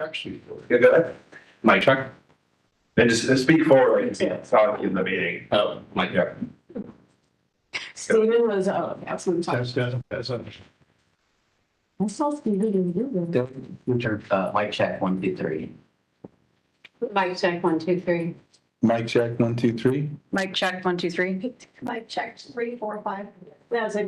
Actually, good. Mic check. And just speak forward, like, it's not in the meeting. Oh, mic check. Steven was, excellent. I saw Steven do Mic check, 1, 2, 3. Mic check, 1, 2, 3. Mic check, 1, 2, 3. Mic check, 1, 2, 3. Mic check, 3, 4, 5. That's a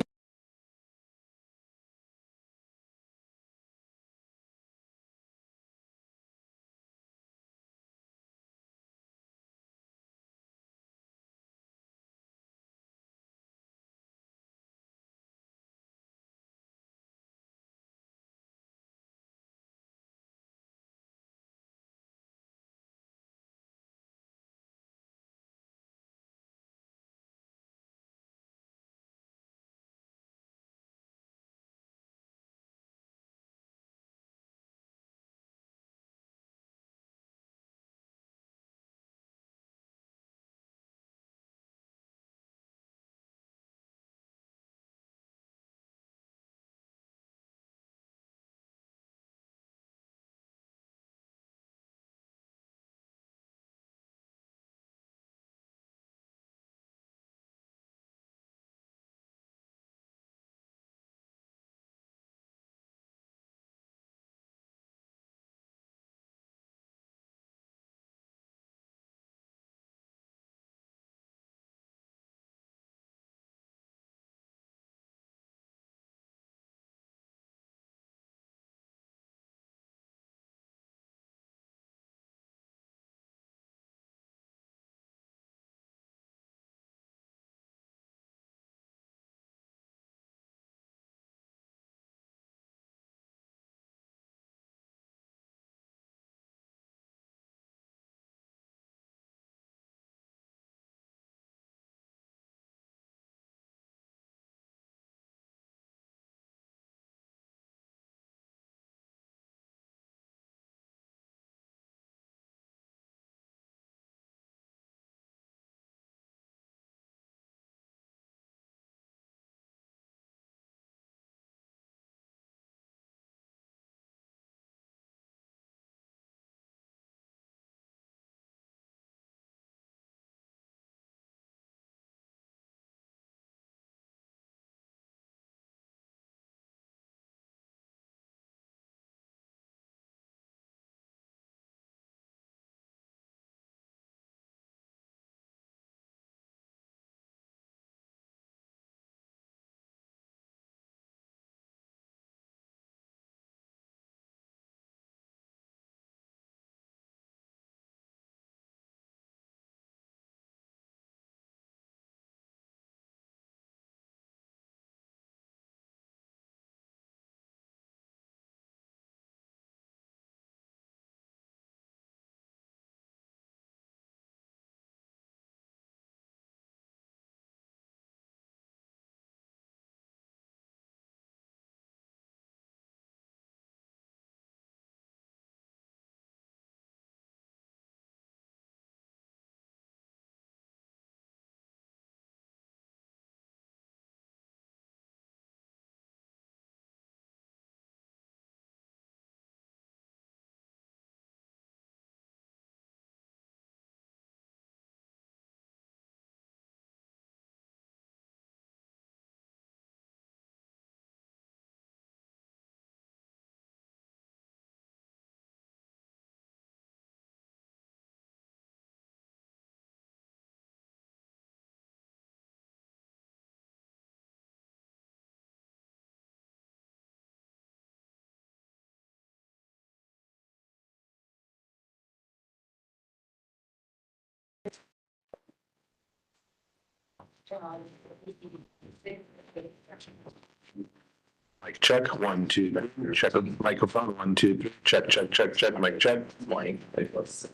Mic check, 1, 2. Check the microphone, 1, 2, 3. Check, check, check, check. Mic check. Like, was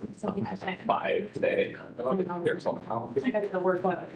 5 today. Here's somehow. I gotta go work on it.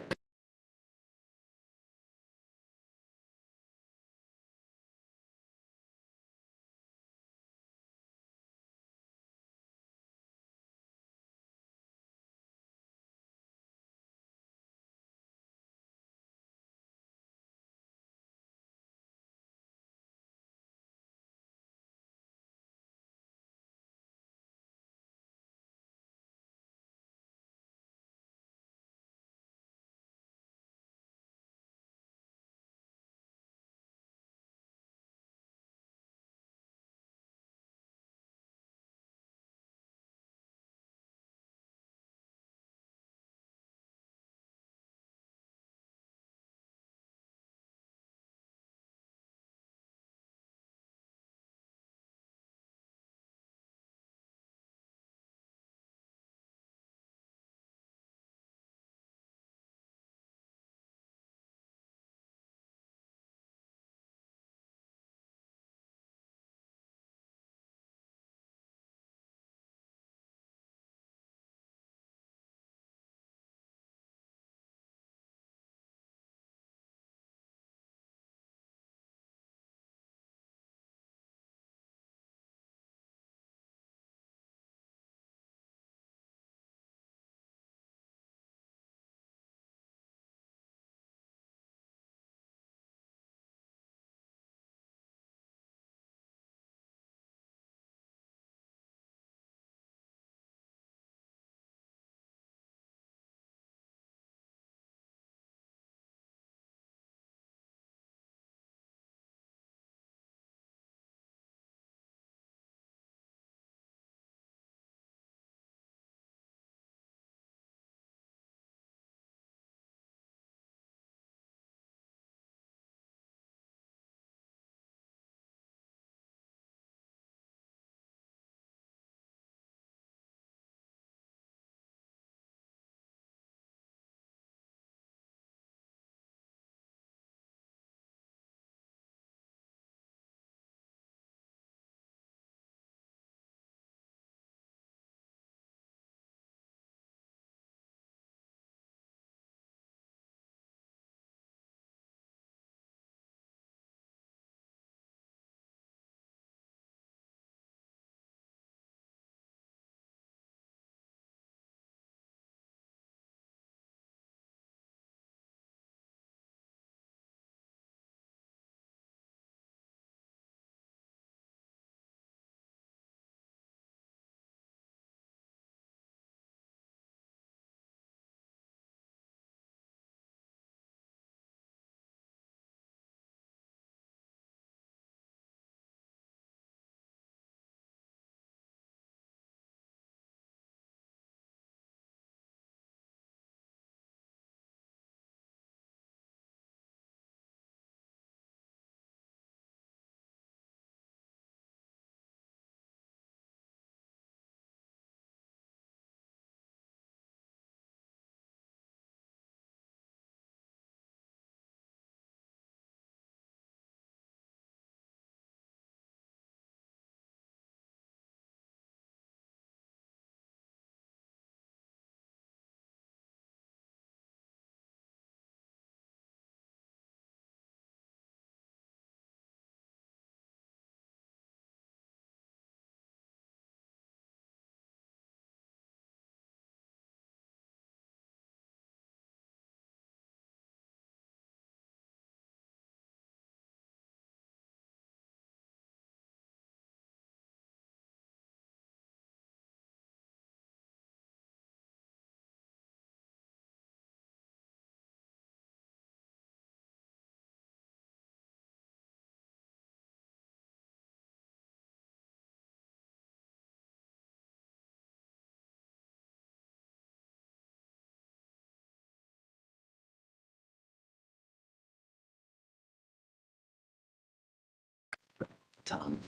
Tom.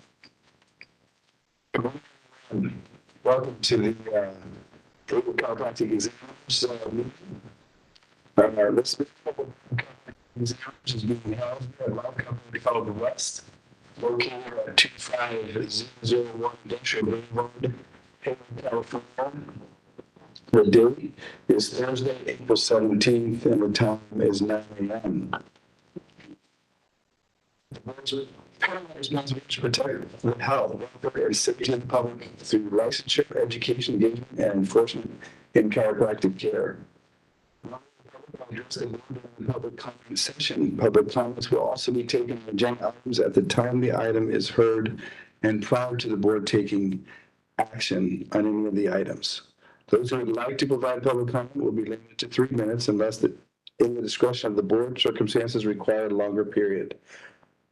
Welcome to the Chiropractic exams meeting. This exams is being held at our company called the West, located at 25001 Industrial Boulevard, Hayward, California. The date is Thursday, April 17th, and the time is 9 a.m. The board's paramount responsibility to protect the health, welfare, and safety of the public through licensure, education, engagement, and enforcement in chiropractic care. Address the board during the public comment session. Public comments will also be taken on agenda items at the time the item is heard and prior to the board taking action on any of the items. Those who would like to provide public comment will be limited to 3 minutes unless in the discretion of the board, circumstances require a longer period.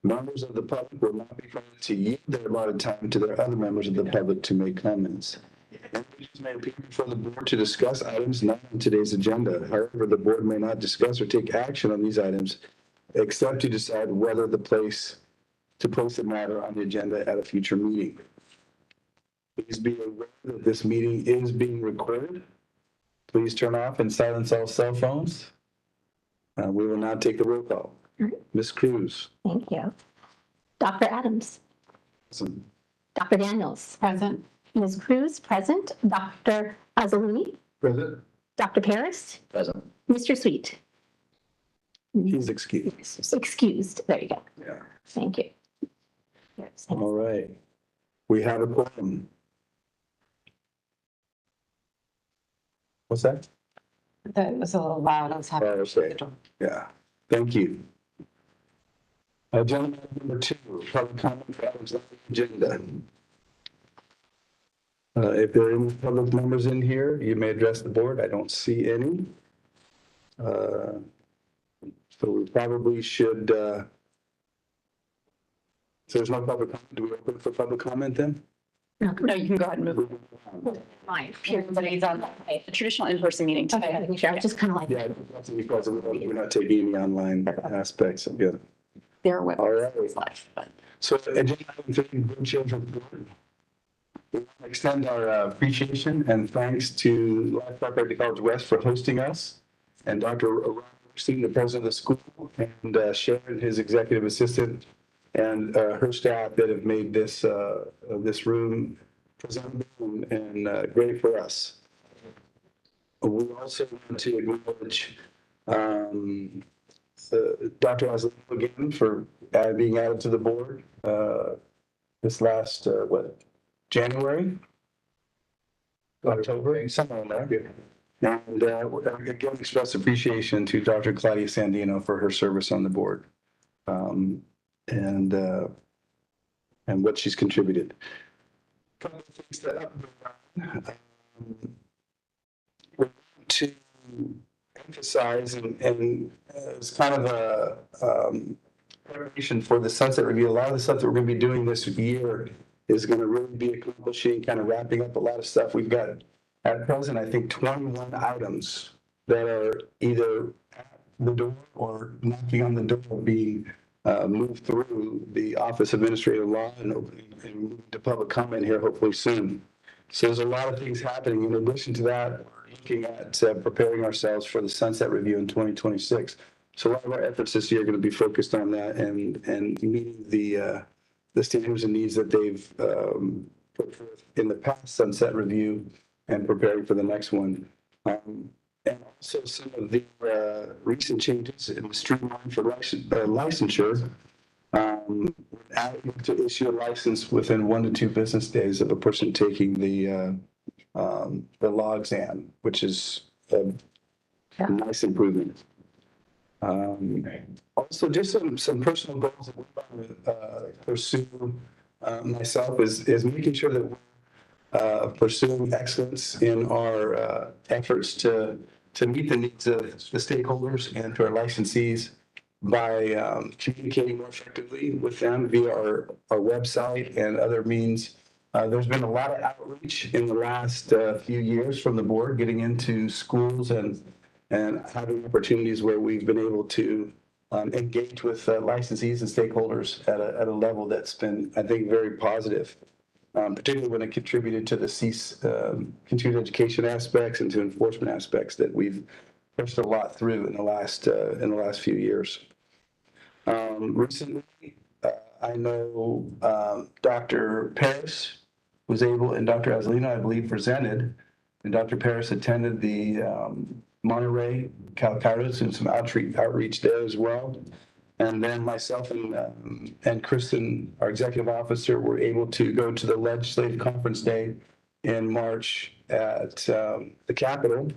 Members of the public will not be permitted to yield their allotted time to their other members of the public to make comments. Individuals may appear before the board to discuss items not on today's agenda. However, the board may not discuss or take action on these items except to decide whether to place the matter on the agenda at a future meeting. Please be aware that this meeting is being recorded. Please turn off and silence all cell phones. We will now take the roll call. Ms. Cruz. Thank you. Dr. Adams. Awesome. Dr. Daniels. Present. Ms. Cruz, present. Dr. Azzalumi. Present. Dr. Paris. Present. Mr. Sweet. He's excused. Excused. There you go. Yeah. Thank you. All right. We have a quorum. What's that? That was a little loud. I was having. Okay. Yeah. Thank you. Agenda item number 2, public comment for items on the agenda. If there are any public members in here, you may address the board. I don't see any. So we probably should, if there's no public comment, do we open for public comment then? No, you can go ahead and move. Fine. Everybody's on the traditional in-person meeting Okay, today. sure. I was just kind of like, Yeah, that's because we're not taking any online aspects of it. Their web All right. is live, but So agenda item 3, board chair's report. We want to extend our appreciation and thanks to Life Chiropractic College West for hosting us, and Dr. Ron, the president of the school, and Sharon, his executive assistant, and her staff that have made this this room presentable and great for us. We also want to acknowledge Dr. Azzalumi again for being added to the board this last, January? October, somewhere in there. And again, express appreciation to Dr. Claudia Sandino for her service on the board and what she's contributed. Couple of things that we want to emphasize and as kind of a preparation for the sunset review. A lot of the stuff that we're going to be doing this year is going to really be accomplishing, kind of wrapping up a lot of stuff. We've got at present, I think, 21 items that are either at the door or knocking on the door being moved through the Office of Administrative Law and moving to public comment here hopefully soon. So there's a lot of things happening. In addition to that, we're looking at preparing ourselves for the sunset review in 2026. So a lot of our efforts this year are going to be focused on that and meeting the standards and needs that they've put forth in the past sunset review and preparing for the next one. And also some of the recent changes in the streamline for licensure, to issue a license within 1 to 2 business days of a person taking the law exam, which is a nice improvement. Also, just some personal goals that we want to pursue myself is making sure that we're pursuing excellence in our efforts to meet the needs of the stakeholders and to our licensees by communicating more effectively with them via our website and other means. There's been a lot of outreach in the last few years from the board, getting into schools and having opportunities where we've been able to engage with licensees and stakeholders at a level that's been, I think, very positive, particularly when it contributed to the continued education aspects and to enforcement aspects that we've pushed a lot through in the last few years. Recently, I know Dr. Paris was able, and Dr. Azzolino, I believe, presented, and Dr. Paris attended the Monterey, Calcados, and some outreach there as well. And then myself and Kristen, our executive officer, were able to go to the legislative conference day in March at the Capitol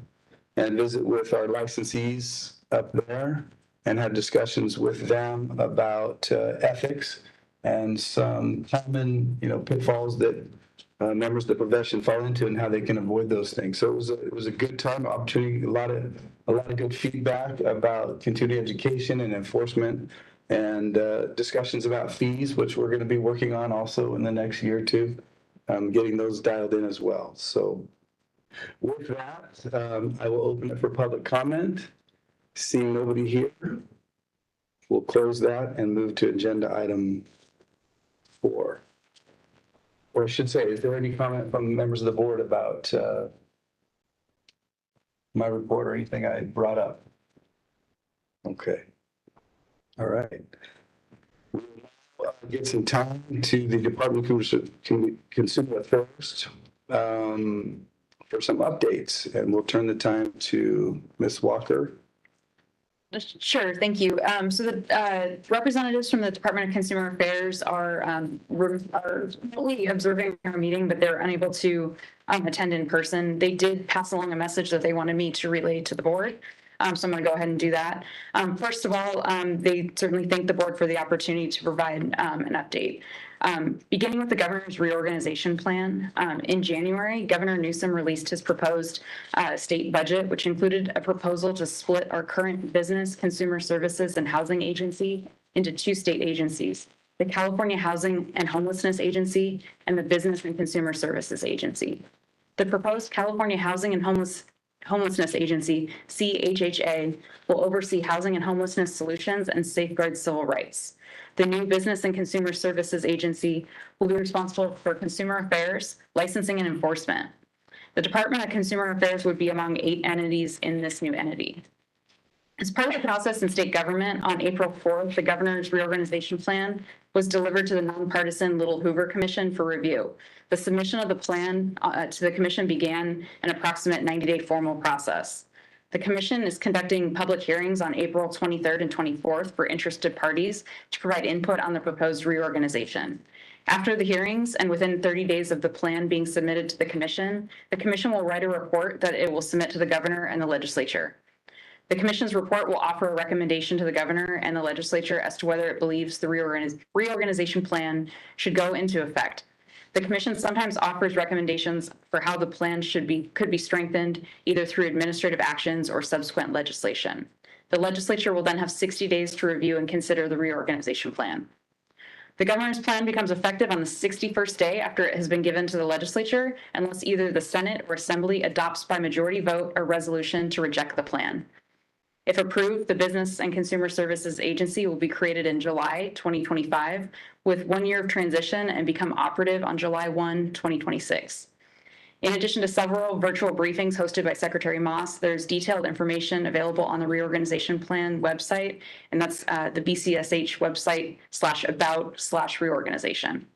and visit with our licensees up there and had discussions with them about ethics and some common, pitfalls that members of the profession fall into and how they can avoid those things. So it was a good time, opportunity, a lot of good feedback about continuing education and enforcement, and discussions about fees, which we're going to be working on also in the next year or two, getting those dialed in as well. So with that, I will open it for public comment. Seeing nobody here, we'll close that and move to agenda item 4. Or I should say, is there any comment from members of the board about my report or anything I brought up? Okay. All right. We'll get some time to the Department of Consumer Affairs for some updates, and we'll turn the time to Ms. Walker. Sure, thank you. So the representatives from the Department of Consumer Affairs are remotely observing our meeting, but they're unable to attend in person. They did pass along a message that they wanted me to relay to the board. So I'm going to go ahead and do that. First of all, they certainly thank the board for the opportunity to provide an update. Beginning with the governor's reorganization plan, in January, Governor Newsom released his proposed state budget, which included a proposal to split our current business, consumer services, and housing agency into 2 state agencies, the California Housing and Homelessness Agency and the Business and Consumer Services Agency. The proposed California Housing and Homelessness Agency, CHHA, will oversee housing and homelessness solutions and safeguard civil rights. The new Business and Consumer Services Agency will be responsible for consumer affairs, licensing, and enforcement. The Department of Consumer Affairs would be among 8 entities in this new entity. As part of the process in state government, on April 4th, the governor's reorganization plan was delivered to the nonpartisan Little Hoover Commission for review. The submission of the plan to the commission began an approximate 90-day formal process. The commission is conducting public hearings on April 23rd and 24th for interested parties to provide input on the proposed reorganization. After the hearings and within 30 days of the plan being submitted to the commission will write a report that it will submit to the governor and the legislature. The commission's report will offer a recommendation to the governor and the legislature as to whether it believes the reorganization plan should go into effect. The commission sometimes offers recommendations for how the plan could be strengthened, either through administrative actions or subsequent legislation. The legislature will then have 60 days to review and consider the reorganization plan. The governor's plan becomes effective on the 61st day after it has been given to the legislature, unless either the Senate or Assembly adopts by majority vote a resolution to reject the plan. If approved, the Business and Consumer Services Agency will be created in July 2025 with 1 year of transition and become operative on July 1, 2026. In addition to several virtual briefings hosted by Secretary Moss, there's detailed information available on the reorganization plan website, and that's the BCSH website /about/reorganization.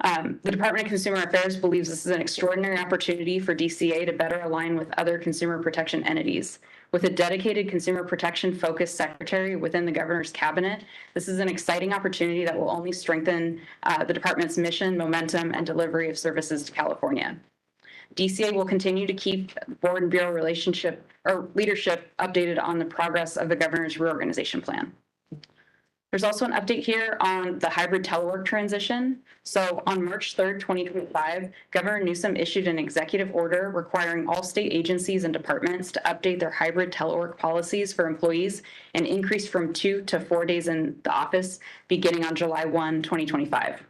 The Department of Consumer Affairs believes this is an extraordinary opportunity for DCA to better align with other consumer protection entities. With a dedicated consumer protection focused secretary within the governor's cabinet, this is an exciting opportunity that will only strengthen the department's mission, momentum, and delivery of services to California. DCA will continue to keep board and bureau leadership updated on the progress of the governor's reorganization plan. There's also an update here on the hybrid telework transition. So on March 3rd, 2025, Governor Newsom issued an executive order requiring all state agencies and departments to update their hybrid telework policies for employees and increase from 2 to 4 days in the office beginning on July 1, 2025.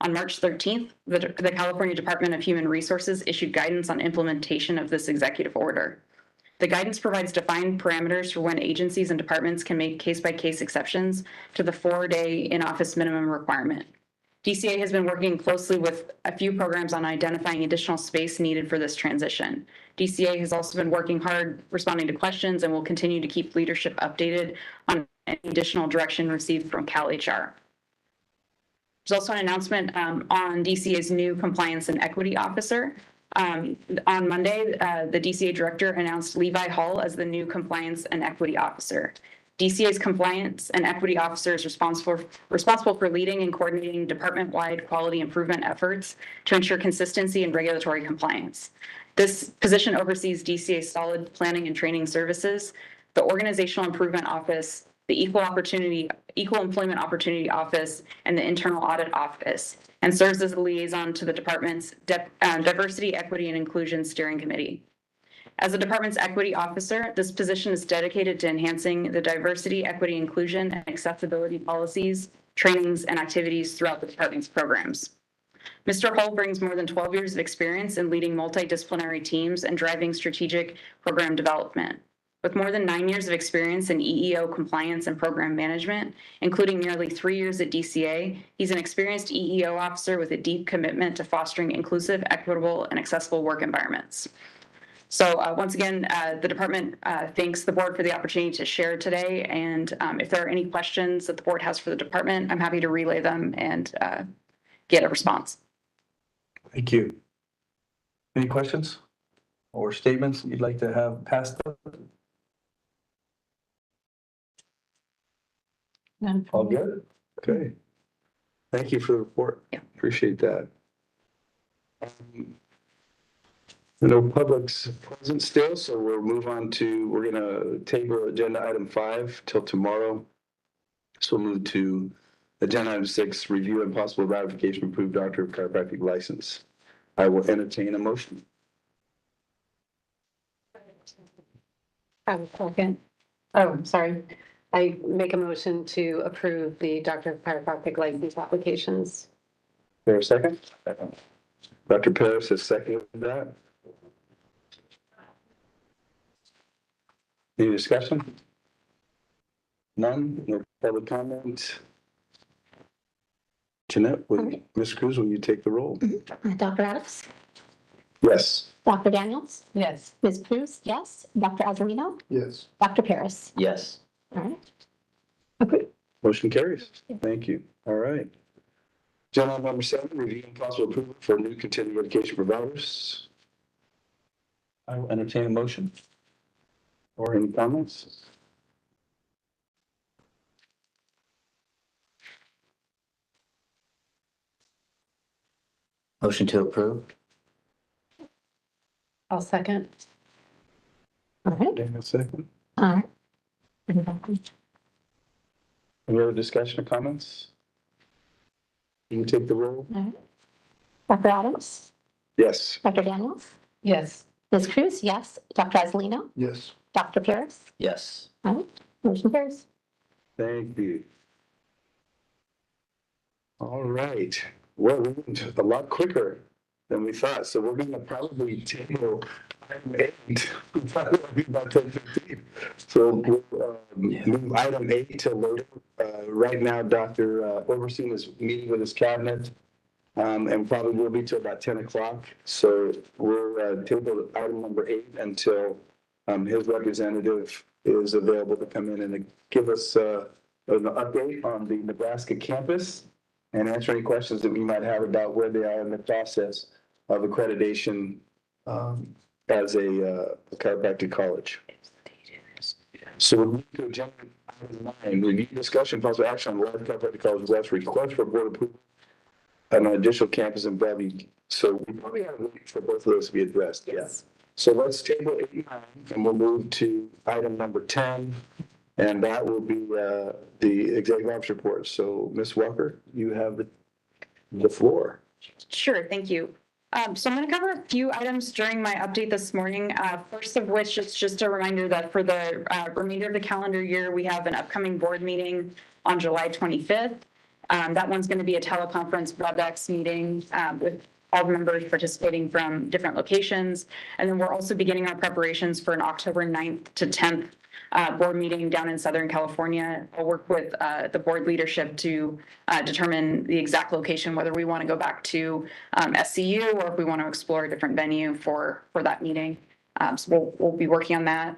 On March 13th, the California Department of Human Resources issued guidance on implementation of this executive order. The guidance provides defined parameters for when agencies and departments can make case-by-case exceptions to the 4-day in-office minimum requirement. DCA has been working closely with a few programs on identifying additional space needed for this transition. DCA has also been working hard responding to questions and will continue to keep leadership updated on any additional direction received from Cal HR. There's also an announcement on DCA's new compliance and equity officer. On Monday, the DCA director announced Levi Hull as the new compliance and equity officer. DCA's compliance and equity officer is responsible for leading and coordinating department-wide quality improvement efforts to ensure consistency and regulatory compliance. This position oversees DCA's solid planning and training services, the Organizational Improvement Office, the Equal Employment Opportunity Office, and the Internal Audit Office, and serves as a liaison to the department's Diversity, Equity, and Inclusion Steering Committee. As the department's equity officer, this position is dedicated to enhancing the diversity, equity, inclusion, and accessibility policies, trainings, and activities throughout the department's programs. Mr. Hull brings more than 12 years of experience in leading multidisciplinary teams and driving strategic program development. With more than 9 years of experience in EEO compliance and program management, including nearly 3 years at DCA, he's an experienced EEO officer with a deep commitment to fostering inclusive, equitable, and accessible work environments. So once again, the department thanks the board for the opportunity to share today. And if there are any questions that the board has for the department, I'm happy to relay them and get a response. Thank you. Any questions or statements you'd like to have passed? None. All good? Okay. Thank you for the report. Yeah. Appreciate that. I know public's present still, so we're gonna table agenda item 5 till tomorrow. So we'll move to agenda item 6, review and possible ratification of approved doctor of chiropractic license. I will entertain a motion. I will second. Oh, I'm sorry. I make a motion to approve the Doctor of Chiropractic license applications. There a second? Dr. Paris has seconded that. Any discussion? None? No public comment? Jeanette, Ms. Cruz, will you take the roll? Dr. Adams, Yes. Dr. Daniels, Yes. Ms. Cruz, yes. Dr. Azalino, Yes. Dr. Paris. Yes. All right. Okay. Motion carries. Thank you. All right. Agenda item number 7, review and possible approval for new continuing education providers. I will entertain a motion. Or any comments? Motion to approve? I'll second. All right. Daniel, second. All right. Any other discussion or comments? You can take the roll. All right. Dr. Adams, Yes. Dr. Daniels, Yes. Ms. Cruz, yes. Dr. Azalino, Yes. Dr. Paris. Yes. All right. Motion carries. Thank you. All right. Well, we went a lot quicker than we thought, so we're going to probably table item 8. Probably about 10:15. So we'll move item 8 to later. Right now, Dr. Overseen is meeting with his cabinet, and probably will be till about 10 o'clock. So we're tabled item number 8 until his representative is available to come in and give us an update on the Nebraska campus and answer any questions that we might have about where they are in the process of accreditation as a chiropractic college. So we're moving to agenda item 9, review, discussion, possible action on Live Chiropractic College West request for board approval on an additional campus in Bellevue. So we probably have a week for both of those to be addressed. Yes. So let's table 8 and 9, and we'll move to item number 10, and that will be the executive office report. So Ms. Walker, you have the floor. Sure, thank you. So I'm going to cover a few items during my update this morning. First of which is just a reminder that for the remainder of the calendar year, we have an upcoming board meeting on July 25th. That one's going to be a teleconference WebEx meeting with all the members participating from different locations. And then we're also beginning our preparations for an October 9th to 10th board meeting down in Southern California. I'll work with the board leadership to determine the exact location, whether we want to go back to SCU or if we want to explore a different venue for that meeting. So we'll be working on that.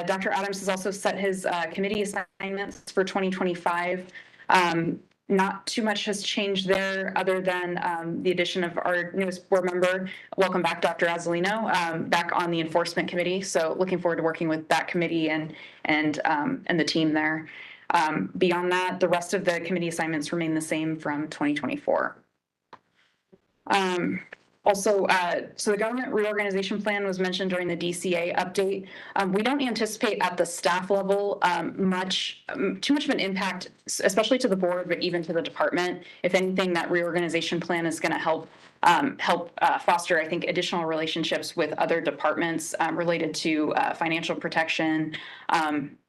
Dr. Adams has also set his committee assignments for 2025. Not too much has changed there other than the addition of our newest board member. Welcome back, Dr. Azzolino, back on the enforcement committee. So looking forward to working with that committee and the team there. Beyond that, the rest of the committee assignments remain the same from 2024. So the government reorganization plan was mentioned during the DCA update. We don't anticipate at the staff level too much of an impact, especially to the board, but even to the department. If anything, that reorganization plan is going to help foster, I think, additional relationships with other departments related to financial protection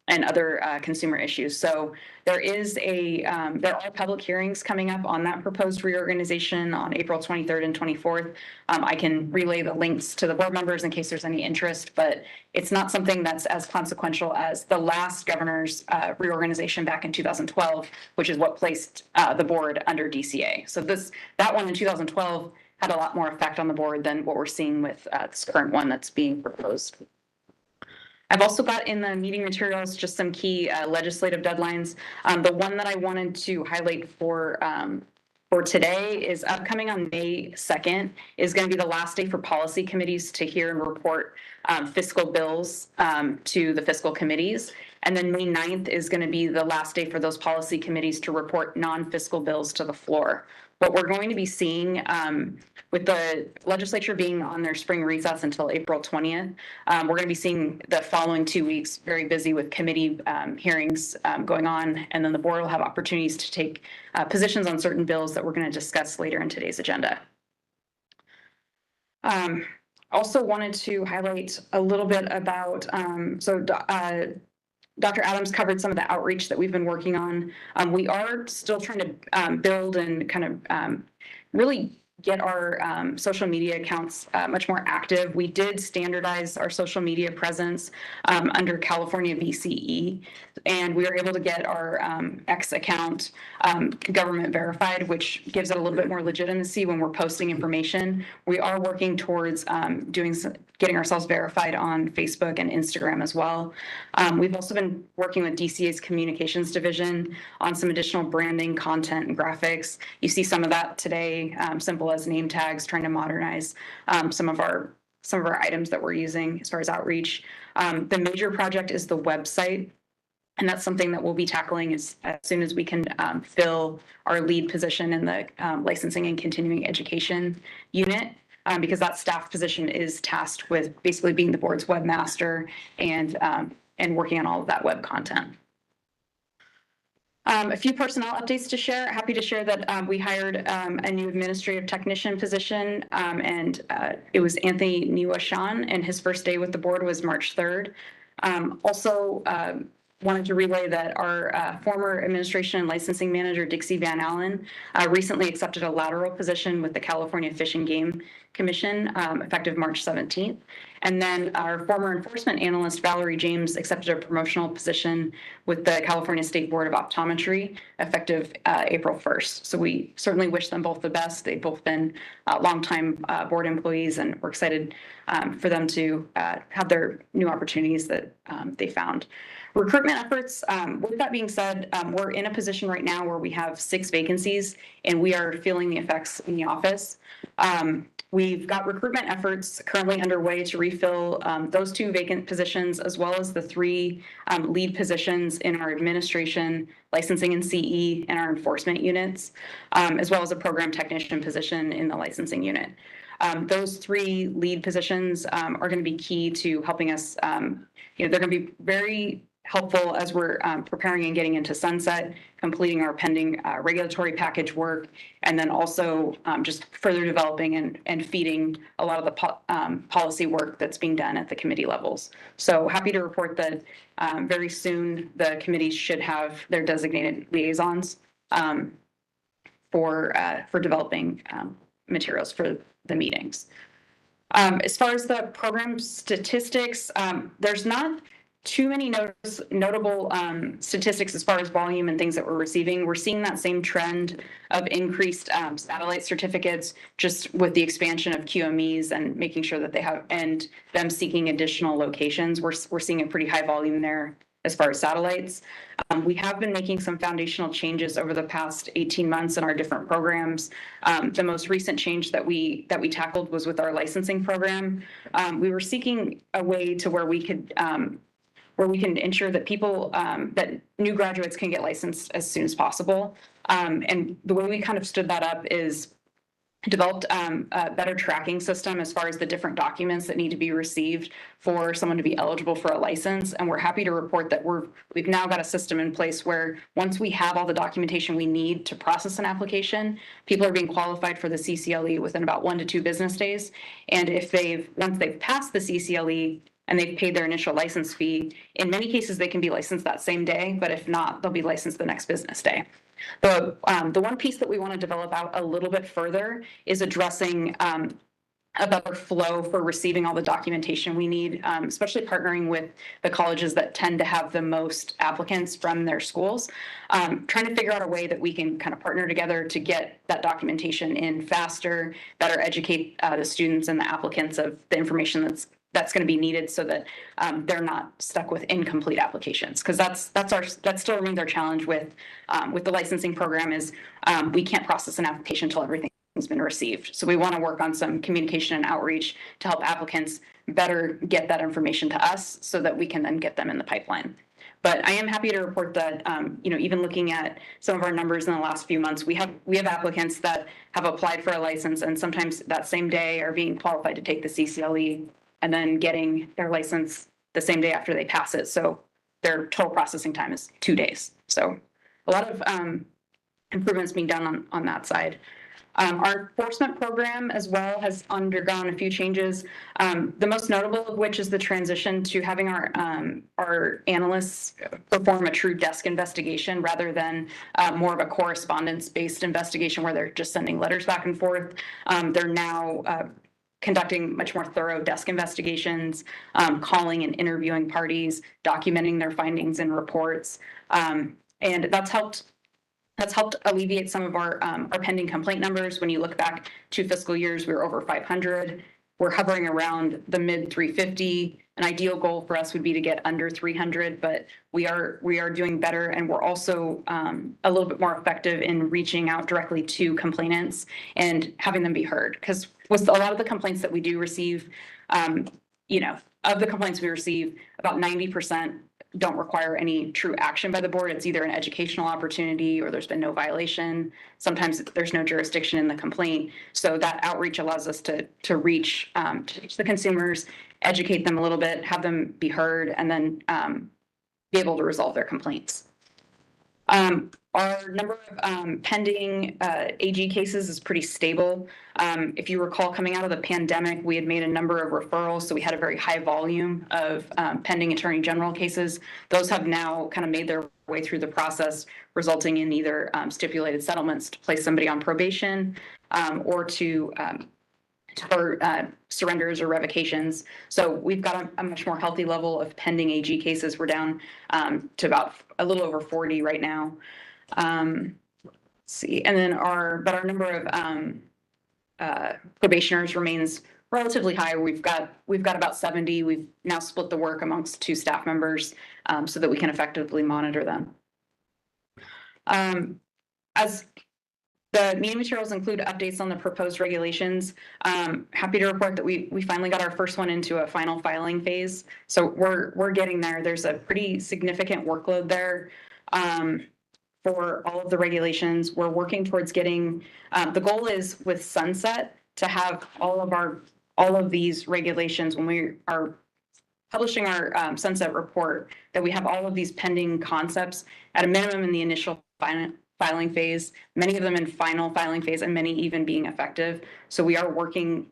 and other consumer issues. So there are public hearings coming up on that proposed reorganization on April 23rd and 24th. I can relay the links to the board members in case there's any interest, but it's not something that's as consequential as the last governor's reorganization back in 2012, which is what placed the board under DCA. So that one in 2012 had a lot more effect on the board than what we're seeing with this current one that's being proposed. I've also got in the meeting materials just some key legislative deadlines. The one that I wanted to highlight for today is upcoming on May 2nd is going to be the last day for policy committees to hear and report fiscal bills to the fiscal committees. And then May 9th is going to be the last day for those policy committees to report non-fiscal bills to the floor. What we're going to be seeing with the legislature being on their spring recess until April 20th, we're going to be seeing the following 2 weeks very busy with committee hearings going on, and then the board will have opportunities to take positions on certain bills that we're going to discuss later in today's agenda. Also wanted to highlight a little bit about, Dr. Adams covered some of the outreach that we've been working on. We are still trying to build and kind of really get our social media accounts much more active. We did standardize our social media presence under California VCE, and we were able to get our X account government verified, which gives it a little bit more legitimacy when we're posting information. We are working towards getting ourselves verified on Facebook and Instagram as well. We've also been working with DCA's communications division on some additional branding, content, and graphics. You see some of that today, simple as name tags, trying to modernize some of our items that we're using as far as outreach. The major project is the website, and that's something that we'll be tackling as soon as we can fill our lead position in the licensing and continuing education unit. Because that staff position is tasked with basically being the board's webmaster and working on all of that web content. A few personnel updates to share. Happy to share that we hired a new administrative technician position, and it was Anthony Niwashan, and his first day with the board was March 3rd. Also, wanted to relay that our former administration and licensing manager, Dixie Van Allen, recently accepted a lateral position with the California Fish and Game Commission, effective March 17th. And then our former enforcement analyst, Valerie James, accepted a promotional position with the California State Board of Optometry, effective April 1st. So we certainly wish them both the best. They've both been longtime board employees, and we're excited for them to have their new opportunities that they found. Recruitment efforts, with that being said, we're in a position right now where we have 6 vacancies and we are feeling the effects in the office. We've got recruitment efforts currently underway to refill those 2 vacant positions, as well as the 3 lead positions in our administration, licensing and CE, and our enforcement units, as well as a program technician position in the licensing unit. Those 3 lead positions are going to be key to helping us, they're going to be very helpful as we're preparing and getting into sunset, completing our pending regulatory package work, and then also just further developing and feeding a lot of the policy work that's being done at the committee levels. So happy to report that very soon the committees should have their designated liaisons for developing materials for the meetings. As far as the program statistics, there's not too many notable statistics as far as volume and things that we're receiving. We're seeing that same trend of increased satellite certificates, just with the expansion of QMEs and making sure that they have, and them seeking additional locations. We're seeing a pretty high volume there as far as satellites. We have been making some foundational changes over the past 18 months in our different programs. The most recent change that we tackled was with our licensing program. We were seeking a way to where we can ensure that people, that new graduates can get licensed as soon as possible. And the way we kind of stood that up is developed a better tracking system as far as the different documents that need to be received for someone to be eligible for a license. And we're happy to report that we've now got a system in place where once we have all the documentation we need to process an application, people are being qualified for the CCLE within about 1 to 2 business days. And once they've passed the CCLE, and they've paid their initial license fee, in many cases, they can be licensed that same day, but if not, they'll be licensed the next business day. The one piece that we want to develop out a little bit further is addressing a better flow for receiving all the documentation we need, especially partnering with the colleges that tend to have the most applicants from their schools, trying to figure out a way that we can kind of partner together to get that documentation in faster, better educate the students and the applicants of the information that's going to be needed so that they're not stuck with incomplete applications. Because that still remains our challenge with the licensing program is we can't process an application until everything's been received. So we want to work on some communication and outreach to help applicants better get that information to us so that we can then get them in the pipeline. But I am happy to report that, even looking at some of our numbers in the last few months, we have applicants that have applied for a license and sometimes that same day are being qualified to take the CCLE and then getting their license the same day after they pass it. So their total processing time is 2 days. So a lot of improvements being done on that side. Our enforcement program as well has undergone a few changes. The most notable of which is the transition to having our analysts perform a true desk investigation rather than more of a correspondence-based investigation where they're just sending letters back and forth. They're now conducting much more thorough desk investigations, calling and interviewing parties, documenting their findings and reports. And that's helped alleviate some of our pending complaint numbers. When you look back 2 fiscal years, we were over 500. We're hovering around the mid 350. An ideal goal for us would be to get under 300, but we are doing better, and we're also a little bit more effective in reaching out directly to complainants and having them be heard. Because with a lot of the complaints that we do receive, of the complaints we receive, about 90% don't require any true action by the board. It's either an educational opportunity or there's been no violation. Sometimes there's no jurisdiction in the complaint. So that outreach allows us to reach the consumers, educate them a little bit, have them be heard, and then be able to resolve their complaints. Our number of pending AG cases is pretty stable. If you recall, coming out of the pandemic, we had made a number of referrals, so we had a very high volume of pending attorney general cases. Those have now kind of made their way through the process, resulting in either stipulated settlements to place somebody on probation or for surrenders or revocations. So we've got a much more healthy level of pending AG cases. We're down to about a little over 40 right now. Let's see, and then our number of probationers remains relatively high. We've got about 70. We've now split the work amongst 2 staff members so that we can effectively monitor them. As the meeting materials include updates on the proposed regulations. Happy to report that we finally got our first one into a final filing phase. So we're getting there. There's a pretty significant workload there for all of the regulations. We're working towards getting, the goal is with sunset to have all of these regulations when we are publishing our sunset report, that we have all of these pending concepts at a minimum in the initial filing phase, many of them in final filing phase, and many even being effective. So we are working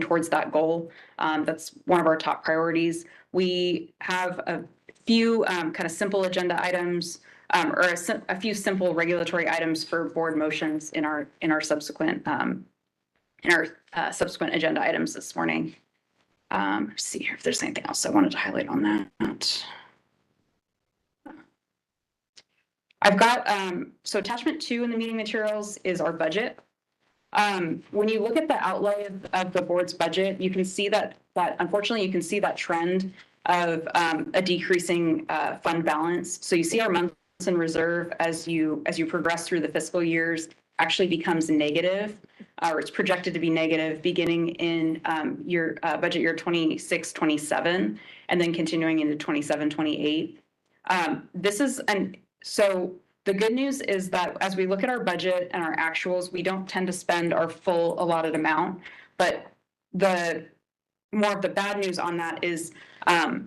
towards that goal. That's one of our top priorities. We have a few kind of simple agenda items or a few simple regulatory items for board motions in our subsequent in our subsequent agenda items this morning. See here if there's anything else I wanted to highlight on that. I've got, so attachment 2 in the meeting materials is our budget. When you look at the outlay of the board's budget, you can see that unfortunately you can see that trend of a decreasing fund balance. So you see our months in reserve as you progress through the fiscal years actually becomes negative, or it's projected to be negative beginning in your budget year 26-27 and then continuing into 27-28. So the good news is that as we look at our budget and our actuals, we don't tend to spend our full allotted amount. But the more of the bad news on that is a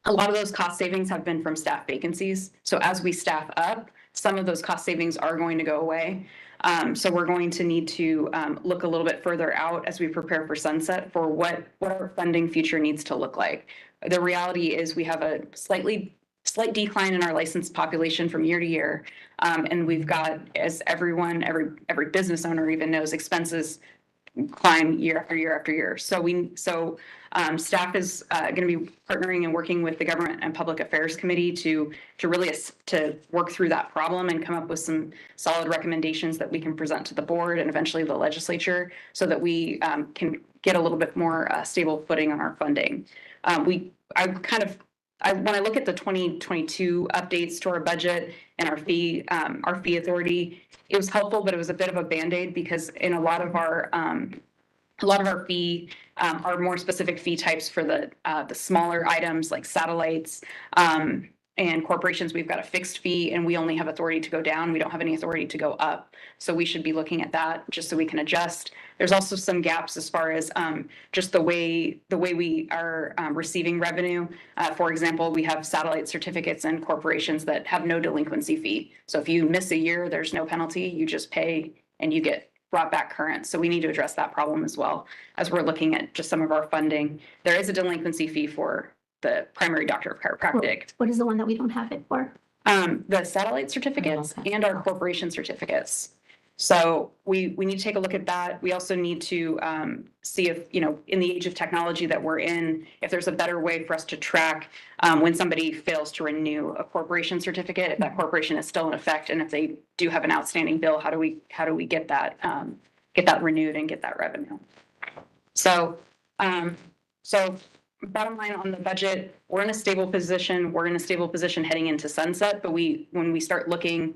lot of those cost savings have been from staff vacancies. So as we staff up, some of those cost savings are going to go away. So we're going to need to look a little bit further out as we prepare for sunset for what our funding future needs to look like. The reality is we have a slight decline in our licensed population from year to year. And we've got, as everyone, every business owner even knows, expenses climb year after year after year. So staff is going to be partnering and working with the Government and Public Affairs Committee to really to work through that problem and come up with some solid recommendations that we can present to the board and eventually the legislature so that we can get a little bit more stable footing on our funding. When I look at the 2022 updates to our budget and our fee authority, it was helpful, but it was a bit of a Band-Aid because in a lot of our fee are more specific fee types for the smaller items like satellites and corporations. We've got a fixed fee and we only have authority to go down. We don't have any authority to go up. So we should be looking at that just so we can adjust. There's also some gaps as far as just the way we are receiving revenue. For example, we have satellite certificates and corporations that have no delinquency fee. So if you miss a year, there's no penalty. You just pay and you get brought back current. So we need to address that problem as well as we're looking at just some of our funding. There is a delinquency fee for the primary doctor of chiropractic. What is the one that we don't have it for? The satellite certificates and our corporation certificates. So we need to take a look at that. We also need to see if, in the age of technology that we're in, if there's a better way for us to track when somebody fails to renew a corporation certificate, if that corporation is still in effect, and if they do have an outstanding bill, how do we get that renewed and get that revenue? So bottom line on the budget, we're in a stable position. We're in a stable position heading into sunset, but when we start looking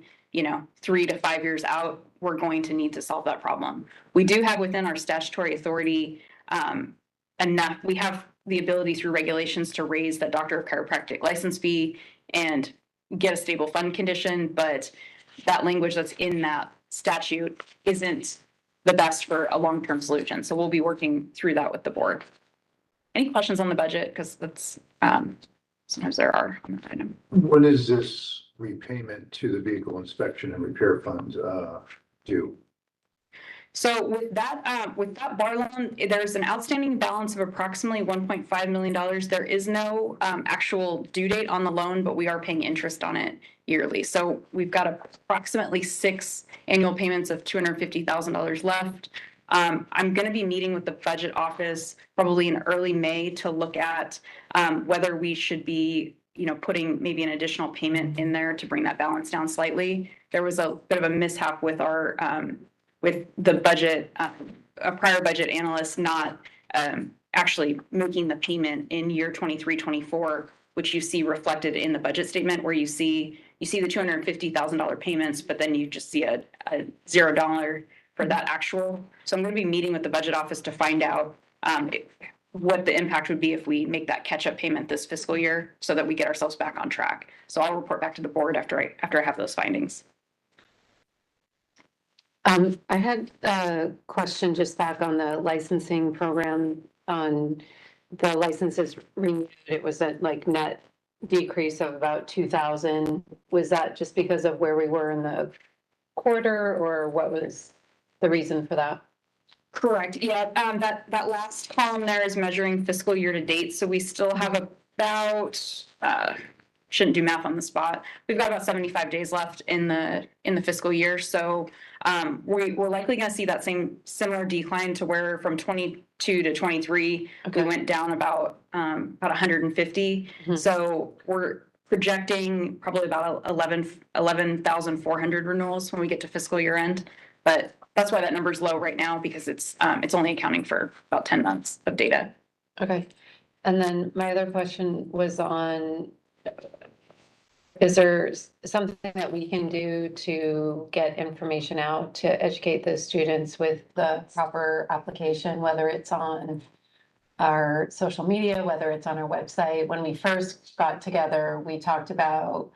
3 to 5 years out, we're going to need to solve that problem. We do have within our statutory authority enough. We have the ability through regulations to raise the doctor of chiropractic license fee and get a stable fund condition, but that language that's in that statute isn't the best for a long-term solution. So we'll be working through that with the board. Any questions on the budget? Because that's sometimes there are on that item. When is this repayment to the vehicle inspection and repair fund due? So with that bar loan, there's an outstanding balance of approximately $1.5 million. There is no actual due date on the loan, but we are paying interest on it yearly. So we've got approximately 6 annual payments of $250,000 left. I'm going to be meeting with the budget office probably in early May to look at whether we should be, putting maybe an additional payment in there to bring that balance down slightly. There was a bit of a mishap with our with the budget, a prior budget analyst not actually making the payment in year 23-24, which you see reflected in the budget statement, where you see the $250,000 payments, but then you just see a $0 for that actual. So I'm going to be meeting with the budget office to find out what the impact would be if we make that catch-up payment this fiscal year so that we get ourselves back on track. So I'll report back to the board after I have those findings. I had a question just back on the licensing program on the licenses renewed. It was a net decrease of about 2,000. Was that just because of where we were in the quarter, or what was the reason for that? Correct. Yeah. That last column there is measuring fiscal year to date. So we still have about shouldn't do math on the spot. We've got about 75 days left in the fiscal year. So we're likely going to see that similar decline to where from 22 to 23, we went down about 150. So we're projecting probably about 11,400 renewals when we get to fiscal year end. But that's why that number is low right now, because it's only accounting for about 10 months of data. Okay. And then my other question was on, is there something that we can do to get information out to educate the students with the proper application, whether it's on our social media, whether it's on our website? When we first got together, we talked about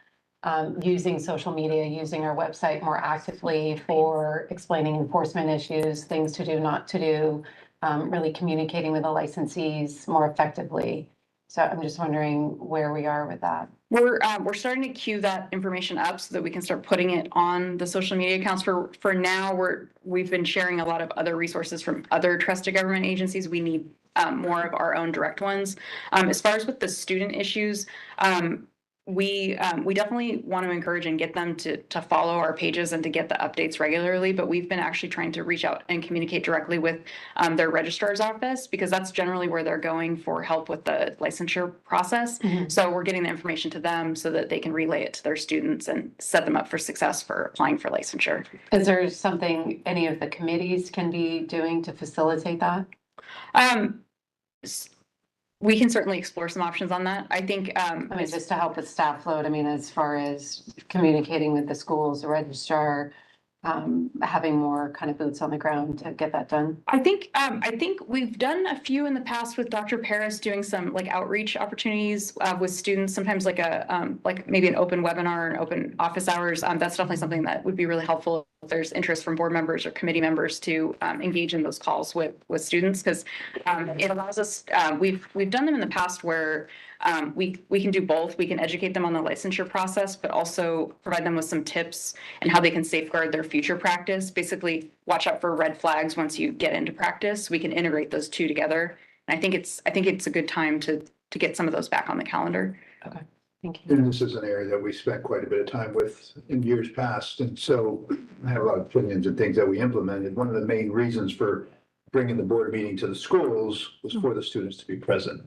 using social media, using our website more actively for explaining enforcement issues, things to do, not to do, really communicating with the licensees more effectively. So I'm just wondering where we are with that. We're starting to queue that information up so that we can start putting it on the social media accounts. For now, we've been sharing a lot of other resources from other trusted government agencies. We need more of our own direct ones. As far as with the student issues, we definitely want to encourage and get them to follow our pages and to get the updates regularly. But we've been actually trying to reach out and communicate directly with their registrar's office, because that's generally where they're going for help with the licensure process. So we're getting the information to them so that they can relay it to their students and set them up for success for applying for licensure. Is there something any of the committees can be doing to facilitate that? We can certainly explore some options on that. I think, I mean, just to help with staff load, I mean, as far as communicating with the schools, the registrar, having more kind of boots on the ground to get that done. I think we've done a few in the past with Dr. Paris, doing some like outreach opportunities with students, sometimes like like maybe an open webinar and open office hours. That's definitely something that would be really helpful if there's interest from board members or committee members to engage in those calls with students, because it allows us, we've done them in the past where we can do both. We can educate them on the licensure process, but also provide them with some tips and how they can safeguard their future practice. Basically, watch out for red flags once you get into practice. We can integrate those two together. And I think it's a good time to get some of those back on the calendar. Okay, thank you. And this is an area that we spent quite a bit of time with in years past. And so I have a lot of opinions and things that we implemented. One of the main reasons for bringing the board meeting to the schools was for the students to be present,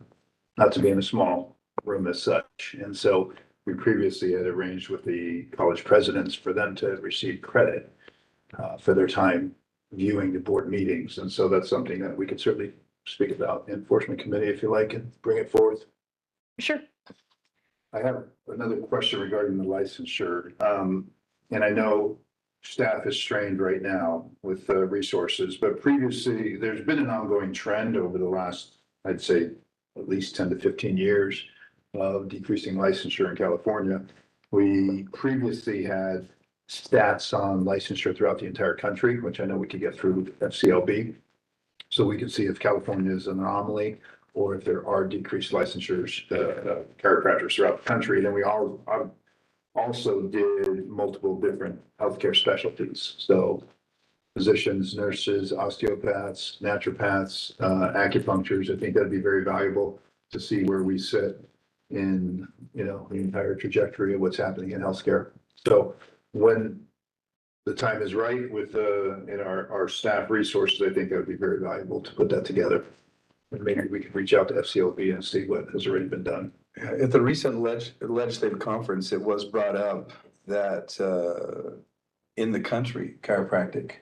not to be in a small room as such. And so we previously had arranged with the college presidents for them to receive credit for their time viewing the board meetings. And so that's something that we could certainly speak about in enforcement committee if you like, and bring it forth. Sure. I have another question regarding the licensure. And I know staff is strained right now with resources, but previously there's been an ongoing trend over the last, I'd say, at least 10 to 15 years of decreasing licensure in California. We previously had stats on licensure throughout the entire country, which I know we could get through FCLB. So we could see if California is an anomaly or if there are decreased licensures, chiropractors throughout the country. Then we also did multiple different healthcare specialties. So physicians, nurses, osteopaths, naturopaths, acupuncturists. I think that'd be very valuable to see where we sit in, the entire trajectory of what's happening in healthcare. So when the time is right with in our staff resources, I think that would be very valuable to put that together. And maybe we could reach out to FCLB and see what has already been done. At the recent legislative conference, it was brought up that in the country, chiropractic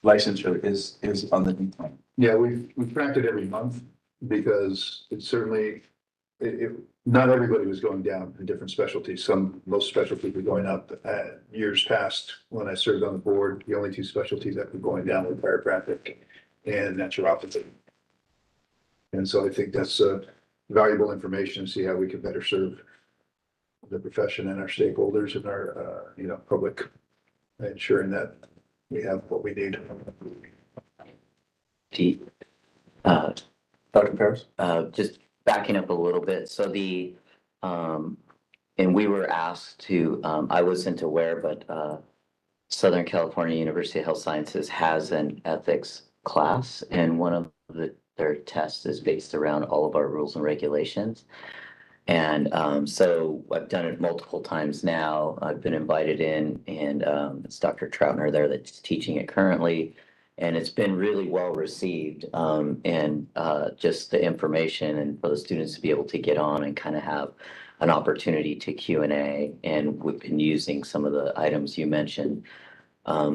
licensure is on the decline. Yeah, we've tracked it every month because it's certainly, not everybody was going down in different specialties. Most specialties were going up. Years past, when I served on the board, the only two specialties that were going down were chiropractic and naturopathy. And so I think that's valuable information to see how we can better serve the profession and our stakeholders and our, public, ensuring that we have what we need. Dr. Paris? Just backing up a little bit. So and we were asked to, I wasn't aware, but Southern California University of Health Sciences has an ethics class, and one of their tests is based around all of our rules and regulations. And so I've done it multiple times now. I've been invited in, and it's Dr. Troutner there that's teaching it currently. And it's been really well received, and just the information and for the students to be able to get on and kind of have an opportunity to Q&A. And we've been using some of the items you mentioned.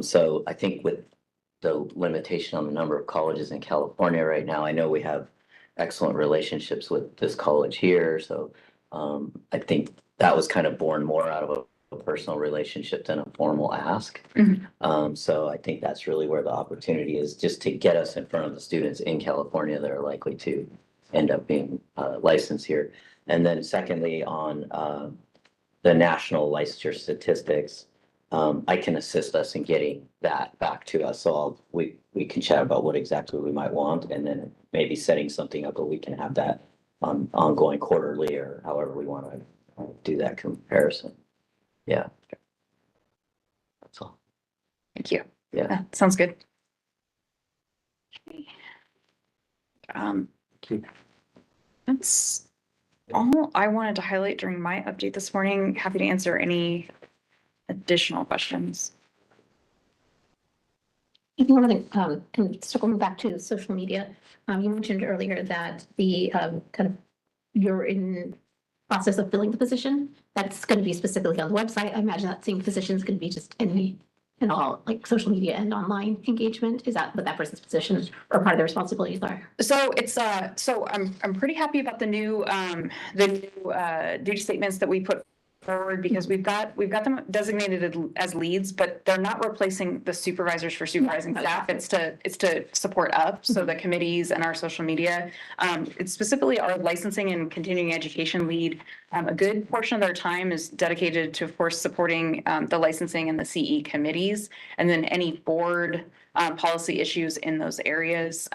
So I think with the limitation on the number of colleges in California right now, I know we have excellent relationships with this college here. So I think that was kind of born more out of a personal relationship than a formal ask. So I think that's really where the opportunity is, just to get us in front of the students in California that are likely to end up being licensed here. And then secondly, on the national licensure statistics, I can assist us in getting that back to us. So we can chat about what exactly we might want, and then maybe setting something up where we can have that on ongoing quarterly or however we want to do that comparison. Yeah. That's all. Thank you. Yeah. Sounds good. Um, that's all I wanted to highlight during my update this morning. Happy to answer any additional questions. If you want to, and circling back to social media, you mentioned earlier that the kind of you're in process of filling the position. That's going to be specifically on the website. I imagine that same position is going to be just any and all like social media and online engagement. Is that what that person's position or part of their responsibilities are? So it's so I'm pretty happy about the new duty statements that we put forward, because we've got them designated as leads, but they're not replacing the supervisors for supervising staff. It's to support up, so the committees and our social media. It's specifically our licensing and continuing education lead. A good portion of their time is dedicated to, of course, supporting the licensing and the CE committees, and then any board policy issues in those areas,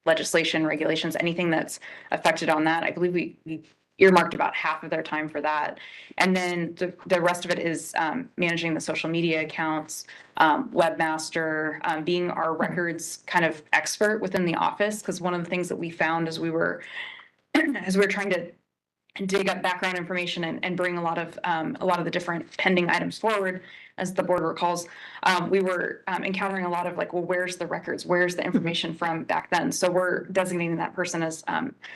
legislation, regulations, anything that's affected on that. I believe we earmarked about half of their time for that. And then the rest of it is managing the social media accounts, webmaster, being our records kind of expert within the office. Because one of the things that we found as we were trying to dig up background information and bring a lot of the different pending items forward, as the board recalls, we were encountering a lot of like, well, where's the records? Where's the information from back then? So we're designating that person as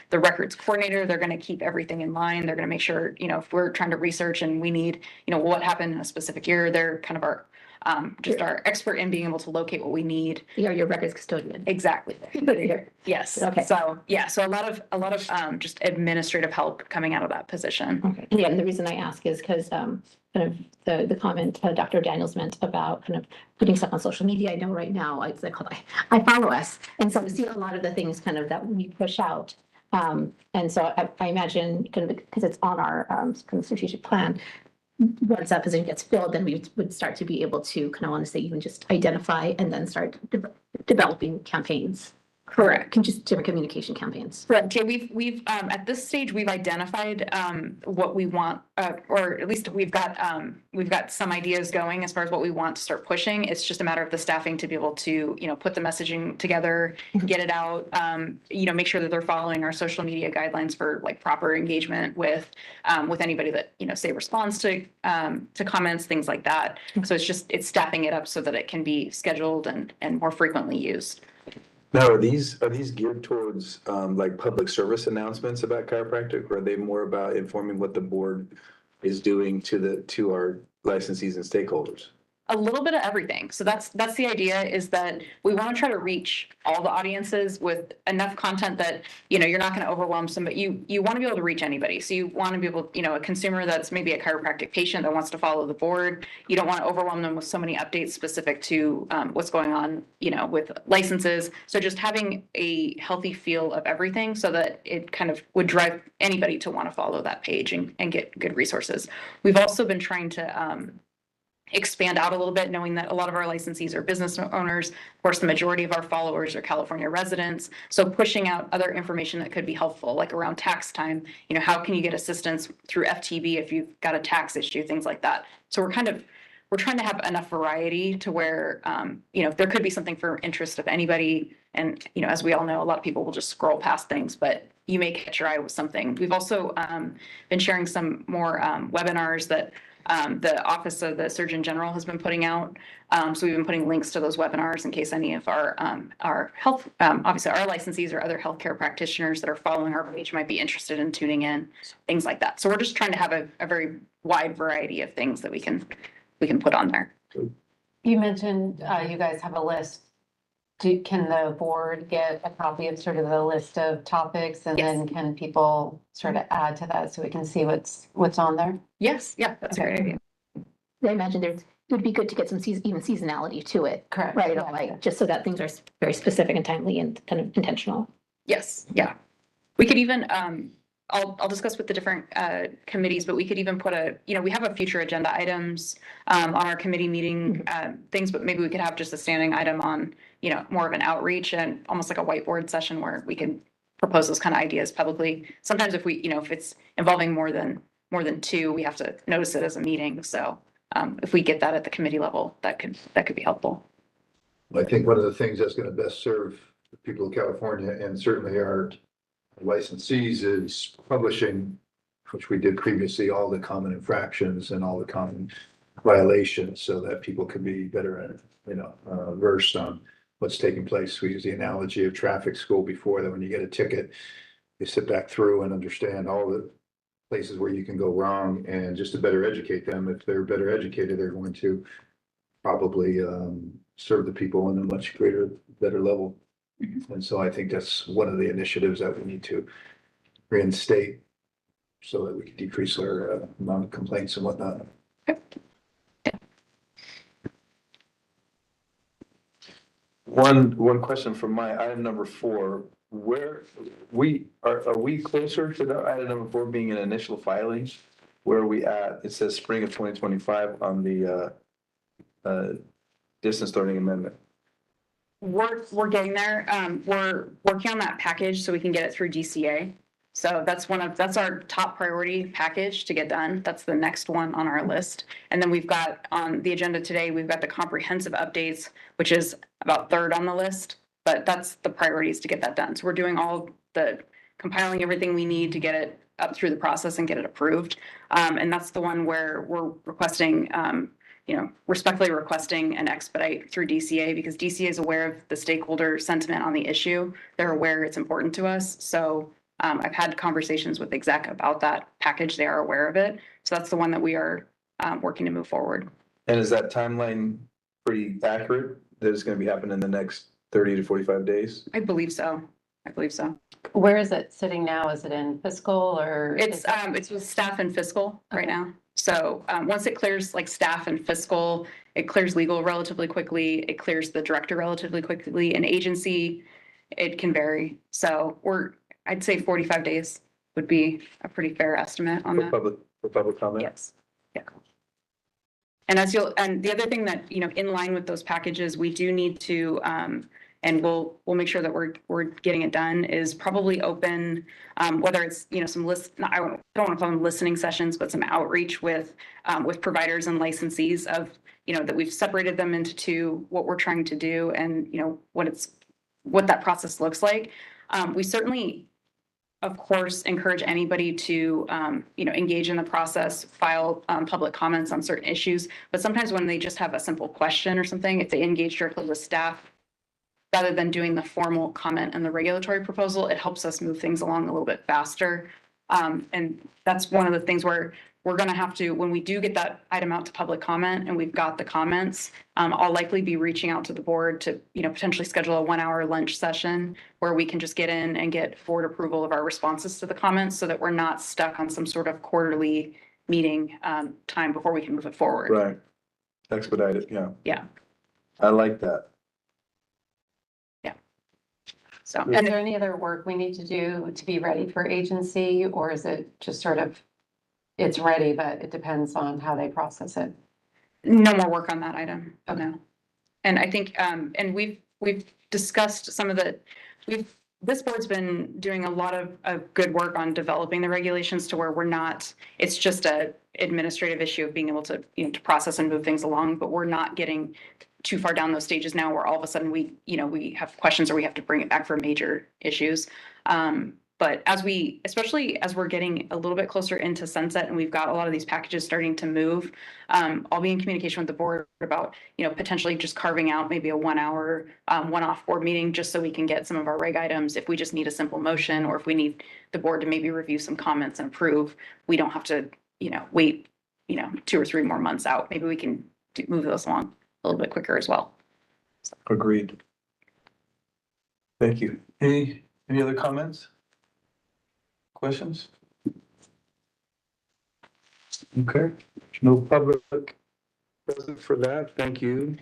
the records coordinator. They're going to keep everything in line. They're going to make sure, if we're trying to research and we need, what happened in a specific year, they're kind of our our expert in being able to locate what we need. You're your records custodian. Exactly. Yes. Okay. So a lot of just administrative help coming out of that position. Okay. And yeah, and the reason I ask is because kind of the comment Dr. Daniels meant about kind of putting stuff on social media. I know right now it's like I follow us, and so I see a lot of the things kind of that we push out. And so I imagine kind of because it's on our kind of strategic plan. Once that position gets filled, then we would start to be able to kind of want to say even just identify and then start developing campaigns. Correct. Just different communication campaigns. Correct. Yeah, we've at this stage we've identified what we want, or at least we've got some ideas going as far as what we want to start pushing. It's just a matter of the staffing to be able to put the messaging together, get it out, make sure that they're following our social media guidelines for like proper engagement with anybody that say responds to comments, things like that. So it's staffing it up so that it can be scheduled and more frequently used. Now, are these geared towards like public service announcements about chiropractic, or are they more about informing what the board is doing to our licensees and stakeholders? A little bit of everything. So that's the idea, is that we want to try to reach all the audiences with enough content that, you're not going to overwhelm somebody. You want to be able to reach anybody. So you want to be able, a consumer that's maybe a chiropractic patient that wants to follow the board. You don't want to overwhelm them with so many updates specific to what's going on, with licenses. So just having a healthy feel of everything so that it kind of would drive anybody to want to follow that page and get good resources. We've also been trying to expand out a little bit, knowing that a lot of our licensees are business owners. Of course, the majority of our followers are California residents. So pushing out other information that could be helpful, like around tax time, how can you get assistance through FTB if you've got a tax issue, things like that. So we're we're trying to have enough variety to where, there could be something for interest of anybody. And, as we all know, a lot of people will just scroll past things, but you may catch your eye with something. We've also been sharing some more webinars that the Office of the Surgeon General has been putting out. So we've been putting links to those webinars in case any of our health, obviously our licensees or other healthcare practitioners that are following our page might be interested in tuning in, things like that. So we're just trying to have a very wide variety of things that we can put on there. You mentioned you guys have a list. Can the board get a copy of sort of the list of topics and then can people sort of add to that so we can see what's on there? Yes, yeah, that's a great idea. I imagine it would be good to get some even seasonality to it. Correct. Right, Yeah. like just so that things are very specific and timely and kind of intentional. Yes, yeah. We could even, I'll discuss with the different committees, but we could even put we have a future agenda items on our committee meeting things, but maybe we could have just a standing item on, more of an outreach and almost like a whiteboard session where we can propose those kind of ideas publicly. Sometimes if we, if it's involving more than two, we have to notice it as a meeting. So if we get that at the committee level, that could be helpful. I think one of the things that's going to best serve the people of California and certainly our licensees is publishing, which we did previously, all the common infractions and all the common violations so that people can be better, versed on what's taking place. We use the analogy of traffic school before that when you get a ticket, you sit back through and understand all the places where you can go wrong and just to better educate them. If they're better educated, they're going to probably serve the people on a much better level. And so I think that's one of the initiatives that we need to reinstate so that we can decrease our amount of complaints and whatnot. One question from my item number 4, where are we closer to the item number 4 being an initial filing? Where are we at? It says spring of 2025 on the distance learning amendment. We're getting there. We're working on that package so we can get it through DCA. So that's our top priority package to get done. That's the next one on our list. And then we've got on the agenda today, we've got the comprehensive updates, which is about third on the list, but that's the priorities to get that done. So we're doing all the compiling everything we need to get it up through the process and get it approved. And that's the one where we're requesting, respectfully requesting an expedite through DCA because DCA is aware of the stakeholder sentiment on the issue. They're aware it's important to us. So I've had conversations with exec about that package. They are aware of it. So that's the one that we are working to move forward. And is that timeline pretty accurate? That it's going to be happening in the next 30 to 45 days? I believe so. Where is it sitting now? Is it in fiscal or? It's with staff and fiscal right now. So once it clears like staff and fiscal, it clears legal relatively quickly. It clears the director relatively quickly. An agency, it can vary. So I'd say 45 days would be a pretty fair estimate on that. For public comment? Yes. Yeah. And and the other thing that, in line with those packages, we do need to, and we'll make sure that we're getting it done is probably open, whether it's, some I don't want to call them listening sessions, but some outreach with providers and licensees of, that we've separated them into two, what we're trying to do and, what that process looks like. We certainly, of course, encourage anybody to, engage in the process, file public comments on certain issues. But sometimes when they just have a simple question or something, if they engage directly with staff, rather than doing the formal comment and the regulatory proposal, it helps us move things along a little bit faster. And that's one of the things where we're going to have to, when we do get that item out to public comment and we've got the comments, I'll likely be reaching out to the board to, potentially schedule a 1-hour lunch session where we can just get in and get board approval of our responses to the comments so that we're not stuck on some sort of quarterly meeting time before we can move it forward. Right. Expedite it, yeah. Yeah. I like that. So, Is there any other work we need to do to be ready for agency, or is it just sort of, it's ready, but it depends on how they process it? no more work on that item. No. And I think, and we've discussed some of the, this board's been doing a lot of good work on developing the regulations to where we're not, it's just a administrative issue of being able to, to process and move things along, but we're not getting too far down those stages now where all of a sudden we have questions or we have to bring it back for major issues. But especially as we're getting a little bit closer into sunset and we've got a lot of these packages starting to move, I'll be in communication with the board about, potentially just carving out maybe a 1 hour, one-off board meeting, just so we can get some of our reg items. If we just need a simple motion, or if we need the board to maybe review some comments and approve, we don't have to, wait, 2 or 3 more months out. Maybe we can move those along a little bit quicker as well. Agreed. Thank you. Any other comments? Questions? Okay, no public present for that. Thank you,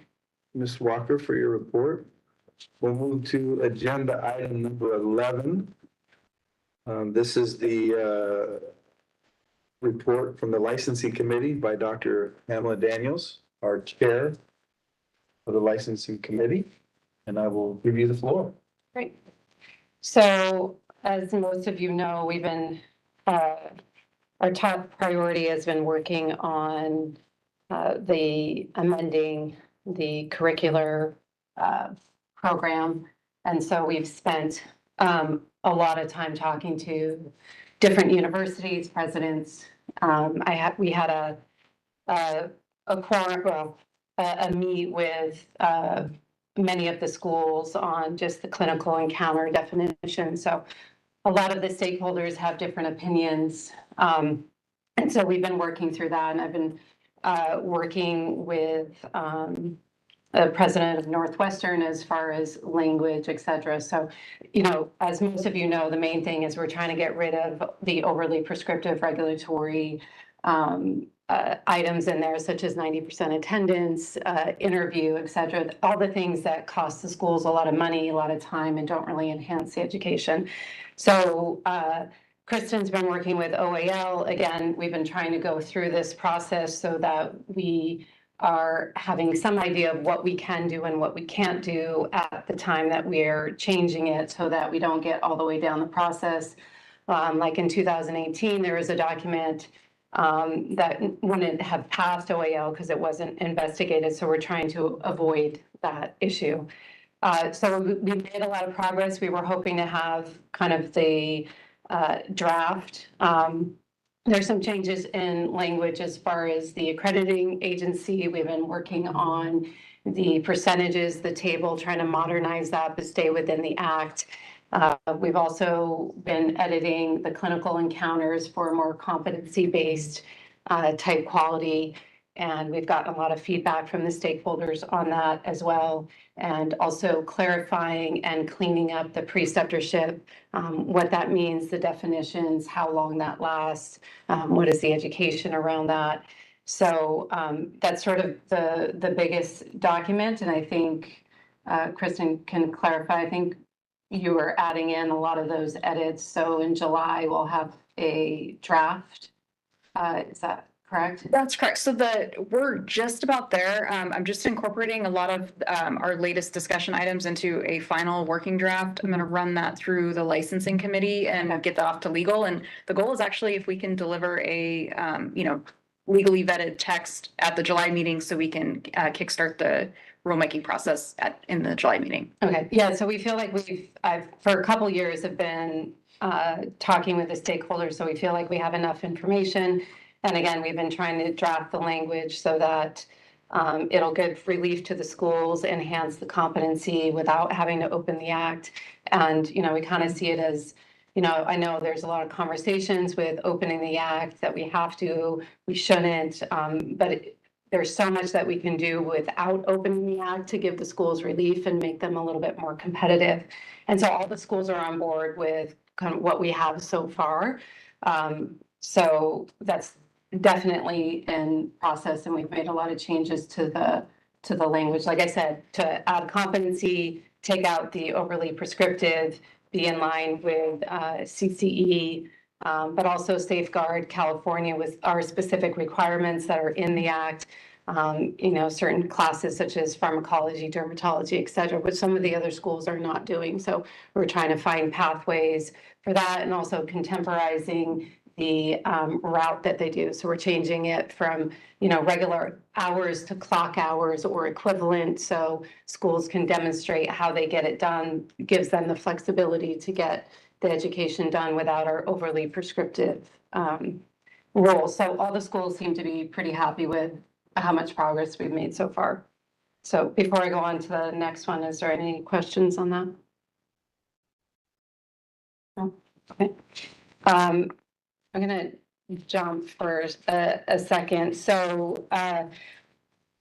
Ms. Walker, for your report. We'll move to agenda item number 11. This is the report from the licensing committee by Dr. Pamela Daniels, our chair of the licensing committee, and I will give you the floor. Great. So as most of you know, we've been, our top priority has been working on the amending the curricular program. And so we've spent a lot of time talking to different universities, presidents. We had a meet with many of the schools on just the clinical encounter definition. So a lot of the stakeholders have different opinions. And so we've been working through that, and I've been working with the president of Northwestern as far as language, et cetera. So, as most of you know, the main thing is we're trying to get rid of the overly prescriptive regulatory items in there, such as 90% attendance, interview, et cetera, all the things that cost the schools a lot of money, a lot of time, and don't really enhance the education. So Kristen's been working with OAL. Again, we've been trying to go through this process so that we are having some idea of what we can do and what we can't do at the time that we're changing it, so that we don't get all the way down the process. Like in 2018, there was a document that wouldn't have passed OAL because it wasn't investigated. So we're trying to avoid that issue. So we made a lot of progress. We were hoping to have kind of the draft. There's some changes in language as far as the accrediting agency. We've been working on the percentages, the table, trying to modernize that, but stay within the act. We've also been editing the clinical encounters for a more competency-based type quality. And we've gotten a lot of feedback from the stakeholders on that as well. And also clarifying and cleaning up the preceptorship, what that means, the definitions, how long that lasts, what is the education around that. So that's sort of the biggest document. And I think Kristen can clarify. I think you were adding in a lot of those edits. So in July, we'll have a draft. Is that correct? That's correct. So we're just about there. I'm just incorporating a lot of our latest discussion items into a final working draft. I'm going to run that through the licensing committee and get that off to legal. And the goal is actually if we can deliver a, legally vetted text at the July meeting, so we can kickstart the rulemaking process in the July meeting. Okay. Yeah. So we feel like I've for a couple years have been talking with the stakeholders. So we feel like we have enough information. And again, we've been trying to draft the language so that it'll give relief to the schools, enhance the competency without having to open the act. And, we kind of see it as, I know there's a lot of conversations with opening the act that we shouldn't, but there's so much that we can do without opening the act to give the schools relief and make them a little bit more competitive. And so all the schools are on board with kind of what we have so far. So that's definitely in process, and we've made a lot of changes to the language. Like I said, to add competency, take out the overly prescriptive, be in line with CCE, but also safeguard California with our specific requirements that are in the act. certain classes such as pharmacology, dermatology, et cetera, which some of the other schools are not doing. So we're trying to find pathways for that and also contemporizing the route that they do. So we're changing it from, regular hours to clock hours or equivalent. So schools can demonstrate how they get it done, gives them the flexibility to get the education done without our overly prescriptive rules. So all the schools seem to be pretty happy with how much progress we've made so far. So before I go on to the next one, is there any questions on that? No? Okay. I'm gonna jump for a second. So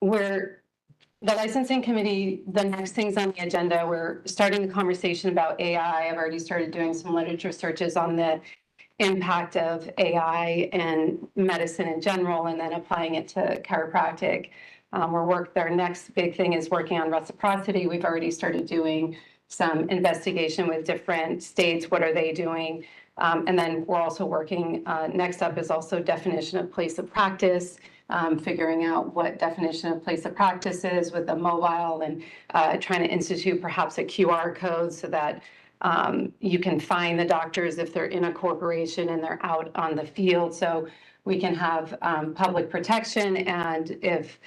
the licensing committee, the next things on the agenda, we're starting the conversation about AI. I've already started doing some literature searches on the impact of AI and medicine in general, and then applying it to chiropractic. Their next big thing is working on reciprocity. We've already started doing some investigation with different states. What are they doing? And then we're also working, next up is also definition of place of practice, figuring out what definition of place of practice is with the mobile, and trying to institute perhaps a QR code so that you can find the doctors if they're in a corporation and they're out on the field. So we can have public protection. And if,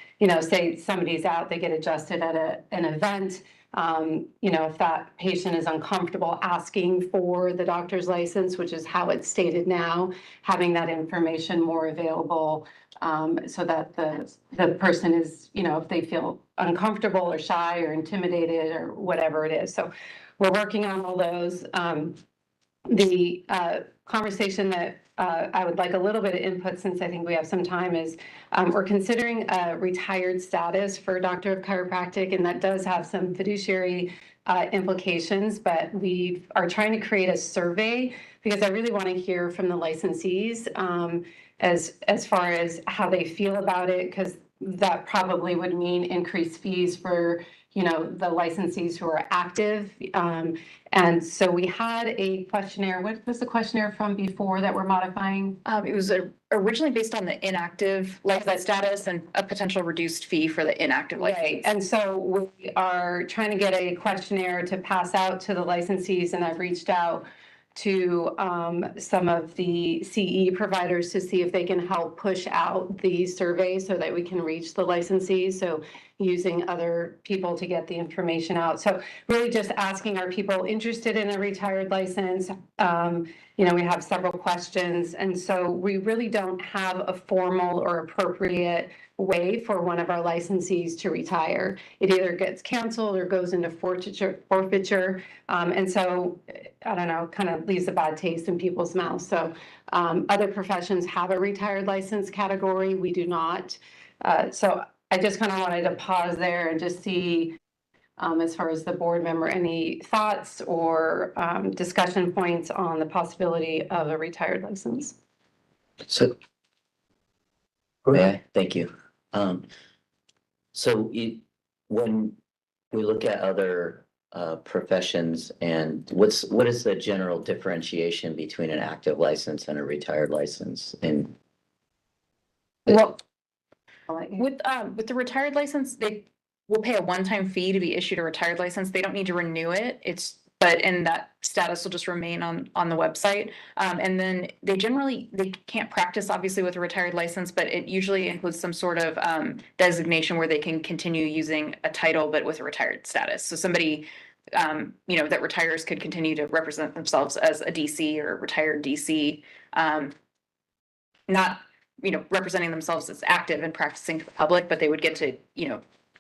say somebody's out, they get adjusted at an event. If that patient is uncomfortable asking for the doctor's license, which is how it's stated now, having that information more available so that the person is, if they feel uncomfortable or shy or intimidated or whatever it is. So we're working on all those. The conversation that I would like a little bit of input, since I think we have some time, is we're considering a retired status for Doctor of Chiropractic, and that does have some fiduciary implications, but we are trying to create a survey because I really want to hear from the licensees as far as how they feel about it, because that probably would mean increased fees for the licensees who are active. And so we had a questionnaire. What was the questionnaire from before that we're modifying? It was originally based on the inactive license status and a potential reduced fee for the inactive license. Right. And so we are trying to get a questionnaire to pass out to the licensees, and I've reached out to some of the CE providers to see if they can help push out the survey so that we can reach the licensees. So using other people to get the information out. So really just asking, are people interested in a retired license? We have several questions. And so we really don't have a formal or appropriate way for one of our licensees to retire. It either gets canceled or goes into forfeiture. And so, I don't know, kind of leaves a bad taste in people's mouths. So other professions have a retired license category. We do not. So I just kind of wanted to pause there and just see, as far as the board member, any thoughts or discussion points on the possibility of a retired license. So, thank you. When we look at other professions, and what is the general differentiation between an active license and a retired license? And Well, With the retired license, they will pay a one-time fee to be issued a retired license. They don't need to renew it. And that status will just remain on the website. And then they can't practice obviously with a retired license, but it usually includes some sort of designation where they can continue using a title, but with a retired status. So somebody, that retires could continue to represent themselves as a DC or a retired DC, not, representing themselves as active and practicing to the public, but they would get to,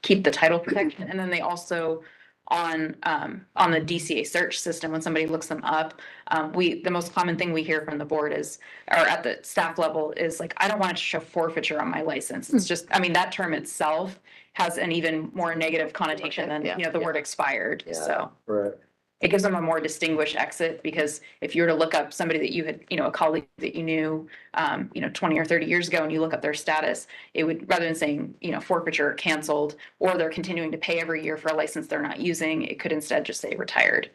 keep the title protection. And then they also, on the DCA search system, when somebody looks them up, the most common thing we hear from the board is, or at the staff level, is like, I don't want it to show forfeiture on my license. It's just, that term itself has an even more negative connotation than, the word expired. Yeah. So Right. it gives them a more distinguished exit, because if you were to look up somebody that you had, a colleague that you knew, 20 or 30 years ago, and you look up their status, it would, rather than saying, forfeiture or canceled, or they're continuing to pay every year for a license they're not using, it could instead just say retired.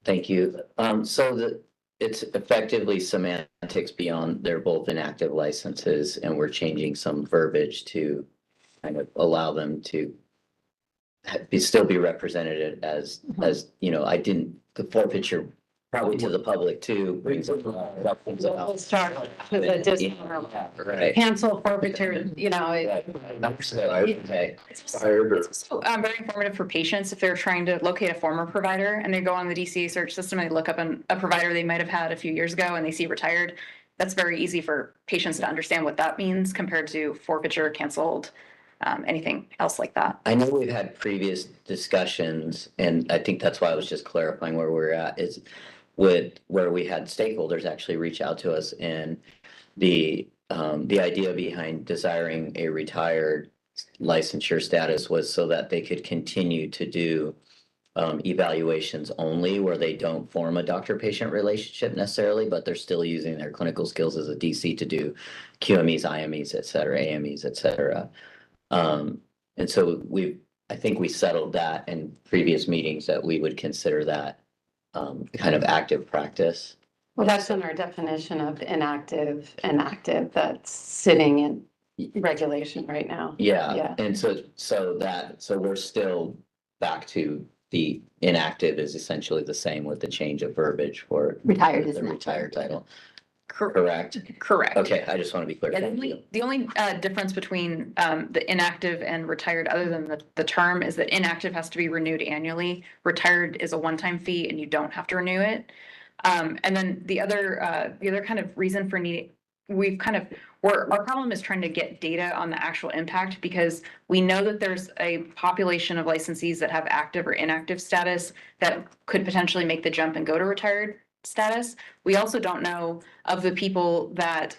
thank you. So it's effectively semantics beyond, they're both inactive licenses, and we're changing some verbiage to kind of allow them to still be represented as, I didn't, the forfeiture probably to the public too. brings up things about- We'll start with a discount. Right. Cancel forfeiture, Okay. Hired or It's also very informative for patients if they're trying to locate a former provider and they go on the DCA search system and they look up a provider they might have had a few years ago and they see retired. That's very easy for patients to understand what that means compared to forfeiture, canceled, anything else like that. I know we've had previous discussions, and I think that's why I was just clarifying where we're at, is with where we had stakeholders actually reach out to us, and the idea behind desiring a retired licensure status was so that they could continue to do evaluations only where they don't form a doctor-patient relationship necessarily, but they're still using their clinical skills as a DC to do QMEs, IMEs, et cetera, AMEs, et cetera. And so I think we settled that in previous meetings that we would consider that kind of active practice. Well, that's in our definition of inactive and active that's sitting in regulation right now. Yeah, and so we're still back to the inactive is essentially the same with the change of verbiage for Retired is the inactive. retired title, Correct. correct? Okay, I just want to be clear. Yeah, Thank you. the only difference between the inactive and retired, other than the term, is that inactive has to be renewed annually. Retired is a one-time fee and you don't have to renew it. And then the other kind of reason for needing, our problem is trying to get data on the actual impact because we know that there's a population of licensees that have active or inactive status that could potentially make the jump and go to retired status. We also don't know of the people that,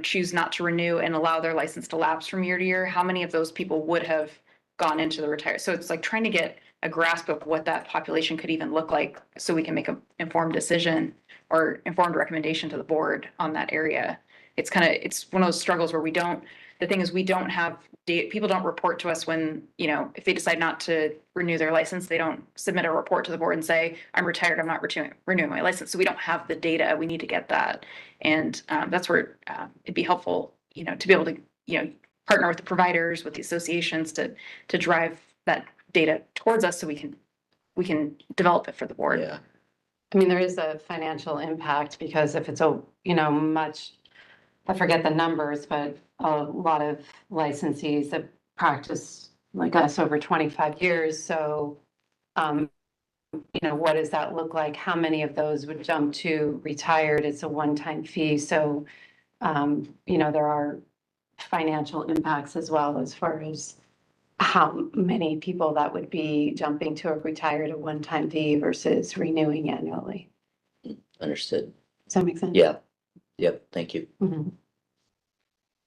choose not to renew and allow their license to lapse from year to year, how many of those people would have gone into the retired. So it's like trying to get a grasp of what that population could even look like so we can make an informed decision or informed recommendation to the board on that area. It's one of those struggles where we don't have data. People don't report to us when, if they decide not to renew their license, they don't submit a report to the board and say, I'm retired, I'm not renewing my license. So we don't have the data. We need to get that. And that's where it'd be helpful, to be able to, partner with the providers, with the associations to drive that data towards us so we can develop it for the board. Yeah. I mean, there is a financial impact because if it's I forget the numbers, but a lot of licensees that practice like us over 25 years. So, what does that look like? How many of those would jump to retired? It's a one-time fee. So, there are financial impacts as well as far as how many people that would be jumping to a retired, a one-time fee versus renewing annually. Understood. Does that make sense? Yeah. Yep. Thank you. Mhm.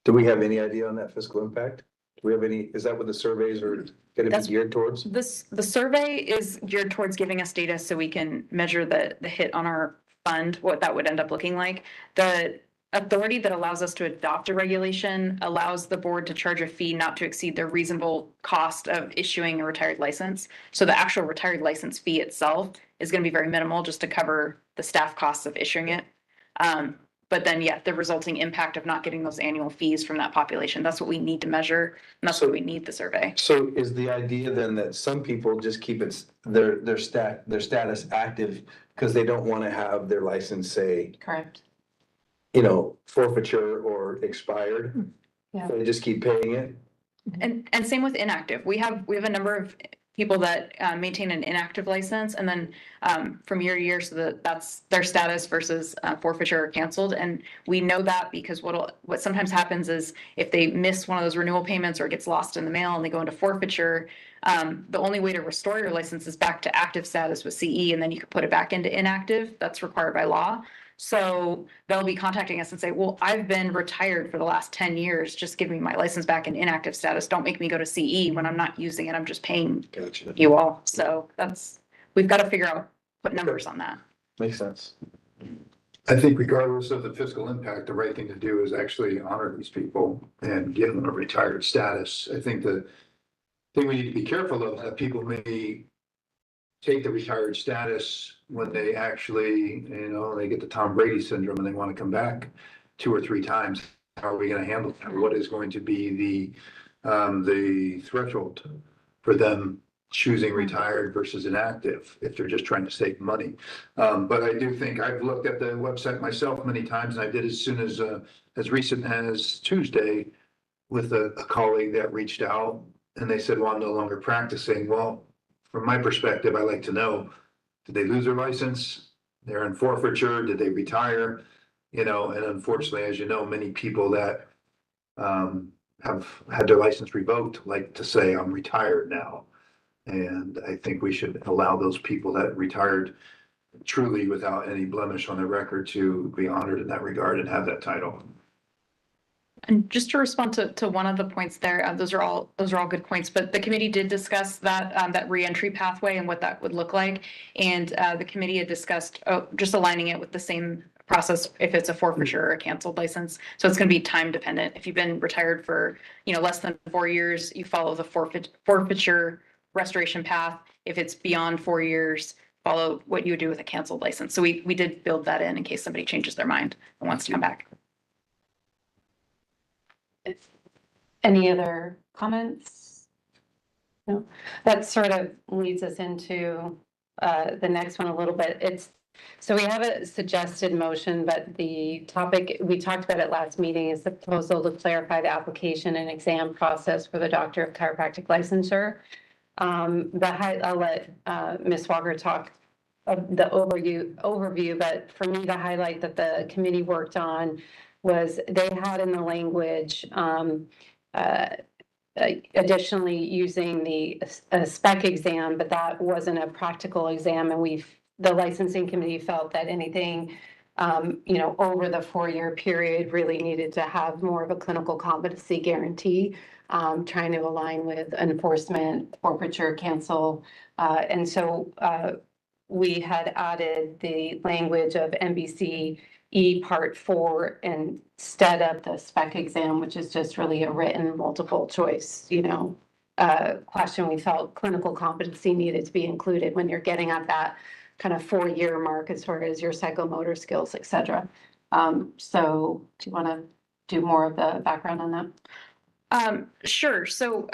Do we have any idea on that fiscal impact? Do we have any, is that what the surveys are going to be geared towards? The survey is geared towards giving us data so we can measure the hit on our fund, what that would end up looking like. The authority that allows us to adopt a regulation allows the board to charge a fee not to exceed the reasonable cost of issuing a retired license. So the actual retired license fee itself is going to be very minimal just to cover the staff costs of issuing it. But then, the resulting impact of not getting those annual fees from that population, that's what we need to measure. And that's what we need the survey. So is the idea then that some people just keep their status active because they don't want to have their license say, Correct. forfeiture or expired? Yeah. So they just keep paying it? And same with inactive. We have a number of people that maintain an inactive license and then from year to year, so that's their status versus forfeiture or canceled. And we know that because what sometimes happens is if they miss one of those renewal payments or it gets lost in the mail and they go into forfeiture, the only way to restore your license is back to active status with CE, and then you can put it back into inactive. That's required by law. So they'll be contacting us and say, well, I've been retired for the last 10 years. Just give me my license back in inactive status. Don't make me go to CE when I'm not using it. I'm just paying you all. So we've got to figure out, put numbers on that. Makes sense. I think regardless of the fiscal impact, the right thing to do is actually honor these people and give them a retired status. I think the thing we need to be careful of that people may take the retired status when they actually, they get the Tom Brady syndrome and they want to come back 2 or 3 times. How are we going to handle that? What is going to be the threshold for them choosing retired versus inactive if they're just trying to save money? But I do think I've looked at the website myself many times, and I did as soon as recent as Tuesday with a colleague that reached out and they said, well, I'm no longer practicing. Well, from my perspective, I like to know, did they lose their license? They're in forfeiture. Did they retire? And unfortunately, as you know, many people that have had their license revoked like to say, I'm retired now. And I think we should allow those people that retired truly without any blemish on their record to be honored in that regard and have that title. And just to respond to one of the points there, those are all good points, but the committee did discuss that reentry pathway and what that would look like. And the committee had discussed just aligning it with the same process if it's a forfeiture or a canceled license. So it's going to be time dependent. If you've been retired for, less than 4 years, you follow the forfeiture restoration path. If it's beyond 4 years, follow what you would do with a canceled license. So we did build that in case somebody changes their mind and wants to come back. Any other comments? No, that sort of leads us into the next one a little bit. So we have a suggested motion, but the topic, we talked about it last meeting, is the proposal to clarify the application and exam process for the Doctor of Chiropractic licensure. I'll let Ms. Walker talk the overview, but for me, the highlight that the committee worked on was they had in the language additionally using the spec exam, but that wasn't a practical exam, and the licensing committee felt that anything over the 4-year period really needed to have more of a clinical competency guarantee, trying to align with enforcement, forfeiture, cancel, and so we had added the language of NBC Part 4 instead of the spec exam, which is just really a written multiple choice, question. We felt clinical competency needed to be included when you're getting at that kind of 4-year mark as far as your psychomotor skills, et cetera. So do you want to do more of the background on that? Sure. So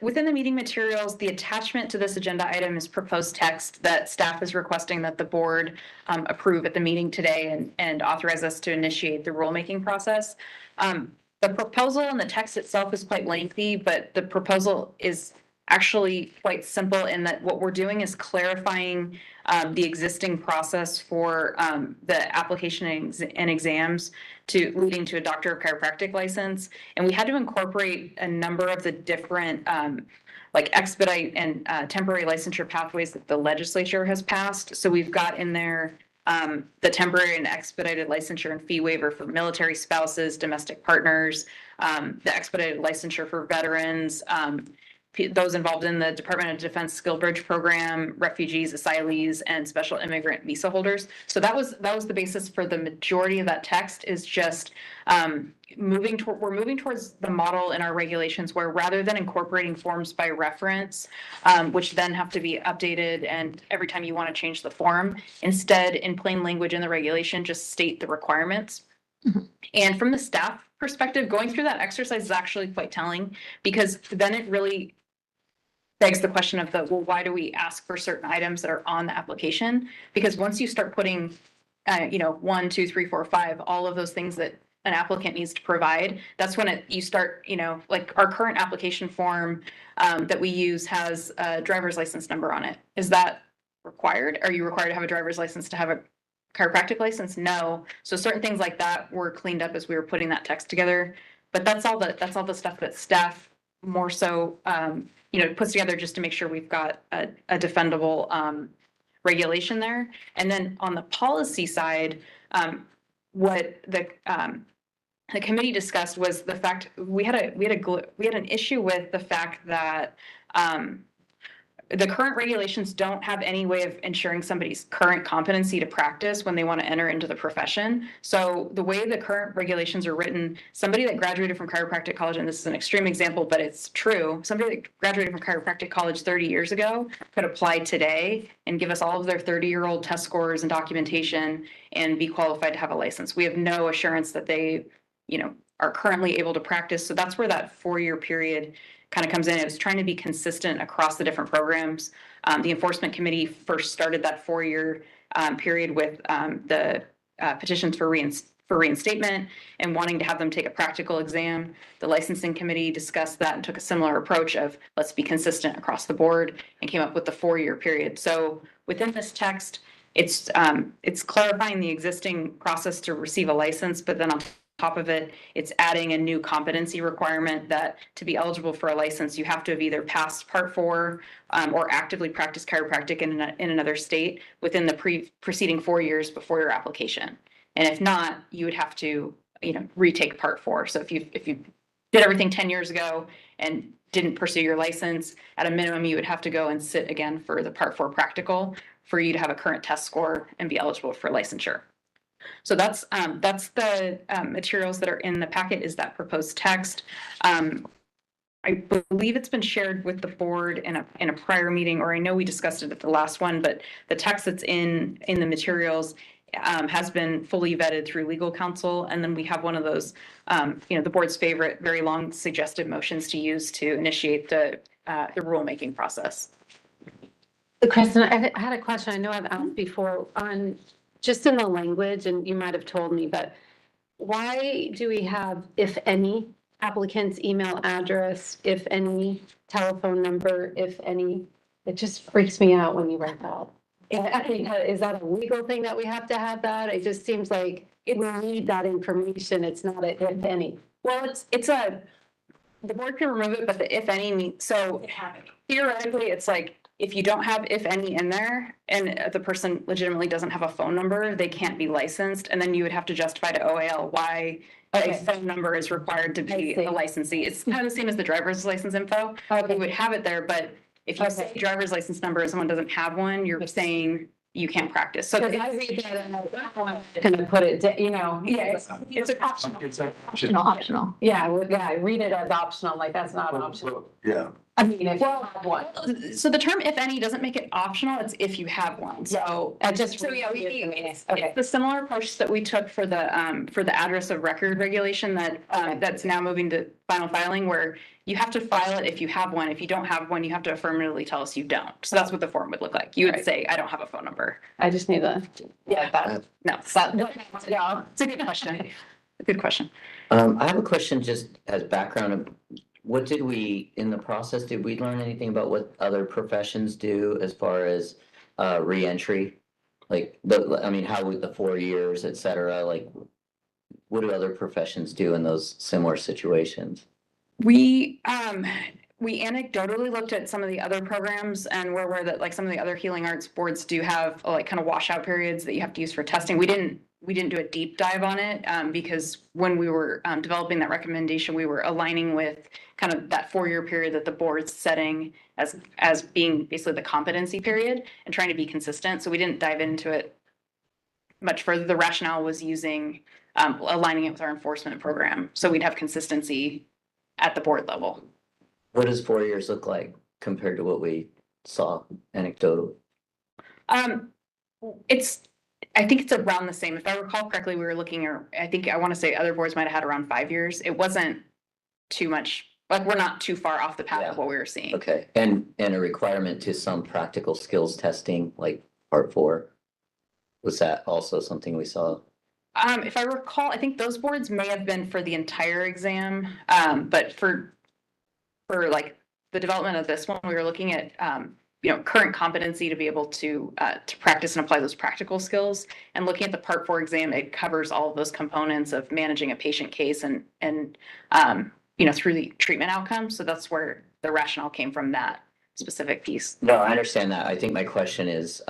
within the meeting materials, the attachment to this agenda item is proposed text that staff is requesting that the board approve at the meeting today and authorize us to initiate the rulemaking process. The proposal and the text itself is quite lengthy, but the proposal is actually quite simple in that what we're doing is clarifying the existing process for the application and exams leading to a Doctor of Chiropractic license. And we had to incorporate a number of the different like expedite and temporary licensure pathways that the legislature has passed. So we've got in there the temporary and expedited licensure and fee waiver for military spouses, domestic partners, the expedited licensure for veterans, those involved in the Department of Defense Skill Bridge program, refugees, asylees, and special immigrant visa holders. So that was the basis for the majority of that text, is just we're moving towards the model in our regulations where rather than incorporating forms by reference, which then have to be updated and every time you want to change the form, instead in plain language in the regulation, just state the requirements. Mm-hmm. And from the staff perspective, going through that exercise is actually quite telling, because then it really begs the question of why do we ask for certain items that are on the application? Because once you start putting, 1, 2, 3, 4, 5, all of those things that an applicant needs to provide, that's when you start, like our current application form that we use has a driver's license number on it. Is that required? Are you required to have a driver's license to have a chiropractic license? No. So certain things like that were cleaned up as we were putting that text together. But that's all the stuff that staff more so puts together just to make sure we've got a defendable regulation there. And then on the policy side, what the committee discussed was the fact we had an issue with the fact that the current regulations don't have any way of ensuring somebody's current competency to practice when they want to enter into the profession. So the way the current regulations are written, somebody that graduated from chiropractic college, and this is an extreme example, but it's true, somebody that graduated from chiropractic college 30 years ago could apply today and give us all of their 30-year-old test scores and documentation and be qualified to have a license. We have no assurance that they, are currently able to practice. So that's where that 4-year period kind of comes in. It was trying to be consistent across the different programs. The enforcement committee first started that 4-year period with the petitions for reinstatement and wanting to have them take a practical exam. The licensing committee discussed that and took a similar approach of let's be consistent across the board and came up with the 4-year period. So within this text, it's clarifying the existing process to receive a license, but then on top of it, it's adding a new competency requirement that to be eligible for a license, you have to have either passed Part 4 or actively practiced chiropractic in another state within the preceding 4 years before your application. And if not, you would have to, retake Part 4. So if you did everything 10 years ago and didn't pursue your license, at a minimum, you would have to go and sit again for the Part 4 practical for you to have a current test score and be eligible for licensure. So that's the materials that are in the packet is that proposed text. I believe it's been shared with the board in a prior meeting, or I know we discussed it at the last one, but the text that's in the materials has been fully vetted through legal counsel. And then we have one of those, the board's favorite, very long suggested motions to use to initiate the rulemaking process. Kristen, I had a question. I know I've asked before on just in the language, and you might have told me, but why do we have, if any, applicant's email address, if any, telephone number, if any? It just freaks me out when you write that. I mean, is that a legal thing that we have to have that? It just seems like we need that information. It's not a if any. Well, the board can remove it, but the if any means, so theoretically, it's like, if you don't have if any in there and the person legitimately doesn't have a phone number, they can't be licensed. And then you would have to justify to OAL why a phone number is required to be a licensee. It's kind of the same as the driver's license info. You would have it there, but if you say driver's license number and someone doesn't have one, you're saying you can't practice. So I read that and I'm gonna put it, it's Optional. yeah, I read it as optional, like that's not optional. Yeah. I mean, if you have one. So the term if any doesn't make it optional, it's if you have one. So it's the similar approach that we took for the address of record regulation that's now moving to final filing, where you have to file it if you have one. If you don't have one, you have to affirmatively tell us you don't. So that's what the form would look like. You would say, I don't have a phone number. I just need No, it's a good question. A good question. I have a question just as background. What did we, in the process, did we learn anything about what other professions do as far as reentry? Like how with the 4 years, et cetera, like what do other professions do in those similar situations? We anecdotally looked at some of the other programs and we're aware that like some of the other healing arts boards do have like kind of washout periods that you have to use for testing. We didn't do a deep dive on it because when we were developing that recommendation, we were aligning with kind of that 4-year period that the board's setting as being basically the competency period and trying to be consistent. So we didn't dive into it much further. The rationale was using aligning it with our enforcement program. So we'd have consistency at the board level. What does 4 years look like compared to what we saw anecdotally? I think it's around the same. If I recall correctly, we were looking, or I want to say other boards might have had around 5 years. It wasn't too much, like we're not too far off the path of what we were seeing. Okay, and a requirement to some practical skills testing, like Part 4. Was that also something we saw? If I recall, I think those boards may have been for the entire exam, but for like the development of this one, we were looking at current competency to be able to practice and apply those practical skills. And looking at the Part 4 exam, it covers all of those components of managing a patient case and through the treatment outcomes. So that's where the rationale came from, that specific piece. No, I understand that. I think my question is,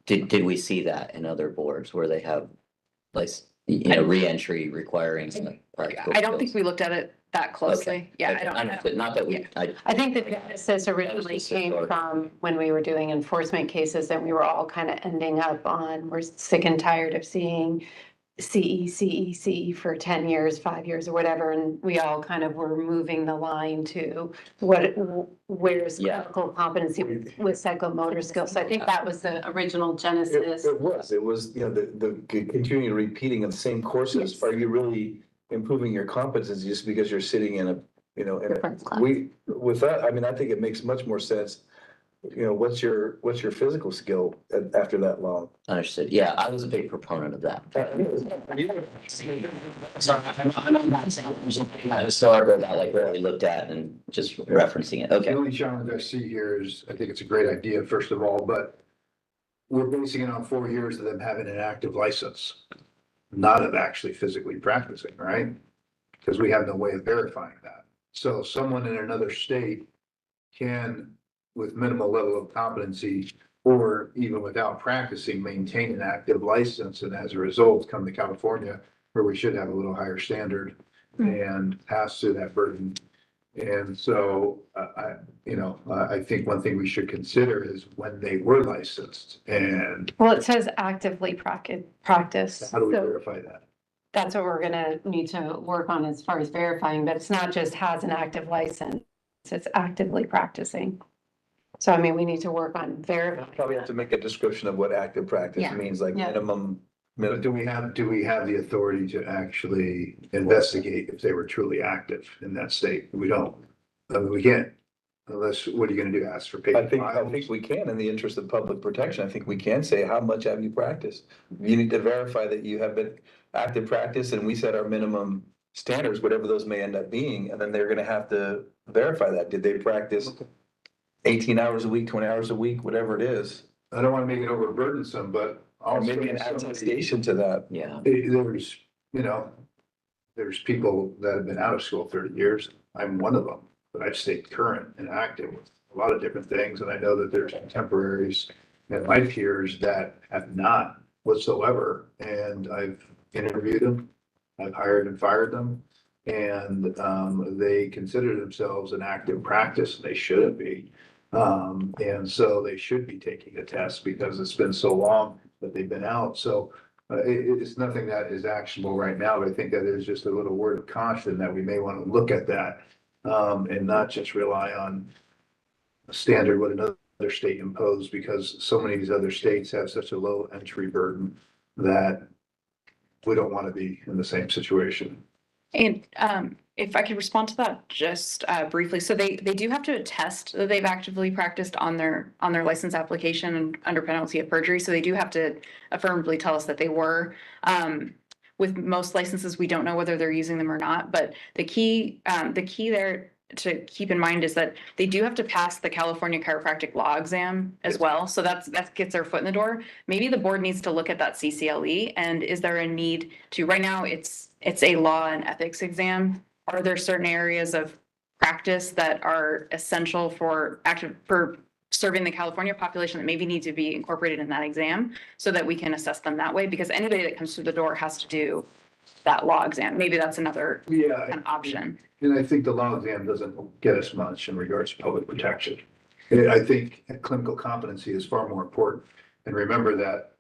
did we see that in other boards where they have like, re-entry requiring some practical I don't skills? think we looked at it that closely. Yeah, I Okay, don't know. understood. Not that we, I think the genesis originally just came historic. from when we were doing enforcement cases and we were all kind of ending up on, we're sick and tired of seeing CE for 10 years, 5 years or whatever. And we all kind of were moving the line to where's Yeah. clinical competency with psychomotor skills. So I think that was the original genesis. It was, the continuing repeating of the same courses. Yes. Are you really improving your competency just because you're sitting in a, Different class. with that, I mean, I think it makes much more sense. What's your physical skill after that long? Understood. Yeah, I was a big proponent of that. Historical, that like what we looked at and just referencing it. The Okay. only challenge I see here is, I think it's a great idea, first of all, but we're basing it on 4 years of them having an active license, not of actually physically practicing, right? Because we have no way of verifying that. So someone in another state can, with minimal level of competency, or even without practicing, maintain an active license, and as a result, come to California, where we should have a little higher standard and pass through that burden. And so I think one thing we should consider is when they were licensed, and Well, it says actively practice. how do we So verify that? that's what we're gonna need to work on as far as verifying, but it's not just has an active license, it's actively practicing. So I mean, we need to work on verifying. Probably have to make a description of what active practice Yeah. means, like Yeah. minimum. But do we have the authority to actually investigate if they were truly active in that state? We don't. I mean, we can't, unless, what are you gonna do, ask for paper I think files? we can, in the interest of public protection, I think we can say, how much have you practiced? You need to verify that you have been active practice, and we set our minimum standards, whatever those may end up being, and then they're gonna have to verify that. Did they practice 18 hours a week, 20 hours a week, whatever it is? I don't wanna make it overburdensome, but Or also. maybe an attestation to that. Yeah. There's, there's people that have been out of school 30 years. I'm one of them, but I've stayed current and active with a lot of different things. And I know that there's contemporaries and my peers that have not whatsoever. And I've interviewed them, I've hired and fired them. And they consider themselves an active practice. They shouldn't be. And so they should be taking a test because it's been so long that they've been out. So it's nothing that is actionable right now, but I think that is just a little word of caution that we may want to look at that and not just rely on a standard what another state imposed, because so many of these other states have such a low entry burden that we don't want to be in the same situation. And if I could respond to that just briefly, so they do have to attest that they've actively practiced on their license application under penalty of perjury. So they do have to affirmatively tell us that they were. With most licenses, we don't know whether they're using them or not. But the key there to keep in mind is that they do have to pass the California Chiropractic Law Exam as well. So that gets their foot in the door. Maybe the board needs to look at that CCLE, and is there a need to, right now it's a law and ethics exam. Are there certain areas of practice that are essential for serving the California population that maybe need to be incorporated in that exam so that we can assess them that way? Because anybody that comes through the door has to do that law exam. Maybe that's another kind of option. And I think the law exam doesn't get us much in regards to public protection. I think clinical competency is far more important. And remember that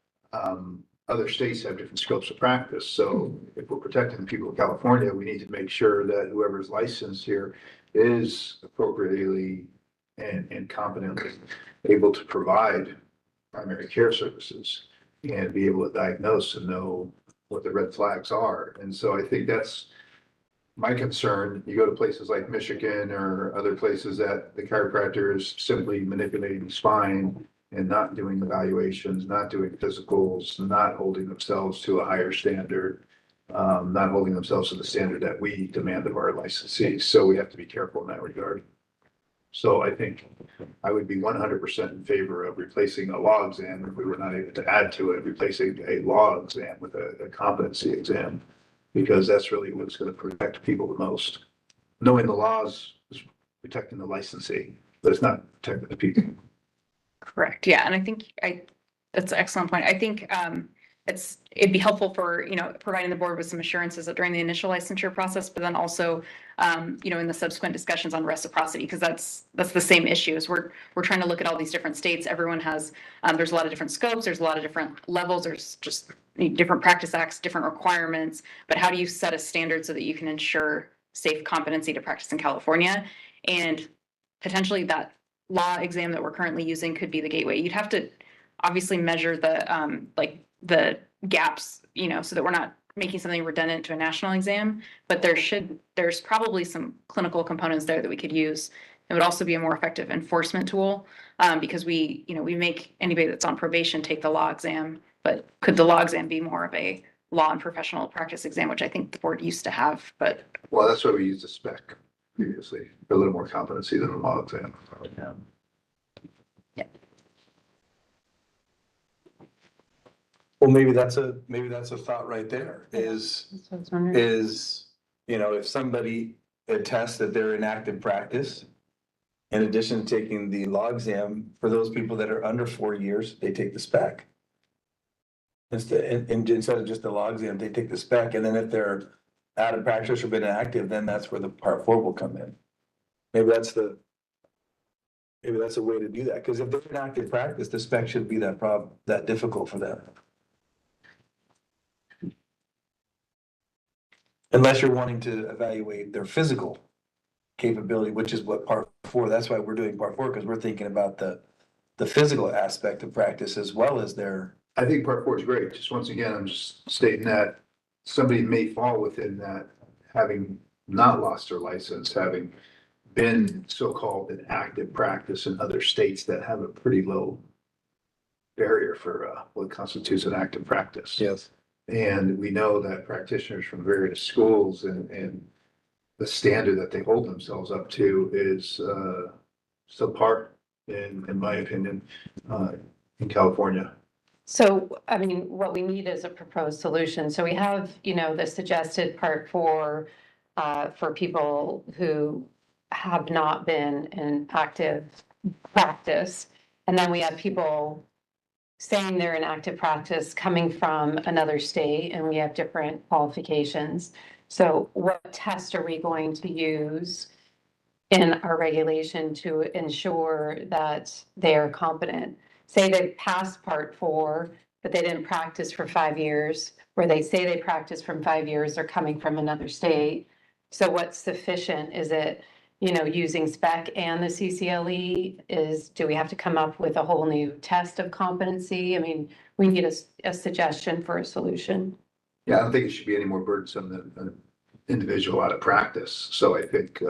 other states have different scopes of practice. So if we're protecting the people of California, we need to make sure that whoever's licensed here is appropriately and competently able to provide primary care services and be able to diagnose and know what the red flags are. And so I think that's my concern. You go to places like Michigan or other places that the chiropractor is simply manipulating the spine and not doing evaluations, not doing physicals, not holding themselves to a higher standard, not holding themselves to the standard that we demand of our licensees. So we have to be careful in that regard. So I think I would be 100% in favor of replacing a law exam if we were not able to add to it, replacing a law exam with a competency exam, because that's really what's going to protect people the most. Knowing the laws is protecting the licensee, but it's not protecting the people. Correct. Yeah. And I think that's an excellent point. I think it'd be helpful for, providing the board with some assurances that during the initial licensure process, but then also, in the subsequent discussions on reciprocity, because that's the same issue. Is we're trying to look at all these different states. Everyone has, there's a lot of different scopes, there's a lot of different levels, there's just different practice acts, different requirements. But how do you set a standard so that you can ensure safe competency to practice in California? And potentially that law exam that we're currently using could be the gateway. You'd have to obviously measure the gaps, so that we're not making something redundant to a national exam, but there's probably some clinical components there that we could use. It would also be a more effective enforcement tool, because we make anybody that's on probation take the law exam, but could the law exam be more of a law and professional practice exam, which I think the board used to have, but. Well, that's why we used the spec previously, for a little more competency than a law exam. Well, maybe that's a thought right there is, if somebody attests that they're in active practice, in addition to taking the law exam, for those people that are under 4 years, they take the spec. Instead of just the law exam, they take the spec, and then if they're out of practice or been active, then that's where the part 4 will come in. Maybe that's a way to do that, because if they're in active practice, the spec shouldn't be that difficult for them. Unless you're wanting to evaluate their physical capability, which is what part 4, that's why we're doing part 4, because we're thinking about the physical aspect of practice as well as their. I think part 4 is great. Just once again, I'm just stating that somebody may fall within that, having not lost their license, having been so-called in active practice in other states that have a pretty low barrier for what constitutes an active practice. Yes. And we know that practitioners from various schools and the standard that they hold themselves up to is subpar, in my opinion, in California. So, I mean, what we need is a proposed solution. So we have, the suggested part 4 for people who have not been in active practice. And then we have people saying they're in active practice coming from another state, and we have different qualifications. So what test are we going to use in our regulation to ensure that they are competent? Say they passed part 4, but they didn't practice for 5 years, or they say they practiced from 5 years, they're coming from another state. So what's sufficient? Is it, using spec and the CCLE? Do we have to come up with a whole new test of competency? I mean, we need a suggestion for a solution. Yeah, I don't think it should be any more burdensome than an individual out of practice. So I think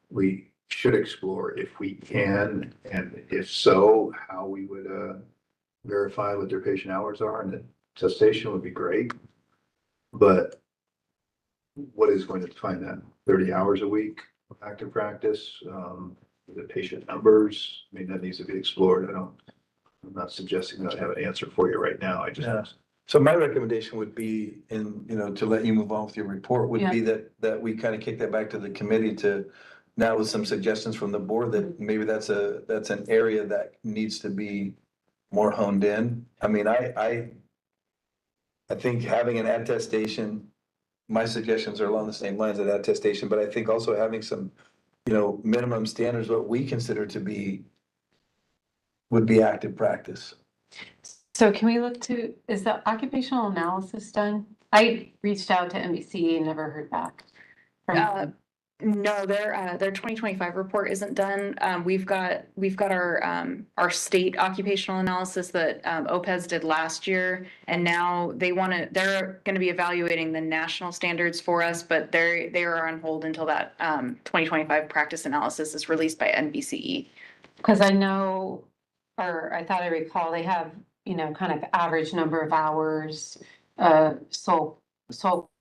we should explore if we can, and if so, how we would verify what their patient hours are, and the attestation would be great. But what is going to define that? 30 hours a week of active practice? The patient numbers? I mean, that needs to be explored. I'm not suggesting that I have an answer for you right now. I just. Yeah. So my recommendation would be, to let you move on with your report, would be that we kind of kick that back to the committee to now with some suggestions from the board that maybe that's an area that needs to be more honed in. I mean, I think having an attestation, my suggestions are along the same lines of attestation, but I think also having some, minimum standards, what we consider to be, would be active practice. So can we look to, is the occupational analysis done? I reached out to NBC and never heard back. No, their 2025 report isn't done. We've got our state occupational analysis that OPES did last year, and now they're going to be evaluating the national standards for us, but they are on hold until that 2025 practice analysis is released by NBCE. Because I know, or I thought I recall, they have, kind of average number of hours, sole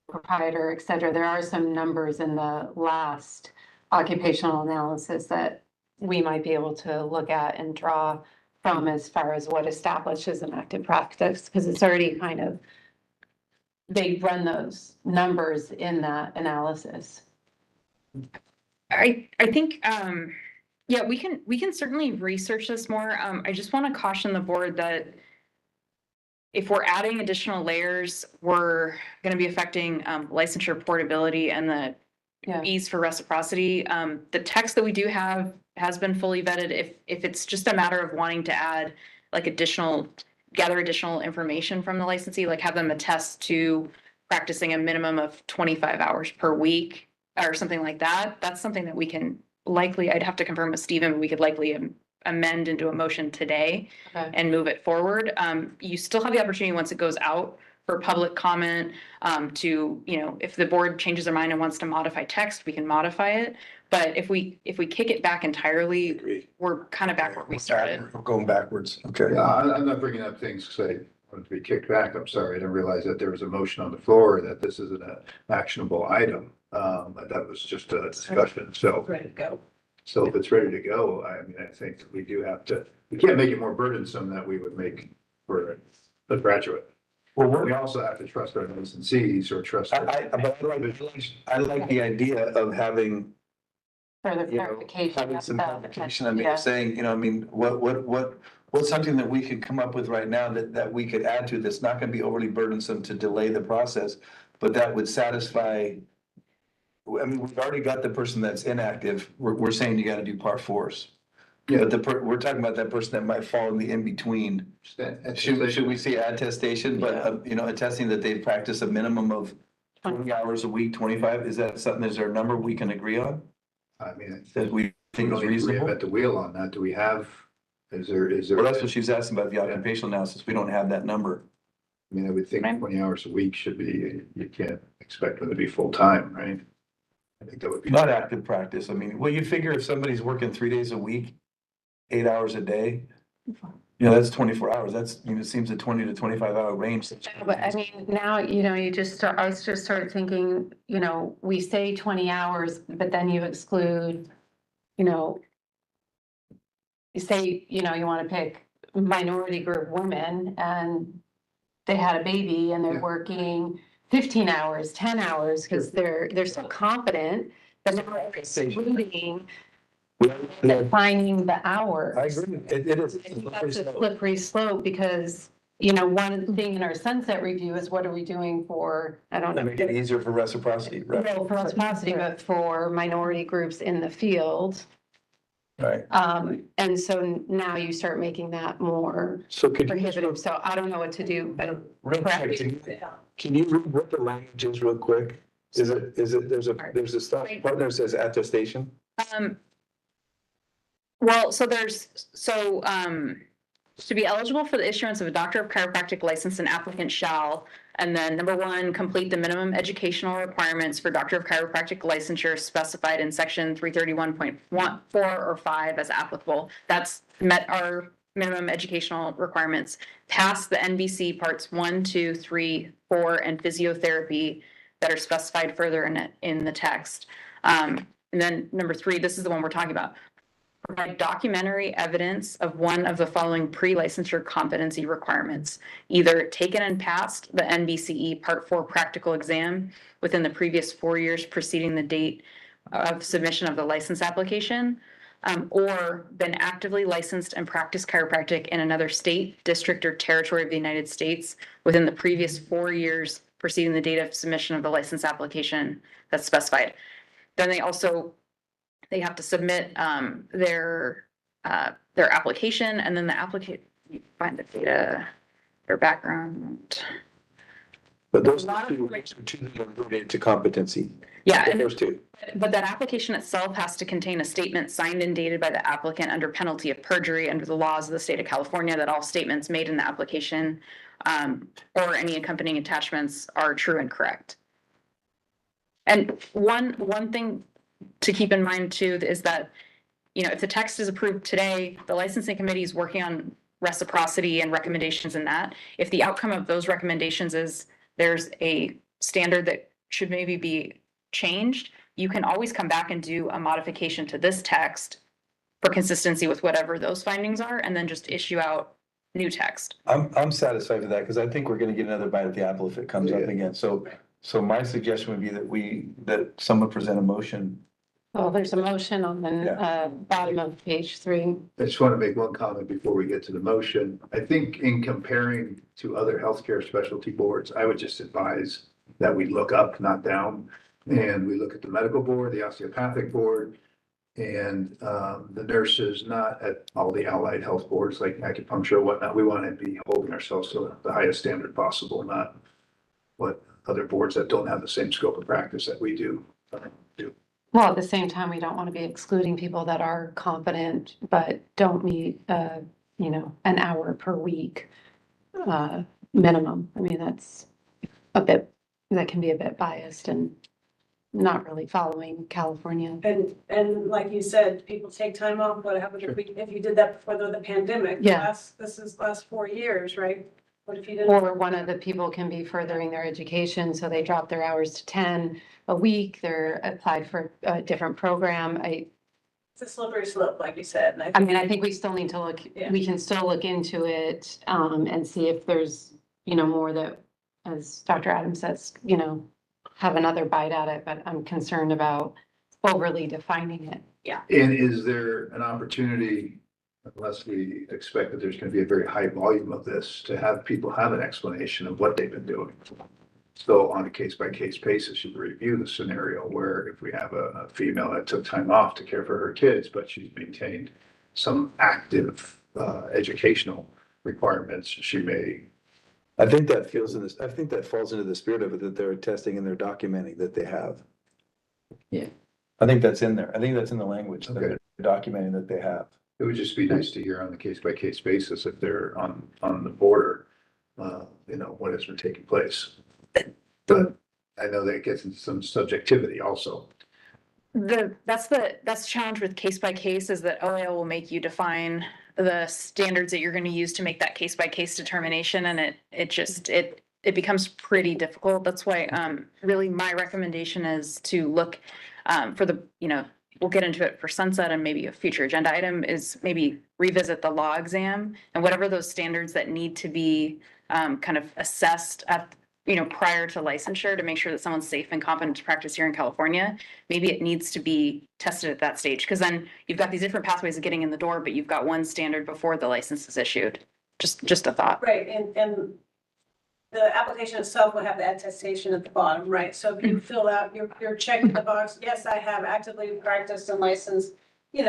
proprietor, et cetera. There are some numbers in the last occupational analysis that we might be able to look at and draw from as far as what establishes an active practice, because it's already kind of, they run those numbers in that analysis. I think, yeah, we can certainly research this more. I just want to caution the board that if we're adding additional layers, we're going to be affecting licensure portability and the Yeah. ease for reciprocity. The text that we do have has been fully vetted. If it's just a matter of wanting to add like gather additional information from the licensee, like have them attest to practicing a minimum of 25 hours per week or something like that, that's something that we can likely, I'd have to confirm with Stephen, but we could likely amend into a motion today Okay. and move it forward. You still have the opportunity once it goes out for public comment, to, if the board changes their mind and wants to modify text, we can modify it. But if we kick it back entirely, we're kind of back where we started. We're going backwards. Okay. Yeah, I'm not bringing up things because I wanted to be kicked back. I'm sorry. I didn't realize that there was a motion on the floor that this isn't an actionable item. But that was just a discussion. So, Ready to go. so if it's ready to go, I mean, I think we do have to, we can't make it more burdensome than we would make for a graduate. Well, We also have to trust our licensees or trust. I like the idea of having, Further you know, clarification. having of some the- clarification. I mean, Yeah. saying, what's something that we could come up with right now that we could add to that's not gonna be overly burdensome to delay the process, but that would satisfy. I mean, we've already got the person that's inactive. We're saying you gotta do part fours. Yeah. But we're talking about that person that might fall in the in-between. Should we say attestation, but, attesting that they practice a minimum of 20 hours a week, 25? Is that something, is there a number we can agree on I mean, that we we think is don't need to reasonable? reinvent the wheel on that. Do we have, is there? Well, that's what she's asking about the occupational analysis. We don't have that number. I mean, I would think Right. 20 hours a week should be, you can't expect them to be full-time, right? I think that would be. Not active practice. I mean, well, you figure if somebody's working 3 days a week, 8 hours a day, that's 24 hours. That's, it seems a 20 to 25 hour range. But I mean, now, you just start, I just started thinking, we say 20 hours, but then you exclude, you say, you want to pick minority group women and they had a baby and they're Yeah. working 15 hours, 10 hours, because they're so confident that they're excluding defining the hours. I agree. It is. I think that's a slippery slope because, one thing in our sunset review is what are we doing for, I don't know. Make it easier for reciprocity, right? Well, for reciprocity, but for minority groups in the field. Right. And so now you start making that more So could you, prohibitive. So I don't know what to do, but real quick, can you read what the language is real quick? Is it, there's a stop partner says attestation? Well, to be eligible for the issuance of a Doctor of Chiropractic license, an applicant shall, and then number 1, complete the minimum educational requirements for Doctor of Chiropractic licensure specified in section 331.1, 4 or 5 as applicable. That's met our minimum educational requirements. Pass the NBC parts 1, 2, 3, 4, and physiotherapy that are specified further in the text. And then number 3, this is the one we're talking about. Provide documentary evidence of one of the following pre-licensure competency requirements, either taken and passed the NBCE Part 4 practical exam within the previous 4 years preceding the date of submission of the license application, or been actively licensed and practiced chiropractic in another state, district, or territory of the United States within the previous 4 years preceding the date of submission of the license application that's specified. Then they have to submit their application, and then the applicant, you find the data, their background. But those two are related to competency. Yeah, and Those two. but that application itself has to contain a statement signed and dated by the applicant under penalty of perjury under the laws of the state of California that all statements made in the application or any accompanying attachments are true and correct. And one thing to keep in mind too is that, if the text is approved today, the licensing committee is working on reciprocity and recommendations in that. If the outcome of those recommendations is there's a standard that should maybe be changed, you can always come back and do a modification to this text for consistency with whatever those findings are, and then just issue out new text. I'm satisfied with that because I think we're going to get another bite at the apple if it comes up again. So my suggestion would be that someone present a motion Well, there's a motion on the bottom of page 3. I just want to make one comment before we get to the motion. I think in comparing to other healthcare specialty boards, I would just advise that we look up, not down. And we look at the medical board, the osteopathic board, and the nurses, not at all the allied health boards like acupuncture or whatnot. We want to be holding ourselves to the highest standard possible, not what other boards that don't have the same scope of practice that we do. Well, at the same time, we don't want to be excluding people that are competent, but don't meet, an hour per week minimum. I mean, that's that can be a bit biased and not really following California. And like you said, people take time off. What happened if you did that before the pandemic? Yeah. This is last 4 years, right? What if you didn't? Or one of the people can be furthering their education, so they drop their hours to 10 a week. They're applied for a different program. It's a slippery slope, like you said. And I mean, I think we still need to look, Yeah. we can still look into it, and see if there's, more that, as Dr. Adams says, have another bite at it, but I'm concerned about overly defining it. And is there an opportunity, unless we expect that there's going to be a very high volume of this, to have people have an explanation of what they've been doing? So on a case-by-case basis, you review the scenario where if we have a female that took time off to care for her kids, but she's maintained some active educational requirements, she may. I think that I think that falls into the spirit of it, that they're testing and they're documenting that they have. Yeah. I think that's in there. I think that's in the language, that Okay. they're documenting that they have. It would just be nice to hear on a case-by-case basis if they're on the border, what has been taking place. But I know that gets into some subjectivity also. That's the challenge with case by case, is that OAL will make you define the standards that you're going to use to make that case by case determination. And it becomes pretty difficult. That's why, really my recommendation is to look, for the, we'll get into it for sunset and maybe a future agenda item, is maybe revisit the law exam and whatever those standards that need to be, kind of assessed at, prior to licensure, to make sure that someone's safe and competent to practice here in California. Maybe it needs to be tested at that stage, because then you've got these different pathways of getting in the door, but you've got one standard before the license is issued. Just a thought. Right, and the application itself will have the attestation at the bottom, right? So if you fill out, you're checking the box, yes, I have actively practiced and licensed, we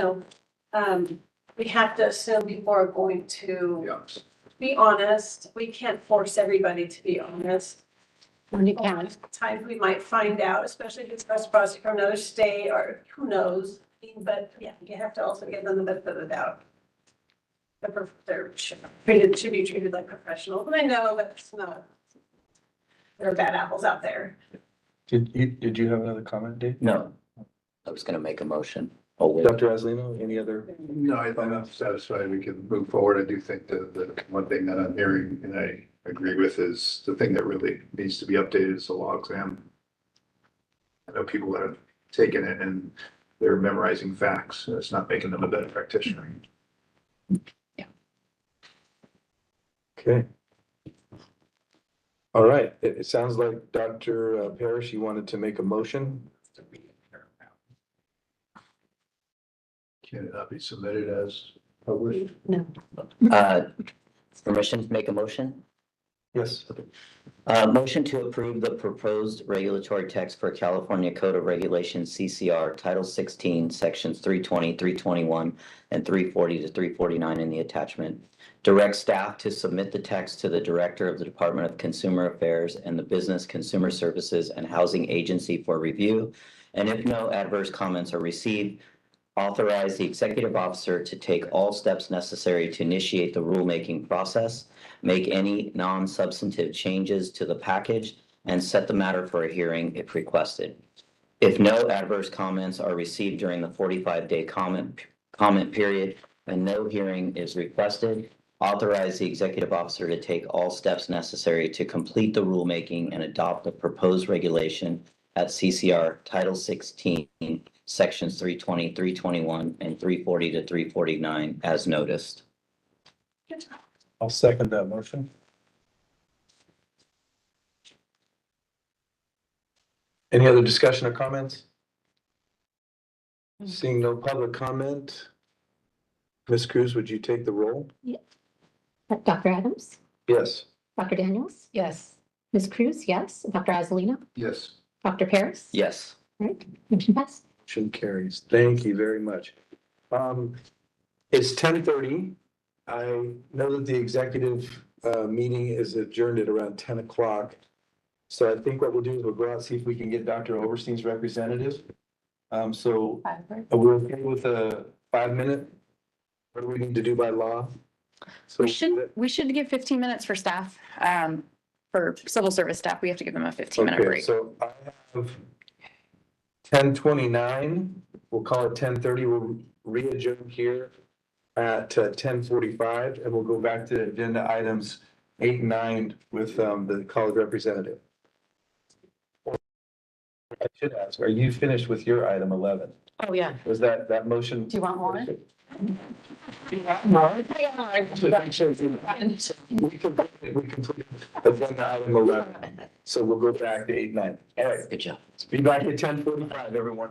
have to assume people are going to Yeah. be honest. We can't force everybody to be honest. When you can't. Times we might find out, especially if it's reciprocity from another state or who knows. But yeah, you have to also give them the benefit of the doubt. They're should be treated like professionals. And I know that's not, there are bad apples out there. Did you have another comment, Dave? No, I was gonna make a motion. Oh, wait. Dr. Aslino, any other? No, I'm satisfied we can move forward. I do think the one thing that I'm hearing and I agree with is the thing that really needs to be updated is the law exam. I know people that have taken it and they're memorizing facts. It's not making them a better practitioner. Okay. All right, it sounds like Dr. Parrish, you wanted to make a motion. Can it not be submitted as published? No. Permission to make a motion? Yes. Motion to approve the proposed regulatory text for California Code of Regulations, CCR, Title 16, Sections 320, 321, and 340 to 349 in the attachment. Direct staff to submit the text to the Director of the Department of Consumer Affairs and the Business Consumer Services and Housing Agency for review. And if no adverse comments are received, authorize the executive officer to take all steps necessary to initiate the rulemaking process, make any non-substantive changes to the package, and set the matter for a hearing if requested. If no adverse comments are received during the 45-day comment period and no hearing is requested, authorize the executive officer to take all steps necessary to complete the rulemaking and adopt the proposed regulation at CCR Title 16, Sections 320, 321, and 340 to 349 as noticed. I'll second that motion. Any other discussion or comments? Seeing no public comment. Ms. Cruz, would you take the roll? Dr. Adams, Yes. Dr. Daniels, Yes. Ms. Cruz, yes, Dr. Azalina, Yes. Dr. Paris. Yes. All right, motion passed. Motion carries. Thank you very much. It's 10:30. I know that the executive meeting is adjourned at around 10 o'clock. So I think what we'll do is we'll go out and see if we can get Dr. Oversteen's representative. So are we okay with a 5 minute? What do we need to do by law? So We should give 15 minutes for staff. For civil service staff, we have to give them a 15-minute Okay, break. so I have 10:29. We'll call it 10:30. We'll re-adjourn here at 10:45, and we'll go back to agenda items 8 and 9 with the college representative. I should ask, are you finished with your item 11? Oh, yeah. Was that motion? Do you want more? We completed agenda item 11. So we'll go back to 8, 9. All right, Good job. be back at 10:45, everyone.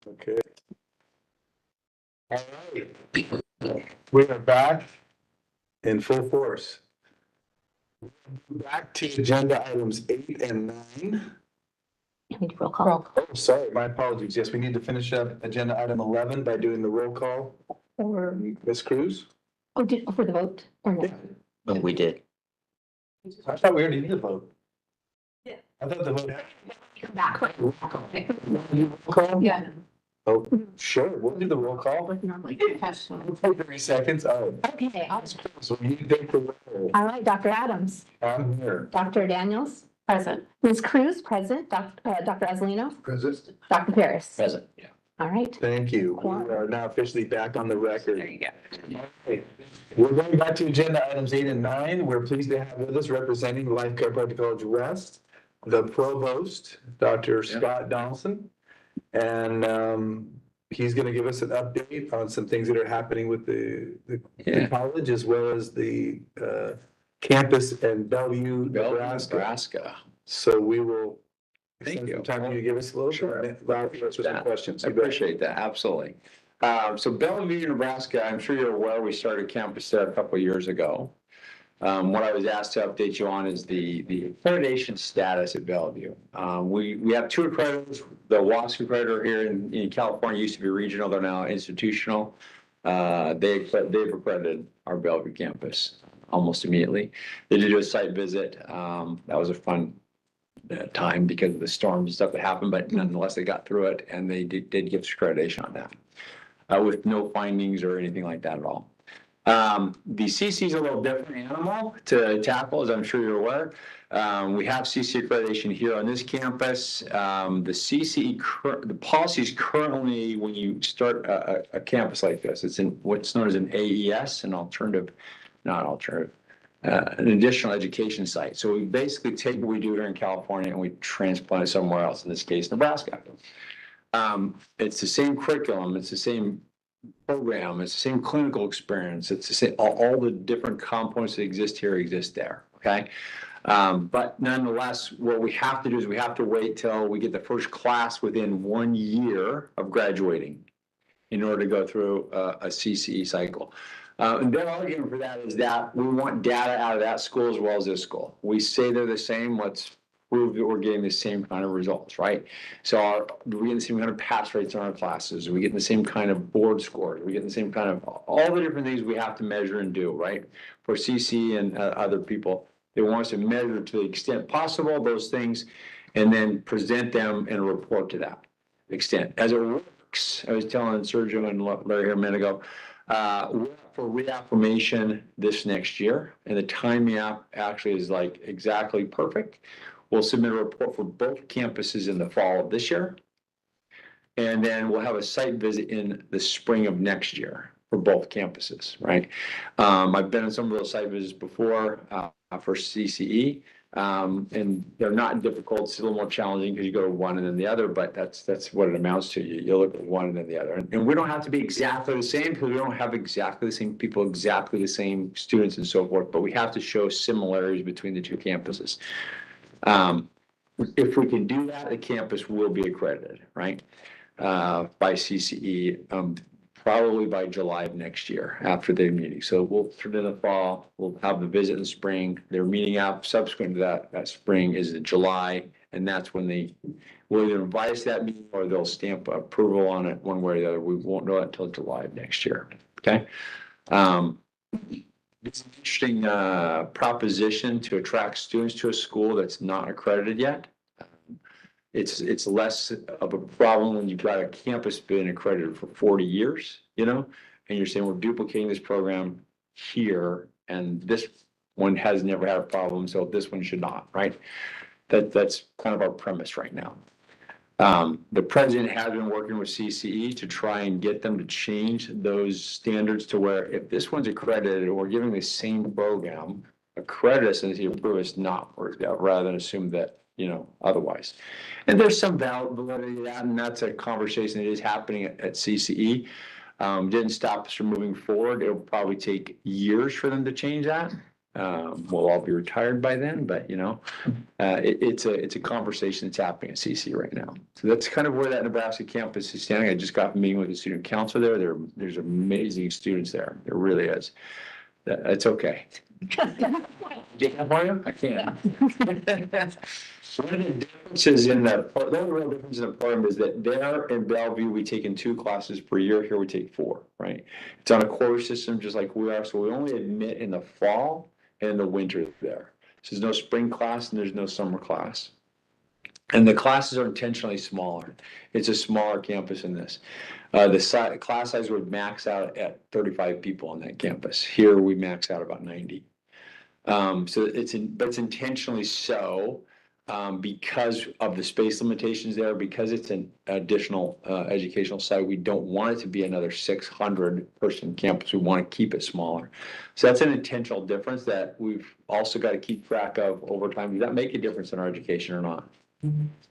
Okay. All right. We are back in full force. Back to agenda items 8 and 9. We need roll call. Oh, sorry, my apologies. Yes, we need to finish up agenda item 11 by doing the roll call. Or, Ms. Cruz? for the vote or no? But we did. I thought we already did a vote. Yeah. I thought the vote. Come back. Roll call? Yeah. Oh, sure, we'll do the roll call. Like normally. We'll take 3 seconds. Oh, Okay, so you take the roll. all right, Dr. Adams, I'm here. Dr. Daniels, present. Ms. Cruz, present. Dr. Azalino, Present. Dr. Paris. Present. Yeah. All right. Thank you. We are now officially back on the record. There you go. Okay. We're going back to agenda items 8 and 9. We're pleased to have with us representing Life Chiropractic College West, the provost, Dr. Scott Donaldson. And he's going to give us an update on some things that are happening with the college, as well as the campus in Bellevue, Nebraska. So we will Thank spend you. some time for you to give us a little Sure. bit, allow for some questions. I appreciate that, absolutely. So Bellevue, Nebraska, I'm sure you're aware, we started campus there a couple of years ago. What I was asked to update you on is the accreditation status at Bellevue. We have 2 accreditors. The WASC accreditor here in California used to be regional, they're now institutional. They've accredited our Bellevue campus almost immediately. They did do a site visit. That was a fun time because of the storms and stuff that happened, but nonetheless, they got through it and they did give us accreditation on that with no findings or anything like that at all. The CC is a little different animal to tackle, as I'm sure you're aware. We have CC accreditation here on this campus. The CC, the policy is currently, when you start a campus like this, it's in what's known as an AES, an an additional education site. So we basically take what we do here in California and we transplant it somewhere else, in this case, Nebraska. It's the same curriculum, it's the same program, it's the same clinical experience, it's the same, all the different components that exist here exist there, okay? But nonetheless, what we have to do is we have to wait till we get the first class within 1 year of graduating in order to go through a CCE cycle. And their argument for that is that we want data out of that school as well as this school. We say they're the same, let's prove that we're getting the same kind of results, right? So do we get the same kind of pass rates in our classes? Are we getting the same kind of board scores? Are we getting the same kind of, all the different things we have to measure and do, right? For CC and other people, they want us to measure to the extent possible those things and then present them in a report to that extent. As it works, I was telling Sergio and Larry here a minute ago, we're up for reaffirmation this next year, and the timing actually is like exactly perfect. We'll submit a report for both campuses in the fall of this year, and then we'll have a site visit in the spring of next year for both campuses, right? I've been on some of those site visits before for CCE, and they're not difficult. It's a little more challenging because you go to one and then the other, but that's what it amounts to. You look at one and then the other. And we don't have to be exactly the same because we don't have exactly the same people, exactly the same students and so forth, but we have to show similarities between the 2 campuses. If we can do that, the campus will be accredited, right? By CCE, probably by July of next year after their meeting. So we'll turn in the fall, we'll have the visit in the spring. Their meeting out subsequent to that spring is in July. And that's when they will either invite us to that meeting or they'll stamp approval on it one way or the other. We won't know that until July of next year. Okay. It's an interesting proposition to attract students to a school that's not accredited yet. It's less of a problem when you've got a campus been accredited for 40 years, and you're saying we're duplicating this program here, and this one has never had a problem, so this one should not, right? That's kind of our premise right now. The president has been working with CCE to try and get them to change those standards to where if this one's accredited, we're giving the same program, accredit us and approve us not worked out, rather than assume that, otherwise. And there's some validity to that, and that's a conversation that is happening at CCE. Didn't stop us from moving forward. It'll probably take years for them to change that. We'll all be retired by then, but it's a conversation that's happening at CC right now. So that's kind of where that Nebraska campus is standing. I just got a meeting with the student council there. There's amazing students there. There really is. It's okay. I can't. One of the differences the only real difference in the program is that there in Bellevue, we take in 2 classes per year. Here we take 4, right? It's on a quarter system, just like we are. So we only admit in the fall and in the winter there. So there's no spring class and there's no summer class. And the classes are intentionally smaller. It's a smaller campus in this. The class size would max out at 35 people on that campus. Here we max out about 90. So it's intentionally so. Because of the space limitations there, because it's an additional educational site, we don't want it to be another 600 person campus. We want to keep it smaller. So that's an intentional difference that we've also got to keep track of over time. Does that make a difference in our education or not?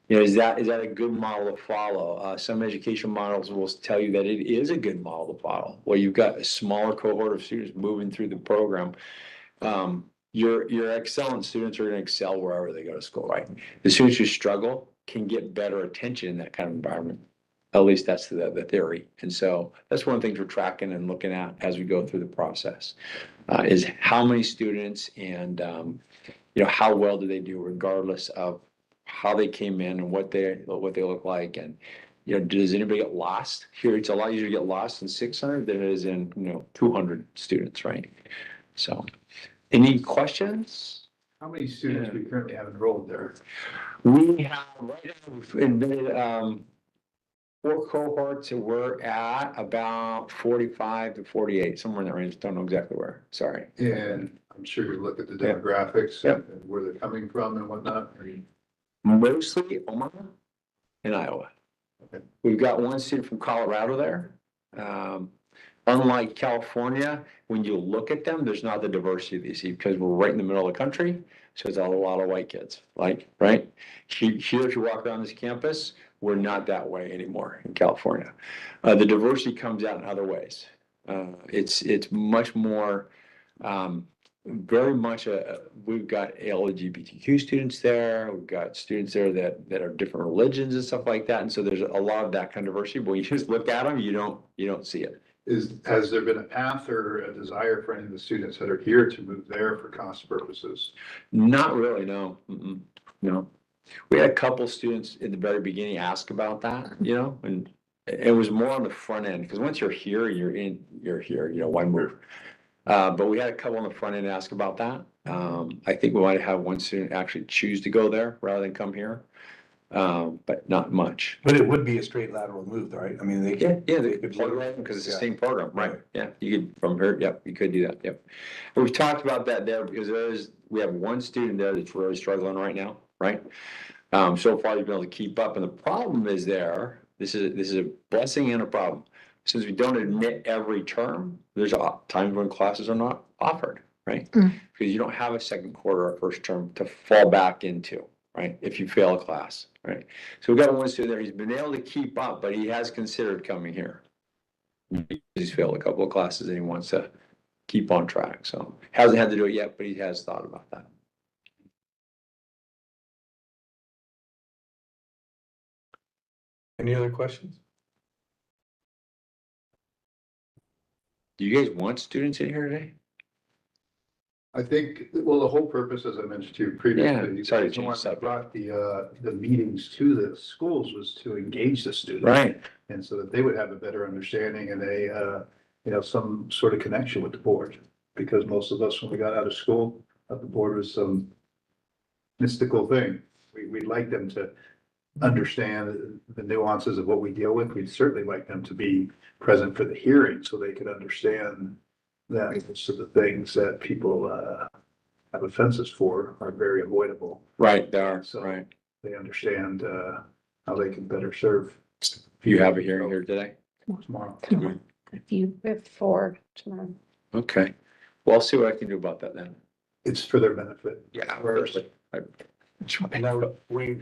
Is that a good model to follow? Some education models will tell you that it is a good model to follow. Well, you've got a smaller cohort of students moving through the program. Your excellent students are going to excel wherever they go to school, right? The students who struggle can get better attention in that kind of environment. At least that's the theory. And so that's one of the things we're tracking and looking at as we go through the process, is how many students and, how well do they do regardless of how they came in and what they look like. And, does anybody get lost? Here, it's a lot easier to get lost in 600 than it is in, 200 students, right? So. Any questions? How many students we currently have enrolled there? We have right now we've admitted 4 cohorts, and we're at about 45 to 48, somewhere in that range. Don't know exactly where. Sorry. And I'm sure you look at the demographics and where they're coming from and whatnot. Mostly Omaha and Iowa. Okay. We've got one student from Colorado there. Unlike California, when you look at them, there's not the diversity that you see because we're right in the middle of the country. So it's a lot of white kids, right? Here, if you walk around this campus, we're not that way anymore in California. The diversity comes out in other ways. It's much more, very much we've got LGBTQ students there. We've got students there that are different religions and stuff like that. And so there's a lot of that kind of diversity. But when you just look at them, you don't see it. Has there been a path or a desire for any of the students that are here to move there for cost purposes? Not really, no. No. We had a couple students in the very beginning ask about that, and it was more on the front end, because once you're here, you're here, why move? But we had a couple on the front end ask about that. I think we might have one student actually choose to go there rather than come here. But not much. But it would be a straight lateral move, right? I mean, they could. Yeah, they could plug right in because it's the same program, right? Yeah, you could from here, yep, you could do that, yep. And we've talked about that there because we have one student there that's really struggling right now, right? So far he's been able to keep up, and the problem is this is a blessing and a problem. Since we don't admit every term, there's times when classes are not offered, right? Because you don't have a second quarter or first term to fall back into. Right, if you fail a class, right? So we've got one student there, he's been able to keep up, but he has considered coming here. He's failed a couple of classes and he wants to keep on track, so hasn't had to do it yet, but he has thought about that. Any other questions? Do you guys want students in here today? I think, well, the whole purpose, as I mentioned to you previously. Yeah, sorry to the change one the subject. that brought the meetings to the schools was to engage the students. Right. And so that they would have a better understanding and some sort of connection with the board. Because most of us, when we got out of school, the board was some mystical thing. We'd like them to understand the nuances of what we deal with. We'd certainly like them to be present for the hearing so they could understand that most of the things that people have offenses for are very avoidable. Right, they are, So right. they understand how they can better serve. You have a hearing here today? Tomorrow. If you, We have 4 tomorrow. Okay, well, I'll see what I can do about that then. It's for their benefit. Yeah. Now, we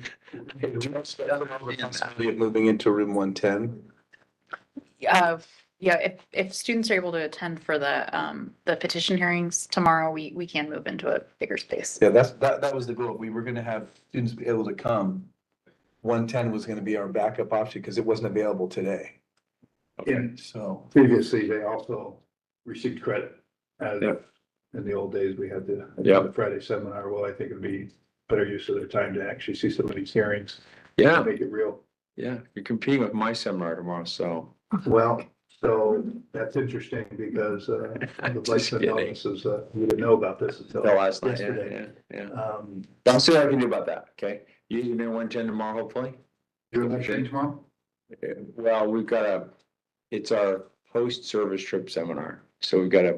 possibility of moving into room 110. Yeah, if students are able to attend for the petition hearings tomorrow, we can move into a bigger space. Yeah, that was the goal. We were gonna have students be able to come. 110 was gonna be our backup option because it wasn't available today. And So, previously, they also received credit. As Yeah. in the old days, we had Yeah. the Friday seminar. Well, I think it'd be better use of their time to actually see some of these hearings. Yeah, Make it real. yeah, you're competing with my seminar tomorrow, so. Well, so that's interesting because, the vice kidding. offices, we didn't know about this until Till last night, yeah, yesterday. yeah. Um, I'll see what I can do about that, okay? You may want to attend tomorrow, hopefully? your election tomorrow? Well, it's our post-service trip seminar. So we've got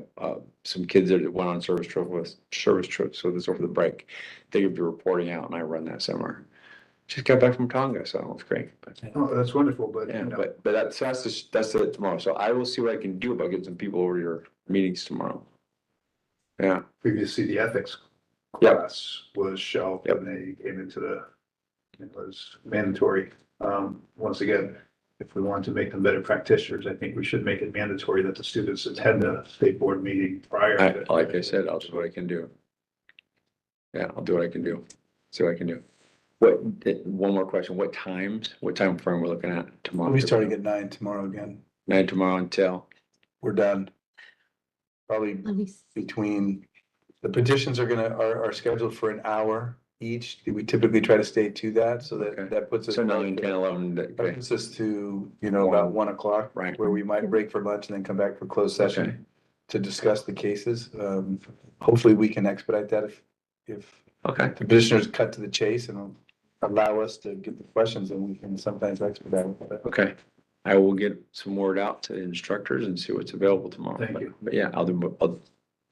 some kids that went on service trips with us over the break. They could be reporting out and I run that seminar. Just got back from Tonga, so it's great. But, Oh, that's wonderful, but, yeah, you know, but that's it tomorrow. So I will see what I can do about getting some people over to your meetings tomorrow. Yeah, previously the ethics Yep. class was shelved Yep. and they came into it was mandatory. Once again, if we want to make them better practitioners, I think we should make it mandatory that the students attend the state board meeting prior. to- like I said, I'll do what I can do. Yeah, I'll do what I can do. See what I can do. One more question. What time frame we're looking at tomorrow? we starting at 9 tomorrow again. 9 tomorrow until, We're done. Probably Let me see. between, the petitions are scheduled for an hour each. We typically try to stay to that, so Okay. that puts us. so 9, 10, 11, That okay, puts us to, about 1 o'clock. Right. Where we might break for lunch and then come back for closed Okay. session to discuss the cases. Hopefully we can expedite that if okay, the petitioners cut to the chase and allow us to get the questions, and we can sometimes expedite it. okay. I will get some word out to the instructors and see what's available tomorrow. Thank you. But yeah,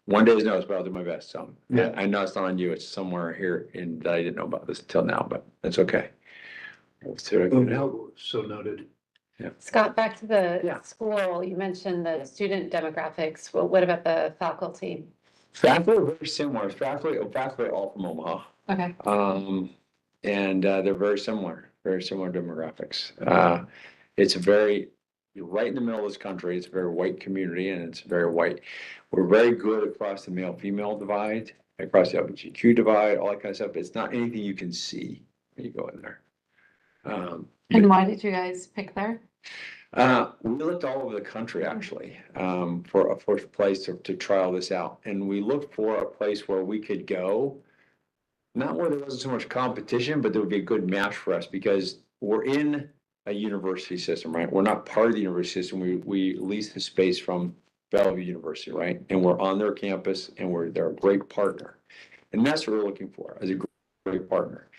one day's notice, but I'll do my best, so. Yeah. I know it's not on you, it's somewhere here that I didn't know about this until now, but that's okay. We'll see what I can help. So noted. Scott, back to the Yeah. school, you mentioned the student demographics. Well, what about the faculty? Faculty are very similar, faculty are all from Omaha. Okay. And they're very similar demographics. You're right in the middle of this country. It's a very white community and it's very white. We're very good across the male-female divide, across the LGBTQ divide, all that kind of stuff. But it's not anything you can see when you go in there. And why did you guys pick there? We looked all over the country actually, for a first place to trial this out. And we looked for a place where we could go. Not where there wasn't so much competition, but there would be a good match for us because we're in a university system, right? We're not part of the university system. We lease the space from Bellevue University, right? And we're on their campus and they're a great partner. And that's what we're looking for, as a great partner.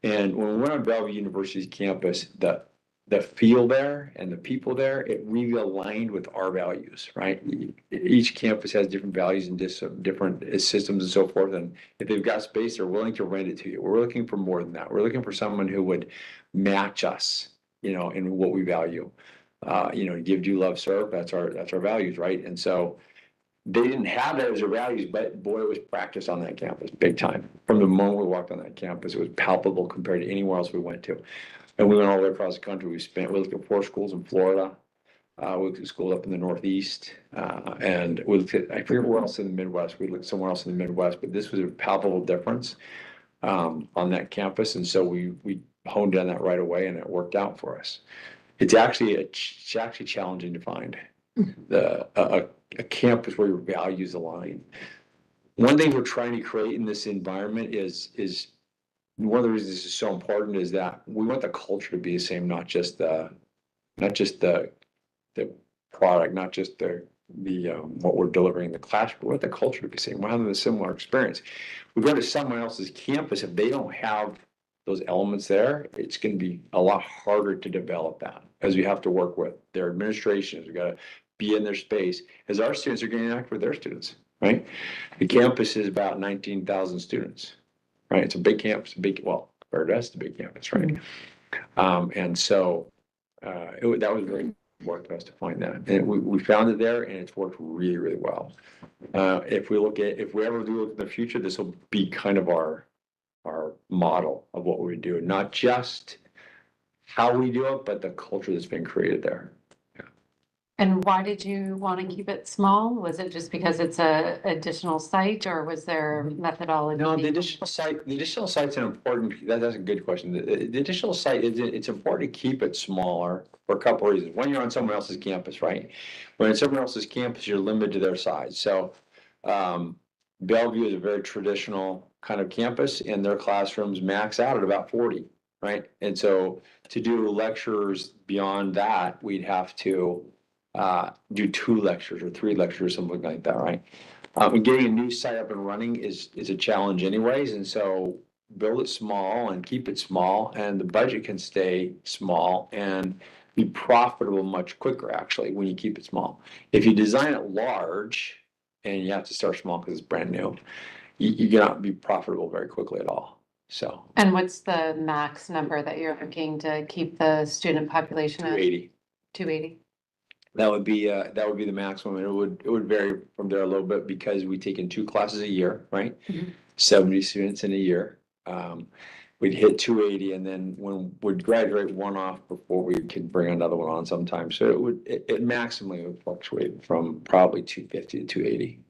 And when we went on Bellevue University's campus, the feel there and the people there, it really aligned with our values, right? Each campus has different values and different systems and so forth. And if they've got space, they're willing to rent it to you. We're looking for more than that. We're looking for someone who would match us, in what we value. Give, do, love, serve. That's our values, right? And so they didn't have that as their values, but boy, it was practiced on that campus big time. From the moment we walked on that campus, it was palpable compared to anywhere else we went to. And we went all the way across the country. We looked at 4 schools in Florida. We looked at schools up in the Northeast. And we looked at, I forget where else in the Midwest. We looked somewhere else in the Midwest, but this was a palpable difference on that campus. And so we honed in on that right away and it worked out for us. It's actually challenging to find a campus where your values align. One thing we're trying to create in this environment is one of the reasons this is so important is that we want the culture to be the same, not just the product, not just the what we're delivering in the class, but we want the culture to be the same. We're having a similar experience. We go to someone else's campus, if they don't have those elements there, it's going to be a lot harder to develop that, as we have to work with their administrations. We got to be in their space as our students are getting interact with their students, right? The campus is about 19,000 students. Right, it's a big campus, compared to us, it's a big campus, right? And so that was very important to us to find that, and we found it there, and it's worked really, really well. If we ever do look in the future, this will be kind of our model of what we do, not just how we do it, but the culture that's been created there. And why did you want to keep it small? Was it just because it's a additional site or was there methodology? No, the additional site's an important, that's a good question. The additional site, it's important to keep it smaller for a couple of reasons. One, you're on someone else's campus, right? When it's someone else's campus, you're limited to their size. So, Bellevue is a very traditional kind of campus and their classrooms max out at about 40, right? And so to do lectures beyond that, we'd have to do 2 lectures or 3 lectures, something like that, right? And getting a new site up and running is a challenge anyways, and so build it small and keep it small, and the budget can stay small and be profitable much quicker, actually, when you keep it small. If you design it large, and you have to start small because it's brand new, you cannot be profitable very quickly at all, so. And what's the max number that you're looking to keep the student population at? 280. 280? That would be the maximum, and it would vary from there a little bit because we take in 2 classes a year, right? Mhm. 70 students in a year. We'd hit 280, and then when we'd graduate one off before we could bring another one on sometimes. So it maximally would fluctuate from probably 250 to 280.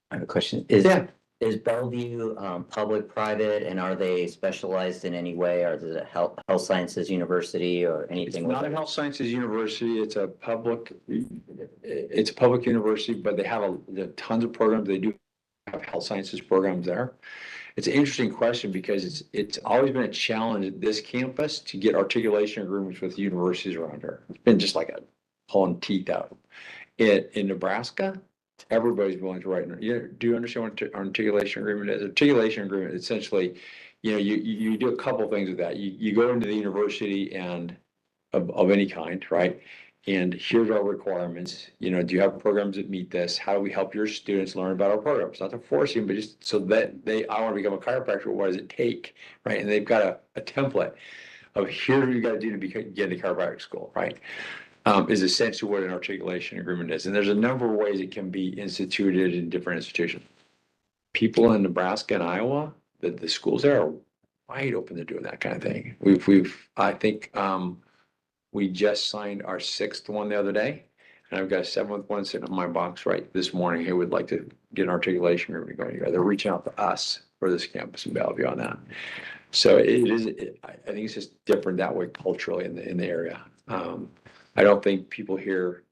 I have a question. Yeah. Is Bellevue public, private, and are they specialized in any way? Or is it a health sciences university or It's anything? not a health sciences university. It's a public university, but they have tons of programs. They do have health sciences programs there. It's an interesting question because it's always been a challenge at this campus to get articulation agreements with universities around here. It's been just like pulling teeth out. In Nebraska, everybody's willing to write. Do you understand what an articulation agreement is? Articulation agreement, essentially, you do a couple of things with that. You go into the university and of any kind, right? And here's our requirements. Do you have programs that meet this? How do we help your students learn about our programs? Not to force them, but just so that I want to become a chiropractor. What does it take, right? And they've got a template of here's what you got to do to get into chiropractic school, right? Is essentially what an articulation agreement is. And there's a number of ways it can be instituted in different institutions. People in Nebraska and Iowa, the schools there are wide open to doing that kind of thing. I think, we just signed our 6th one the other day, and I've got a 7th one sitting in my box right this morning. Who would like to get an articulation agreement going here? They're reaching out to us for this campus in Bellevue on that. So I think it's just different that way culturally in the area. I don't think people here,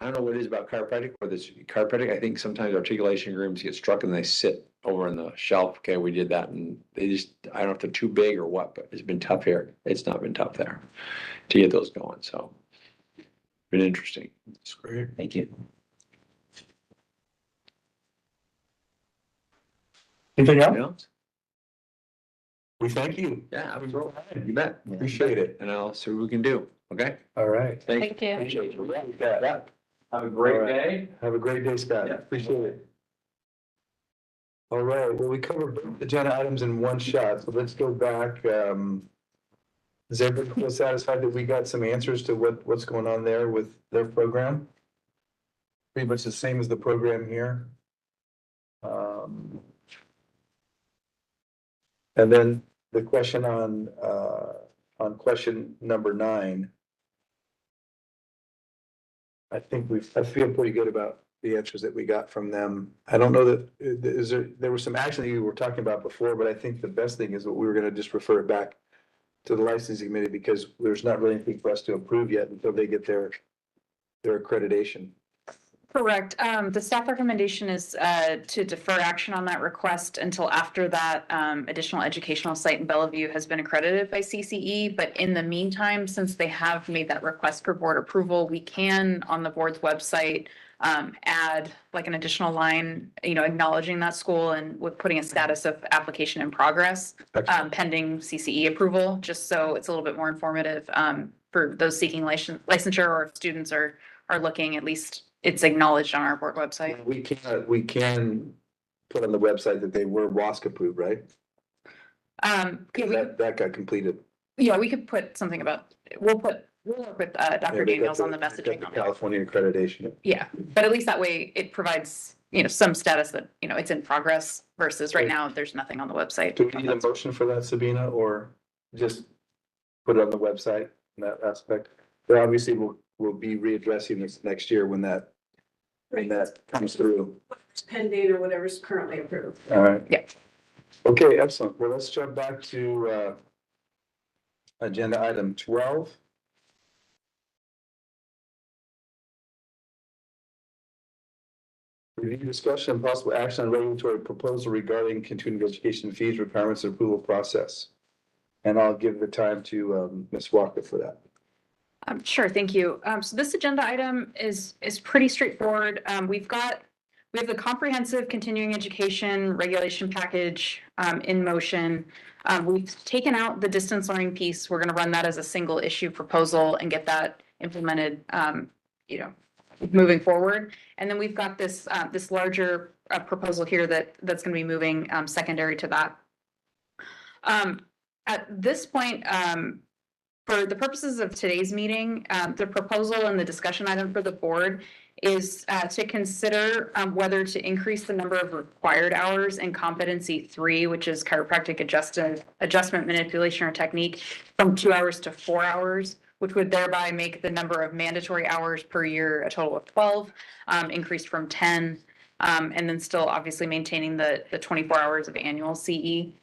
I don't know what it is about chiropractic, whether it's chiropractic. I think sometimes articulation agreements get struck and they sit over in the shelf. Okay, we did that, and I don't know if they're too big or what, but it's been tough here. It's not been tough there to get those going. So been interesting. That's great. Thank you. Anything else? Anything else? We thank you. Yeah, absolutely. You bet. Appreciate it. And I'll see what we can do. Okay? All right. Thank you. Appreciate you. Yeah. Have a great All right. day. Have a great day, Scott. Yeah. Appreciate it. All right, well, we covered both agenda items in one shot, so let's go back. Is everybody feel satisfied that we got some answers to what's going on there with their program? Pretty much the same as the program here. And then the question on question number 9. I feel pretty good about the answers that we got from them. I don't know that, there was some action that you were talking about before, but I think the best thing is that we were gonna just refer it back to the licensing committee because there's not really anything for us to approve yet until they get their accreditation. Correct. The staff recommendation is to defer action on that request until after that additional educational site in Bellevue has been accredited by CCE. But in the meantime, since they have made that request for board approval, we can on the board's website add like an additional line, acknowledging that school and with putting a status of application in progress pending CCE approval, just so it's a little bit more informative for those seeking licensure, or if students are looking, at least it's acknowledged on our board website. We can put on the website that they were WASC approved, right? That got completed. Yeah, we could put something about, we'll work with Dr. Daniels on the messaging. on it. California accreditation. Yeah, but at least that way it provides, some status that, it's in progress versus right now, there's nothing on the website. Do we need a motion for that, Sabina, or just put it on the website in that aspect? But obviously, we'll be readdressing this next year when that comes through. Whatever's pending or whatever's currently approved. All right. Yeah. Okay, excellent. Well, let's jump back to agenda item 12. Review discussion and possible action on regulatory proposal regarding continuing education fees, requirements, and approval process. And I'll give the time to Ms. Walker for that. Sure, thank you. So this agenda item is pretty straightforward. We have the comprehensive continuing education regulation package in motion. We've taken out the distance learning piece. We're going to run that as a single issue proposal and get that implemented, moving forward. And then we've got this larger proposal here that's going to be moving secondary to that. At this point, for the purposes of today's meeting, the proposal and the discussion item for the board is to consider whether to increase the number of required hours in competency 3, which is chiropractic adjustment, manipulation, or technique, from 2 hours to 4 hours, which would thereby make the number of mandatory hours per year a total of 12, increased from 10, and then still obviously maintaining the 24 hours of annual CE.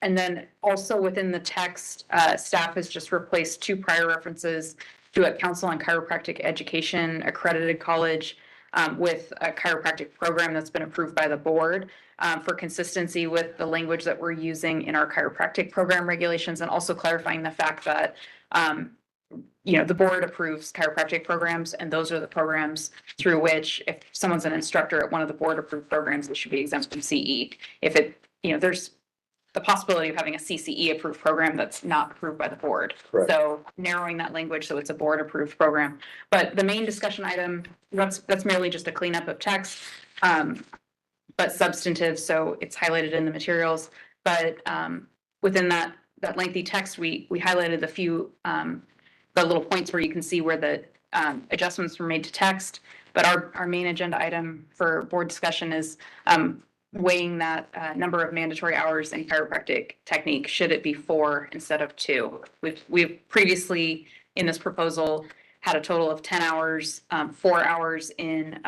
And then also within the text, staff has just replaced 2 prior references to a Council on Chiropractic Education accredited college with a chiropractic program that's been approved by the board for consistency with the language that we're using in our chiropractic program regulations, and also clarifying the fact that the board approves chiropractic programs, and those are the programs through which, if someone's an instructor at one of the board approved programs, they should be exempt from CE. If there's the possibility of having a CCE approved program that's not approved by the board. Correct. So narrowing that language so it's a board approved program. But the main discussion item, that's merely just a cleanup of text, but substantive, so it's highlighted in the materials. But within that lengthy text, we highlighted the few the little points where you can see where the adjustments were made to text. But our main agenda item for board discussion is weighing that number of mandatory hours in chiropractic technique. Should it be 4 instead of 2? We've previously in this proposal had a total of 10 hours, 4 hours in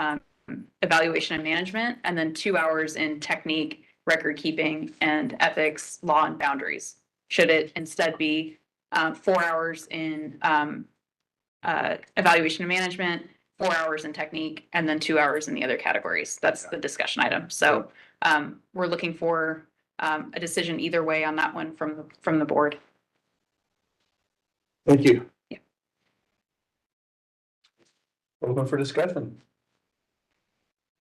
evaluation and management, and then 2 hours in technique, record keeping, and ethics, law, and boundaries. Should it instead be 4 hours in evaluation and management, 4 hours in technique, and then 2 hours in the other categories? That's the discussion item. So we're looking for a decision either way on that one from the board. Thank you. Yeah. Open for discussion.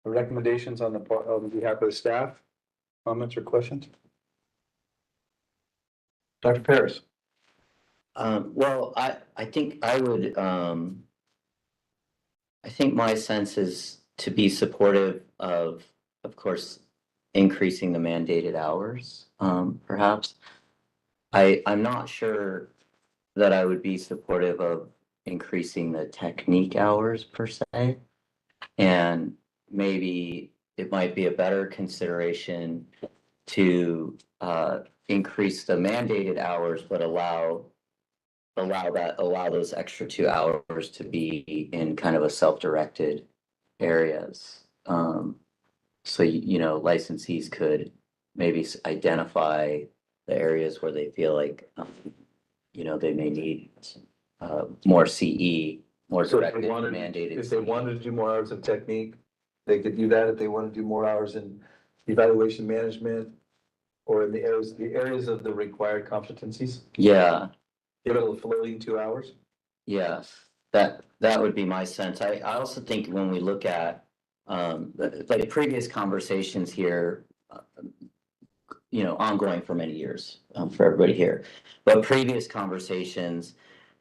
Recommendations on behalf of the staff, comments or questions? Dr. Paris. Well, I think I would, I think my sense is to be supportive of course, increasing the mandated hours, perhaps. I'm not sure that I would be supportive of increasing the technique hours per se. And maybe it might be a better consideration to increase the mandated hours, but allow those extra 2 hours to be in kind of a self-directed areas. So, licensees could maybe identify the areas where they feel like, they may need more CE, more So directed mandated. if they wanted to do more hours of technique, they could do that. If they want to do more hours in evaluation management or in the areas of the required competencies, Yeah, give it a floating 2 hours. yes, that would be my sense. I also think when we look at like previous conversations here, ongoing for many years for everybody here, but previous conversations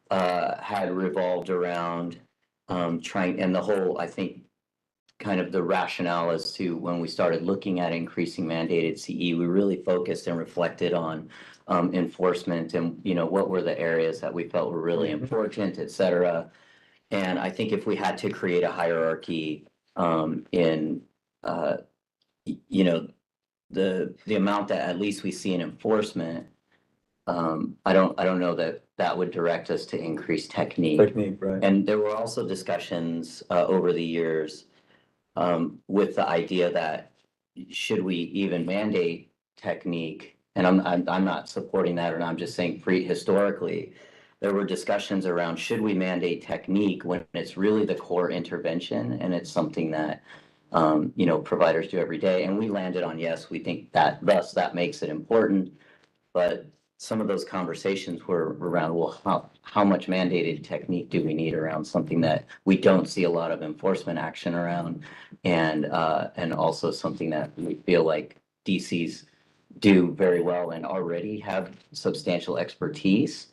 had revolved around trying, and the whole, I think, kind of the rationale as to when we started looking at increasing mandated CE, we really focused and reflected on enforcement and, what were the areas that we felt were really important, et cetera. And I think if we had to create a hierarchy in, the amount that at least we see in enforcement, I don't know that that would direct us to increase technique. Technique, right? And there were also discussions over the years with the idea that should we even mandate technique? And I'm not supporting that, and I'm just saying prehistorically, there were discussions around should we mandate technique when it's really the core intervention and it's something that providers do every day. And we landed on yes, we think that thus that makes it important. But some of those conversations were around, well, how much mandated technique do we need around something that we don't see a lot of enforcement action around? And also something that we feel like DCs do very well and already have substantial expertise.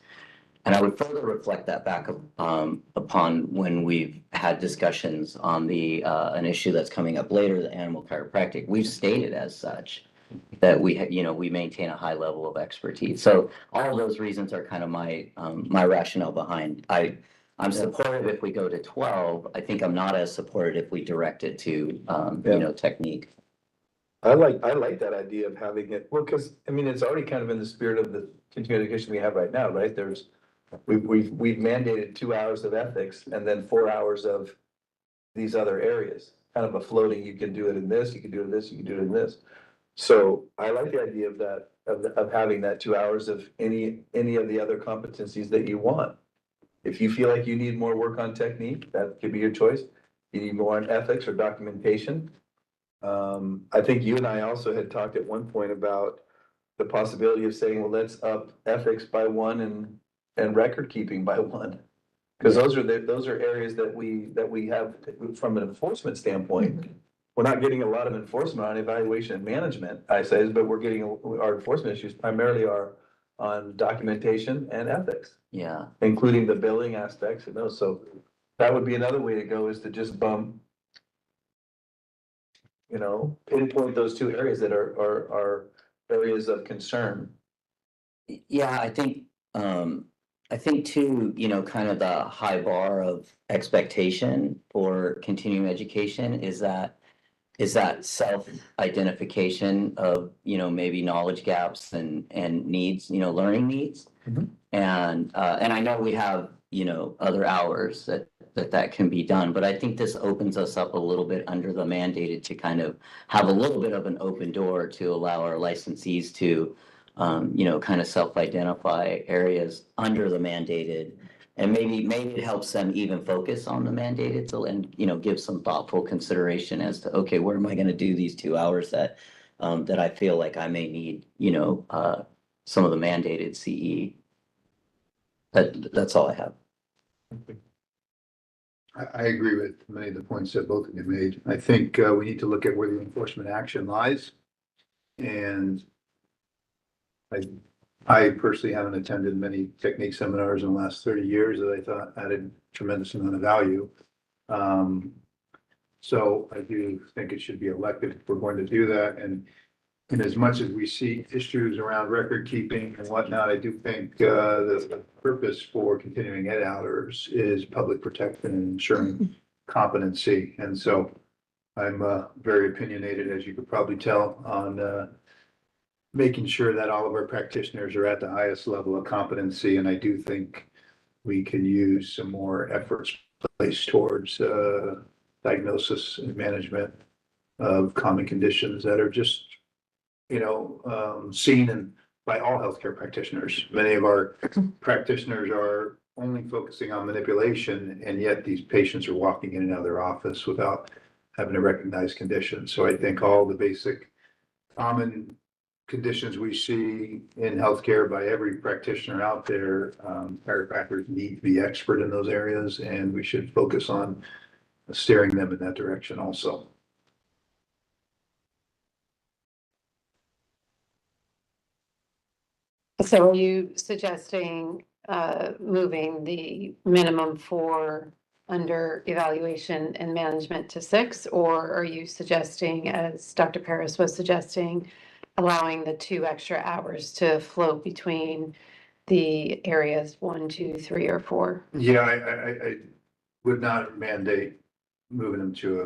And I would further reflect that back upon when we've had discussions on an issue that's coming up later, the animal chiropractic. We've stated as such that we maintain a high level of expertise. So all of those reasons are kind of my rationale behind. I'm supportive if we go to 12. I think I'm not as supportive if we direct it to technique. I like that idea of having it, well, because, I mean, it's already kind of in the spirit of the continuing education we have right now, right? We've mandated 2 hours of ethics and then 4 hours of these other areas, kind of a floating, you can do it in this, you can do it in this, you can do it in this. So I like the idea of that, of having that 2 hours of any of the other competencies that you want. If you feel like you need more work on technique, that could be your choice. You need more on ethics or documentation. I think you and I also had talked at one point about the possibility of saying, well, let's up ethics by 1 and record keeping by 1. Because those are areas that we have from an enforcement standpoint. We're not getting a lot of enforcement on evaluation and management, I say, but we're getting our enforcement issues primarily are on documentation and ethics. Yeah. Including the billing aspects and those. So that would be another way to go, is to just pinpoint those 2 areas that are areas of concern. Yeah, I think too, kind of the high bar of expectation for continuing education is that self-identification of, maybe knowledge gaps and needs, learning needs. Mhm. And I know we have, other hours that can be done, but I think this opens us up a little bit under the mandated to kind of have a little bit of an open door to allow our licensees to, kind of self-identify areas under the mandated. And maybe it helps them even focus on the mandated and give some thoughtful consideration as to, okay, where am I going to do these 2 hours that I feel like I may need, some of the mandated CE. That's all I have. I agree with many of the points that both of you made. I think we need to look at where the enforcement action lies. And I personally haven't attended many technique seminars in the last 30 years that I thought added tremendous amount of value. So I do think it should be elected if we're going to do that. And as much as we see issues around record keeping and whatnot, I do think the purpose for continuing ed hours is public protection and ensuring competency. And so I'm very opinionated, as you could probably tell, on making sure that all of our practitioners are at the highest level of competency. And I do think we can use some more efforts placed towards diagnosis and management of common conditions that are just, seen by all healthcare practitioners. Many of our practitioners are only focusing on manipulation, and yet these patients are walking in and out of their office without having to recognize conditions. So I think all the basic common conditions we see in healthcare by every practitioner out there, chiropractors need to be expert in those areas, and we should focus on steering them in that direction also. So are you suggesting moving the minimum 4 under evaluation and management to 6? Or are you suggesting, as Dr. Paris was suggesting, allowing the 2 extra hours to float between the areas 1, 2, 3, or 4? Yeah, I would not mandate moving them to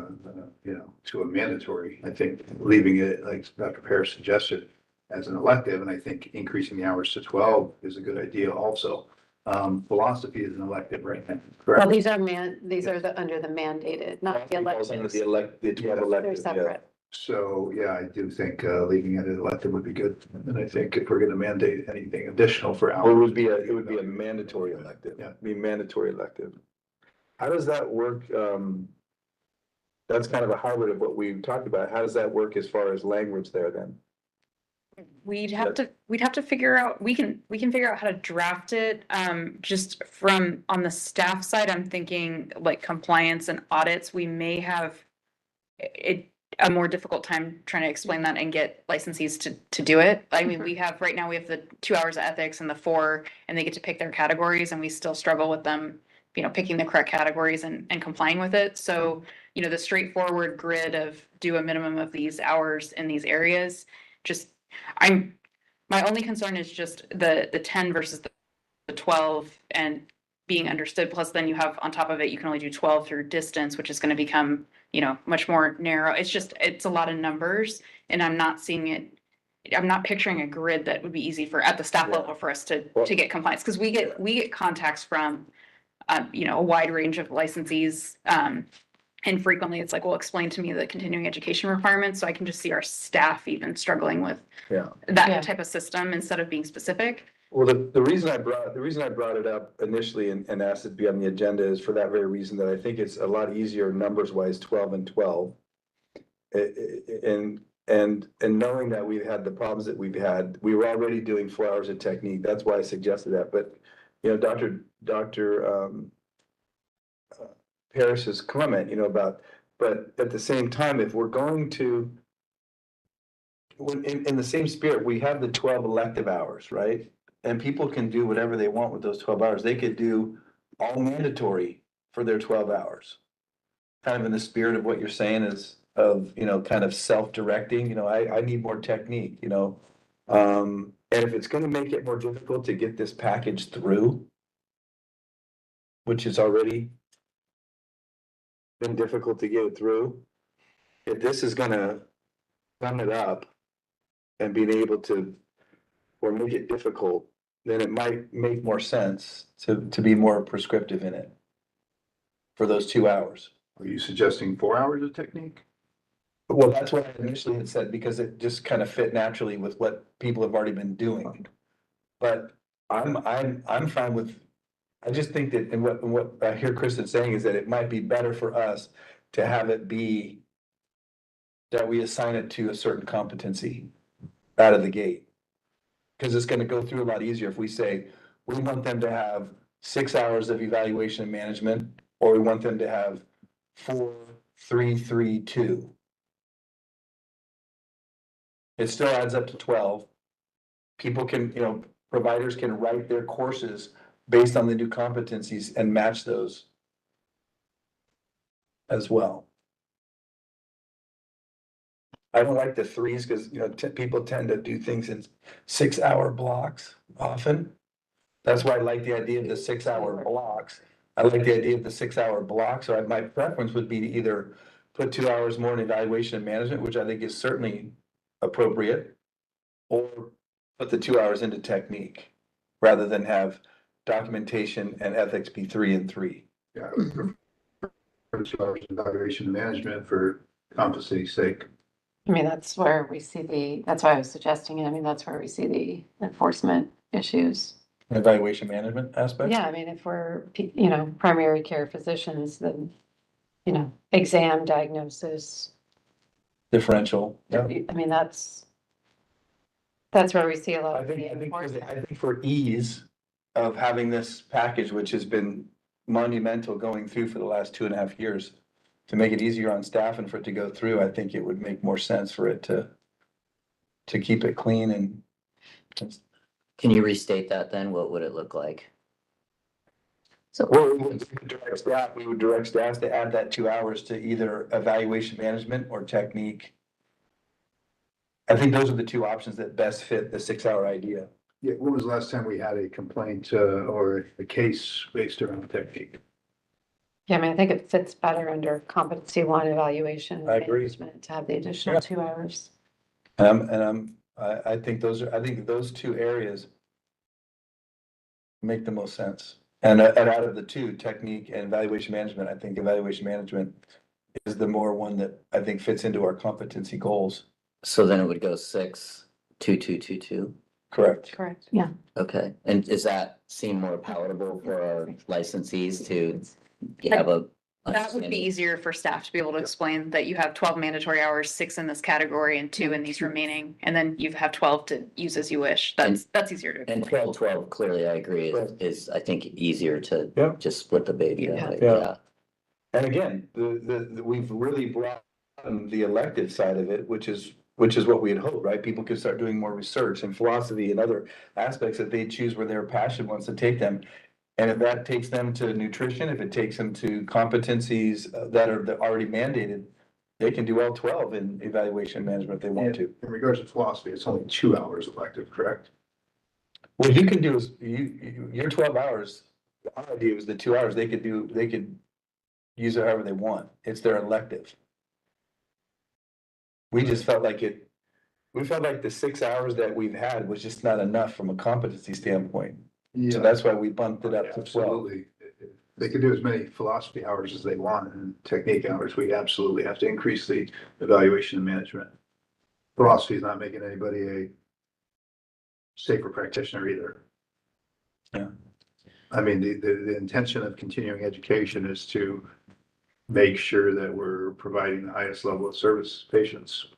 a mandatory. I think leaving it, like Dr. Paris suggested, as an elective, and I think increasing the hours to 12 is a good idea also. Philosophy is an elective right now, Well, correct? these are the, under the mandated, not the Falls under electives. the 12 They're electives, yeah. separate. So, yeah, I do think leaving it as elective would be good. And I think if we're going to mandate anything additional for Well, hours. it would be a mandatory elective. Yeah. Be mandatory elective. How does that work? That's kind of a hybrid of what we talked about. How does that work as far as language there then? We'd have to figure out, we can figure out how to draft it. Just from, on the staff side, I'm thinking like compliance and audits, we may have a more difficult time trying to explain that and get licensees to do it. I mean, right now we have the 2 hours of ethics and the 4, and they get to pick their categories, and we still struggle with them, picking the correct categories and complying with it. So, the straightforward grid of do a minimum of these hours in these areas, my only concern is just the 10 versus the 12 and being understood. Plus then you have on top of it, you can only do 12 through distance, which is going to become, much more narrow. It's a lot of numbers, and I'm not picturing a grid that would be easy at the staff level for us to get compliance. Cause we get contacts from, a wide range of licensees. And frequently it's like, well, explain to me the continuing education requirements. So I can just see our staff even struggling with that type of system instead of being specific. Well, the reason I brought it up initially and asked it to be on the agenda is for that very reason, that I think it's a lot easier numbers wise, 12 and 12. And knowing that we've had the problems that we've had, we were already doing 4 hours of technique. That's why I suggested that. But, Dr. Harris's comment, but at the same time, if we're going to, in the same spirit, we have the 12 elective hours, right? And people can do whatever they want with those 12 hours. They could do all mandatory for their 12 hours. Kind of in the spirit of what you're saying is of, kind of self-directing, I need more technique, and if it's going to make it more difficult to get this package through, which is already been difficult to get it through, if this is going to sum it up and being able to, or make it difficult, then it might make more sense to be more prescriptive in it for those 2 hours. Are you suggesting 4 hours of technique? Well, that's what I initially had said, because it just kind of fit naturally with what people have already been doing. But I'm fine with, I just think that, and what I hear Kristen saying is that it might be better for us to have it be that we assign it to a certain competency out of the gate. Because it's going to go through a lot easier if we say, we want them to have 6 hours of evaluation and management, or we want them to have 4, 3, 3, 2. It still adds up to 12. People can, providers can write their courses based on the new competencies and match those as well. I don't like the 3s because, people tend to do things in 6-hour blocks often. That's why I like the idea of the 6-hour blocks. I like the idea of the 6-hour blocks. So my preference would be to either put 2 hours more in evaluation and management, which I think is certainly appropriate, or put the 2 hours into technique rather than have documentation and ethics be 3 and 3. Yeah, I would prefer 2 hours of evaluation and management for competency's sake. I mean, that's where we see that's why I was suggesting it. I mean, that's where we see the enforcement issues. Evaluation management aspect? Yeah, I mean, if we're, primary care physicians, then, exam diagnosis. Differential. Yeah. I mean, that's where we see a lot I of the think enforcement. for ease of having this package, which has been monumental going through for the last 2.5 years, to make it easier on staff and for it to go through, I think it would make more sense for it to keep it clean and. Can you restate that then? What would it look like? Well, we would direct staff to add that 2 hours to either evaluation management or technique. I think those are the 2 options that best fit the 6-hour idea. Yeah, when was the last time we had a complaint or a case based around technique? Yeah, I mean, I think it fits better under competency 1 evaluation. I agree. Management to have the additional 2 hours. And I'm I think those two areas make the most sense. And out of the two, technique and evaluation management, I think evaluation management is the more one that I think fits into our competency goals. So then it would go 6-2-2-2-2. Correct. Correct. Okay, and does that seem more palatable for our licensees to have a? That would be easier for staff to be able to explain that you have 12 mandatory hours, 6 in this category and 2 in these remaining, and then you have 12 to use as you wish. That's easier to. And 12-12, clearly, I agree, is I think easier to Yep. just split the baby that way, Yeah. yeah. And again, we've really brought the elective side of it, which is what we had hoped, right? People could start doing more research and philosophy and other aspects that they choose where their passion wants to take them. And if that takes them to nutrition, if it takes them to competencies that are already mandated, they can do all 12 in evaluation management if they want to. In regards to philosophy, it's only 2 hours elective, correct? What you can do is your 12 hours, our idea was the 2 hours they could use it however they want. It's their elective. We just felt like the 6 hours that we've had was just not enough from a competency standpoint. So that's why we bumped it up to 12. Absolutely. They could do as many philosophy hours as they want and technique hours. We absolutely have to increase the evaluation and management. Philosophy is not making anybody a safer practitioner either. Yeah. I mean, the intention of continuing education is to make sure that we're providing the highest level of service to patients.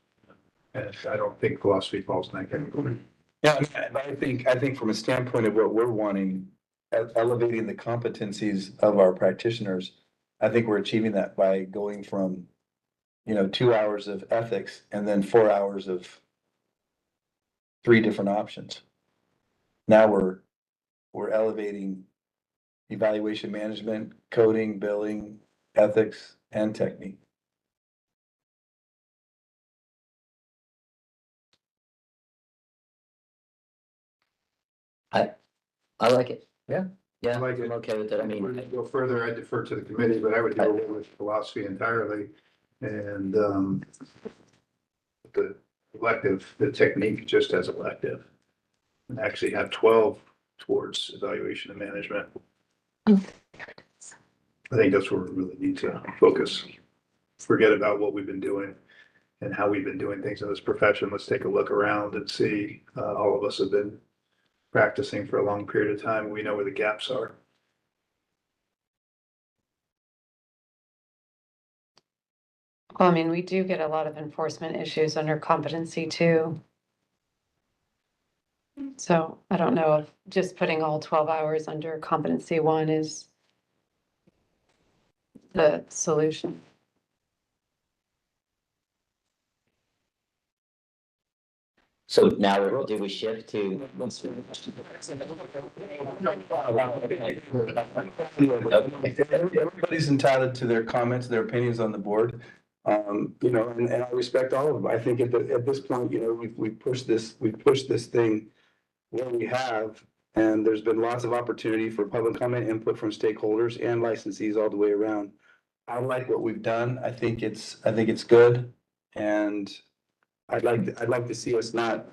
And I don't think philosophy falls in that category. Yeah, I think from a standpoint of what we're wanting, elevating the competencies of our practitioners, I think we're achieving that by going from, 2 hours of ethics and then 4 hours of 3 different options. Now we're elevating evaluation management, coding, billing, ethics, and technique. I like it. Yeah. Yeah, I like it. I'm okay with it. I If we're mean, gonna go further, I defer to the committee, but I would go with philosophy entirely. And the elective, the technique just as elective. And actually have 12 towards evaluation and management. I think that's where we really need to focus. Forget about what we've been doing and how we've been doing things in this profession. Let's take a look around and see, all of us have been practicing for a long period of time. We know where the gaps are. Well, I mean, we do get a lot of enforcement issues under competency too. So I don't know if just putting all 12 hours under competency 1 is the solution. so now do we shift to? Everybody's entitled to their comments, their opinions on the board. And I respect all of them. I think at this point, we've pushed this thing where we have, and there's been lots of opportunity for public comment, input from stakeholders and licensees all the way around. I like what we've done. I think it's good, and I'd like to see us not,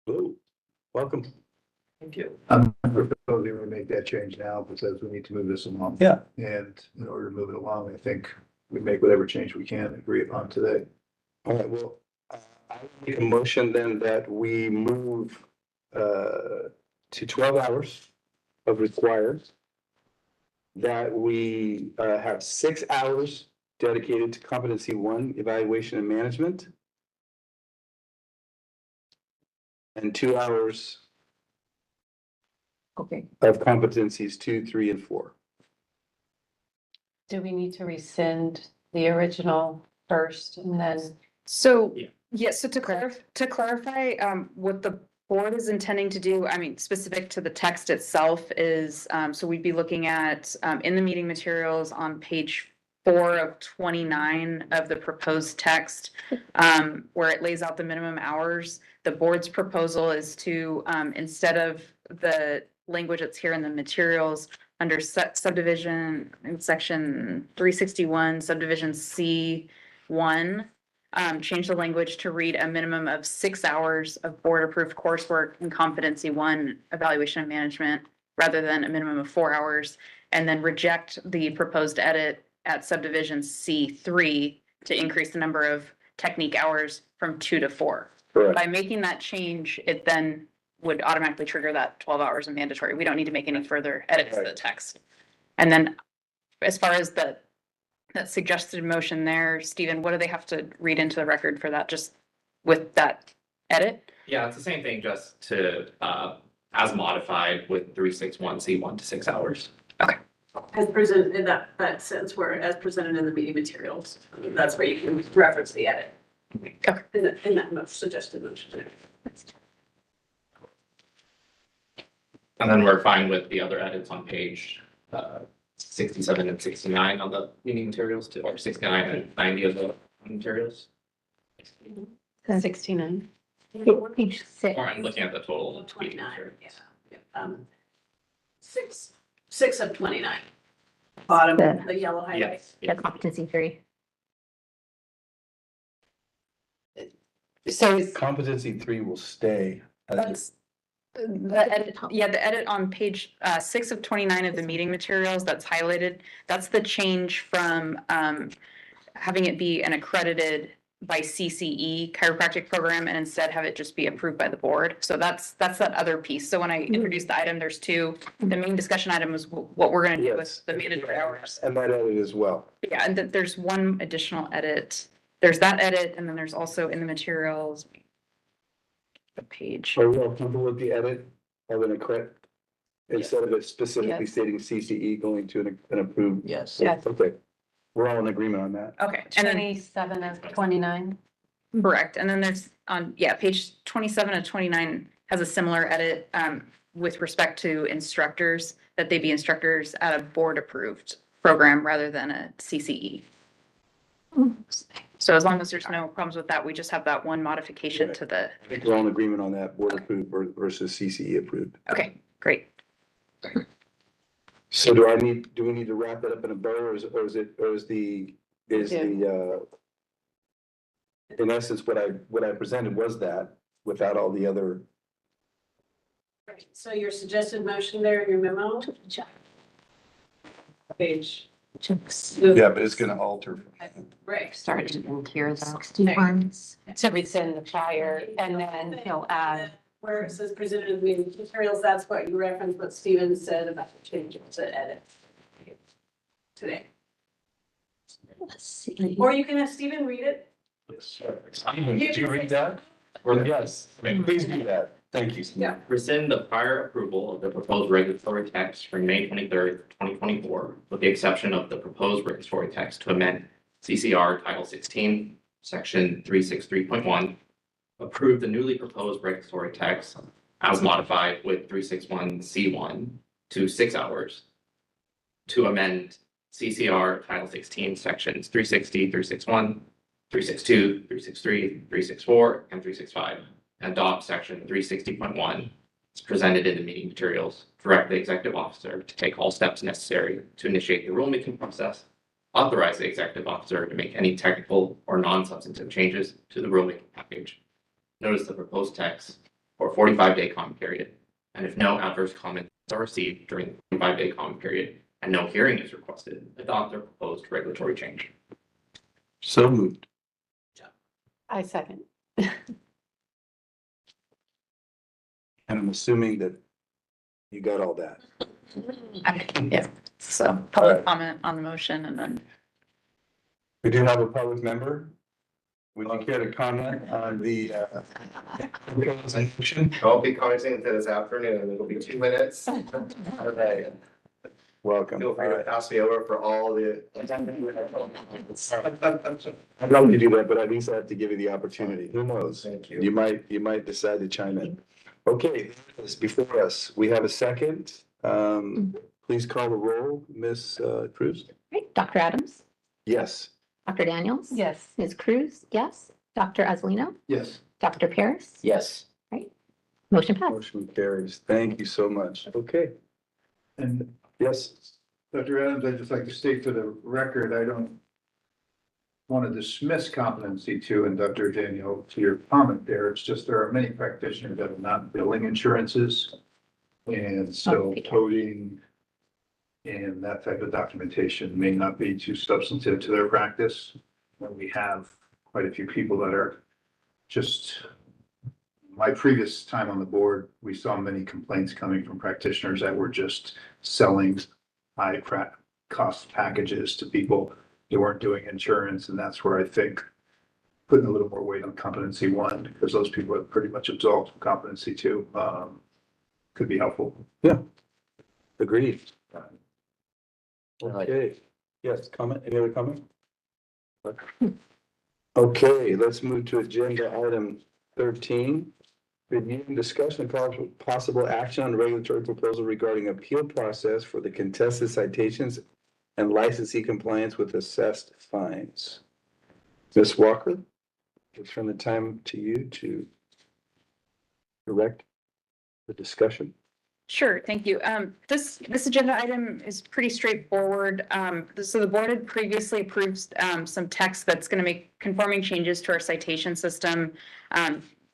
Ooh, welcome. Thank you. I'm proposing we make that change now because we need to move this along. Yeah. And in order to move it along, I think we make whatever change we can agree upon today. All right, well, I make a motion then that we move to 12 hours of required. That we have 6 hours dedicated to competency 1, evaluation and management. And 2 hours Okay. of competencies 2, 3, and 4. Do we need to rescind the original first and then? So, yeah, so to clarify, what the board is intending to do, I mean, specific to the text itself is, so we'd be looking at, in the meeting materials on page 4 of 29 of the proposed text, where it lays out the minimum hours. The board's proposal is to, instead of the language that's here in the materials, under subdivision in section 361, subdivision C1. Change the language to read a minimum of 6 hours of board-approved coursework in competency 1 evaluation and management rather than a minimum of 4 hours, and then reject the proposed edit at subdivision C3 to increase the number of technique hours from 2 to 4. Correct. By making that change, it then would automatically trigger that 12 hours of mandatory. We don't need to make any further edits to the text. And then as far as that suggested motion there, Stephen, what do they have to read into the record for that, just with that edit? Yeah, it's the same thing, just to, as modified with 361C1 to 6 hours. As presented in that sense, where as presented in the meeting materials, that's where you can reference the edit. Okay. In that suggested motion. And then we're fine with the other edits on page 67 and 69 on the meeting materials too, or 69 and 90 of the materials. 69. Page 6. Or I'm looking at the total meeting 29, materials. yeah. 6 of 29. Bottom, The- the yellow highlights. The competency 3. So is Competency 3 will stay. That's the edit, yeah, the edit on page 6 of 29 of the meeting materials that's highlighted. That's the change from having it be an accredited by CCE chiropractic program and instead have it just be approved by the board. So that's that other piece. So when I introduced the item, there's two. The main discussion item was what we're going to do with the mandatory hours. And that edit as well. Yeah, and that there's one additional edit. There's that edit, and then there's also in the materials the page. Are we all comfortable with the edit of an accredit? Instead of it specifically Yes. stating CCE going to an approved? Yes. Yes. Okay. We're all in agreement on that. Okay, and then 27 of 29. correct, and then there's on, yeah, page 27 of 29 has a similar edit with respect to instructors, that they be instructors at a board-approved program rather than a CCE. So as long as there's no problems with that, we just have that one modification to the, I think we're all in agreement on that, board approved versus CCE approved. okay, great. So do we need to wrap that up in a bow, or is in essence, what I presented was that without all the other, Right. So your suggested motion there in your memo? Page. yeah, but it's gonna alter. Right. Started in here though. 61. To rescind the prior and then he'll add. Where it says presented in the meeting materials, that's what you referenced, what Steven said about the changes to edit today. Let's see. Or you can have Steven read it. Did you read that? Yes, please do that. Thank you. Yeah. Rescind the prior approval of the proposed regulatory text from May 23rd, 2024, with the exception of the proposed regulatory text to amend CCR Title 16, Section 363.1. Approve the newly proposed regulatory text as modified with 361C1 to 6 hours. To amend CCR Title 16, Sections 360, 361, 362, 363, 364, and 365. And adopt Section 360.1 as presented in the meeting materials. Direct the executive officer to take all steps necessary to initiate the rulemaking process. Authorize the executive officer to make any technical or non-substantive changes to the rulemaking package. Notice the proposed text for a 45-day comment period. And if no adverse comments are received during the 45-day comment period and no hearing is requested, adopt the proposed regulatory change. So moved. I second. And I'm assuming that you got all that. Yeah, so public comment on the motion and then. We do have a public member. Would you care to comment on the motion? I'll be commenting until this afternoon. It'll be 2 minutes. Okay. Welcome. Feel free to pass me over for all the. I'd love to do that, but at least I have to give you the opportunity. Who knows? Thank you. You might decide to chime in. Okay, it's before us. We have a second. Please call the roll, Ms. Cruz. Right, Dr. Adams, Yes. Dr. Daniels. Yes. Ms. Cruz, yes. Dr. Azalino, Yes. Dr. Paris. Yes. Motion passed. Motion carries. Thank you so much. Okay. And Yes, Dr. Adams, I'd just like to state for the record, I don't want to dismiss competency two, and Dr. Daniel, to your comment there, it's just there are many practitioners that are not billing insurances. And so Okay. coding and that type of documentation may not be too substantive to their practice. And we have quite a few people that are just, my previous time on the board, we saw many complaints coming from practitioners that were just selling high cost packages to people that weren't doing insurance. And that's where I think putting a little more weight on competency one, because those people are pretty much absolved from competency two, could be helpful. agreed. Okay, yes, comment, any other comment? Okay, let's move to agenda item 13. Review and discussion and possible action on regulatory proposal regarding appeal process for the contested citations and licensee compliance with assessed fines. Ms. Walker, I'll turn the time to you to direct the discussion. Sure, thank you. This agenda item is pretty straightforward. So the board had previously approved some text that's going to make conforming changes to our citation system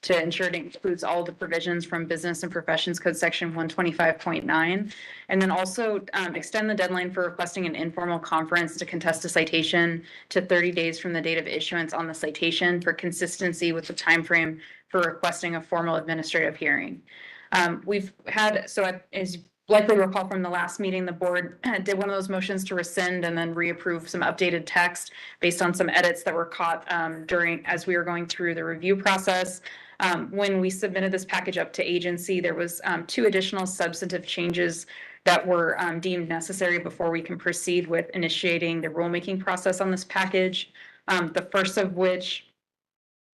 to ensure it includes all the provisions from Business and Professions Code Section 125.9. And then also extend the deadline for requesting an informal conference to contest a citation to 30 days from the date of issuance on the citation for consistency with the timeframe for requesting a formal administrative hearing. We've had, so as you likely recall from the last meeting, the board did one of those motions to rescind and then reapprove some updated text based on some edits that were caught as we were going through the review process. When we submitted this package up to agency, there was 2 additional substantive changes that were deemed necessary before we can proceed with initiating the rulemaking process on this package. The first of which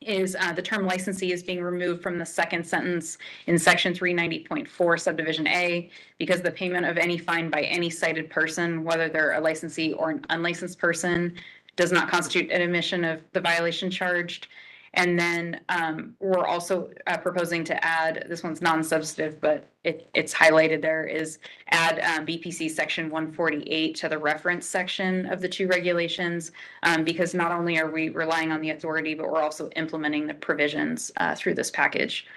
is the term licensee is being removed from the second sentence in section 390.4 subdivision A because the payment of any fine by any cited person, whether they're a licensee or an unlicensed person, does not constitute an admission of the violation charged. And then we're also proposing to add, this one's non-substantive, but it's highlighted there, is add BPC section 148 to the reference section of the 2 regulations, because not only are we relying on the authority, but we're also implementing the provisions through this package.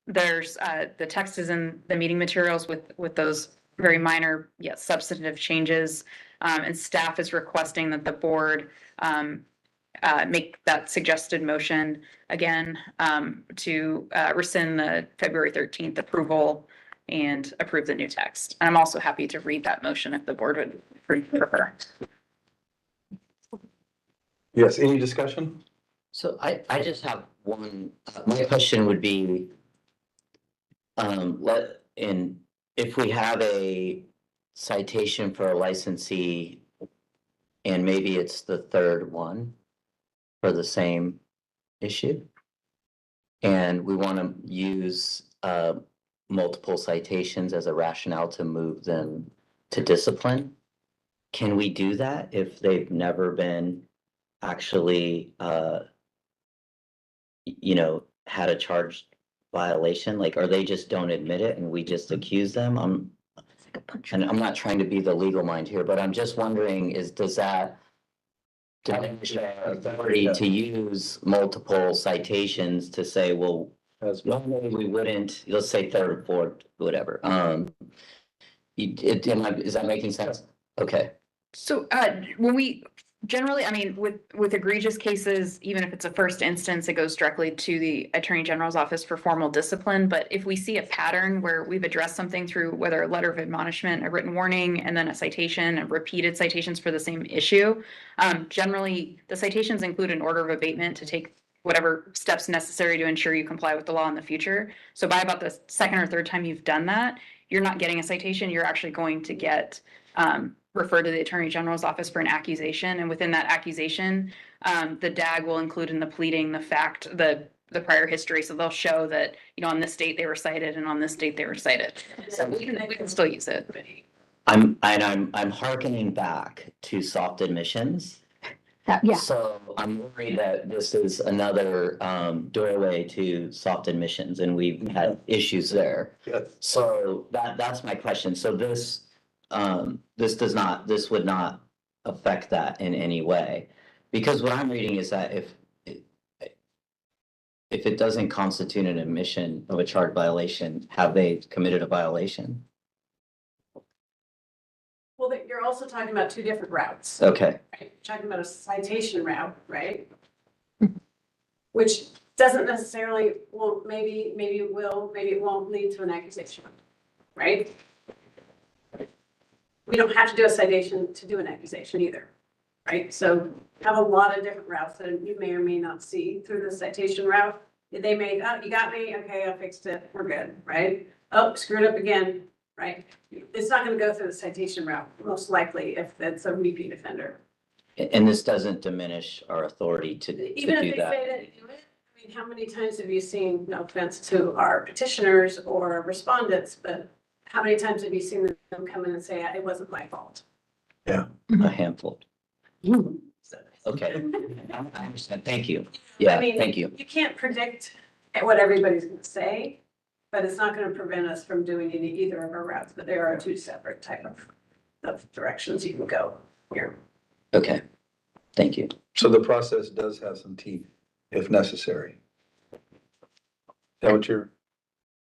There's the text is in the meeting materials with those very minor yet substantive changes, and staff is requesting that the board make that suggested motion again to rescind the February 13th approval and approve the new text. And I'm also happy to read that motion if the board would prefer. Yes, any discussion? So I just have one, my question would be, if we have a citation for a licensee and maybe it's the 3rd one for the same issue, and we want to use multiple citations as a rationale to move them to discipline, can we do that if they've never been actually had a charged violation? Like, or they just don't admit it and we just accuse them? And I'm not trying to be the legal mind here, but I'm just wondering, does that diminish our authority to use multiple citations to say, well, normally we wouldn't, let's say 3rd, 4th, whatever. Is that making sense? Okay. So when we generally, I mean, with egregious cases, even if it's a first instance, it goes directly to the Attorney General's office for formal discipline. But if we see a pattern where we've addressed something through whether a letter of admonishment, a written warning, and then a citation, and repeated citations for the same issue, generally the citations include an order of abatement to take whatever steps necessary to ensure you comply with the law in the future. So by about the 2nd or 3rd time you've done that, you're not getting a citation, you're actually going to get referred to the Attorney General's office for an accusation. And within that accusation, the DAG will include in the pleading the fact, the prior history. So they'll show that, on this date they were cited and on this date they were cited. So we can still use it. I'm hearkening back to soft admissions. Yeah. So I'm worried that this is another doorway to soft admissions, and we've had issues there. Yes. So that's my question. So this this would not affect that in any way. Because what I'm reading is that if it doesn't constitute an admission of a charge violation, have they committed a violation? Well, you're also talking about two different routes, Okay, right? You're talking about a citation route, right? Which doesn't necessarily, well, maybe it will, maybe it won't lead to an accusation, right? We don't have to do a citation to do an accusation either, right? So you have a lot of different routes that you may or may not see through the citation route. They may, oh, you got me, okay, I fixed it, we're good, right? Oh, screwed up again, right? It's not gonna go through the citation route, most likely, if it's a repeat offender. and this doesn't diminish our authority to Even if do they that. say that, do it, I mean, how many times have you seen, no offense to our petitioners or respondents, but how many times have you seen them come in and say, it wasn't my fault? A handful. Okay, I understand. Thank you. Yeah, I mean, thank you. You can't predict what everybody's gonna say, but it's not gonna prevent us from doing either of our routes, but there are two separate type of directions you can go here. Okay, thank you. So the process does have some teeth if necessary. Is that what you're?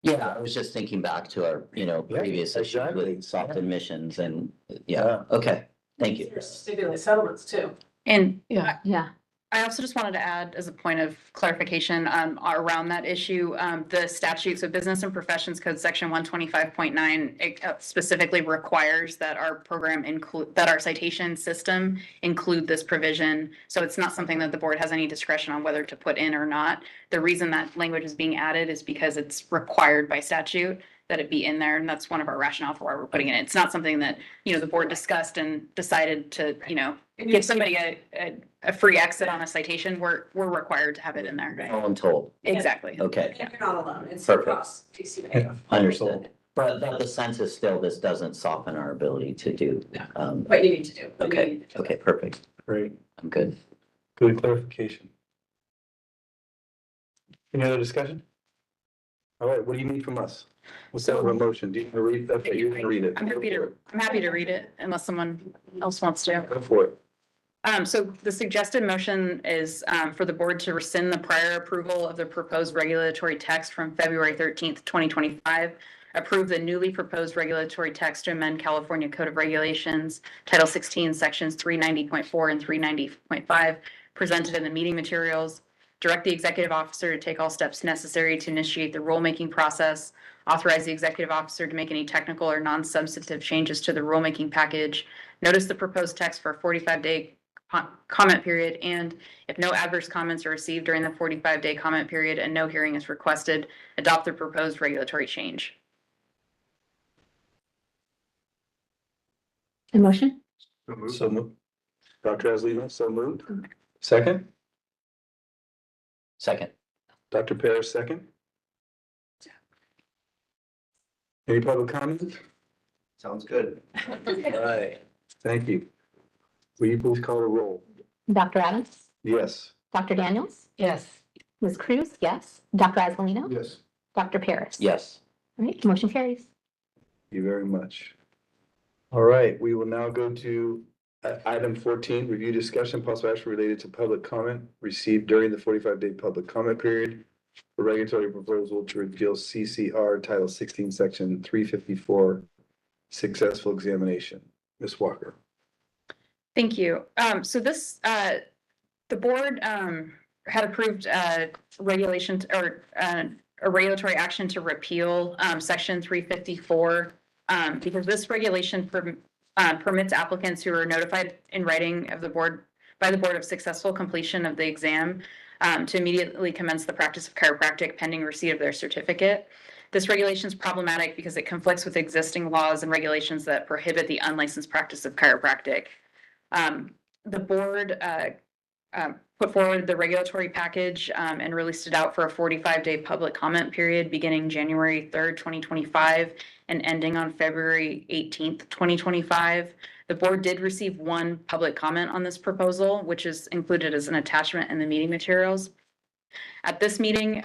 Yeah, I was just thinking back to our, Yeah, previous issue exactly. with soft admissions and, Yeah. okay, thank you. There's stipulated settlements too. And Yeah. Yeah. I also just wanted to add as a point of clarification, around that issue, the statute, so Business and Professions Code, section 125.9, specifically requires that our program that our citation system include this provision. So it's not something that the board has any discretion on whether to put in or not. The reason that language is being added is because it's required by statute that it be in there, and that's one of our rationale for why we're putting it in. It's not something that, the board discussed and decided to, give somebody a free exit on a citation. We're required to have it in there. All I'm told. Exactly. Okay, And you're not alone, it's Perfect. across TCA, understood. But the sense is still, this doesn't soften our ability to do. what you need to do. what you Okay, need to do. okay, perfect. Great, I'm good. good clarification. Any other discussion? All right, what do you need from us? What's that motion? Do you want to read that? You're going to read it. I'm happy to read it unless someone else wants to. Go for it. So the suggested motion is for the board to rescind the prior approval of the proposed regulatory text from February 13th, 2025. Approve the newly proposed regulatory text to amend California Code of Regulations, Title 16, Sections 390.4 and 390.5, presented in the meeting materials. Direct the executive officer to take all steps necessary to initiate the rulemaking process. Authorize the executive officer to make any technical or non-substantive changes to the rulemaking package. Notice the proposed text for a 45-day comment period, and if no adverse comments are received during the 45-day comment period and no hearing is requested, adopt the proposed regulatory change. A motion? So moved. Dr. Aslina, so moved. Second? Second. Dr. Paris, second? Any public comment? Sounds good. All right, thank you. Will you please call the roll? Dr. Adams? Yes. Dr. Daniels? Yes. Ms. Cruz? Yes. Dr. Asbolino? Yes. Dr. Paris? Yes. All right, motion carries. Thank you very much. All right, we will now go to item 14, review discussion possible action related to public comment received during the 45-day public comment period for regulatory proposal to repeal CCR Title 16, Section 354, successful examination. Ms. Walker. Thank you. So this, the board had approved regulation or a regulatory action to repeal section 354 because this regulation permits applicants who are notified in writing of the board by the board of successful completion of the exam to immediately commence the practice of chiropractic pending receipt of their certificate. This regulation is problematic because it conflicts with existing laws and regulations that prohibit the unlicensed practice of chiropractic. The board put forward the regulatory package and released it out for a 45-day public comment period beginning January 3rd, 2025 and ending on February 18th, 2025. The board did receive one public comment on this proposal, which is included as an attachment in the meeting materials. At this meeting,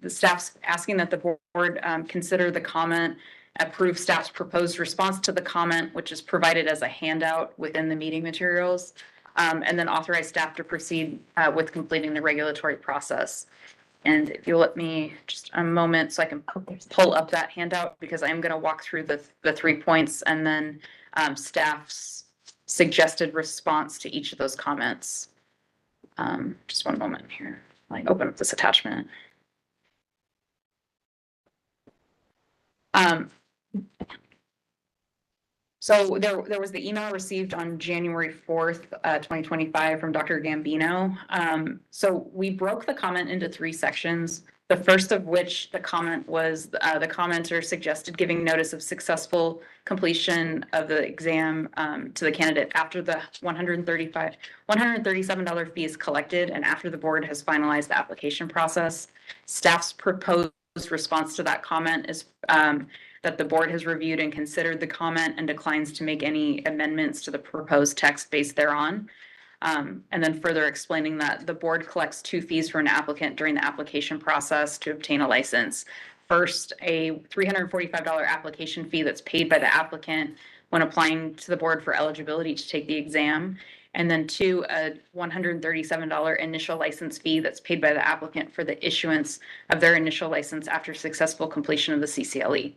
the staff's asking that the board consider the comment approve staff's proposed response to the comment, which is provided as a handout within the meeting materials, and then authorize staff to proceed with completing the regulatory process. And if you'll let me just a moment so I can pull up that handout, because I am going to walk through the 3 points and then staff's suggested response to each of those comments. Just one moment here. I open up this attachment. So there was the email received on January 4th, 2025 from Dr. Gambino. So we broke the comment into 3 sections. The first of which the comment was, the commenter suggested giving notice of successful completion of the exam to the candidate after the $137 fee is collected and after the board has finalized the application process. Staff's proposed response to that comment is that the board has reviewed and considered the comment and declines to make any amendments to the proposed text based thereon. And then further explaining that the board collects 2 fees for an applicant during the application process to obtain a license. First, a $345 application fee that's paid by the applicant when applying to the board for eligibility to take the exam. And then 2, a $137 initial license fee that's paid by the applicant for the issuance of their initial license after successful completion of the CCLE.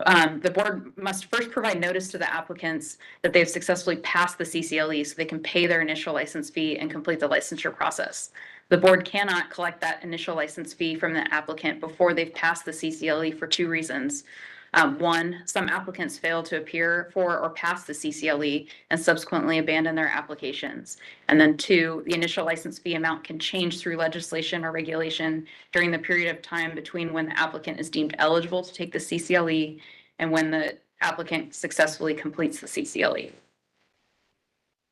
The board must first provide notice to the applicants that they've successfully passed the CCLE so they can pay their initial license fee and complete the licensure process. The board cannot collect that initial license fee from the applicant before they've passed the CCLE for 2 reasons. 1, some applicants fail to appear for or pass the CCLE and subsequently abandon their applications. And then 2, the initial license fee amount can change through legislation or regulation during the period of time between when the applicant is deemed eligible to take the CCLE and when the applicant successfully completes the CCLE.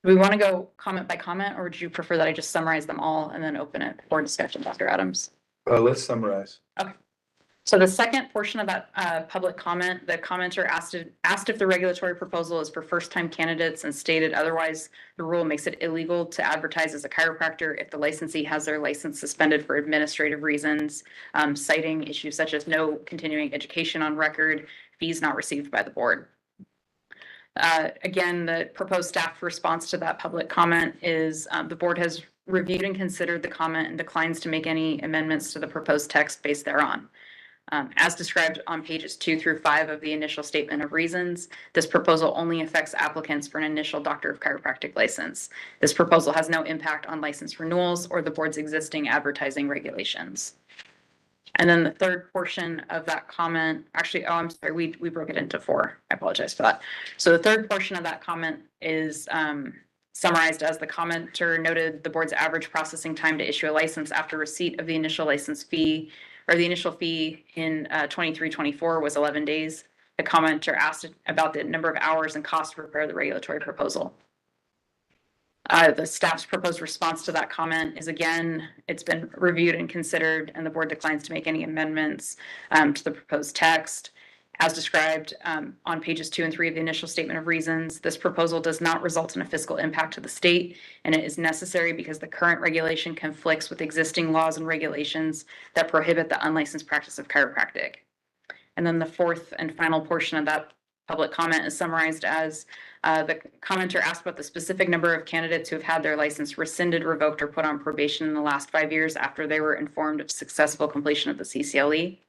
Do we want to go comment by comment, or would you prefer that I just summarize them all and then open it for discussion, Dr. Adams? Let's summarize. Okay. So the second portion of that public comment, the commenter asked if the regulatory proposal is for first-time candidates and stated otherwise the rule makes it illegal to advertise as a chiropractor if the licensee has their license suspended for administrative reasons, citing issues such as no continuing education on record, fees not received by the board. Again, the proposed staff response to that public comment is the board has reviewed and considered the comment and declines to make any amendments to the proposed text based thereon. As described on pages 2 through 5 of the initial statement of reasons, this proposal only affects applicants for an initial Doctor of Chiropractic license. This proposal has no impact on license renewals or the board's existing advertising regulations. And then the third portion of that comment, actually, I'm sorry, we broke it into 4. I apologize for that. So the third portion of that comment is summarized as the commenter noted the board's average processing time to issue a license after receipt of the initial license fee or the initial fee in 23-24 was 11 days. The commenter asked about the number of hours and cost to prepare the regulatory proposal. The staff's proposed response to that comment is, again, it's been reviewed and considered, and the board declines to make any amendments to the proposed text. As described on pages 2 and 3 of the initial statement of reasons, this proposal does not result in a fiscal impact to the state, and it is necessary because the current regulation conflicts with existing laws and regulations that prohibit the unlicensed practice of chiropractic. And then the fourth and final portion of that public comment is summarized as the commenter asked about the specific number of candidates who have had their license rescinded, revoked, or put on probation in the last 5 years after they were informed of successful completion of the CCLE.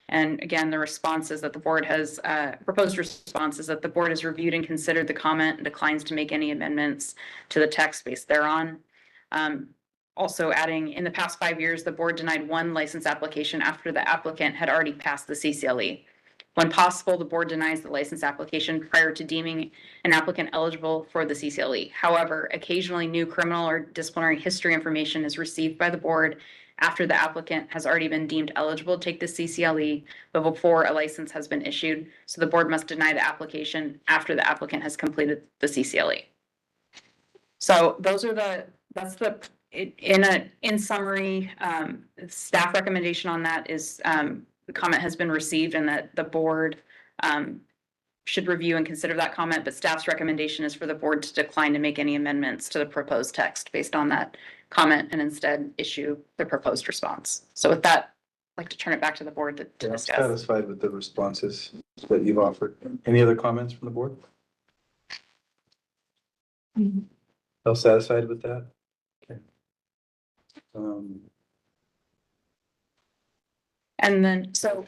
And again, the response is that the board has, proposed response is that the board has reviewed and considered the comment and declines to make any amendments to the text based thereon. Also adding, in the past 5 years, the board denied 1 license application after the applicant had already passed the CCLE. When possible, the board denies the license application prior to deeming an applicant eligible for the CCLE. However, occasionally new criminal or disciplinary history information is received by the board after the applicant has already been deemed eligible to take the CCLE, but before a license has been issued. So the board must deny the application after the applicant has completed the CCLE. So those are in summary, staff recommendation on that is the comment has been received and that the board should review and consider that comment, but staff's recommendation is for the board to decline to make any amendments to the proposed text based on that comment and instead issue the proposed response. So with that, like to turn it back to the board to I'm discuss. satisfied with the responses that you've offered. Any other comments from the board? Mhm. All satisfied with that? Okay. And then, so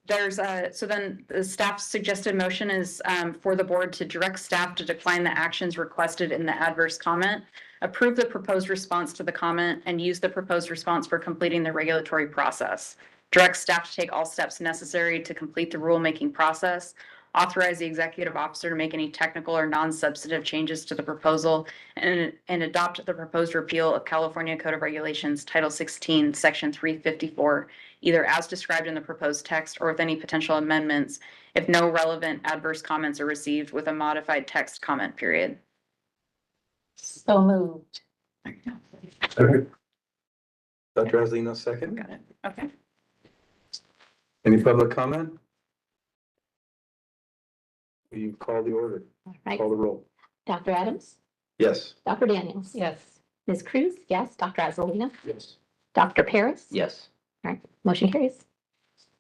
there's so then the staff's suggested motion is for the board to direct staff to decline the actions requested in the adverse comment, approve the proposed response to the comment, and use the proposed response for completing the regulatory process. Direct staff to take all steps necessary to complete the rulemaking process, authorize the executive officer to make any technical or non-substantive changes to the proposal, and adopt the proposed repeal of California Code of Regulations, Title 16, Section 354, either as described in the proposed text or with any potential amendments, if no relevant adverse comments are received with a modified text comment period. So moved. Dr. Aslino, second. Got it. Okay. Any public comment? Will you call the order? All right. Call the roll. Dr. Adams, Yes. Dr. Daniels. Yes. Ms. Cruz, yes. Dr. Azalina, Yes. Dr. Paris. Yes. All right, motion carries.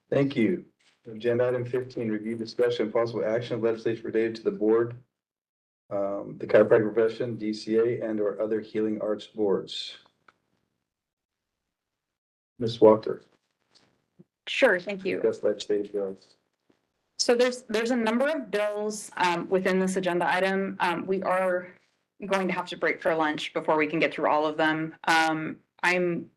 Thank you. Agenda item 15, review, discussion, and possible action of legislation related to the board, the chiropractic profession, DCA, and or other healing arts boards. Ms. Walker, Sure, thank you. discuss legislative bills. So there's a number of bills within this agenda item. We are going to have to break for lunch before we can get through all of them. I'm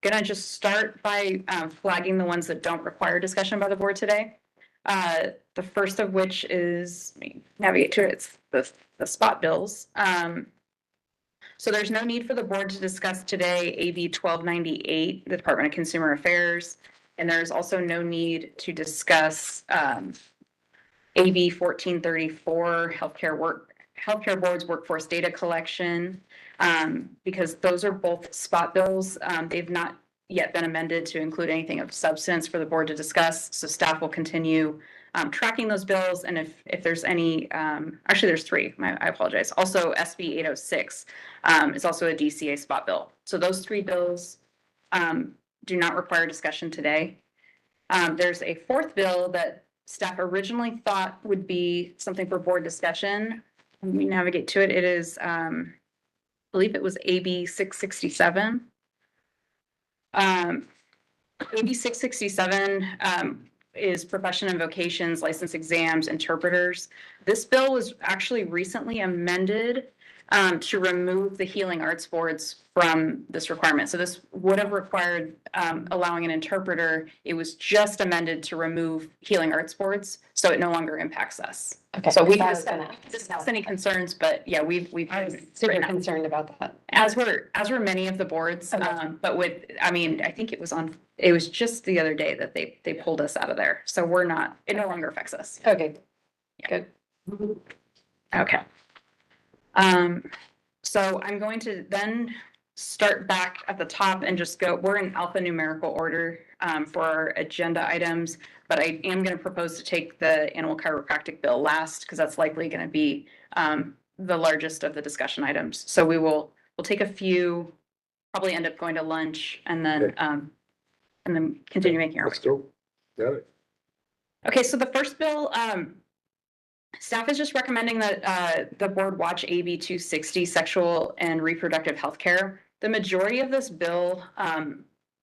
gonna just start by flagging the ones that don't require discussion by the board today. The first of which is, let me navigate to it, it's the spot bills. So there's no need for the board to discuss today AB 1298, the Department of Consumer Affairs. And there's also no need to discuss AB 1434, healthcare boards workforce data collection, because those are both spot bills. They've not yet been amended to include anything of substance for the board to discuss. So staff will continue tracking those bills. And if there's any, actually there's three, I apologize. Also SB 806 is also a DCA spot bill. So those three bills do not require discussion today. There's a fourth bill that staff originally thought would be something for board discussion. Let me navigate to it. It is, I believe it was AB 667. AB 667 is profession and vocations, license exams, interpreters. This bill was actually recently amended to remove the healing arts boards from this requirement. So this would have required allowing an interpreter. It was just amended to remove healing arts boards, so it no longer impacts us. Okay. So we I was gonna discussed any concerns, but yeah, we've I was super concerned about that. as were many of the boards, Okay. but I think it was just the other day that they pulled us out of there. So it no longer affects us. Okay, Yeah. good. Okay. So I'm going to then start back at the top and just go, we're in alphanumerical order for our agenda items, but I am going to propose to take the animal chiropractic bill last because that's likely going to be the largest of the discussion items. So we'll take a few, probably end up going to lunch and then continue making our way. Let's go. Got it. Okay, so the first bill, staff is just recommending that the board watch AB 260, sexual and reproductive health care. The majority of this bill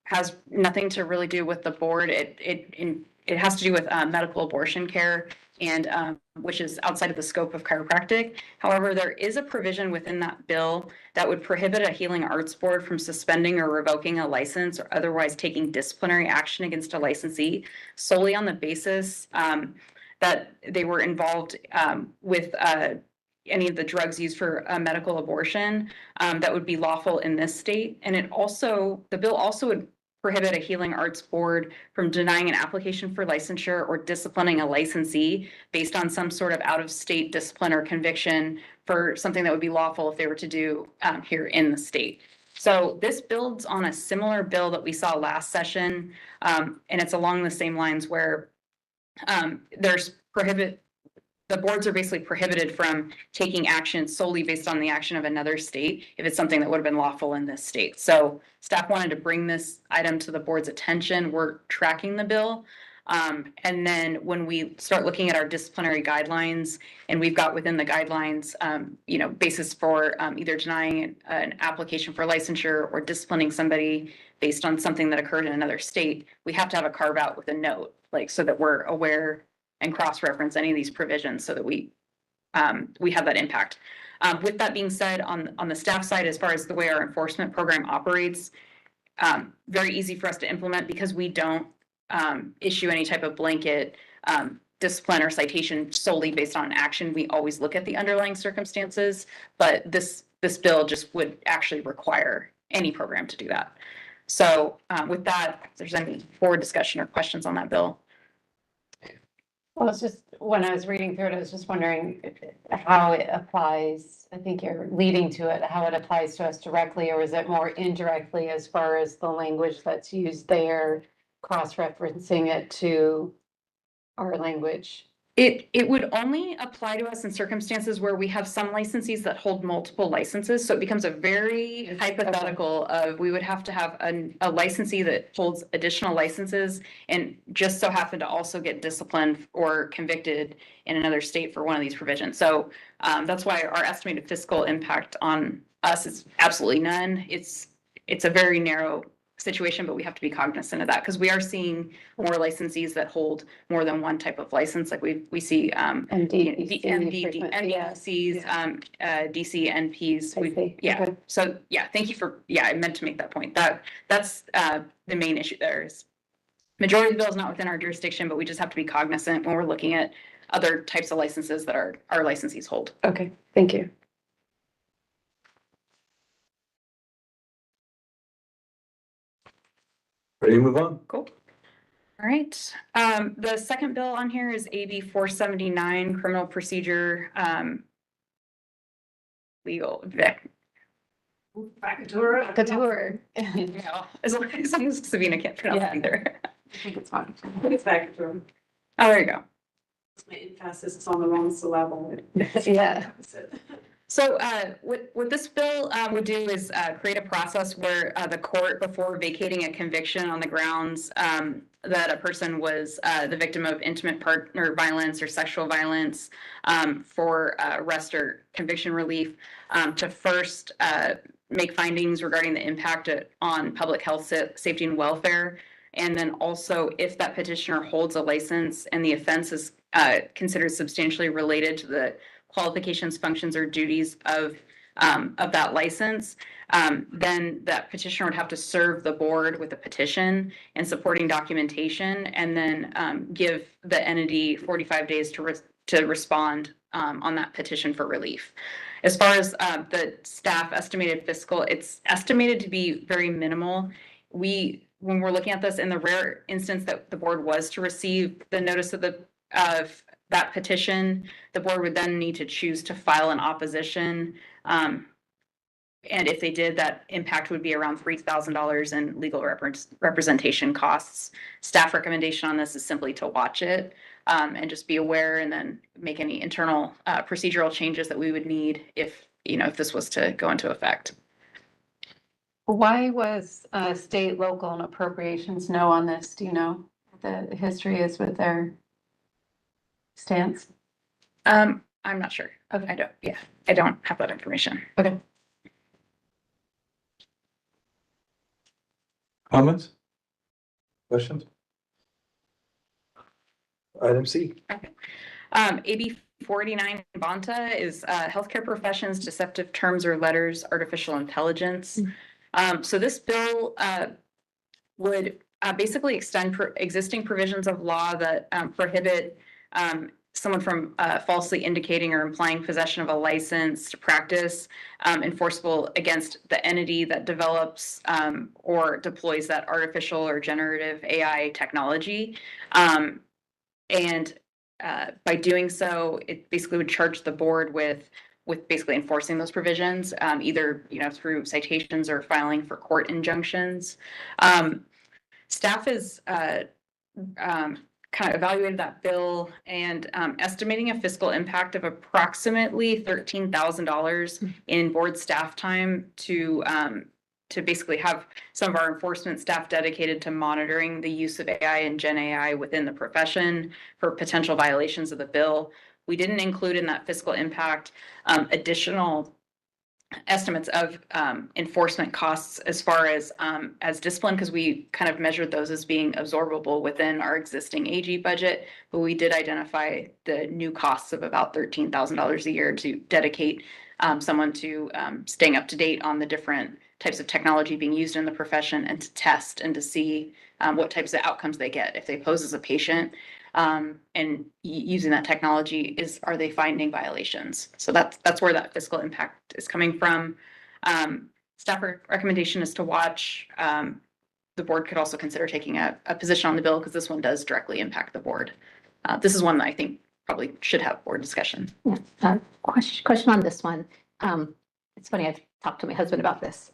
has nothing to really do with the board. It has to do with medical abortion care, and which is outside of the scope of chiropractic. However, there is a provision within that bill that would prohibit a healing arts board from suspending or revoking a license or otherwise taking disciplinary action against a licensee solely on the basis that they were involved with any of the drugs used for medical abortion that would be lawful in this state. And the bill also would prohibit a healing arts board from denying an application for licensure or disciplining a licensee based on some sort of out-of-state discipline or conviction for something that would be lawful if they were to do here in the state. So this builds on a similar bill that we saw last session, and it's along the same lines where there's the boards are basically prohibited from taking action solely based on the action of another state if it's something that would have been lawful in this state. So staff wanted to bring this item to the board's attention. We're tracking the bill. And then when we start looking at our disciplinary guidelines, and we've got within the guidelines, basis for either denying an application for licensure or disciplining somebody based on something that occurred in another state, we have to have a carve out with a note, like so that we're aware and cross-reference any of these provisions so that we have that impact. With that being said, on the staff side, as far as the way our enforcement program operates, very easy for us to implement because we don't issue any type of blanket discipline or citation solely based on action. We always look at the underlying circumstances, but this bill just would actually require any program to do that. So with that, if there's any board discussion or questions on that bill. Well, it's just, when I was reading through it, I was just wondering how it applies. I think you're leading to it, how it applies to us directly, or is it more indirectly as far as the language that's used there, cross-referencing it to our language? It would only apply to us in circumstances where we have some licensees that hold multiple licenses. So it becomes a very hypothetical of, we would have to have a licensee that holds additional licenses and just so happen to also get disciplined or convicted in another state for one of these provisions. So that's why our estimated fiscal impact on us is absolutely none. It's a very narrow situation, but we have to be cognizant of that because we are seeing more licensees that hold more than one type of license. Like we see MDCs, DCNPs. Yeah. Okay. So yeah, thank you for, I meant to make that point. That's the main issue there is majority of the bill is not within our jurisdiction, but we just have to be cognizant when we're looking at other types of licenses that our licensees hold. Okay, thank you. Ready to move on? Cool. All right. The second bill on here is AB 479, criminal procedure, legal vic. Couture. Yeah, as long as Sabina can't pronounce Yeah. it either. I think it's fine. It's back to him. Oh, there you go. My emphasis is on the wrong syllable. Yeah. So what this bill would do is create a process where the court, before vacating a conviction on the grounds that a person was the victim of intimate partner violence or sexual violence for arrest or conviction relief, to first make findings regarding the impact on public health, safety, and welfare. And then also, if that petitioner holds a license and the offense is considered substantially related to the qualifications, functions, or duties of that license, then that petitioner would have to serve the board with a petition and supporting documentation, and then give the entity 45 days to respond on that petition for relief. As far as the staff estimated fiscal, it's estimated to be very minimal. When we're looking at this, in the rare instance that the board was to receive the notice of that petition, the board would then need to choose to file an opposition. And if they did, that impact would be around $3,000 in legal representation costs. Staff recommendation on this is simply to watch it and just be aware, and then make any internal procedural changes that we would need if this was to go into effect. Why was state, local, and appropriations no on this? Do you know what the history is with their stance? I'm not sure. Okay. I don't have that information. Okay. Comments? Questions? Item C. AB 49 Banta is healthcare professions, deceptive terms or letters, artificial intelligence. So this bill would basically extend existing provisions of law that prohibit someone from falsely indicating or implying possession of a license to practice enforceable against the entity that develops or deploys that artificial or generative AI technology. And by doing so, it basically would charge the board with basically enforcing those provisions, either through citations or filing for court injunctions. Staff is kind of evaluated that bill and estimating a fiscal impact of approximately $13,000 in board staff time to basically have some of our enforcement staff dedicated to monitoring the use of AI and Gen AI within the profession for potential violations of the bill. We didn't include in that fiscal impact additional estimates of enforcement costs as far as discipline, because we kind of measured those as being absorbable within our existing AG budget. But we did identify the new costs of about $13,000 a year to dedicate someone to staying up to date on the different types of technology being used in the profession and to test and to see what types of outcomes they get if they pose as a patient. And using that technology, are they finding violations? So that's where that fiscal impact is coming from. Staff recommendation is to watch. The board could also consider taking a position on the bill because this one does directly impact the board. This is one that I think probably should have board discussion. Yeah. Question on this one. It's funny, I've talked to my husband about this.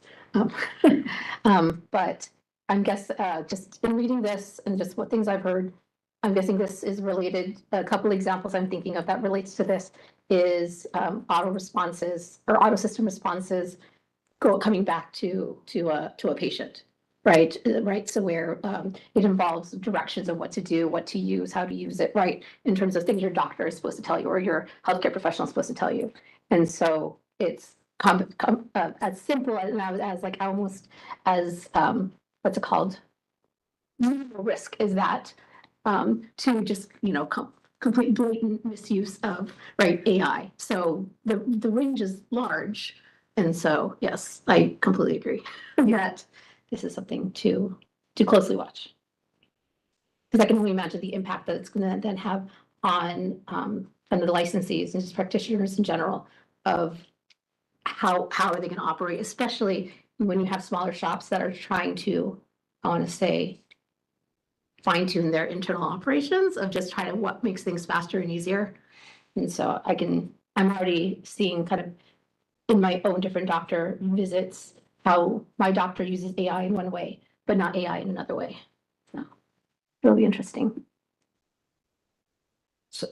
But I'm just in reading this and just what things I've heard, I'm guessing this is related. A couple examples I'm thinking of that relates to this is auto responses or auto system responses coming back to a patient, right? Right. So where it involves directions of what to do, what to use, how to use it, right? In terms of things your doctor is supposed to tell you or your healthcare professional is supposed to tell you. And so it's as simple as like almost as what's it called? Minimal risk is that to just complete blatant misuse of AI. So the range is large, and so yes, I completely agree that this is something to closely watch, because I can only imagine the impact that it's going to then have on the licensees and just practitioners in general of how are they going to operate, especially when you have smaller shops that are trying to, I want to say, fine tune their internal operations of just trying to what makes things faster and easier. And so I'm already seeing kind of in my own different doctor visits how my doctor uses AI in one way, but not AI in another way. So it'll be interesting. So,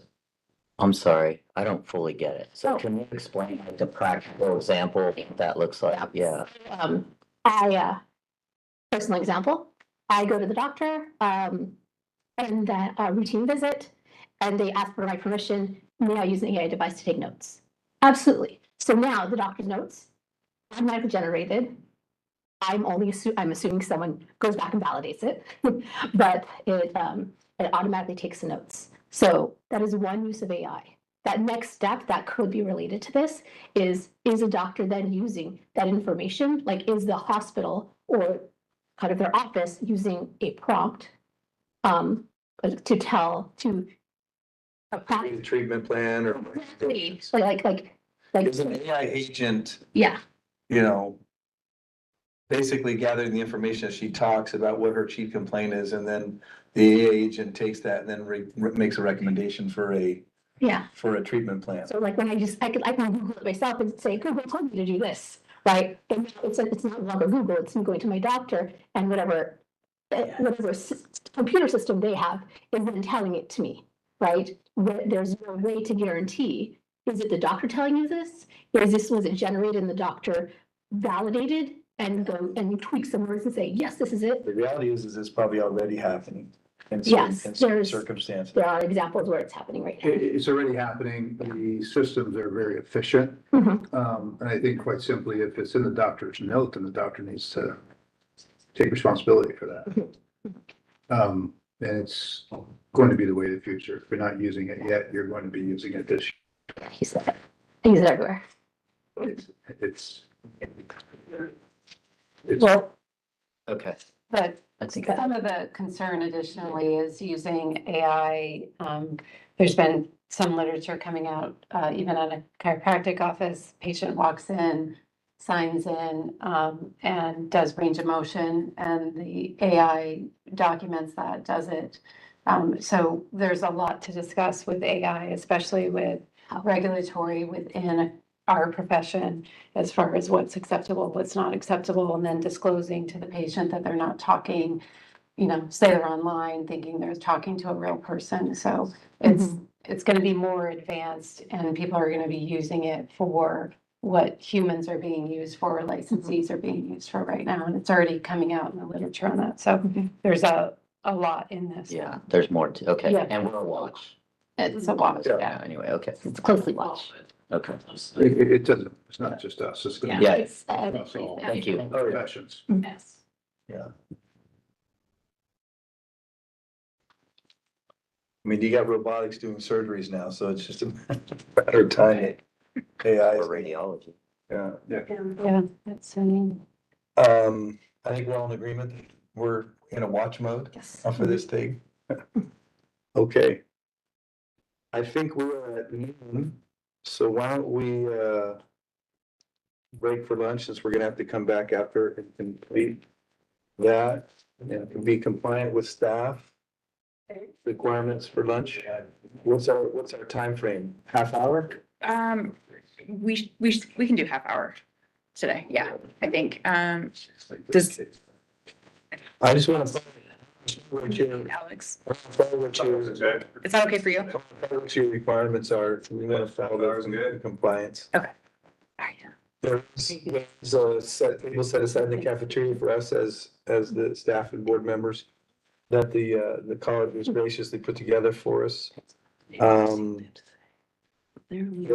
I'm sorry, I don't fully get it. So Oh. can you explain like the practical example of what that looks like? Yeah. Personal example, I go to the doctor and that routine visit, and they ask for my permission. May I use an AI device to take notes? Absolutely. So now the doctor's notes, automatically generated. I'm assuming someone goes back and validates it, but it automatically takes the notes. So that is one use of AI. That next step that could be related to this is a doctor then using that information? Like, is the hospital or kind of their office using a prompt to tell to a practice Treatment plan or like is an AI agent, yeah. Basically gathering the information as she talks about what her chief complaint is, and then the AI agent takes that and then makes a recommendation for a treatment plan. So like when I can Google it myself and say, Google told me to do this, right? And it's not longer Google, it's me going to my doctor and whatever computer system they have is then telling it to me, right? There's no way to guarantee, is it the doctor telling you this? Was it generated and the doctor validated and tweak some words and say, yes, this is it? The reality is it's probably already happening in Yes, certain circumstances. There are examples where it's happening right now. It's already happening. The systems are very efficient. Mhm. And I think quite simply, if it's in the doctor's note, then the doctor needs to take responsibility for that. And it's going to be the way of the future. If you're not using it yet, you're going to be using it this I use it everywhere. year. It's Well, Okay. but I think some of the concern additionally is using AI. There's been some literature coming out, even at a chiropractic office, patient walks in, signs in, and does range of motion, and the AI documents that, does it. So there's a lot to discuss with AI, especially with regulatory within our profession, as far as what's acceptable, what's not acceptable, and then disclosing to the patient that they're not talking say they're online thinking they're talking to a real person. So it's gonna be more advanced and people are gonna be using it for what humans are being used for, licensees are being used for right now. And it's already coming out in the literature on that. So there's a lot in this. Yeah, there's more to, okay, Yeah. and we'll watch. It's a lot. Yeah, anyway, okay, It's closely watched. okay. It doesn't, it's not just us, it's gonna be Yeah, It's, across all thank you. professions. Yes. I mean, you got robotics doing surgeries now, so it's just a matter of time. AI, For radiology. yeah. Yeah, that's, I think we're all in agreement. We're in a watch mode yes. for this thing. Okay. I think we are at noon, so why don't we, break for lunch since we're gonna have to come back after and complete that and be compliant with staff requirements for lunch. What's our time frame? Half hour? We can do half hour today. Yeah, I think. Does I just want to what your, Alex, follow what your, is that okay for you? follow what your requirements are. We want to follow those in compliance. All right. There's a set, table set aside in the cafeteria for us as the staff and board members that the college was graciously put together for us. It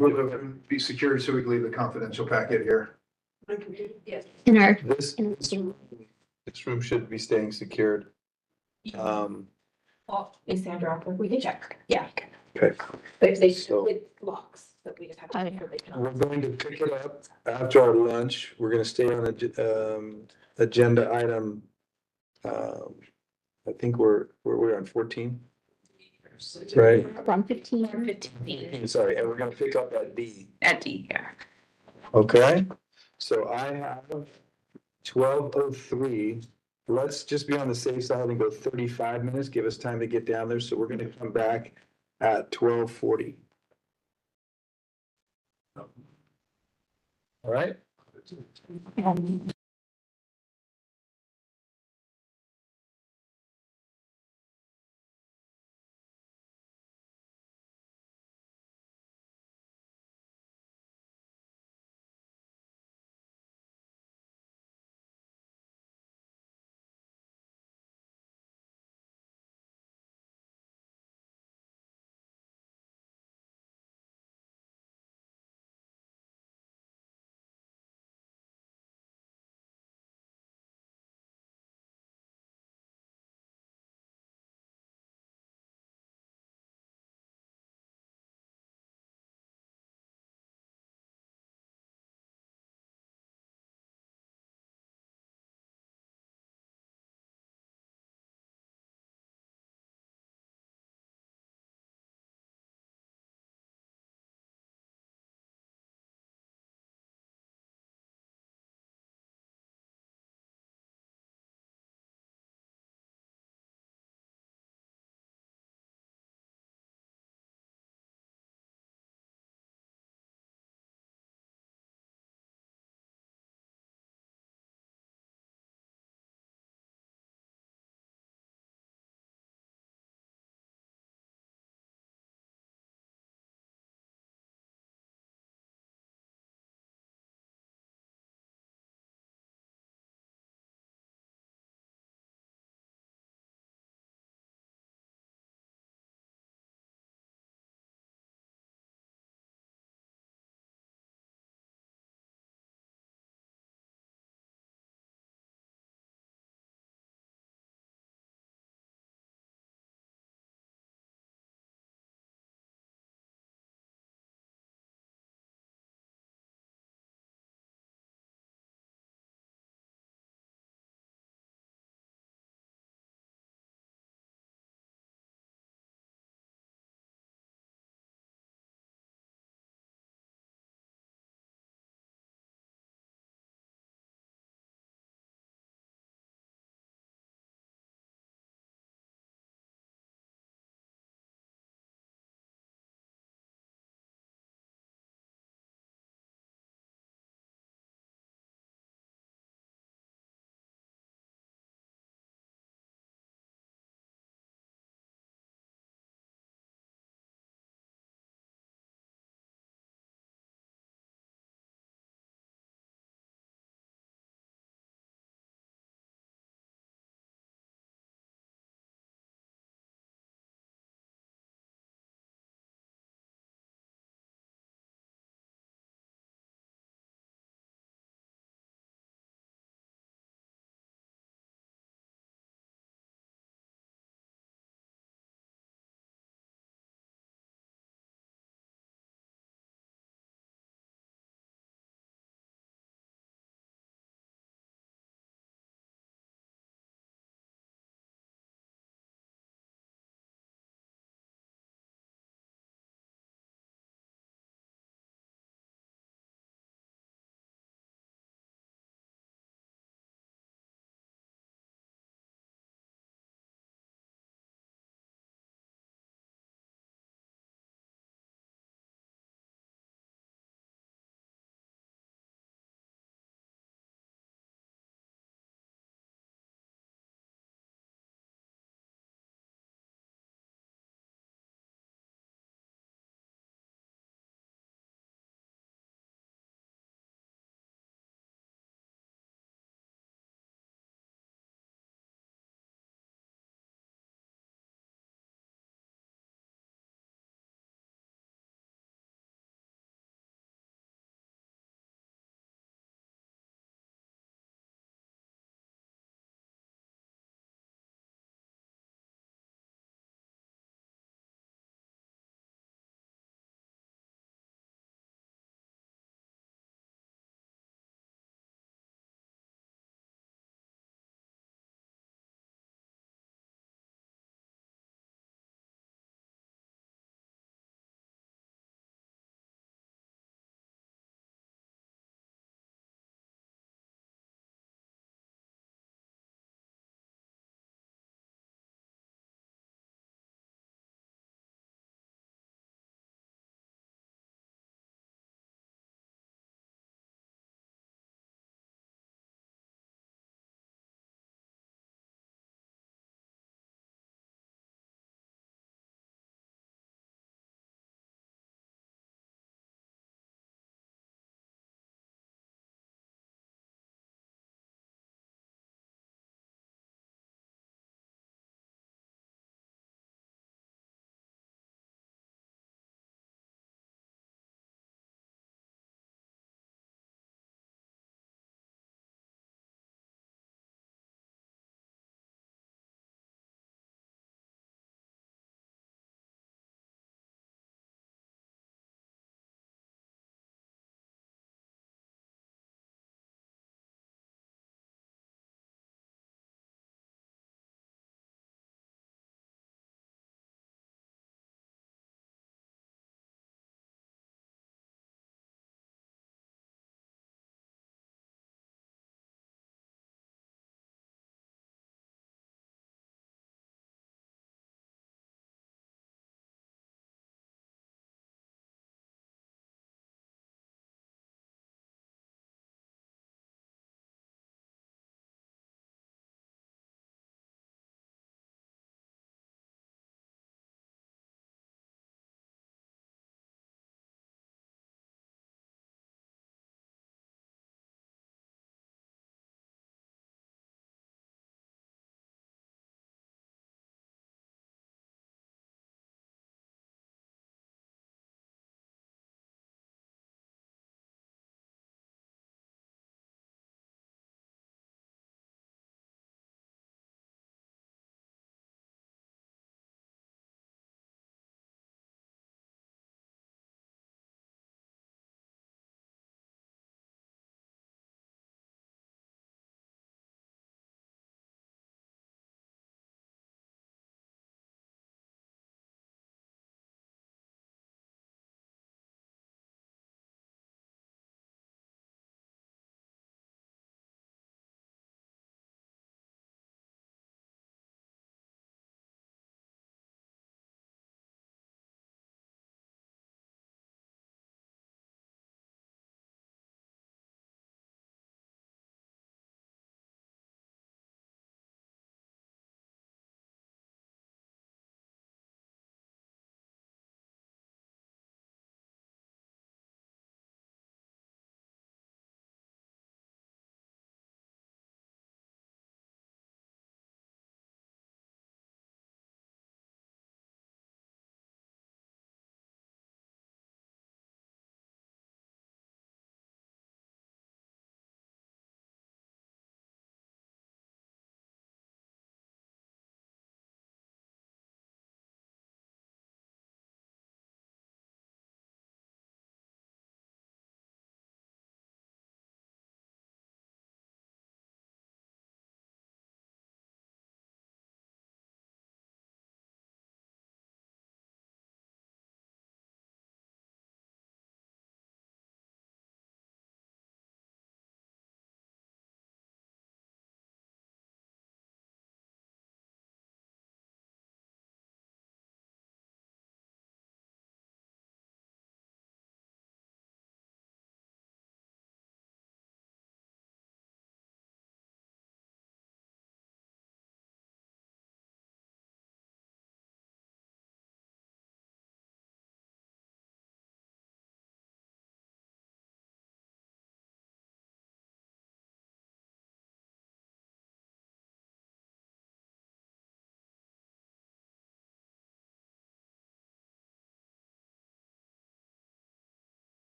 will be secured, so we can leave the confidential packet here. Yes. In our, This room should be staying secured. Is Sandra, we can check, yeah. Okay. They So- with locks, but we just have to. make sure they can- We're going to pick it up after our lunch. We're gonna stay on agenda item. I think we're on 14, right? we're on 15. Sorry, and we're gonna pick up at D. At D, yeah. Okay, so I have 12:03. Let's just be on the safe side and go 35 minutes, give us time to get down there. So we're gonna come back at 12:40. All right?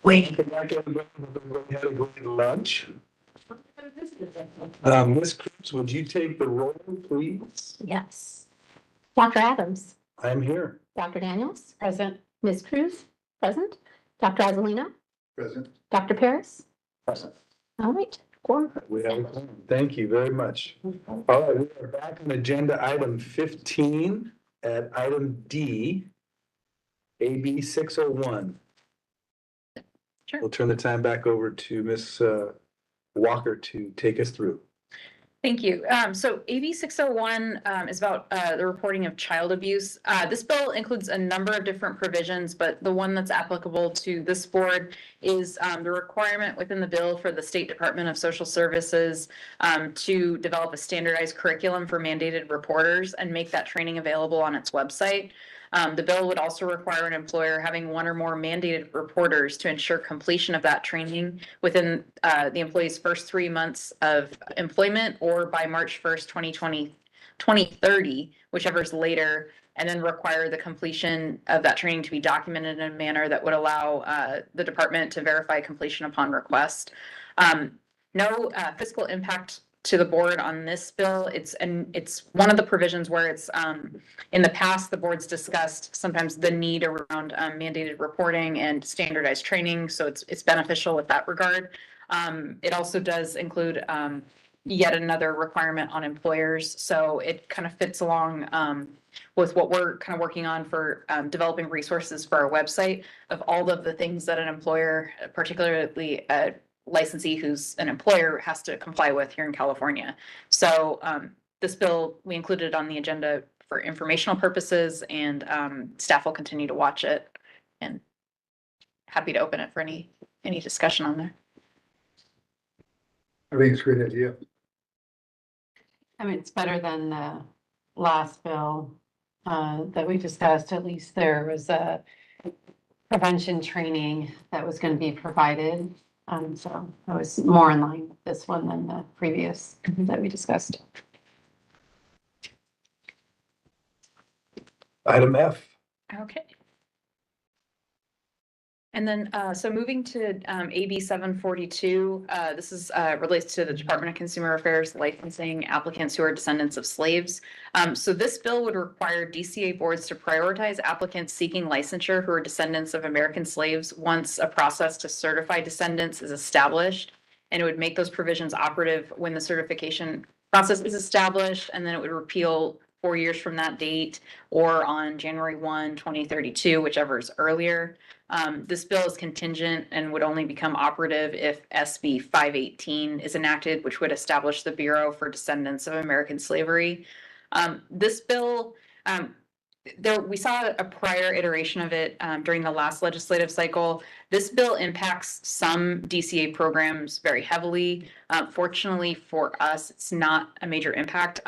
Wait. Had a great lunch. Ms. Cruz, would you take the roll, please? Yes. Dr. Adams, I'm here. Dr. Daniels, Present. Ms. Cruz, present. Dr. Azalina, Present. Dr. Paris. Present. All right, quorum. We have a quorum. Thank you very much. All right, we are back on agenda item 15 at item D, AB 601. Sure. We'll turn the time back over to Ms. Walker to take us through. Thank you. So AB 601 is about the reporting of child abuse. This bill includes a number of different provisions, but the one that's applicable to this board is the requirement within the bill for the State Department of Social Services to develop a standardized curriculum for mandated reporters and make that training available on its website. The bill would also require an employer having one or more mandated reporters to ensure completion of that training within the employee's first 3 months of employment or by March 1st, 2030, whichever is later, and then require the completion of that training to be documented in a manner that would allow the department to verify completion upon request. No fiscal impact to the board on this bill. It's one of the provisions where it's in the past, the board's discussed sometimes the need around mandated reporting and standardized training. So it's beneficial with that regard. It also does include yet another requirement on employers. So it kind of fits along with what we're kind of working on for developing resources for our website of all of the things that an employer, particularly a licensee who's an employer, has to comply with here in California. So this bill, we included it on the agenda for informational purposes, and staff will continue to watch it, and happy to open it for any discussion on there. I think it's a great idea. I mean, it's better than the last bill that we discussed. At least there was a prevention training that was going to be provided. So I was more in line with this one than the previous that we discussed. Item F. Okay. And then, so moving to AB 742, this is relates to the Department of Consumer Affairs licensing applicants who are descendants of slaves. So this bill would require DCA boards to prioritize applicants seeking licensure who are descendants of American slaves once a process to certify descendants is established. And it would make those provisions operative when the certification process is established, and then it would repeal 4 years from that date or on January 1, 2032, whichever is earlier. This bill is contingent and would only become operative if SB 518 is enacted, which would establish the Bureau for Descendants of American Slavery. This bill, we saw a prior iteration of it during the last legislative cycle. This bill impacts some DCA programs very heavily. Fortunately for us, it's not a major impact.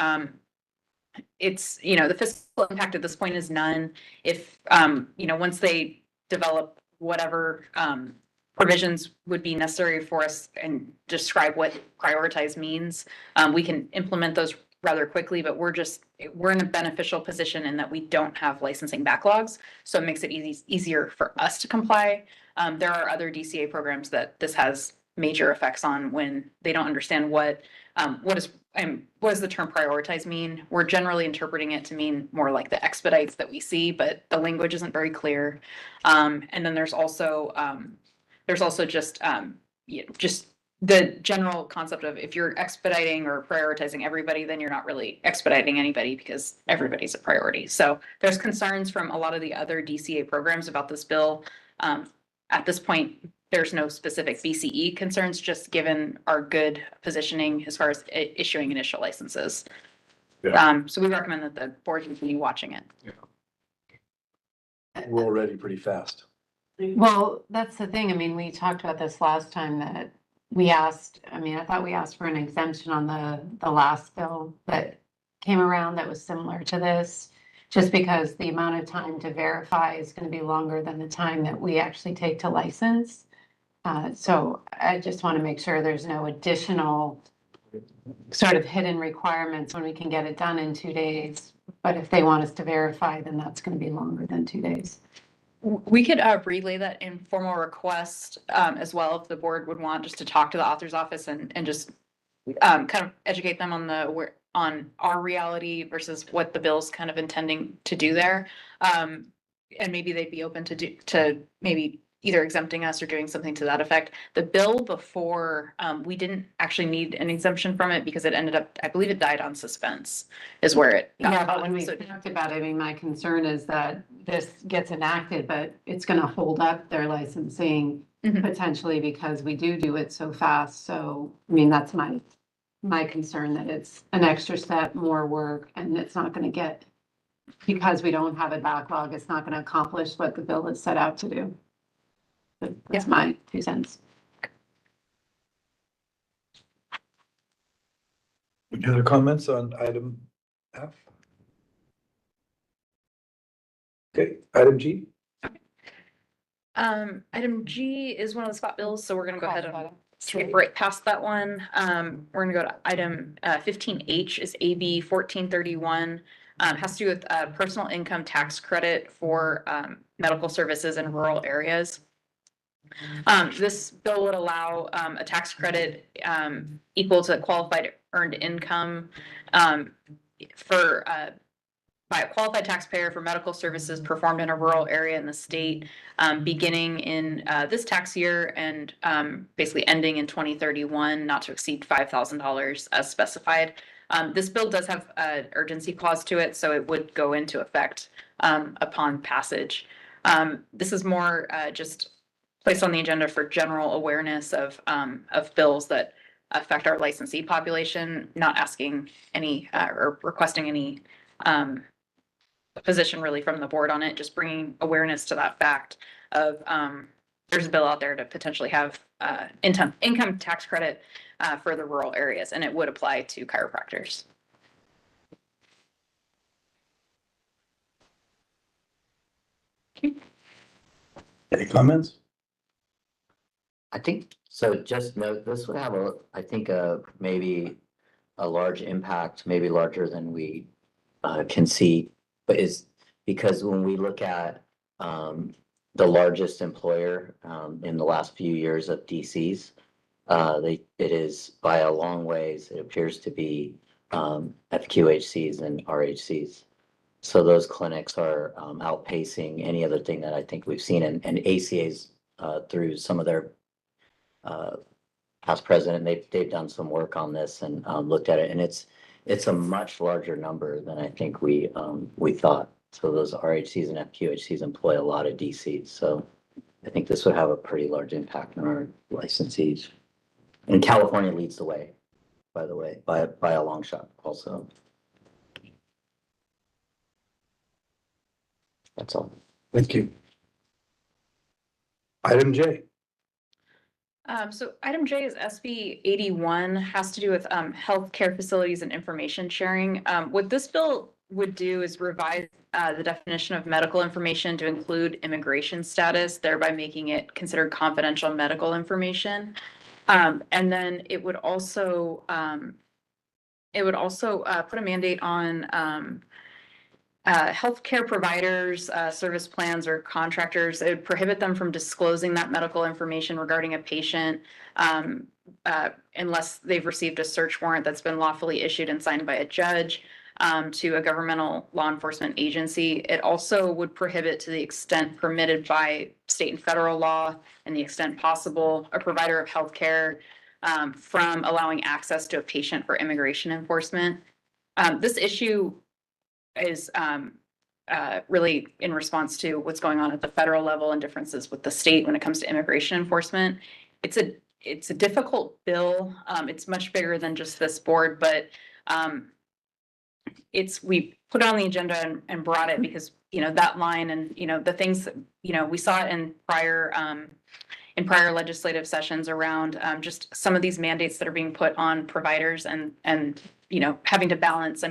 It's, the fiscal impact at this point is none. If, once they develop whatever provisions would be necessary for us and describe what prioritize means, we can implement those rather quickly, but we're in a beneficial position in that we don't have licensing backlogs. So it makes it easier for us to comply. There are other DCA programs that this has major effects on when they don't understand what does the term prioritize mean. We're generally interpreting it to mean more like the expedites that we see, but the language isn't very clear. And then there's also just the general concept of if you're expediting or prioritizing everybody, then you're not really expediting anybody because everybody's a priority. So there's concerns from a lot of the other DCA programs about this bill. At this point, there's no specific BCE concerns, just given our good positioning as far as issuing initial licenses. Yeah. So we recommend that the board continue watching it. We're already pretty fast. Well, that's the thing. I mean, we talked about this last time that we asked, I thought we asked for an exemption on the last bill that came around that was similar to this, just because the amount of time to verify is going to be longer than the time that we actually take to license. So I just want to make sure there's no additional sort of hidden requirements when we can get it done in 2 days. But if they want us to verify, then that's going to be longer than 2 days. We could relay that informal request as well if the board would want, just to talk to the author's office and just kind of educate them on on our reality versus what the bill's kind of intending to do there. And maybe they'd be open to maybe either exempting us or doing something to that effect. The bill before, we didn't actually need an exemption from it because it ended up, I believe it died on suspense is where it got Yeah, but caught. when we So- talked about it, I mean, my concern is that this gets enacted, but it's gonna hold up their licensing Mhm. potentially because we do it so fast. So, I mean, that's my concern, that it's an extra step, more work, and it's not gonna get, because we don't have a backlog, it's not gonna accomplish what the bill is set out to do. But that's my 2 cents. Any other comments on item F? Okay, item G. Item G is one of the spot bills, so we're gonna go ahead and skip right past that one. We're gonna go to item 15H is AB 1431. Has to do with personal income tax credit for medical services in rural areas. This bill would allow a tax credit equal to qualified earned income for by a qualified taxpayer for medical services performed in a rural area in the state, beginning in this tax year and basically ending in 2031, not to exceed $5,000 as specified. This bill does have an urgency clause to it, so it would go into effect upon passage. This is more just placed on the agenda for general awareness of bills that affect our licensee population, not asking any or requesting any position really from the board on it, just bringing awareness to that fact of there's a bill out there to potentially have income tax credit for the rural areas, and it would apply to chiropractors. Any comments? I think, so just note, this would have I think maybe a large impact, maybe larger than we can see, but is because when we look at the largest employer in the last few years of DCs, it is by a long ways, it appears to be FQHCs and RHCs. So those clinics are outpacing any other thing that I think we've seen, and ACA's through some of their past president, they've done some work on this and looked at it, and it's a much larger number than I think we thought. So those RHCs and FQHCs employ a lot of DCs. So I think this would have a pretty large impact on our licensees. And California leads the way, by the way, by a long shot also. That's all. Thank you. Item J. So item J is SB 81, has to do with healthcare facilities and information sharing. What this bill would do is revise the definition of medical information to include immigration status, thereby making it considered confidential medical information. And then it would also put a mandate on healthcare providers, service plans, or contractors. It would prohibit them from disclosing that medical information regarding a patient unless they've received a search warrant that's been lawfully issued and signed by a judge to a governmental law enforcement agency. It also would prohibit, to the extent permitted by state and federal law and the extent possible, a provider of healthcare from allowing access to a patient for immigration enforcement. This issue is really in response to what's going on at the federal level and differences with the state when it comes to immigration enforcement. It's a difficult bill. It's much bigger than just this board, but we put it on the agenda and brought it because, that line and, the things that, we saw it in prior legislative sessions around just some of these mandates that are being put on providers and having to balance,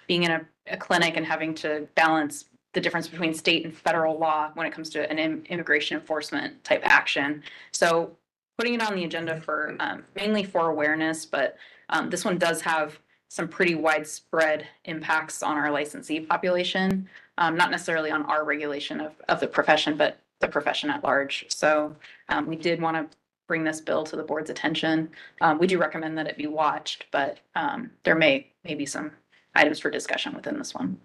being in a clinic and having to balance the difference between state and federal law when it comes to an immigration enforcement type action. So putting it on the agenda for mainly for awareness, but this one does have some pretty widespread impacts on our licensee population. not necessarily on our regulation of the profession, but the profession at large. So we did want to bring this bill to the board's attention. We do recommend that it be watched, but there may be some items for discussion within this one.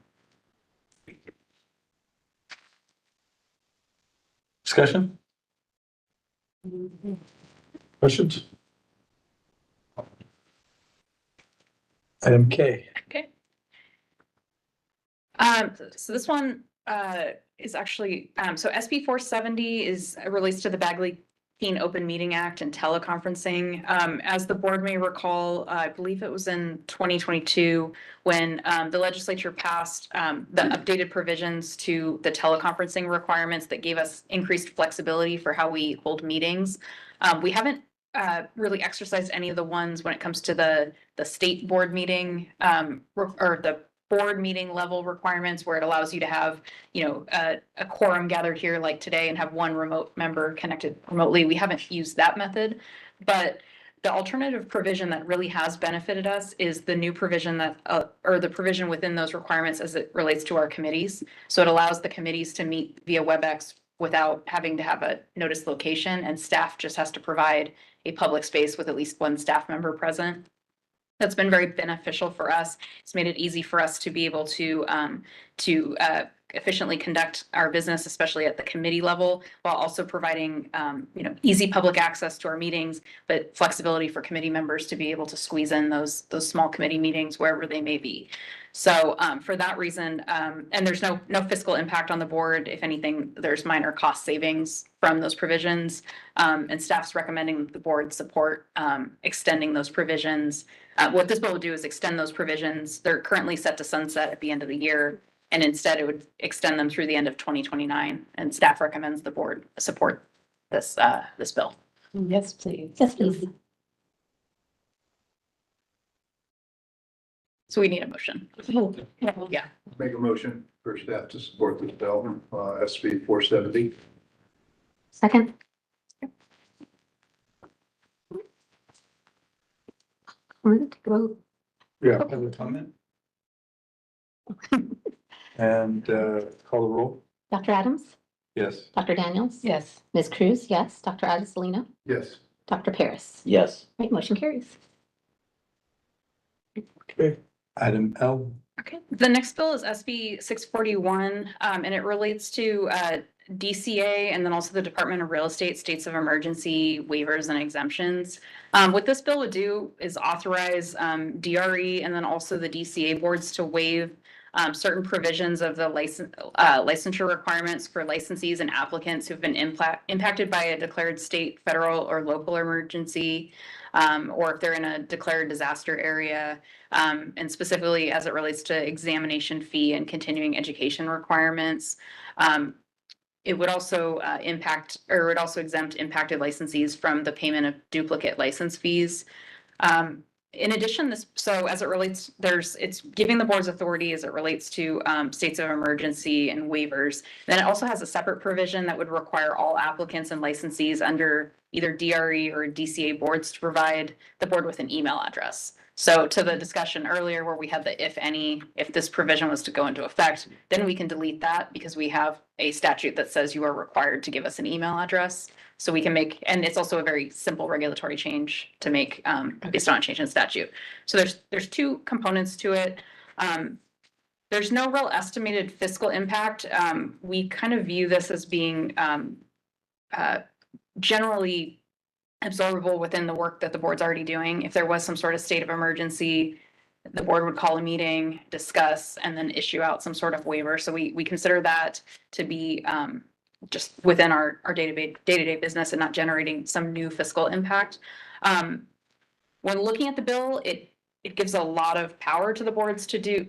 Discussion? Questions? Item K. Okay. So this one is actually, so SB 470 relates to the Bagley Keene Open Meeting Act and teleconferencing. As the board may recall, I believe it was in 2022 when the legislature passed the updated provisions to the teleconferencing requirements that gave us increased flexibility for how we hold meetings. We haven't really exercised any of the ones when it comes to the state board meeting or the board meeting level requirements where it allows you to have, a quorum gathered here like today and have one remote member connected remotely. We haven't used that method, but the alternative provision that really has benefited us is the new provision that, or the provision within those requirements as it relates to our committees. So it allows the committees to meet via WebEx without having to have a notice location, and staff just has to provide a public space with at least one staff member present. That's been very beneficial for us. It's made it easy for us to be able to efficiently conduct our business, especially at the committee level, while also providing easy public access to our meetings, but flexibility for committee members to be able to squeeze in those small committee meetings wherever they may be. So for that reason, and there's no fiscal impact on the board. If anything, there's minor cost savings from those provisions, and staff's recommending the board support extending those provisions. What this bill would do is extend those provisions. They're currently set to sunset at the end of the year, and instead it would extend them through the end of 2029. And staff recommends the board support this bill. Yes, please. Yes, please. So we need a motion. Yeah. Make a motion for staff to support this bill, SB 470. Second. Go. Yeah, public comment. And call the roll? Dr. Adams, Yes. Dr. Daniels, Yes. Ms. Cruz, yes, Dr. Adelina, Yes. Dr. Paris. Yes. Right, motion carries. Okay. Item L. Okay, the next bill is SB 641, and it relates to DCA and then also the Department of Real Estate states of emergency waivers and exemptions. What this bill would do is authorize DRE and then also the DCA boards to waive certain provisions of the licensure requirements for licensees and applicants who've been impacted by a declared state, federal, or local emergency, or if they're in a declared disaster area, and specifically as it relates to examination fee and continuing education requirements. It would also exempt impacted licensees from the payment of duplicate license fees. In addition, as it relates, it's giving the board's authority as it relates to states of emergency and waivers. Then it also has a separate provision that would require all applicants and licensees under either DRE or DCA boards to provide the board with an email address. So to the discussion earlier where we had the if this provision was to go into effect, then we can delete that because we have a statute that says you are required to give us an email address. So we can and it's also a very simple regulatory change to make based on a change in statute. So there's two components to it. There's no real estimated fiscal impact. We kind of view this as being generally absorbable within the work that the board's already doing. If there was some sort of state of emergency, the board would call a meeting, discuss, and then issue out some sort of waiver. So we consider that to be just within our day-to-day business and not generating some new fiscal impact. When looking at the bill, it gives a lot of power to the boards to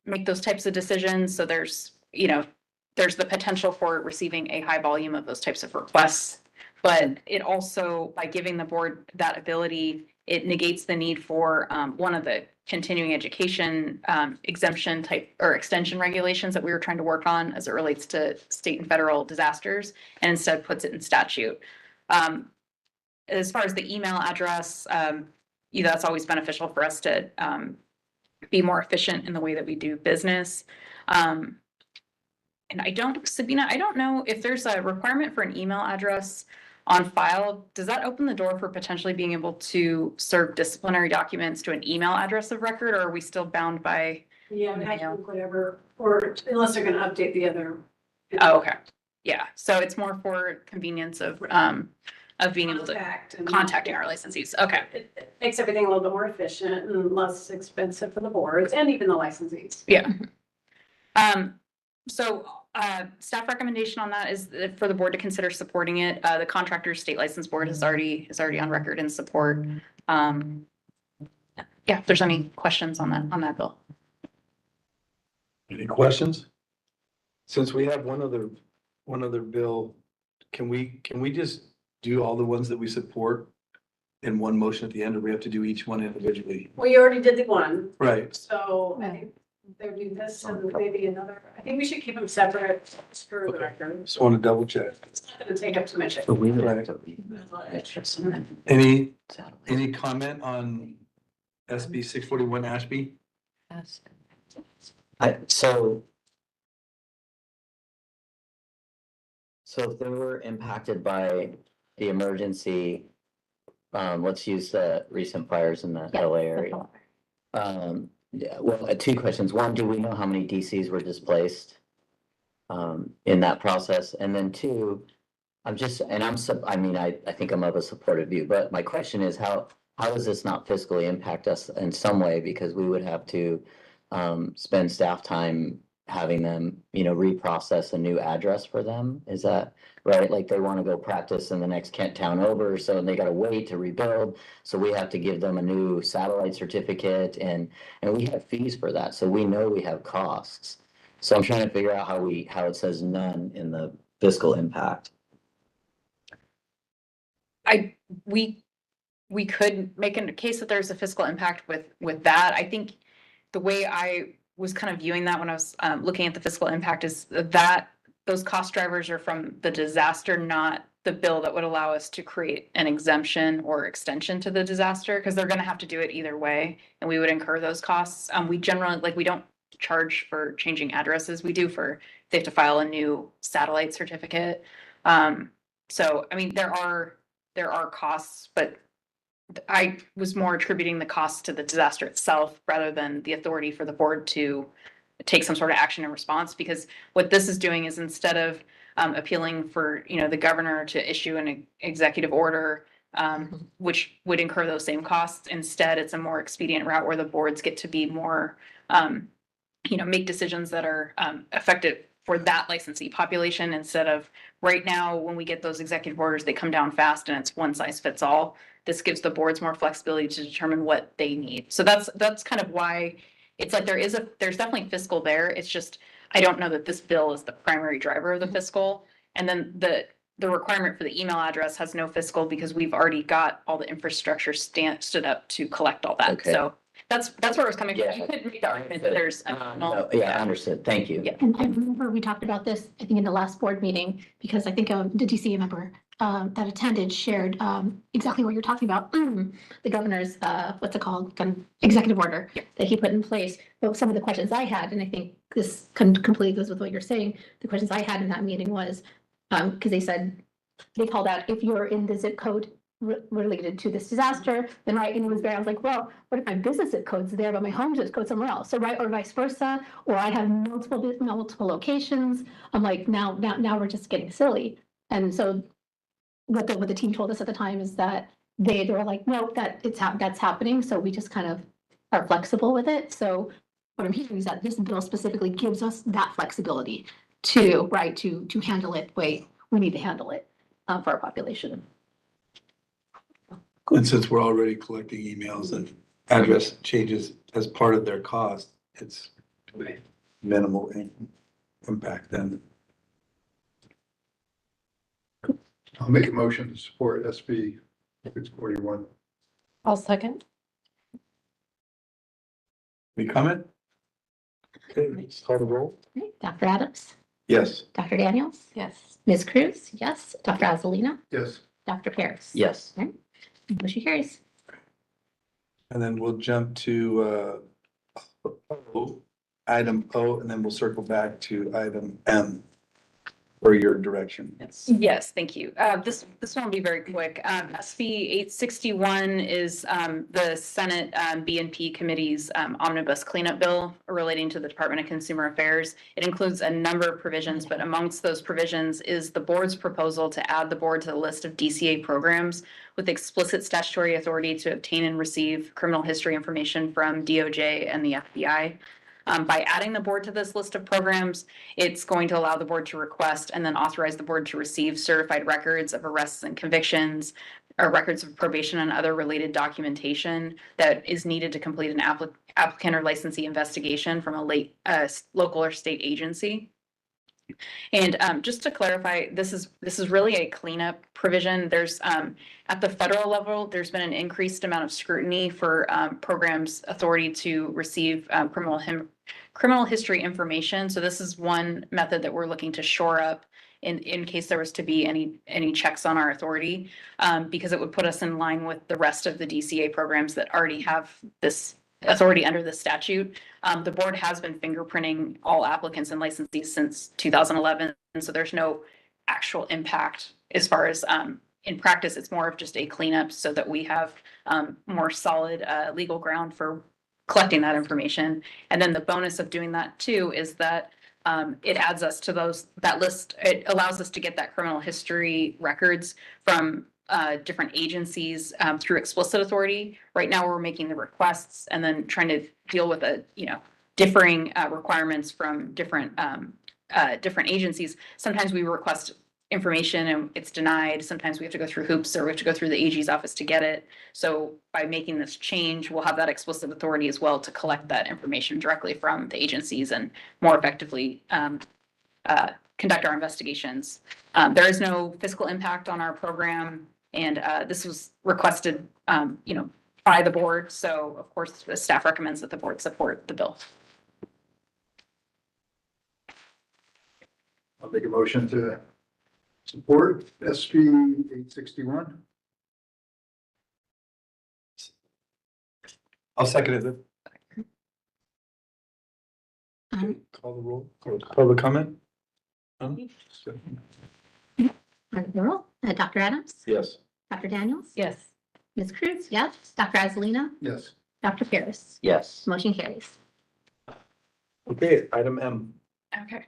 make those types of decisions. So there's the potential for receiving a high volume of those types of requests. But it also, by giving the board that ability, it negates the need for one of the continuing education exemption type or extension regulations that we were trying to work on as it relates to state and federal disasters, and instead puts it in statute. As far as the email address, that's always beneficial for us to be more efficient in the way that we do business. And Sabina, I don't know if there's a requirement for an email address on file. Does that open the door for potentially being able to serve disciplinary documents to an email address of record, or are we still bound by? Yeah, I think whatever, or unless they're gonna update the other. Oh, okay. Yeah, so it's more for convenience of being able to Contact and- contacting our licensees. Okay. It makes everything a little bit more efficient and less expensive for the boards and even the licensees. Yeah. So, staff recommendation on that is for the board to consider supporting it. The contractor's state license board is already on record in support. Yeah, if there's any questions on that bill. Any questions? Since we have one other bill, can we just do all the ones that we support in one motion at the end, or we have to do each one individually? Well, you already did the one, Right. so I think there'd be this and maybe another. I think we should keep them separate for the Okay. record. Just want to double check. It's not gonna take up too much. But we would Right. have to leave that. Any comment on SB 641 Ashby? So if they were impacted by the emergency, let's use the recent fires in the Yeah, LA the area. fall. Yeah, well, two questions. One, do we know how many DCs were displaced in that process? And then two, I think I'm of a supportive view, but my question is how does this not fiscally impact us in some way? Because we would have to spend staff time having them, reprocess a new address for them. Is that right? Like they want to go practice in the next Kent town over, so they got to wait to rebuild. So we have to give them a new satellite certificate and we have fees for that. So we know we have costs. So I'm trying to figure out how it says none in the fiscal impact. We could make a case that there's a fiscal impact with that. I think the way I was kind of viewing that when I was looking at the fiscal impact is that those cost drivers are from the disaster, not the bill that would allow us to create an exemption or extension to the disaster, because they're gonna have to do it either way, and we would incur those costs. We generally, we don't charge for changing addresses. We do for, they have to file a new satellite certificate. So, I mean, there are costs, but I was more attributing the cost to the disaster itself rather than the authority for the board to take some sort of action in response, because what this is doing is instead of appealing for, the governor to issue an executive order, which would incur those same costs, instead it's a more expedient route where the boards get to be more, make decisions that are effective for that licensee population, instead of right now, when we get those executive orders, they come down fast and it's one size fits all. This gives the boards more flexibility to determine what they need. So that's kind of why it's like there's definitely fiscal there. It's just, I don't know that this bill is the primary driver of the fiscal. And then the requirement for the email address has no fiscal because we've already got all the infrastructure stood up to collect all that. Okay. So that's where it was coming from. Yeah. You could make the argument that there's. No, yeah, understood. Thank you. Yeah. And I remember we talked about this, I think in the last board meeting, because I think the DCA member that attended shared exactly what you're talking about. The governor's, what's it called, kind of executive order that he put in place. But some of the questions I had, and I think this completely goes with what you're saying, the questions I had in that meeting was, because they called out, if you're in the zip code related to this disaster, then right, and it was there, I was like, well, what if my business zip code's there, but my home zip code's somewhere else? So right, or vice versa, or I have multiple locations. I'm like, now we're just getting silly. And so what the team told us at the time is that they were like, no, that's happening. So we just kind of are flexible with it. So what I'm hearing is that this bill specifically gives us that flexibility to handle it the way we need to handle it for our population. And since we're already collecting emails and address changes as part of their cost, it's minimal impact then. I'll make a motion to support SB 641. I'll second. Any comment? Okay, let's call the roll. Right, Dr. Adams, Yes. Dr. Daniels, Yes. Ms. Cruz, yes, Dr. Azalina, Yes. Dr. Paris. Yes. Motion carries. And then we'll jump to item O, and then we'll circle back to item M for your direction. Yes, thank you. This one will be very quick. SB 861 is the Senate B&P Committee's omnibus cleanup bill relating to the Department of Consumer Affairs. It includes a number of provisions, but amongst those provisions is the board's proposal to add the board to the list of DCA programs with explicit statutory authority to obtain and receive criminal history information from DOJ and the FBI. By adding the board to this list of programs, it's going to allow the board to request and then authorize the board to receive certified records of arrests and convictions, or records of probation and other related documentation that is needed to complete an applicant or licensee investigation from a local or state agency. And just to clarify, this is really a cleanup provision. There's at the federal level, there's been an increased amount of scrutiny for programs' authority to receive criminal history information. So this is one method that we're looking to shore up in case there was to be any checks on our authority, because it would put us in line with the rest of the DCA programs that already have this authority under the statute. The board has been fingerprinting all applicants and licensees since 2011, and so there's no actual impact as far as in practice. It's more of just a cleanup so that we have more solid legal ground for collecting that information. And then the bonus of doing that too is that it adds us to that list. It allows us to get that criminal history records from different agencies through explicit authority. Right now, we're making the requests and then trying to deal with differing requirements from different agencies. Sometimes we request information and it's denied. Sometimes we have to go through hoops, or we have to go through the AG's office to get it. So by making this change, we'll have that explicit authority as well to collect that information directly from the agencies and more effectively conduct our investigations. There is no fiscal impact on our program, and this was requested, by the board. So of course, the staff recommends that the board support the bill. I'll make a motion to support SB 861. I'll second it. Okay, call the roll. Public comment? Dr. Adams? Yes. Dr. Daniels? Yes. Ms. Cruz? Yes. Dr. Azalina? Yes. Dr. Paris? Yes. Motion carries. Okay, item M. Okay.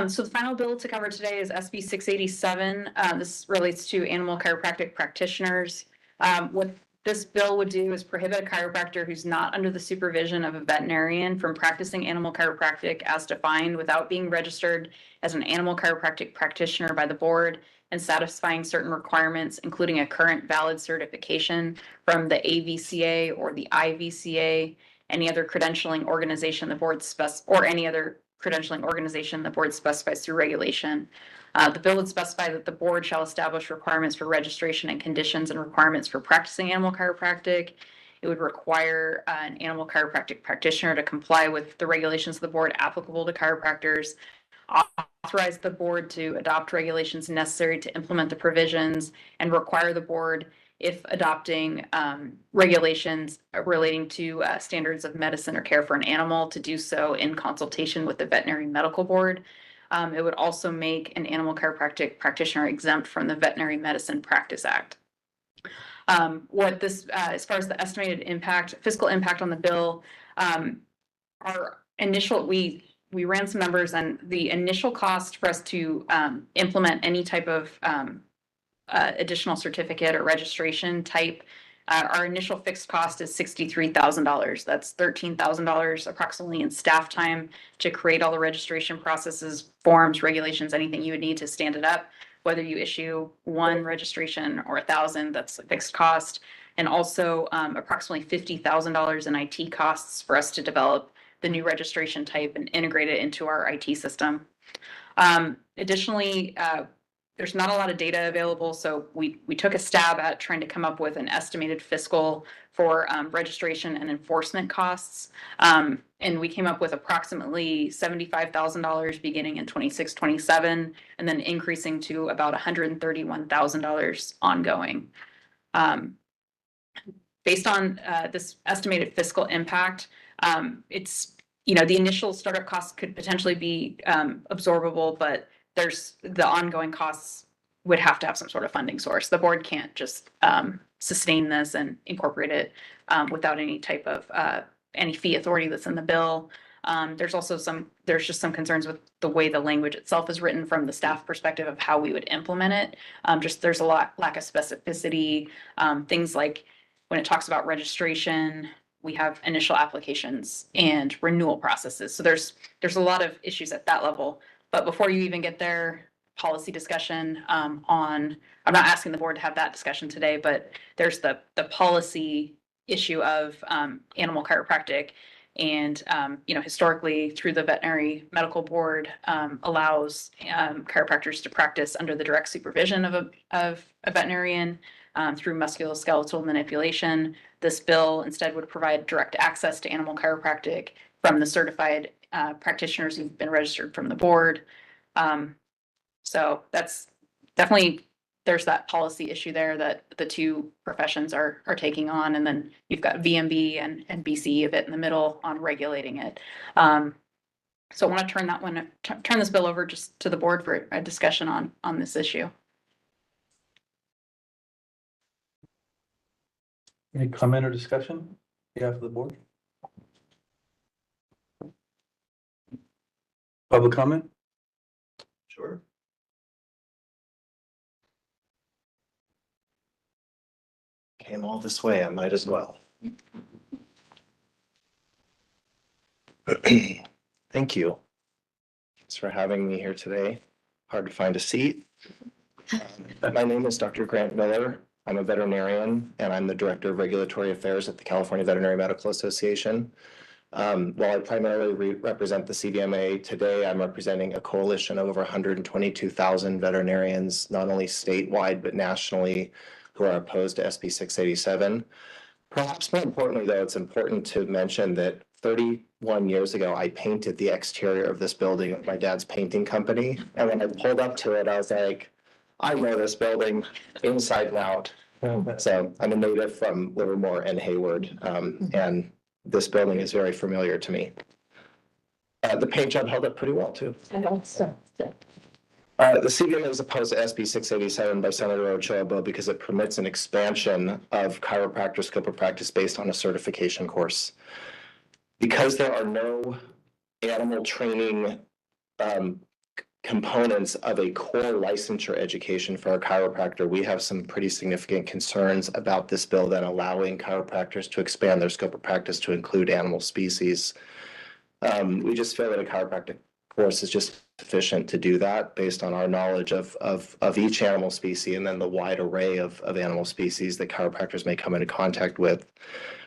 So the final bill to cover today is SB 687. This relates to animal chiropractic practitioners. What this bill would do is prohibit a chiropractor who's not under the supervision of a veterinarian from practicing animal chiropractic as defined without being registered as an animal chiropractic practitioner by the board and satisfying certain requirements, including a current valid certification from the AVCA or the IVCA, any other credentialing organization the board specifies through regulation. The bill would specify that the board shall establish requirements for registration and conditions and requirements for practicing animal chiropractic. It would require an animal chiropractic practitioner to comply with the regulations of the board applicable to chiropractors, authorize the board to adopt regulations necessary to implement the provisions, and require the board, if adopting regulations relating to standards of medicine or care for an animal, to do so in consultation with the veterinary medical board. It would also make an animal chiropractic practitioner exempt from the Veterinary Medicine Practice Act. What this, as far as the estimated fiscal impact on the bill, we ran some numbers, and the initial cost for us to implement any type of additional certificate or registration type, our initial fixed cost is $63,000. That's $13,000 approximately in staff time to create all the registration processes, forms, regulations, anything you would need to stand it up. Whether you issue one registration or 1,000, that's a fixed cost. And also approximately $50,000 in IT costs for us to develop the new registration type and integrate it into our IT system. Additionally, there's not a lot of data available, so we took a stab at trying to come up with an estimated fiscal for registration and enforcement costs. And we came up with approximately $75,000 beginning in 26-27, and then increasing to about $131,000 ongoing. Based on this estimated fiscal impact, it's the initial startup costs could potentially be absorbable, but there's the ongoing costs would have to have some sort of funding source. The board can't just sustain this and incorporate it without any type of any fee authority that's in the bill. There's just some concerns with the way the language itself is written from the staff perspective of how we would implement it. There's a lack of specificity, things like when it talks about registration, we have initial applications and renewal processes. So there's a lot of issues at that level. But before you even get there, policy discussion I'm not asking the board to have that discussion today, but there's the policy issue of animal chiropractic. And, historically through the veterinary medical board allows chiropractors to practice under the direct supervision of a veterinarian through musculoskeletal manipulation. This bill instead would provide direct access to animal chiropractic from the certified practitioners who've been registered from the board. So that's definitely, there's that policy issue there that the two professions are taking on. And then you've got VMB and BCE a bit in the middle on regulating it. So I want to turn this bill over just to the board for a discussion on this issue. Any comment or discussion on behalf of the board? Public comment? Sure. Came all this way, I might as well. Thank you. Thanks for having me here today. Hard to find a seat. My name is Dr. Grant Miller. I'm a veterinarian and I'm the Director of Regulatory Affairs at the California Veterinary Medical Association. While I primarily represent the CVMA, today I'm representing a coalition of over 122,000 veterinarians, not only statewide, but nationally, who are opposed to SB 687. Perhaps more importantly, though, it's important to mention that 31 years ago, I painted the exterior of this building with my dad's painting company. And when I pulled up to it, I was like, I know this building inside and out. So I'm a native from Livermore and Hayward, and this building is very familiar to me. The paint job held up pretty well, too. The CVMA is opposed to SB 687 by Senator Ochoa bill because it permits an expansion of chiropractor scope of practice based on a certification course. Because there are no animal training components of a core licensure education for a chiropractor, we have some pretty significant concerns about this bill then allowing chiropractors to expand their scope of practice to include animal species. We just feel that a chiropractic course is just sufficient to do that based on our knowledge of each animal species and then the wide array of animal species that chiropractors may come into contact with.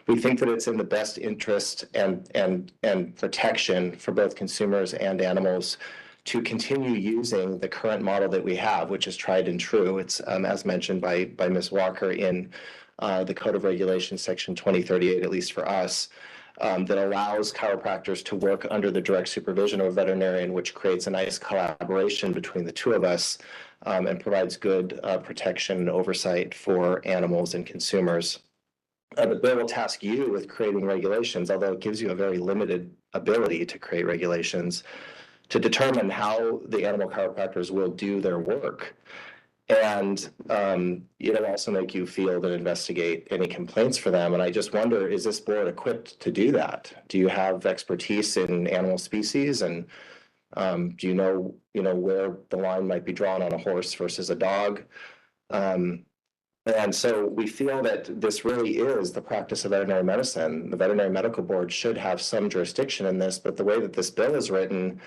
We think that it's in the best interest and protection for both consumers and animals to continue using the current model that we have, which is tried and true. It's as mentioned by Ms. Walker in the Code of Regulations, Section 2038, at least for us, that allows chiropractors to work under the direct supervision of a veterinarian, which creates a nice collaboration between the two of us and provides good protection and oversight for animals and consumers. The bill will task you with creating regulations, although it gives you a very limited ability to create regulations to determine how the animal chiropractors will do their work. And it'll also make you field and investigate any complaints for them. And I just wonder, is this board equipped to do that? Do you have expertise in animal species? And do you know where the line might be drawn on a horse versus a dog? And so we feel that this really is the practice of veterinary medicine. The Veterinary Medical Board should have some jurisdiction in this, but the way that this bill is written,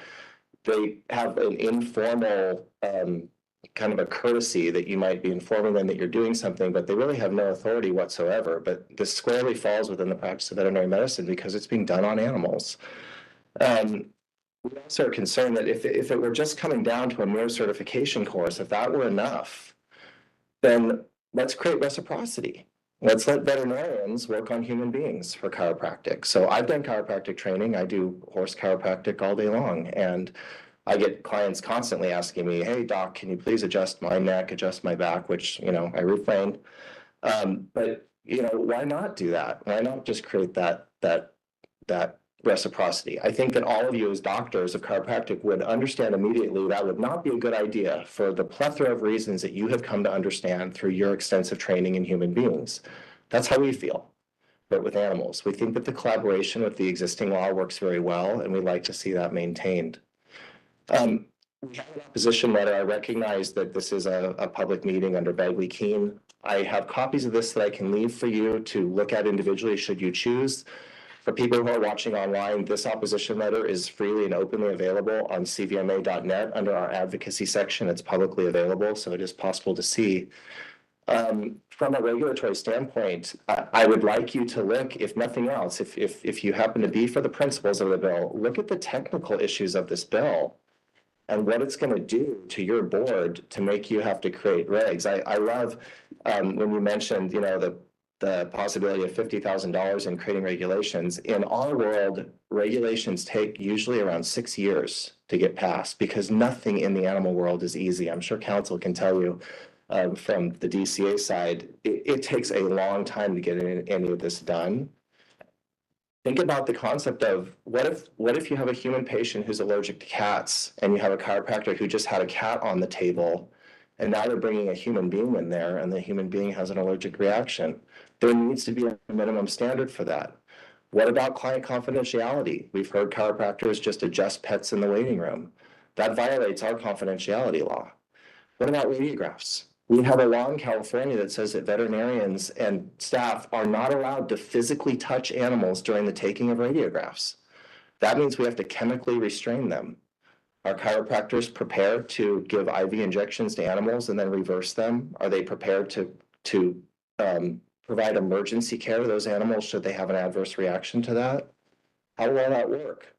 they have an informal kind of a courtesy that you might be informing them that you're doing something, but they really have no authority whatsoever. But this squarely falls within the practice of veterinary medicine because it's being done on animals. We also are concerned that if it were just coming down to a mere certification course, if that were enough, then let's create reciprocity. Let's let veterinarians work on human beings for chiropractic. So I've done chiropractic training. I do horse chiropractic all day long. And I get clients constantly asking me, hey, doc, can you please adjust my neck, adjust my back, which, I refrain. But, why not do that? Why not just create that reciprocity. I think that all of you as doctors of chiropractic would understand immediately that would not be a good idea for the plethora of reasons that you have come to understand through your extensive training in human beings. That's how we feel. But with animals, we think that the collaboration with the existing law works very well, and we'd like to see that maintained. We have an opposition letter. I recognize that this is a public meeting under Bagley-Keene. I have copies of this that I can leave for you to look at individually should you choose. For people who are watching online, this opposition letter is freely and openly available on cvma.net under our advocacy section. It's publicly available, so it is possible to see. From a regulatory standpoint, I would like you to look, if nothing else, if you happen to be for the principles of the bill, look at the technical issues of this bill and what it's going to do to your board to make you have to create regs. I love when you mentioned, you know, the possibility of $50,000 in creating regulations. In our world, regulations take usually around 6 years to get passed because nothing in the animal world is easy. I'm sure council can tell you from the DCA side, it takes a long time to get any of this done. Think about the concept of what if you have a human patient who's allergic to cats and you have a chiropractor who just had a cat on the table and now they're bringing a human being in there and the human being has an allergic reaction. There needs to be a minimum standard for that. What about client confidentiality? We've heard chiropractors just adjust pets in the waiting room. That violates our confidentiality law. What about radiographs? We have a law in California that says that veterinarians and staff are not allowed to physically touch animals during the taking of radiographs. That means we have to chemically restrain them. Are chiropractors prepared to give IV injections to animals and then reverse them? Are they prepared to provide emergency care to those animals should they have an adverse reaction to that? How will that work?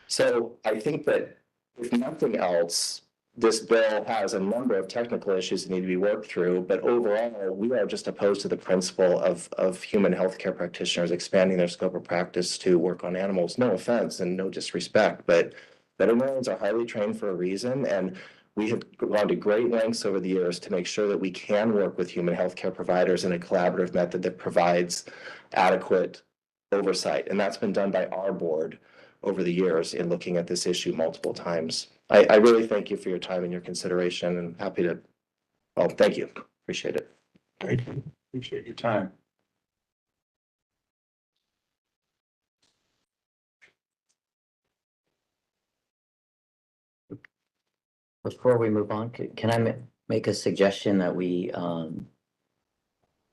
So I think that if nothing else, this bill has a number of technical issues that need to be worked through, but overall, we are just opposed to the principle of human healthcare practitioners expanding their scope of practice to work on animals. No offense and no disrespect, but veterinarians are highly trained for a reason, and we have gone to great lengths over the years to make sure that we can work with human healthcare providers in a collaborative method that provides adequate oversight, and that's been done by our board over the years in looking at this issue multiple times. I really thank you for your time and your consideration and happy to, well, thank you. Appreciate it. Thank you. Appreciate your time. Before we move on, can I make a suggestion that we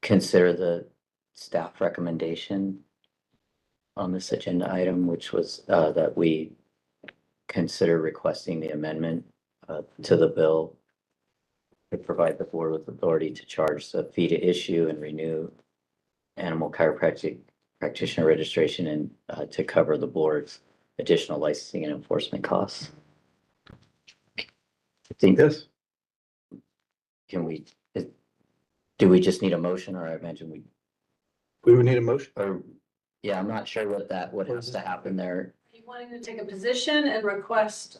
consider the staff recommendation on this agenda item, which was that we consider requesting the amendment to the bill to provide the board with authority to charge the fee to issue and renew animal chiropractic practitioner registration and to cover the board's additional licensing and enforcement costs. I think Yes. Do we just need a motion, or I imagine We would need a motion. or, yeah, I'm not sure what has to happen there. Are you wanting to take a position and request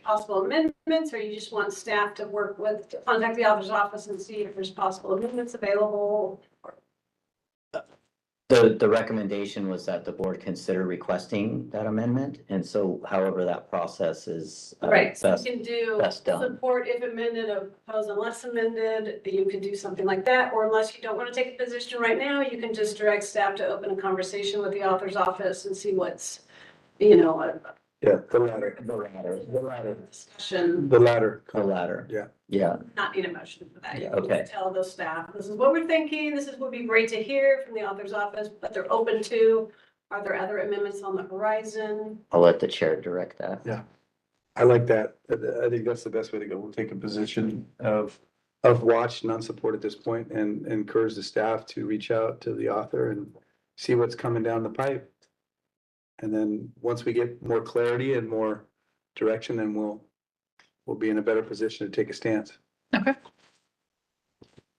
possible amendments, or you just want staff to work with, to contact the author's office and see if there's possible amendments available? The recommendation was that the board consider requesting that amendment, and so however that process is Right, so best. you can do best done. support if amended, oppose unless amended, you can do something like that, or unless you don't want to take a position right now, you can just direct staff to open a conversation with the author's office and see what's, you know, a Yeah, the latter. discussion, The latter. The latter. Yeah. Yeah, not need a motion for that. You Yeah, can okay. just tell the staff, this is what we're thinking, this is what would be great to hear from the author's office, but they're open to, are there other amendments on the horizon? I'll let the chair direct that. Yeah. I like that. I think that's the best way to go. We'll take a position of watch, non-support at this point, and encourage the staff to reach out to the author and see what's coming down the pipe. And then once we get more clarity and more direction, then we'll be in a better position to take a stance. Okay.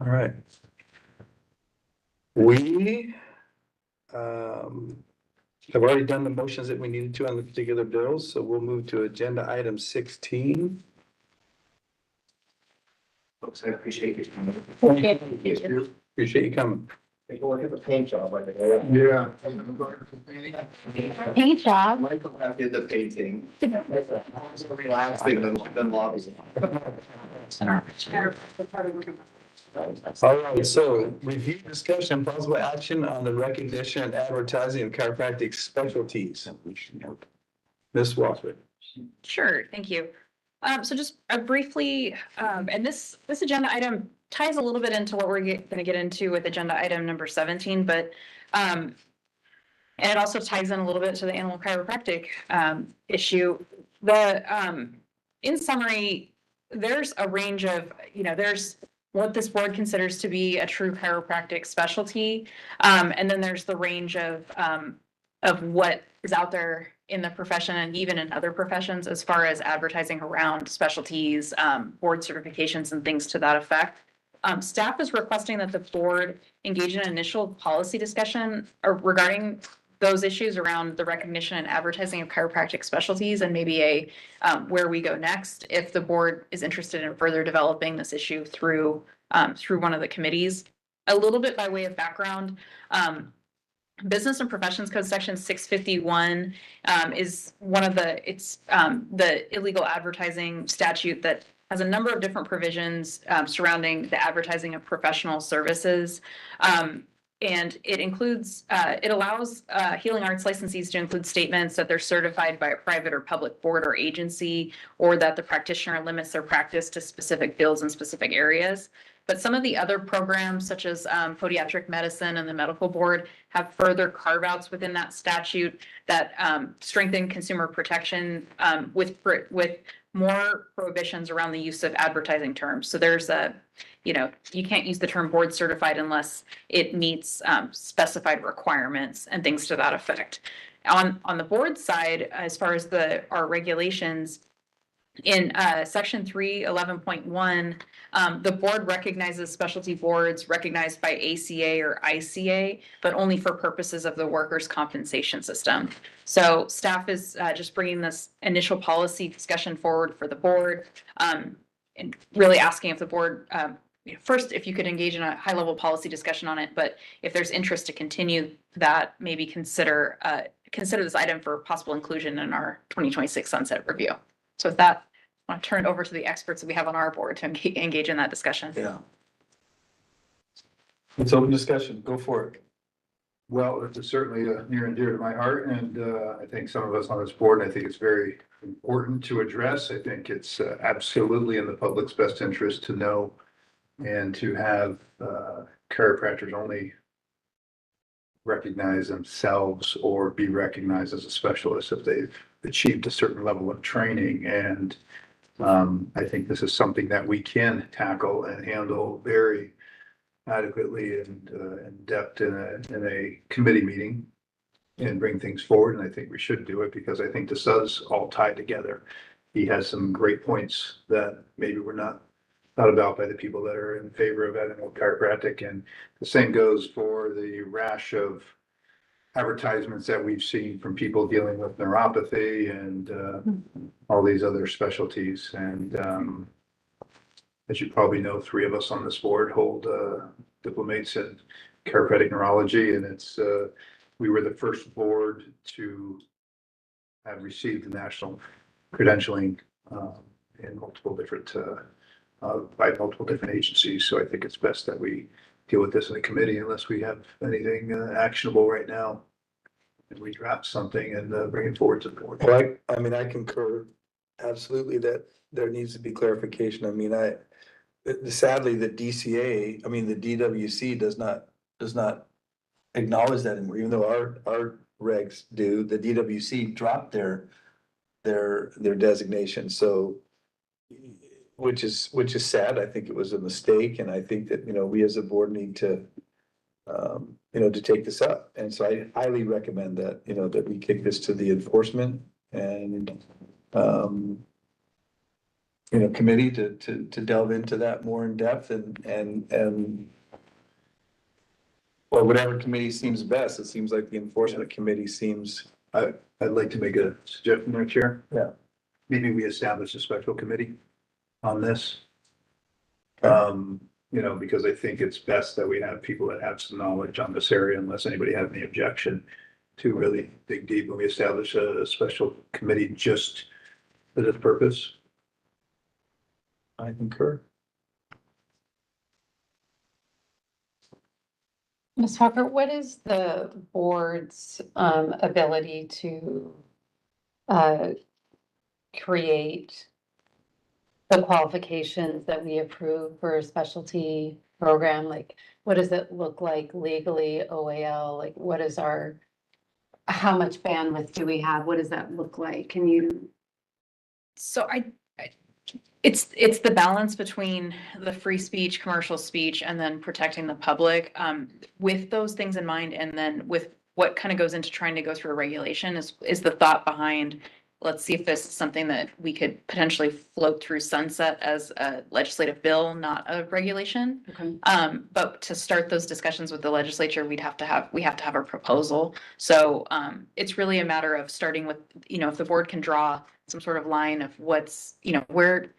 All right. We have already done the motions that we needed to on the particular bills, so we'll move to agenda item 16. Folks, I appreciate your time. Appreciate you coming. Take a look at the paint job, I think. Yeah. Paint job. Michael did the painting. Relaxing than lobbies. All right, so review, discussion, and possible action on the recognition and advertising of chiropractic specialties. Ms. Walker. Sure, thank you. So just briefly, and this agenda item ties a little bit into what we're gonna get into with agenda item number 17, but and it also ties in a little bit to the animal chiropractic issue. In summary, there's a range of, there's what this board considers to be a true chiropractic specialty. And then there's the range of what is out there in the profession and even in other professions as far as advertising around specialties, board certifications and things to that effect. Staff is requesting that the board engage in an initial policy discussion regarding those issues around the recognition and advertising of chiropractic specialties and maybe where we go next if the board is interested in further developing this issue through one of the committees. A little bit by way of background, Business and Professions Code Section 651 is one of the illegal advertising statute that has a number of different provisions surrounding the advertising of professional services. And it includes, it allows healing arts licensees to include statements that they're certified by a private or public board or agency, or that the practitioner limits their practice to specific fields and specific areas. But some of the other programs, such as podiatric medicine and the medical board, have further carve-outs within that statute that strengthen consumer protection with more prohibitions around the use of advertising terms. So there's you can't use the term board certified unless it meets specified requirements and things to that effect. On the board side, as far as our regulations, in section 311.1, the board recognizes specialty boards recognized by ACA or ICA, but only for purposes of the workers' compensation system. So staff is just bringing this initial policy discussion forward for the board, and really asking if the board, first, if you could engage in a high-level policy discussion on it, but if there's interest to continue that, maybe consider this item for possible inclusion in our 2026 sunset review. So with that, I want to turn it over to the experts that we have on our board to engage in that discussion. Yeah. It's open discussion. Go for it. Well, it's certainly near and dear to my heart, and I think some of us on this board, I think it's very important to address. I think it's absolutely in the public's best interest to know and to have chiropractors only recognize themselves or be recognized as a specialist if they've achieved a certain level of training. And I think this is something that we can tackle and handle very adequately and in depth in a committee meeting and bring things forward. And I think we should do it because I think this does all tie together. He has some great points that maybe were not thought about by the people that are in favor of animal chiropractic. And the same goes for the rash of advertisements that we've seen from people dealing with neuropathy and all these other specialties. And as you probably know, 3 of us on this board hold diplomates in chiropractic neurology, and it's we were the first board to have received the national credentialing in multiple different by multiple different agencies. So I think it's best that we deal with this in a committee unless we have anything actionable right now. And we draft something and bring it forward to the board. Well, I mean, I concur absolutely that there needs to be clarification. I mean, sadly, the DCA, I mean, the DWC does not acknowledge that anymore, even though our regs do. The DWC dropped their designation. So, which is sad. I think it was a mistake, and I think that, we as a board need to, to take this up. And so I highly recommend that, that we kick this to the enforcement and, committee to delve into that more in depth and well, whatever committee seems best. It seems like the enforcement committee seems. I'd like to make a suggestion there, Chair. Yeah. Maybe we establish a special committee on this. You know, because I think it's best that we have people that have some knowledge on this area, unless anybody has any objection to really dig deep when we establish a special committee just for this purpose. I concur. Ms. Walker, what is the board's ability to uh, create the qualifications that we approve for a specialty program? Like, what does it look like legally, OAL? Like, what is our, how much bandwidth do we have? What does that look like? Can you? So it's the balance between the free speech, commercial speech, and then protecting the public. With those things in mind, and then with what kind of goes into trying to go through a regulation is the thought behind, let's see if this is something that we could potentially float through sunset as a legislative bill, not a regulation. Okay. But to start those discussions with the legislature, we have to have a proposal. So it's really a matter of starting with, if the board can draw some sort of line of what's, where,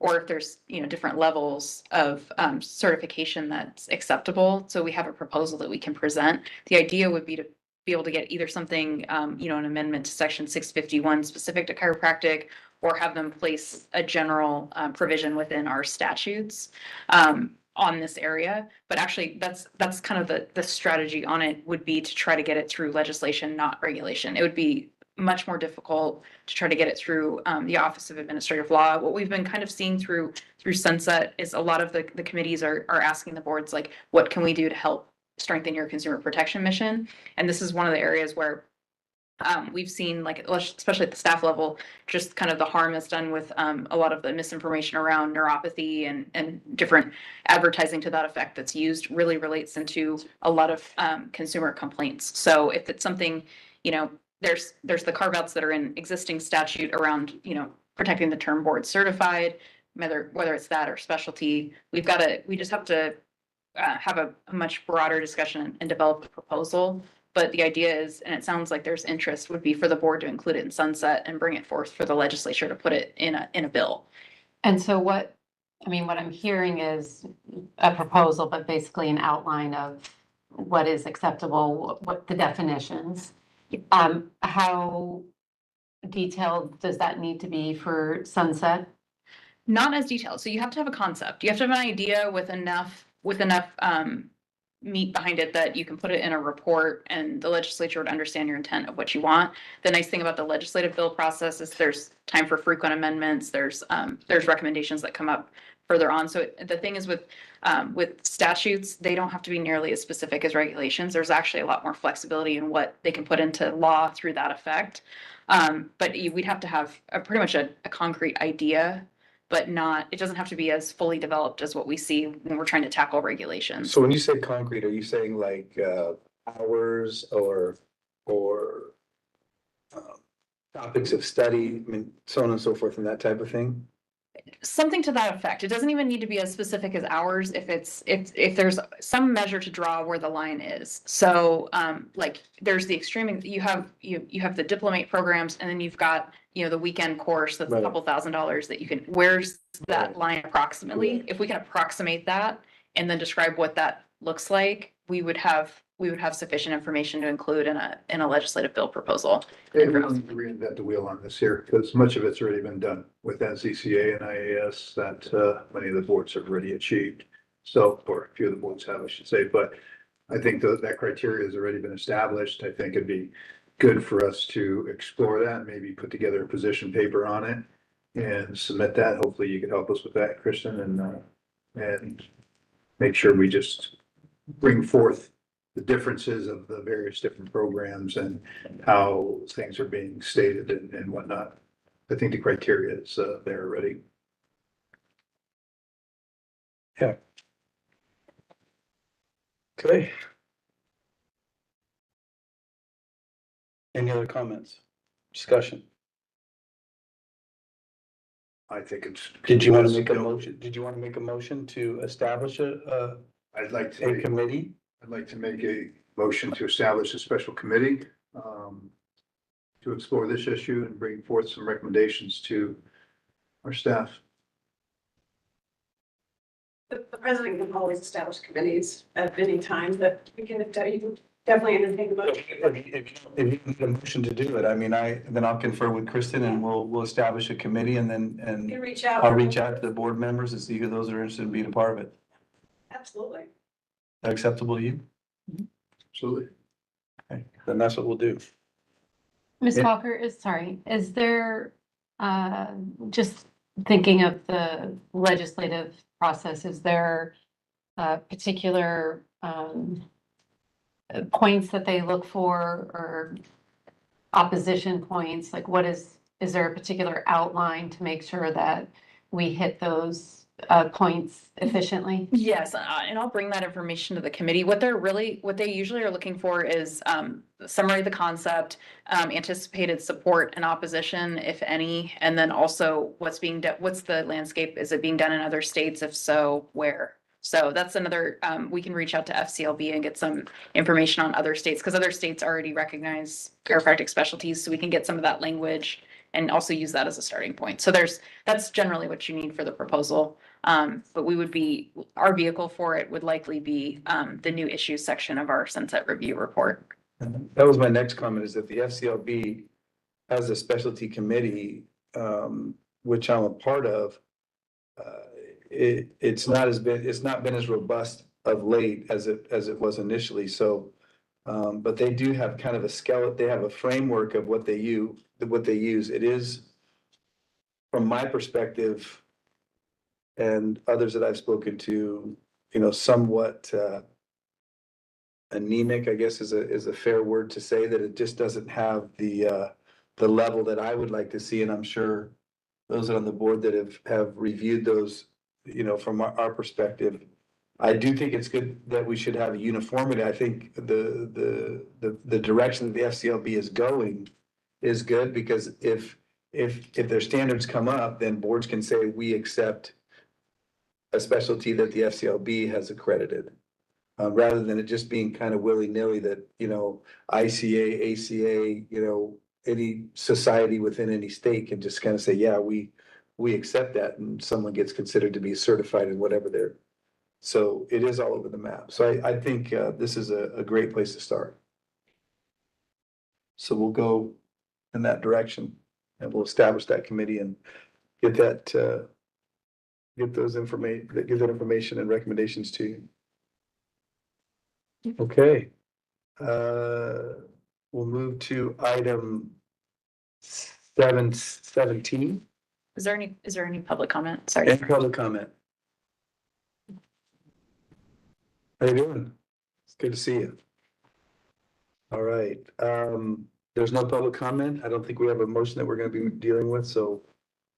or if there's, different levels of certification that's acceptable. So we have a proposal that we can present. The idea would be to be able to get either something, an amendment to section 651 specific to chiropractic, or have them place a general provision within our statutes on this area. But actually, that's kind of the strategy on it, would be to try to get it through legislation, not regulation. It would be much more difficult to try to get it through the Office of Administrative Law. What we've been kind of seeing through Sunset is a lot of the committees are asking the boards, like, what can we do to help strengthen your consumer protection mission? And this is one of the areas where we've seen, like, especially at the staff level, just kind of the harm that's done with a lot of the misinformation around neuropathy and different advertising to that effect that's used really relates into a lot of consumer complaints. So if it's something, there's the carve outs that are in existing statute around, protecting the term board certified, whether it's that or specialty. We just have to have a much broader discussion and develop a proposal. But the idea is, and it sounds like there's interest, would be for the board to include it in sunset and bring it forth for the legislature to put it in a bill. And so what I'm hearing is a proposal, but basically an outline of what is acceptable, what the definitions. How detailed does that need to be for sunset? Not as detailed. So you have to have a concept. You have to have an idea with enough meat behind it that you can put it in a report and the legislature would understand your intent of what you want. The nice thing about the legislative bill process is there's time for frequent amendments. There's recommendations that come up further on. So the thing is with statutes, they don't have to be nearly as specific as regulations. There's actually a lot more flexibility in what they can put into law through that effect. But we'd have to have pretty much a concrete idea, but it doesn't have to be as fully developed as what we see when we're trying to tackle regulations. So when you say concrete, are you saying like hours or topics of study, so on and so forth, and that type of thing? Something to that effect. It doesn't even need to be as specific as hours if there's some measure to draw where the line is. So like there's the extreme, you have the diplomate programs, and then you've got, the weekend course that's Right. a couple $1,000s that you can, where's that Right. line approximately? If we can approximate that and then describe what that looks like, we would have sufficient information to include in a legislative bill proposal. And we don't need to reinvent the wheel on this here, because much of it's already been done with NCCA and IAS that many of the boards have already achieved. So, or a few of the boards have, I should say, but I think that criteria has already been established. I think it'd be good for us to explore that, maybe put together a position paper on it and submit that. Hopefully you could help us with that, Kristen, and make sure we just bring forth the differences of the various different programs and how things are being stated and whatnot. I think the criteria is there already. Okay. Any other comments? Discussion? I think it's. Did you want to make a motion? Did you want to make a motion to establish I'd like a to, committee? I'd like to make a motion to establish a special committee to explore this issue and bring forth some recommendations to our staff. The president can always establish committees at any time, but you can definitely entertain the motion. If you need a motion to do it, I mean, then I'll confer with Kristen and we'll establish a committee and You can and reach out. I'll reach out to the board members and see who those are interested in being a part of it. Absolutely. That acceptable to you? Absolutely. Okay, then that's what we'll do. Ms. Yeah. Walker, is there, just thinking of the legislative process, is there particular points that they look for or opposition points? Like is there a particular outline to make sure that we hit those points efficiently? Yes, and I'll bring that information to the committee. What they usually are looking for is summary of the concept, anticipated support and opposition, if any, and then also what's being done, what's the landscape? Is it being done in other states? If so, where? So that's another, we can reach out to FCLB and get some information on other states, because other states already recognize chiropractic specialties, so we can get some of that language and also use that as a starting point. So that's generally what you need for the proposal. But our vehicle for it would likely be the new issues section of our sunset review report. That was my next comment, is that the FCLB has a specialty committee, which I'm a part of. It's not been as robust of late as it was initially, so. But they do have kind of a skeleton, they have a framework of what they use. It is, from my perspective, and others that I've spoken to, somewhat anemic, I guess is a fair word to say, that it just doesn't have the level that I would like to see, and I'm sure those on the board that have reviewed those, from our perspective, I do think it's good that we should have a uniformity. I think the direction that the FCLB is going is good, because if their standards come up, then boards can say, we accept a specialty that the FCLB has accredited. Rather than it just being kind of willy-nilly that, ICA, ACA, any society within any state can just kind of say, yeah, we accept that, and someone gets considered to be certified in whatever they're. So it is all over the map. So I think this is a great place to start. So we'll go in that direction, and we'll establish that committee and get that get that information and recommendations to you. Okay. We'll move to item 17. Is there any public comment? Sorry. Any public comment? How you doing? It's good to see you. All right. There's no public comment. I don't think we have a motion that we're going to be dealing with, so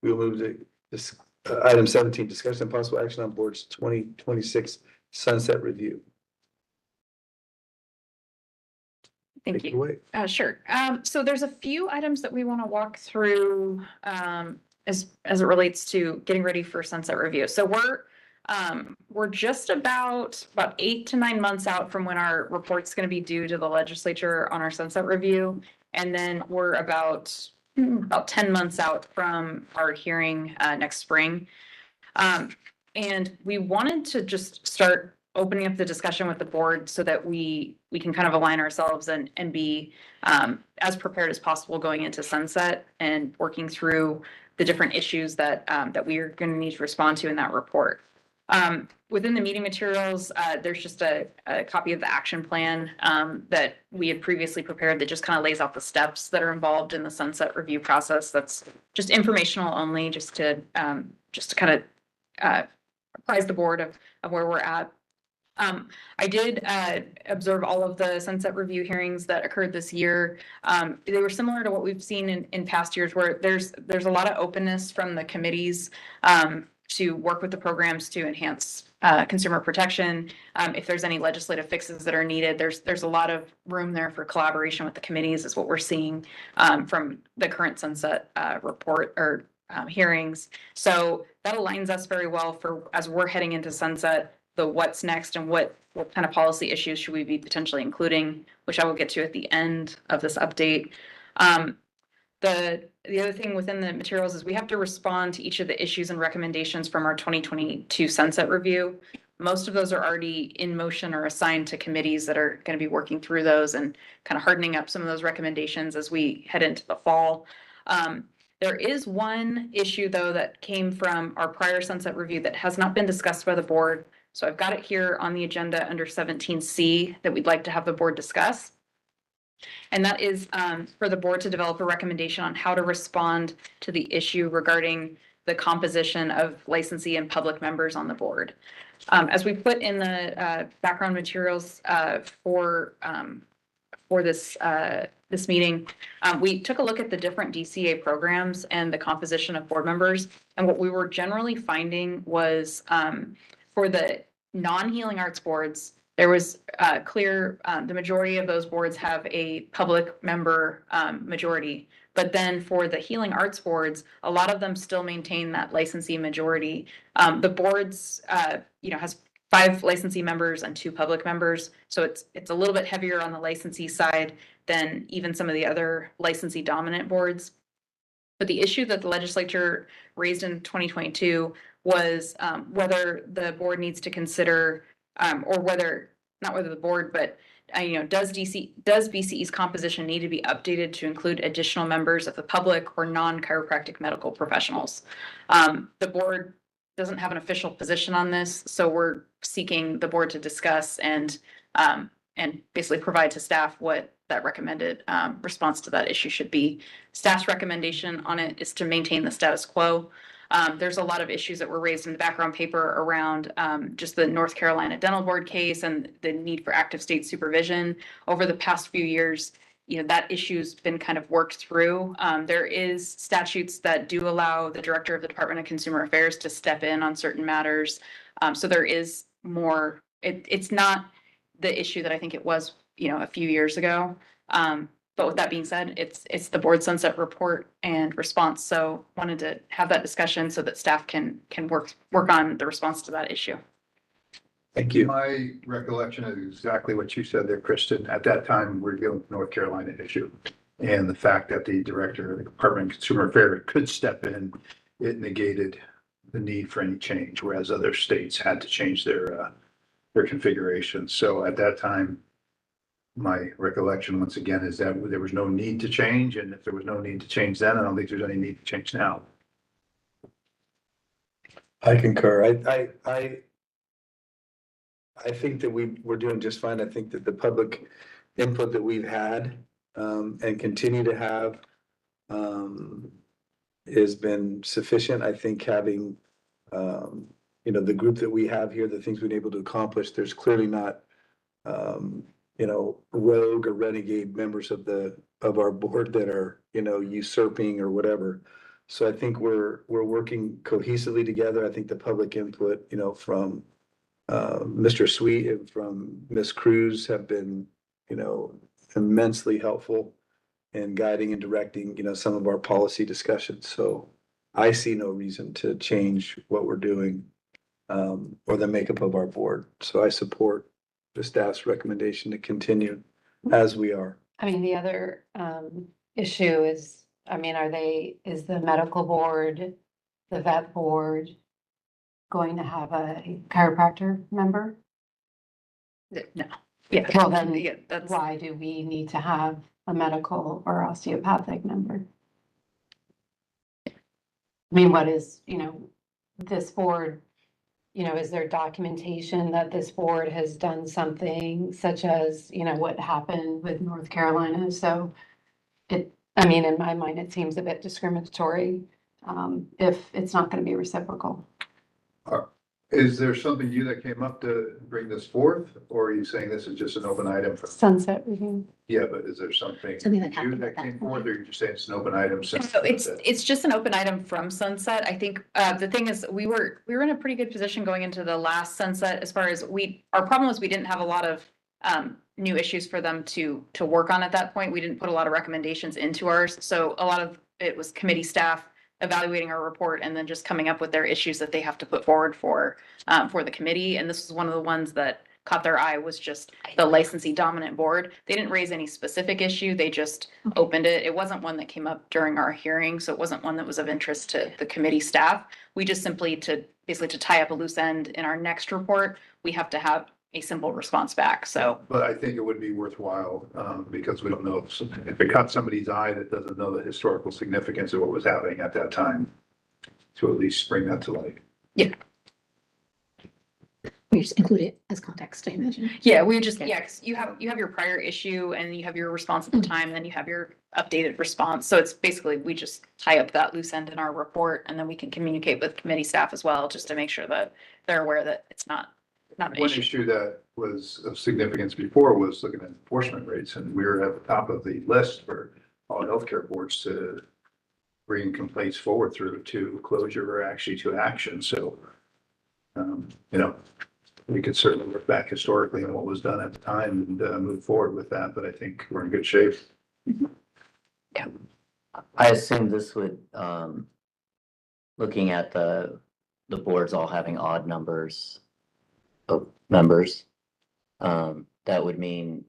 we'll move to this item 17, discussion and possible action on board's 2026 sunset review. Thank Take it you. away. Sure. So there's a few items that we want to walk through as it relates to getting ready for sunset review. So we're just about 8 to 9 months out from when our report's going to be due to the legislature on our sunset review, and then we're about 10 months out from our hearing next spring. And we wanted to just start opening up the discussion with the board so that we can kind of align ourselves and be as prepared as possible going into sunset and working through the different issues that we are going to need to respond to in that report. Within the meeting materials, there's just a copy of the action plan that we had previously prepared that just kind of lays out the steps that are involved in the sunset review process. That's just informational only, just to kind of apprise the board of where we're at. I did observe all of the sunset review hearings that occurred this year. They were similar to what we've seen in past years, where there's a lot of openness from the committees to work with the programs to enhance consumer protection. If there's any legislative fixes that are needed, there's a lot of room there for collaboration with the committees, is what we're seeing from the current sunset report or hearings. So that aligns us very well for as we're heading into sunset, the what's next and what kind of policy issues should we be potentially including, which I will get to at the end of this update. the other thing within the materials is we have to respond to each of the issues and recommendations from our 2022 sunset review. Most of those are already in motion or assigned to committees that are going to be working through those and kind of hardening up some of those recommendations as we head into the fall. There is one issue, though, that came from our prior sunset review that has not been discussed by the board. So I've got it here on the agenda under 17C that we'd like to have the board discuss. And that is for the board to develop a recommendation on how to respond to the issue regarding the composition of licensee and public members on the board. As we put in the background materials for this meeting, we took a look at the different DCA programs and the composition of board members. And what we were generally finding was for the non-healing arts boards, there was clear, the majority of those boards have a public member majority. But then for the healing arts boards, a lot of them still maintain that licensee majority. The boards, has 5 licensee members and 2 public members. So it's a little bit heavier on the licensee side than even some of the other licensee dominant boards. But the issue that the legislature raised in 2022 was whether the board needs to consider, or whether, not whether the board, but does BCE's composition need to be updated to include additional members of the public or non-chiropractic medical professionals? The board doesn't have an official position on this, so we're seeking the board to discuss and basically provide to staff what that recommended response to that issue should be. Staff's recommendation on it is to maintain the status quo. There's a lot of issues that were raised in the background paper around just the North Carolina Dental Board case and the need for active state supervision. Over the past few years, that issue's been kind of worked through. There is statutes that do allow the director of the Department of Consumer Affairs to step in on certain matters. So there is more, it's not the issue that I think it was, a few years ago. But with that being said, it's the board sunset report and response. So wanted to have that discussion so that staff can work on the response to that issue. Thank you. My recollection is exactly what you said there, Kristen. At that time, we were dealing with the North Carolina issue. And the fact that the director of the Department of Consumer Affairs could step in, it negated the need for any change, whereas other states had to change their configuration. So at that time, my recollection, once again, is that there was no need to change. And if there was no need to change then, I don't think there's any need to change now. I concur. I think that we're doing just fine. I think that the public input that we've had and continue to have has been sufficient. I think having the group that we have here, the things we've been able to accomplish, there's clearly not rogue or renegade members of our board that are usurping or whatever. So I think we're working cohesively together. I think the public input, from Mr. Sweet and from Ms. Cruz have been, immensely helpful in guiding and directing, some of our policy discussions. So I see no reason to change what we're doing or the makeup of our board. So I support the staff's recommendation to continue as we are. The other issue is, is the medical board, the vet board going to have a chiropractor member? No. Yeah. Well, then Yeah, that's why do we need to have a medical or osteopathic member? What is, this board, is there documentation that this board has done something such as, what happened with North Carolina? So in my mind, it seems a bit discriminatory if it's not going to be reciprocal. Is there something that came up to bring this forth, or are you saying this is just an open item? Sunset review. Yeah, but is there something Something that new happened that at that came point. forth, or are you just saying it's an open item? since So sunset? it's just an open item from sunset. I think the thing is we were in a pretty good position going into the last sunset as far as our problem was we didn't have a lot of new issues for them to work on at that point. We didn't put a lot of recommendations into ours. So a lot of it was committee staff evaluating our report and then just coming up with their issues that they have to put forward for the committee. And this was one of the ones that caught their eye was just the licensee dominant board. They didn't raise any specific issue. They just opened it. It wasn't one that came up during our hearing, so it wasn't one that was of interest to the committee staff. We just basically to tie up a loose end in our next report, we have to have a simple response back. So, But I think it would be worthwhile, because we don't know if it caught somebody's eye that doesn't know the historical significance of what was happening at that time, to at least bring that to light. We just include it as context, I imagine. yeah, we just, yeah, 'cause you have your prior issue and you have your response at the time, and then you have your updated response. So it's basically, we just tie up that loose end in our report, and then we can communicate with committee staff as well, just to make sure that they're aware that it's not an One issue. issue that was of significance before was looking at enforcement rates, and we were at the top of the list for all healthcare boards to bring complaints forward through to closure or actually to action. So, you know, we could certainly look back historically on what was done at the time and move forward with that, but I think we're in good shape. I assume this would, looking at the boards all having odd numbers of members, that would mean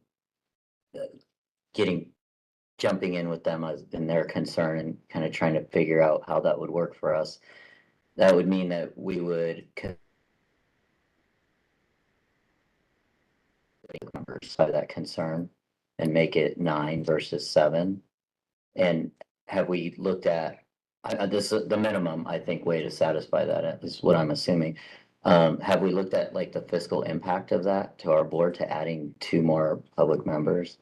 jumping in with them as in their concern and kind of trying to figure out how that would work for us. That would mean that we would numbers by that concern and make it 9 versus 7. And have we looked at, this is the minimum, I think, way to satisfy that is what I'm assuming. Have we looked at like the fiscal impact of that to our board to adding 2 more public members?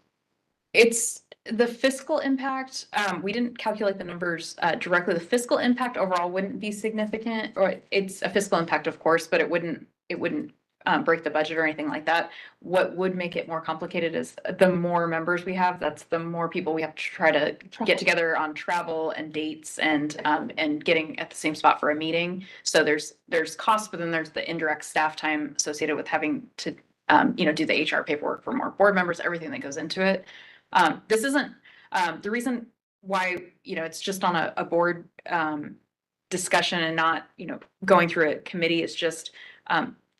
It's the fiscal impact, we didn't calculate the numbers directly. The fiscal impact overall wouldn't be significant, or it's a fiscal impact, of course, but it wouldn't break the budget or anything like that. What would make it more complicated is the more members we have, that's the more people we have to try to get together on travel and dates and getting at the same spot for a meeting. So there's costs, but then there's the indirect staff time associated with having to do the HR paperwork for more board members, everything that goes into it. This isn't the reason why, it's just on a board discussion and not, going through a committee. Is just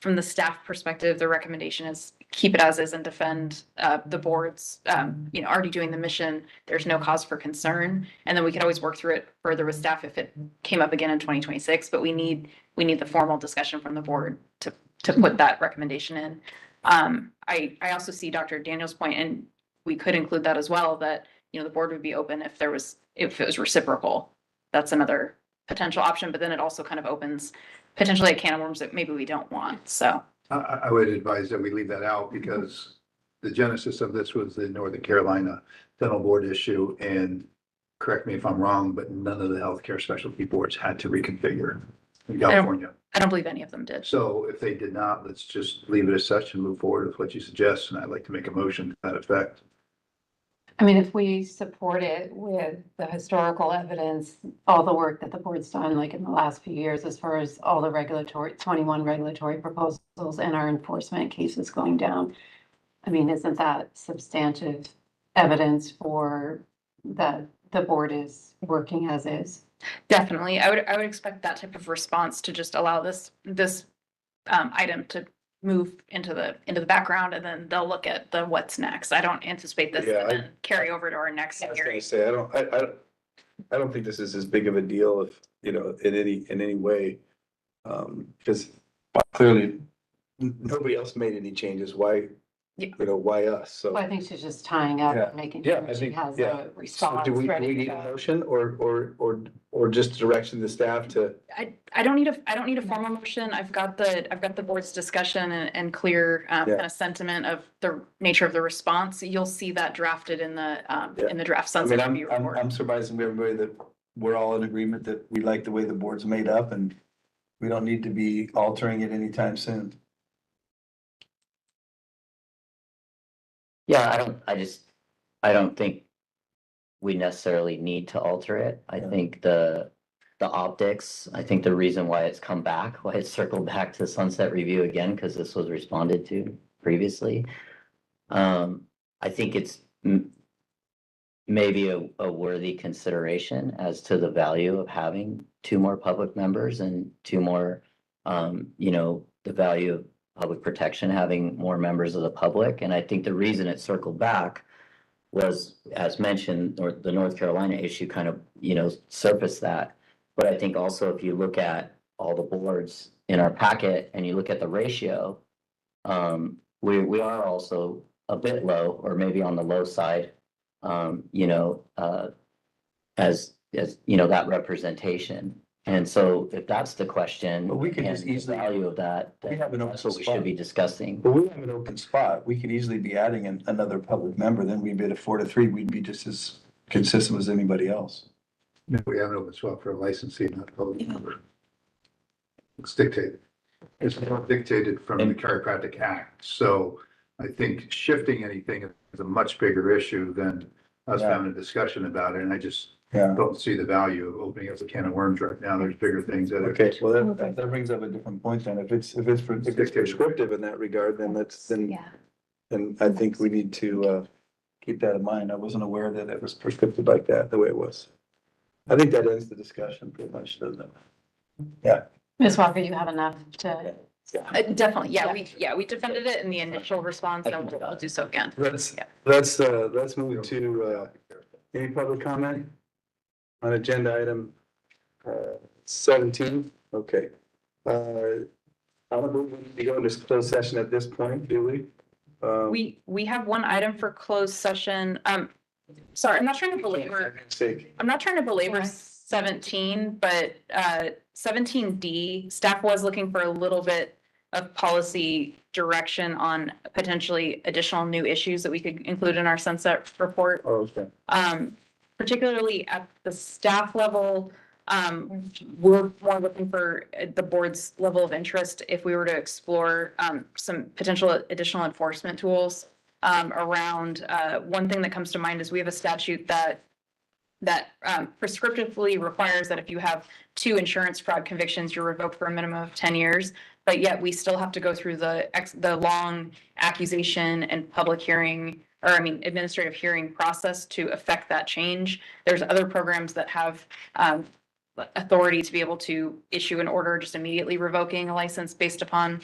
from the staff perspective, the recommendation is keep it as is and defend the boards, already doing the mission. There's no cause for concern. And then we could always work through it further with staff if it came up again in 2026. But we need the formal discussion from the board to put that recommendation in. I also see Dr. Daniel's point, and we could include that as well, that, the board would be open if it was reciprocal. That's another potential option, but then it also kind of opens potentially a can of worms that maybe we don't want. So I would advise that we leave that out because the genesis of this was the Northern Carolina Dental Board issue. And correct me if I'm wrong, but none of the healthcare specialty boards had to reconfigure in California. I don't believe any of them did. So if they did not, let's just leave it as such and move forward with what you suggest. And I'd like to make a motion to that effect. I mean, if we support it with the historical evidence, all the work that the board's done, like in the last few years, as far as all the 21 regulatory proposals and our enforcement cases going down. I mean, isn't that substantive evidence for that the board is working as is? Definitely. I would expect that type of response to just allow this item to move into the background, and then they'll look at the what's next. I don't anticipate this Yeah, to carry over to our next I was hearing. gonna say, I don't think this is as big of a deal if, in any way. Because clearly, nobody else made any changes. Why, Yeah. why us? So. Well, I think she's just tying up, Yeah. and making Yeah, sure I she think, has yeah. a So response do we ready to need a go. motion or just direction the staff to? I don't need a formal motion. I've got the board's discussion and clear kind of sentiment of the nature of the response. You'll see that drafted in the draft I mean, sunset review report. I'm surprising everybody that we're all in agreement that we like the way the board's made up and we don't need to be altering it anytime soon. Yeah, I don't think we necessarily need to alter it. I think the optics, I think the reason why it's come back, why it's circled back to sunset review again, because this was responded to previously. I think it's maybe a worthy consideration as to the value of having 2 more public members and 2 more, the value public protection, having more members of the public. And I think the reason it circled back was, as mentioned, the North Carolina issue kind of, surfaced that. But I think also if you look at all the boards in our packet and you look at the ratio, we are also a bit low, or maybe on the low side, as that representation. And so if that's the question. But we could and just the easily- value of that, We have an that's what we open should be spot. discussing. But we have an open spot. We could easily be adding another public member, then we'd be at a 4-3. We'd be just as consistent as anybody else. We have an open swap for a licensee, not a public member. It's dictated. It's dictated from the Chiropractic Act. So I think shifting anything is a much bigger issue than us Yeah. having a discussion about it. And I just Yeah. don't see the value of opening up a can of worms right now. There's bigger things that are. Okay, well, that brings up a different point then. If it's prescriptive in that regard, then Yeah. then I think we need to, keep that in mind. I wasn't aware that it was prescriptive like that, the way it was. I think that ends the discussion pretty much, doesn't it? Ms. Walker, you have enough to, Definitely, we defended it in the initial response, and we'll do so again. Let's move to, any public comment on agenda item 17? Okay. I don't believe we need to go into closed session at this point, do we? We have one item for closed session. Sorry, I'm not trying to belabor Sake. 17, but 17D, staff was looking for a little bit of policy direction on potentially additional new issues that we could include in our sunset report. Oh, okay. Particularly at the staff level, we're more looking for the board's level of interest if we were to explore some potential additional enforcement tools around. One thing that comes to mind is we have a statute that prescriptively requires that if you have 2 insurance fraud convictions, you're revoked for a minimum of 10 years. But yet we still have to go through the long accusation and public hearing, administrative hearing process to affect that change. There's other programs that have authority to be able to issue an order just immediately revoking a license based upon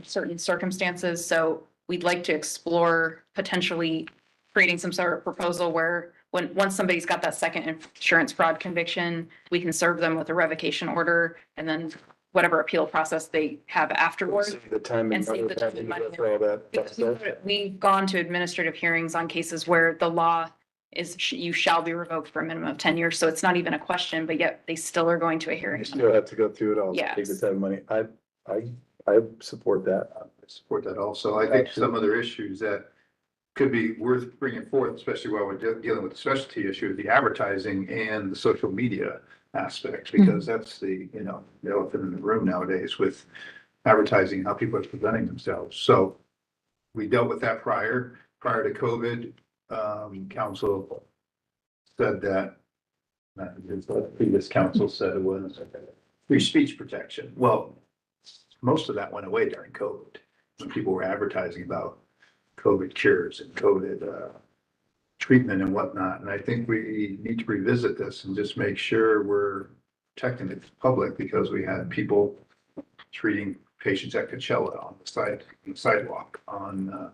certain circumstances. So we'd like to explore potentially creating some sort of proposal where once somebody's got that second insurance fraud conviction, we can serve them with a revocation order, and then whatever appeal process they have afterwards. Save the time And save the time and money. Because we've gone to administrative hearings on cases where the law is you shall be revoked for a minimum of 10 years. So it's not even a question, but yet they still are going to a hearing. You still have to go through it all. Yes. Take the time and money. I support that. I support that also. I think some other issues that could be worth bringing forth, especially while we're dealing with the specialty issue, the advertising and the social media aspect, because that's the elephant in the room nowadays with advertising, how people are presenting themselves. So we dealt with that prior to COVID. Council said that, the previous council said it was free speech protection. Well, most of that went away during COVID, when people were advertising about COVID cures and COVID treatment and whatnot. And I think we need to revisit this and just make sure we're protecting the public, because we had people treating patients at Coachella on the sidewalk, on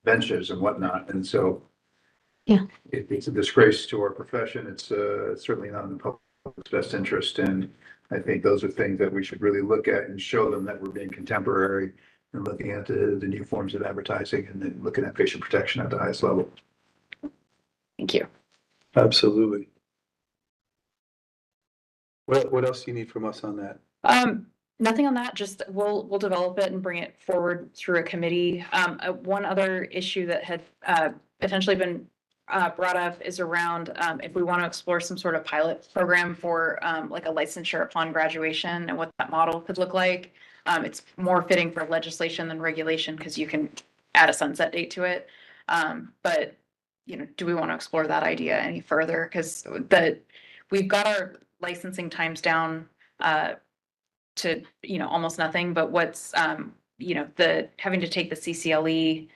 benches and whatnot. And so it's a disgrace to our profession. It's certainly not in the public's best interest. And I think those are things that we should really look at and show them that we're being contemporary and looking at the new forms of advertising and then looking at patient protection at the highest level. Thank you. Absolutely. What else do you need from us on that? Nothing on that, just we'll develop it and bring it forward through a committee. One other issue that had potentially been brought up is around if we want to explore some sort of pilot program for like a licensure upon graduation and what that model could look like. It's more fitting for legislation than regulation because you can add a sunset date to it. But do we want to explore that idea any further? Because we've got our licensing times down to almost nothing. But what's the having to take the CCLE,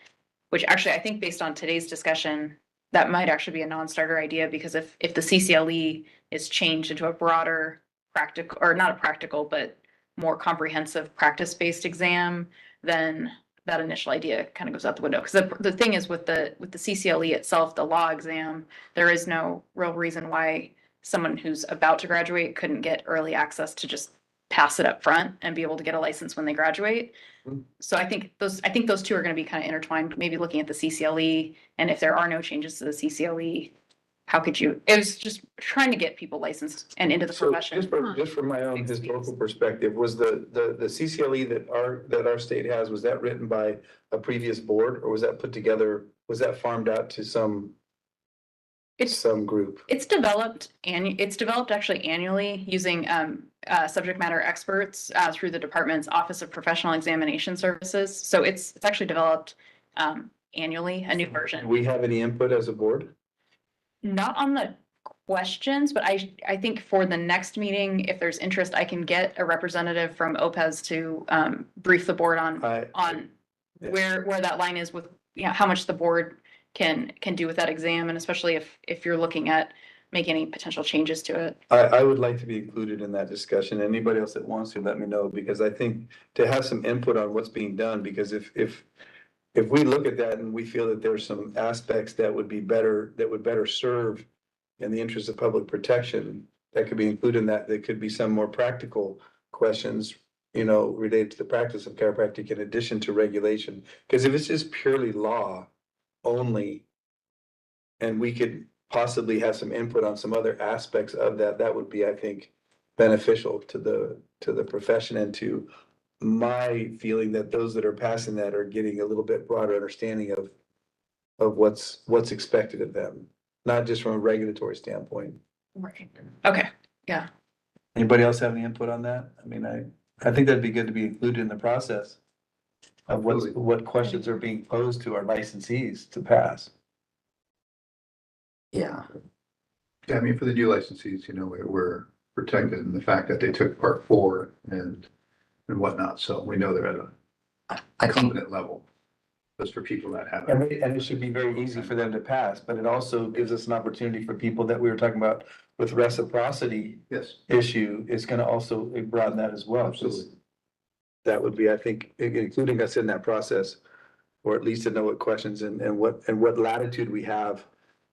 which actually I think based on today's discussion, that might actually be a non-starter idea, because if the CCLE is changed into a broader practical, or not a practical, but more comprehensive practice-based exam, then that initial idea kind of goes out the window. Because the thing is with the CCLE itself, the law exam, there is no real reason why someone who's about to graduate couldn't get early access to just pass it up front and be able to get a license when they graduate. So I think those two are going to be kind of intertwined, maybe looking at the CCLE, and if there are no changes to the CCLE, how could you, it was just trying to get people licensed and into the So profession. just from my own historical perspective, was the CCLE that our state has, was that written by a previous board, or was that put together, was that farmed out to some group? It's developed actually annually using subject matter experts through the department's Office of Professional Examination Services. So it's actually developed annually, a new version. Do we have any input as a board? Not on the questions, but I think for the next meeting, if there's interest, I can get a representative from OPES to brief the board on where that line is with, how much the board can do with that exam, and especially if you're looking at making any potential changes to it. I would like to be included in that discussion. Anybody else that wants to, let me know, because I think to have some input on what's being done, because if we look at that and we feel that there's some aspects that would better serve in the interest of public protection, that could be included in that. There could be some more practical questions, related to the practice of chiropractic in addition to regulation. Because if it's just purely law only, and we could possibly have some input on some other aspects of that, that would be, I think, beneficial to the profession and to my feeling that those that are passing that are getting a little bit broader understanding of what's expected of them, not just from a regulatory standpoint. Right. Okay. Yeah. Anybody else have any input on that? I mean, I think that'd be good to be included in the process of what questions are being posed to our licensees to pass. Yeah. Yeah, I mean, for the new licensees, we're protected in the fact that they took part 4 and whatnot. So we know they're at a I think, competent level. That's for people that have And it. it should be very easy for them to pass, but it also gives us an opportunity for people that we were talking about with reciprocity Yes, issue. It's gonna also broaden that as well. absolutely. That would be, I think, including us in that process, or at least to know what questions and what latitude we have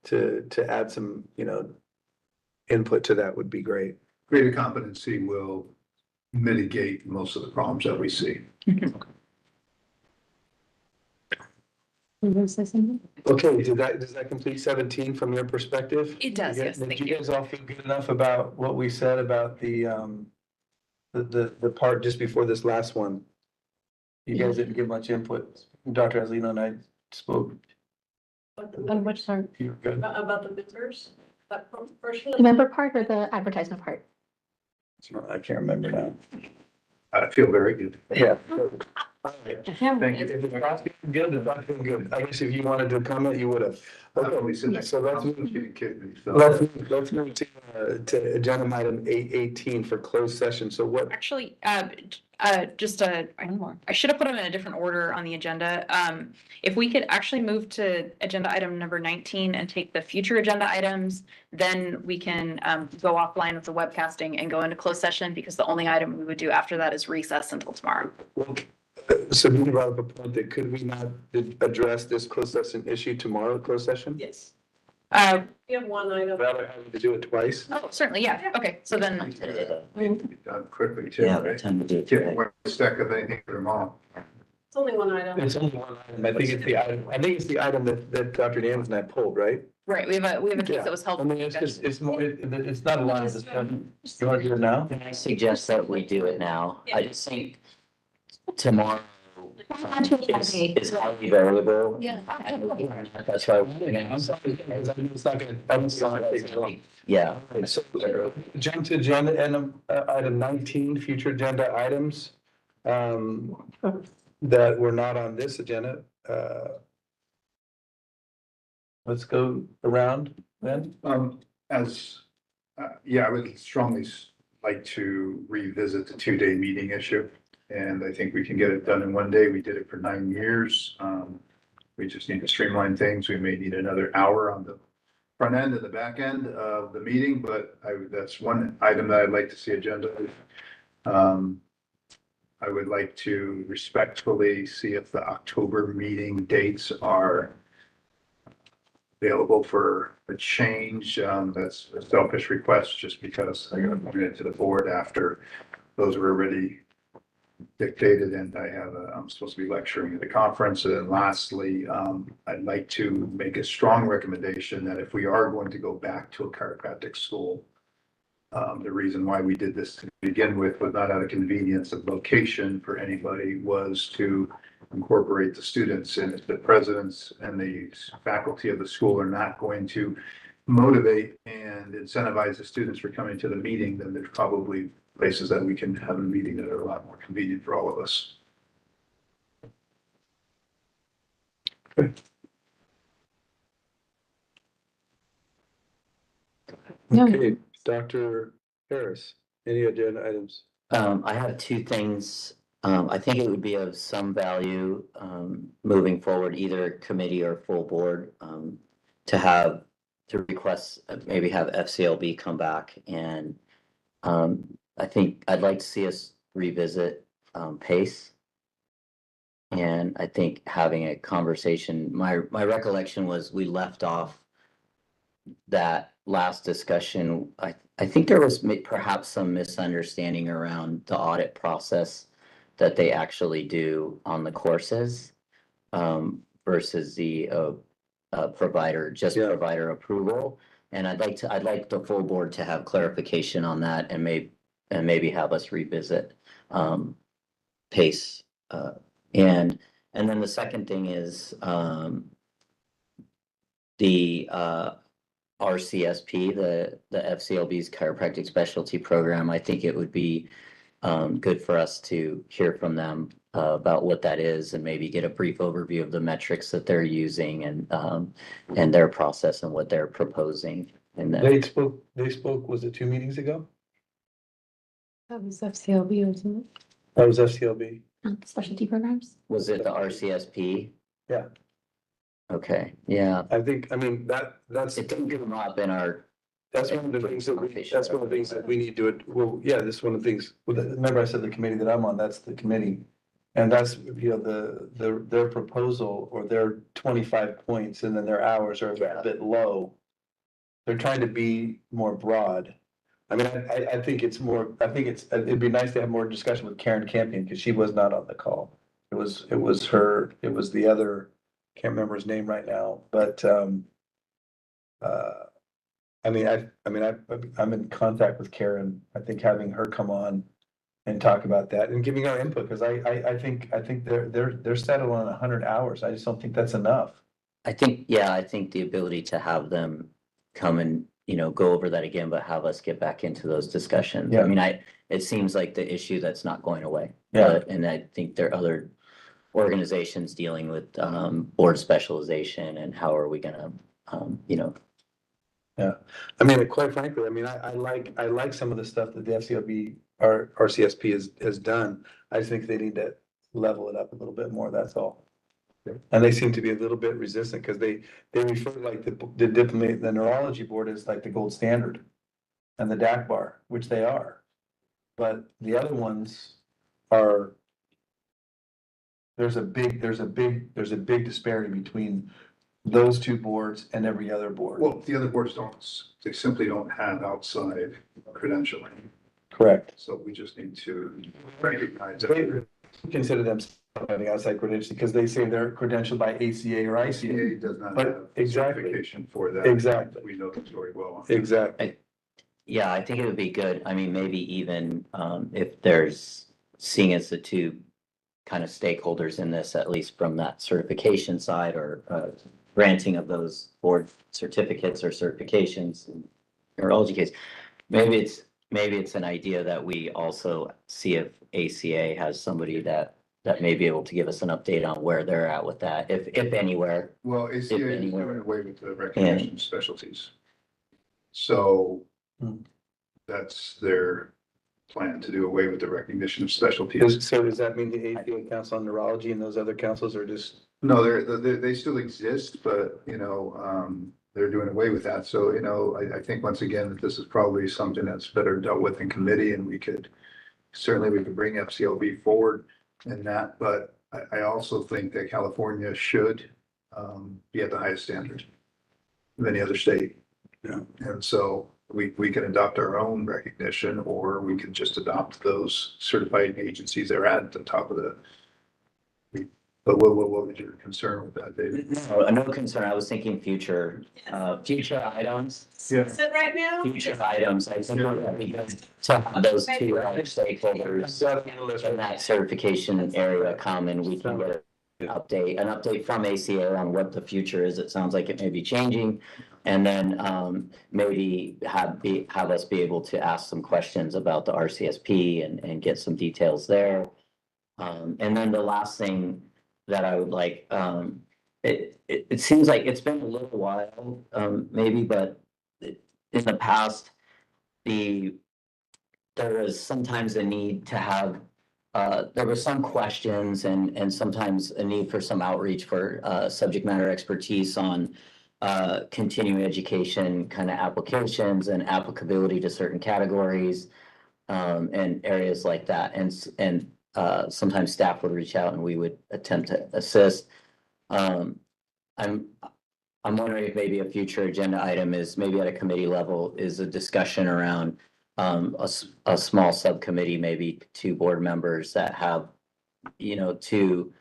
to add some, input to that would be great. Greater competency will mitigate most of the problems that we see. Okay, does that complete 17 from your perspective? It does, yes, thank Did you you. guys all feel good enough about what we said about the part just before this last one? You guys didn't give much input. Dr. Azlino and I spoke. On which part? You were good. About the members, that first. The member part or the advertisement part? I can't remember now. I feel very good. Yeah. Thank you. If it's not feeling good, it's not feeling good. I guess if you wanted to comment, you would have. Okay, so let's move. Let's move to agenda item 818 for closed session. So what? Actually, I should have put them in a different order on the agenda. If we could actually move to agenda item number 19 and take the future agenda items, then we can go offline with the webcasting and go into closed session, because the only item we would do after that is recess until tomorrow. So you brought up a point that could we not address this closed session issue tomorrow, closed session? Yes. Uh, You have one item. Rather having to do it twice? oh, certainly, yeah. Okay, so then, Done quickly too, yeah, right? time to do it Get today. one stack of anything for tomorrow. It's only one item. It's only one item. I think it's the item that Dr. Daniels and I pulled, right? right, we have a case Yeah. that was held. I mean, it's more, it's not a lot of discussion. You want to do it now? Can I suggest that we do it now? I just think tomorrow is highly variable. Yeah. That's why. It's not gonna, I'm sorry. Yeah. So jump to agenda and item 19, future agenda items that were not on this agenda. Let's go around then. I would strongly like to revisit the 2-day meeting issue. And I think we can get it done in one day. We did it for 9 years. We just need to streamline things. We may need another hour on the front end and the back end of the meeting, but that's one item that I'd like to see agenda. I would like to respectfully see if the October meeting dates are available for a change. That's a selfish request just because I got appointed to the board after those were already dictated and I'm supposed to be lecturing at a conference. And then lastly, I'd like to make a strong recommendation that if we are going to go back to a chiropractic school, the reason why we did this to begin with was not out of convenience of location for anybody, was to incorporate the students. And if the presidents and the faculty of the school are not going to motivate and incentivize the students for coming to the meeting, then there's probably places that we can have a meeting that are a lot more convenient for all of us. No. Okay, Dr. Harris, any agenda items? I have two things. I think it would be of some value, moving forward, either committee or full board, to request, maybe have FCLB come back and, I think I'd like to see us revisit, PACE. And I think having a conversation, my recollection was we left off that last discussion. I think there was perhaps some misunderstanding around the audit process that they actually do on the courses, versus the provider Yeah. provider approval. And I'd like the full board to have clarification on that and maybe have us revisit PACE. And then the second thing is the RCSP, the FCLB's chiropractic specialty program. I think it would be good for us to hear from them about what that is and maybe get a brief overview of the metrics that they're using and their process and what they're proposing. And then They spoke, was it 2 meetings ago? That was FCLB, wasn't it? That was FCLB. Specialty programs. was it the RCSP? Yeah. Okay, yeah. I think, I mean, that's, It didn't come up in our, that's one of the things that's one of the things that we need to, well, yeah, this is one of the things, remember I said the committee that I'm on, that's the committee. And that's, their proposal or their 25 points and then their hours are a bit low. They're trying to be more broad. I mean, I think it's more, it'd be nice to have more discussion with Karen Campion because she was not on the call. It was the other, can't remember his name right now, but, I'm in contact with Karen. I think having her come on and talk about that and giving our input, because I think they're settled on 100 hours. I just don't think that's enough. I think the ability to have them come and, go over that again, but have us get back into those discussions. Yeah. I mean, it seems like the issue that's not going away. Yeah. And I think there are other organizations dealing with, board specialization and how are we gonna, Yeah, I mean, quite frankly, I mean, I like some of the stuff that the FCLB or RCSP has done. I just think they need to level it up a little bit more, that's all. And they seem to be a little bit resistant because they refer like the neurology board is like the gold standard and the DAC bar, which they are. But the other ones are, there's a big disparity between those two boards and every other board. Well, the other boards they simply don't have outside credentialing. Correct. So we just need to recognize They that. consider themselves having outside credentials because they say they're credentialed by ACA or ICA. ACA does not But have exactly. certification for that. Exactly. We know the story well. Exactly. yeah, I think it would be good. I mean, maybe even, if there's, seeing as the two kind of stakeholders in this, at least from that certification side or, granting of those board certificates or certifications in neurology case. Maybe it's an idea that we also see if ACA has somebody that may be able to give us an update on where they're at with that, if anywhere. Well, ACA is anywhere. doing away with the recognition of specialties. So that's their plan, to do away with the recognition of specialties. So does that mean the ACA Council on Neurology and those other councils are just? No, they still exist, but, they're doing away with that. So, I think once again, that this is probably something that's better dealt with in committee and we could certainly we can bring FCLB forward in that, but I also think that California should be at the highest standard of any other state. Yeah. And so we can adopt our own recognition, or we can just adopt those certifying agencies that are at the top of the. But what was your concern with that, David? No concern. I was thinking future items. Yeah. Is it right now? Future items. I think that we have to have those two other stakeholders in that certification area come and we can get an update from ACA on what the future is. It sounds like it may be changing. And then maybe have us be able to ask some questions about the RCSP and get some details there. And then the last thing that I would like, it seems like it's been a little while, maybe, but in the past, there was sometimes a need to have, there were some questions and sometimes a need for some outreach for subject matter expertise on continuing education kind of applications and applicability to certain categories and areas like that. And sometimes staff would reach out and we would attempt to assist. I'm wondering if maybe a future agenda item is maybe at a committee level is a discussion around a small subcommittee, maybe 2 board members that have, to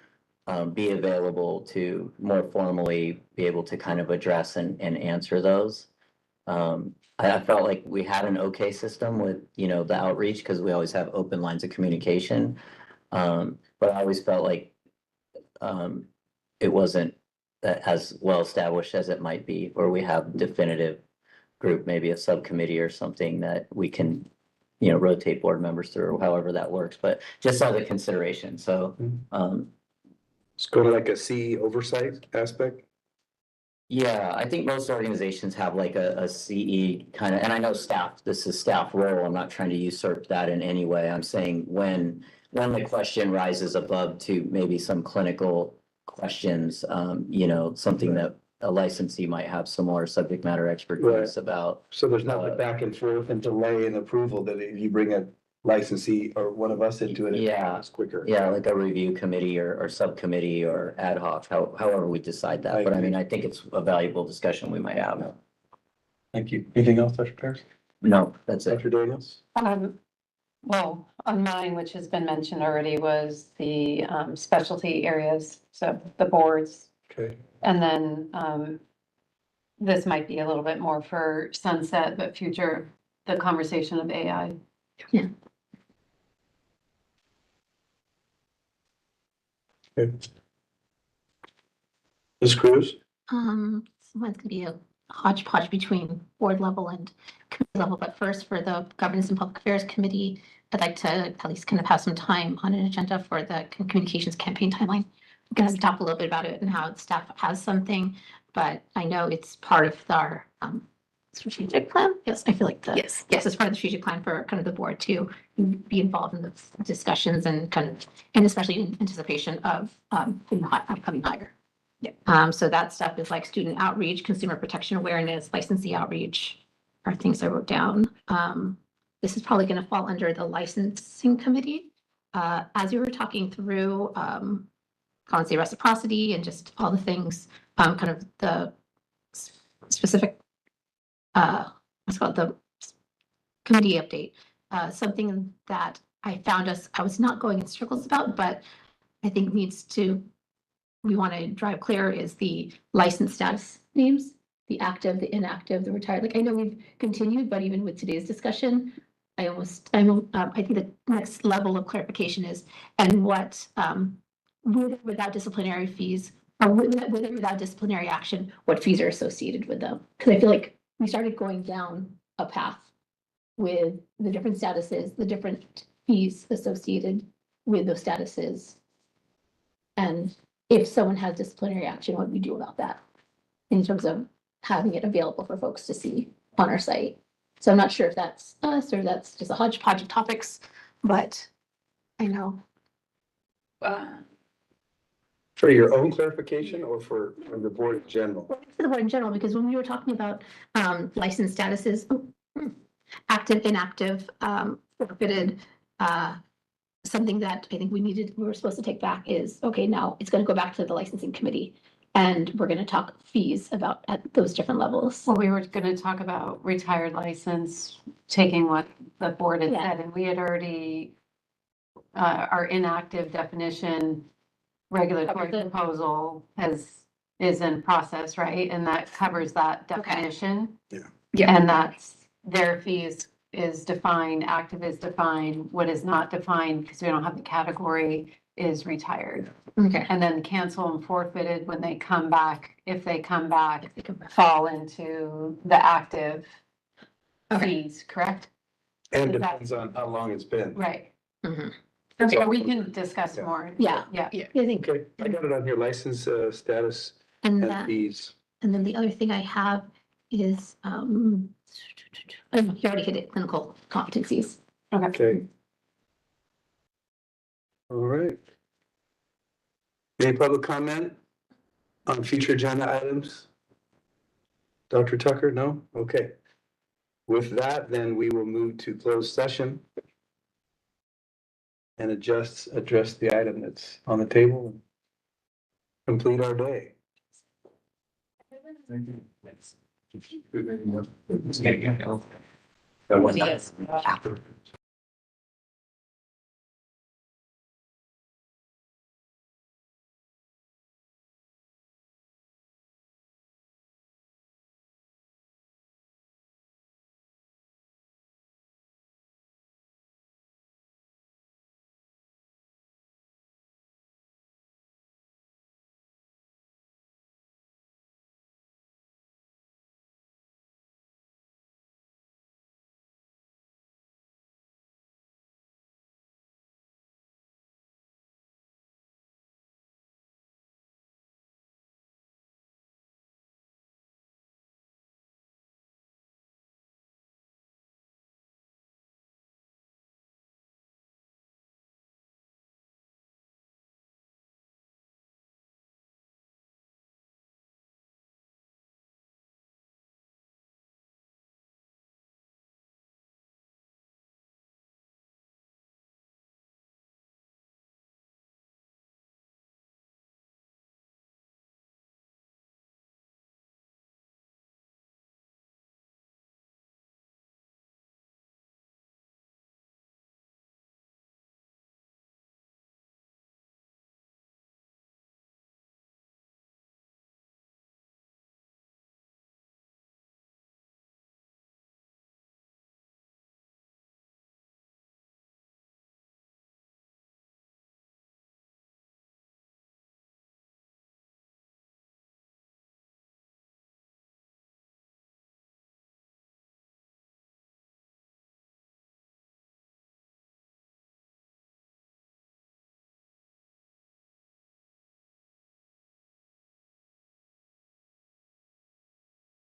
be available to more formally be able to kind of address and answer those. I felt like we had an okay system with, the outreach because we always have open lines of communication. But I always felt like it wasn't as well established as it might be, where we have definitive group, maybe a subcommittee or something that we can, rotate board members through, however that works, but just as a consideration. So, Let's go to like a CE oversight aspect. yeah, I think most organizations have like a CE kind of, and I know this is staff role. I'm not trying to usurp that in any way. I'm saying when the question rises above to maybe some clinical questions, something that a licensee might have some more subject matter expertise Right. about. So there's not the back and forth and delay in approval that if you bring a licensee or one of us into it, it's quicker. Yeah, like a review committee or subcommittee or ad hoc, however we decide that. But I mean, I think it's a valuable discussion we might have. Thank you. Anything else, Dr. Paris? No, that's it. Dr. Daniels? Well, on mine, which has been mentioned already, was the specialty areas, so the boards. Okay. And then this might be a little bit more for sunset, but future, the conversation of AI. Yeah. Okay. Ms. Cruz? Mine's gonna be a hodgepodge between board level and committee level, but first for the Governance and Public Affairs Committee, I'd like to at least kind of have some time on an agenda for the communications campaign timeline. We're gonna talk a little bit about it and how staff has something, but I know it's part of our strategic plan. Yes, I feel like yes, it's part of the strategic plan for kind of the board to be involved in the discussions and and especially in anticipation of upcoming hire. Yeah. So that stuff is like student outreach, consumer protection awareness, licensee outreach are things I wrote down. This is probably going to fall under the licensing committee. As you were talking through policy reciprocity and just all the things, kind of the specific, what's called the committee update. Something that I found I was not going in circles about, but I think we want to drive clear is the license status names, the active, the inactive, the retired. Like I know we've continued, but even with today's discussion, I think the next level of clarification is, and what, with or without disciplinary fees, or with or without disciplinary action, what fees are associated with them? Because I feel like we started going down a path with the different statuses, the different fees associated with those statuses. And if someone has disciplinary action, what do we do about that? In terms of having it available for folks to see on our site. So I'm not sure if that's us or that's just a hodgepodge of topics, but I know. For your own clarification or for the board in general? For the board in general, because when we were talking about license statuses, active, inactive, forfeited, something that I think we were supposed to take back is, okay, now it's gonna go back to the licensing committee. And we're gonna talk fees about at those different levels. Well, we were gonna talk about retired license, taking what the board had Yeah. said, and we had already our inactive definition regulatory Covered it. proposal is in process, right? And that covers that definition. Yeah. And that's their fees is defined, active is defined, what is not defined, because we don't have the category, is retired. Okay. And then cancel and forfeited when they come back, if they come back, If they come back. fall into the active Okay. fees, correct? And Is that- depends on how long it's been. Right. Mhm. So we can discuss more. Yeah. Yeah. I think, Okay, I got it on here, license, status and and that, fees. and then the other thing I have is, oh, you already hit it, clinical competencies. Okay. All right. Any public comment on future agenda items? Dr. Tucker, no? Okay. With that, then we will move to closed session and address the item that's on the table and complete our day. It's getting,